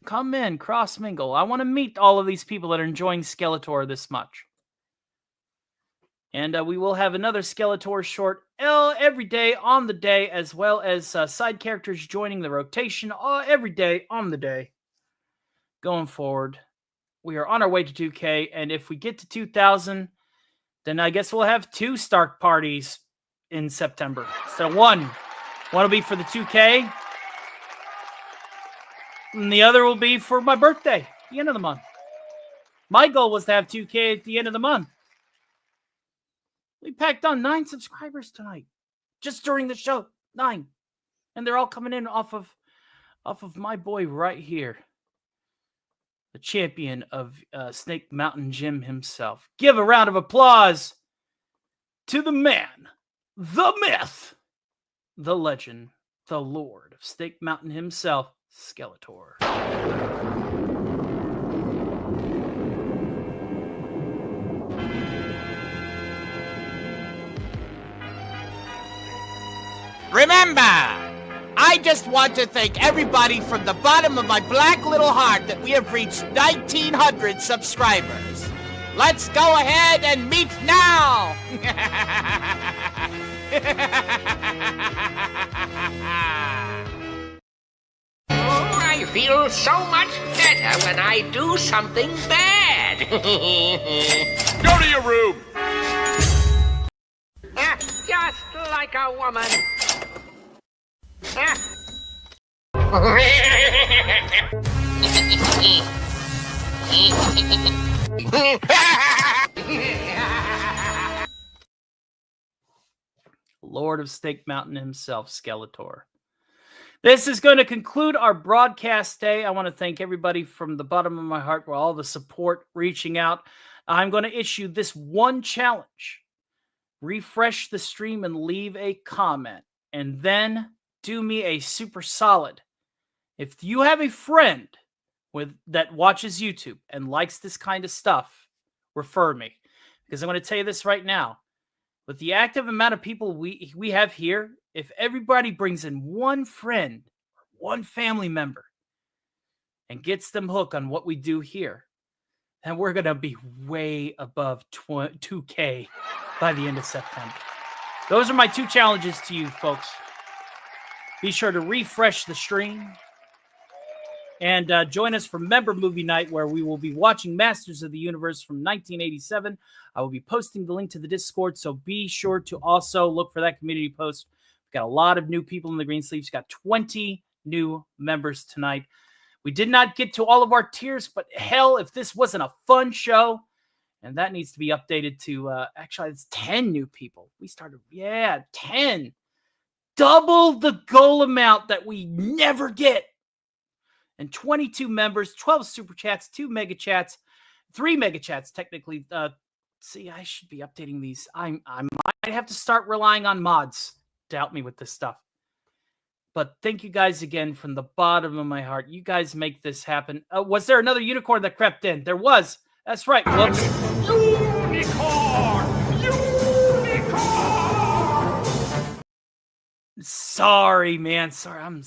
S3: Come in, cross mingle. I want to meet all of these people that are enjoying Skeletor this much. And we will have another Skeletor short every day on the day, as well as side characters joining the rotation every day on the day. Going forward, we are on our way to 2K, and if we get to 2,000, then I guess we'll have 2 Stark parties in September. So one will be for the 2K, and the other will be for my birthday, the end of the month. My goal was to have 2K at the end of the month. We packed on 9 subscribers tonight, just during the show. 9, and they're all coming in off of my boy right here, the champion of Snake Mountain Jim himself. Give a round of applause to the man, the myth, the legend, the Lord of Snake Mountain himself, Skeletor.
S12: Remember, I just want to thank everybody from the bottom of my black little heart that we have reached 1,900 subscribers. Let's go ahead and meet now!
S17: Oh, I feel so much better when I do something bad.
S21: Go to your room!
S17: Just like a woman.
S3: Lord of Snake Mountain himself, Skeletor. This is going to conclude our broadcast day. I want to thank everybody from the bottom of my heart for all the support, reaching out. I'm going to issue this one challenge. Refresh the stream and leave a comment, and then do me a super solid. If you have a friend that watches YouTube and likes this kind of stuff, refer me, because I'm going to tell you this right now. With the active amount of people we have here, if everybody brings in one friend, one family member, and gets them hooked on what we do here, then we're going to be way above 2K by the end of September. Those are my 2 challenges to you, folks. Be sure to refresh the stream and join us for Member Movie Night, where we will be watching Masters of the Universe from 1987. I will be posting the link to the Discord, so be sure to also look for that community post. We've got a lot of new people in the Green Sleeves. We've got 20 new members tonight. We did not get to all of our tiers, but hell, if this wasn't a fun show, and that needs to be updated to, actually, it's 10 new people. We started, 10. Double the goal amount that we never get. And 22 members, 12 super chats, 2 mega chats, 3 mega chats, technically. See, I should be updating these. I might have to start relying on mods to help me with this stuff. But thank you guys again from the bottom of my heart. You guys make this happen. Was there another unicorn that crept in? There was. That's right. Whoops.
S1: Unicorn!
S3: Sorry, man. Sorry. I'm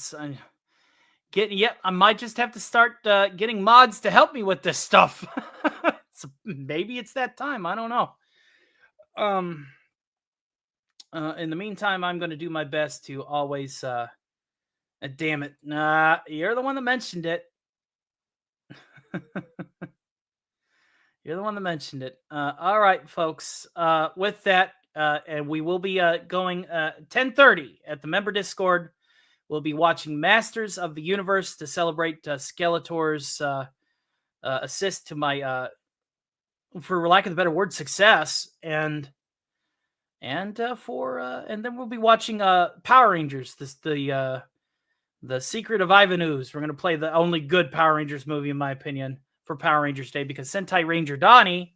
S3: getting. Yep. I might just have to start getting mods to help me with this stuff. So maybe it's that time. I don't know. In the meantime, I'm going to do my best to always. Damn it! Nah, you're the one that mentioned it. You're the one that mentioned it. All right, folks. With that, and we will be going 10:30 at the member Discord. We'll be watching Masters of the Universe to celebrate Skeletor's assist to my, for lack of a better word, success, and then we'll be watching Power Rangers. The Secret of Ivan-Ooze. We're going to play the only good Power Rangers movie, in my opinion, for Power Rangers Day, because Sentai Ranger Donnie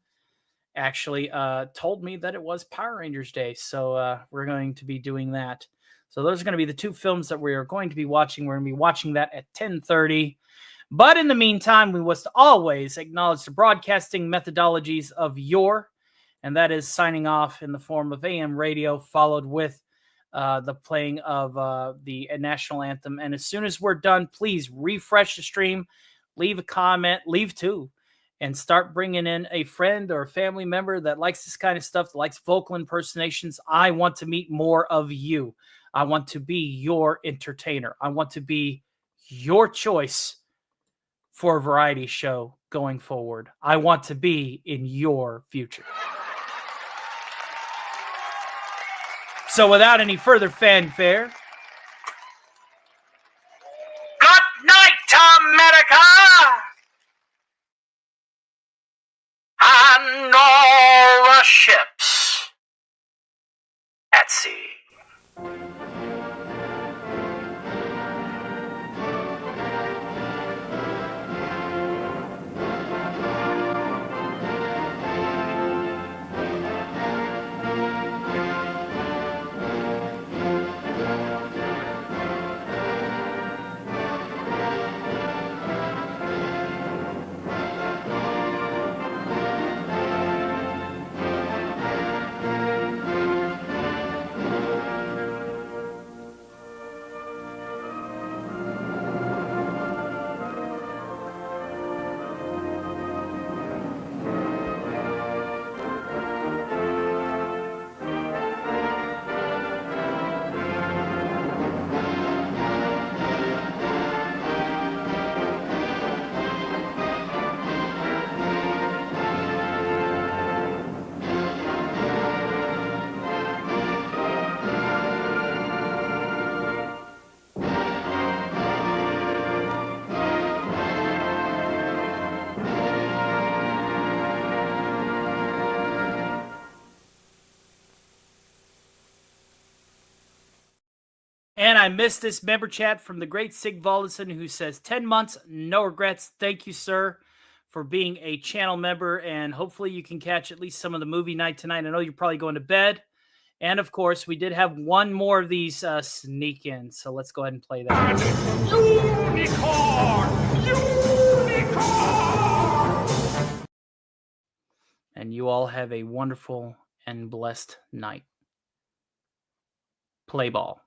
S3: actually told me that it was Power Rangers Day. So we're going to be doing that. So those are going to be the two films that we are going to be watching. We're going to be watching that at 10:30. But in the meantime, we must always acknowledge the broadcasting methodologies of yore, and that is signing off in the form of AM radio, followed with the playing of the national anthem. And as soon as we're done, please refresh the stream, leave a comment, leave two, and start bringing in a friend or a family member that likes this kind of stuff, that likes vocal impersonations. I want to meet more of you. I want to be your entertainer. I want to be your choice for a variety show going forward. I want to be in your future. So without any further fanfare,
S1: Good night, America! And all the ships at sea.
S3: and I missed this member chat from the great Sig Valdison, who says 10 months, no regrets. Thank you, sir, for being a channel member, and hopefully you can catch at least some of the movie night tonight. I know you're probably going to bed. And of course, we did have one more of these sneak in, so let's go ahead and play that.
S1: Unicorn!
S3: And you all have a wonderful and blessed night. Play ball.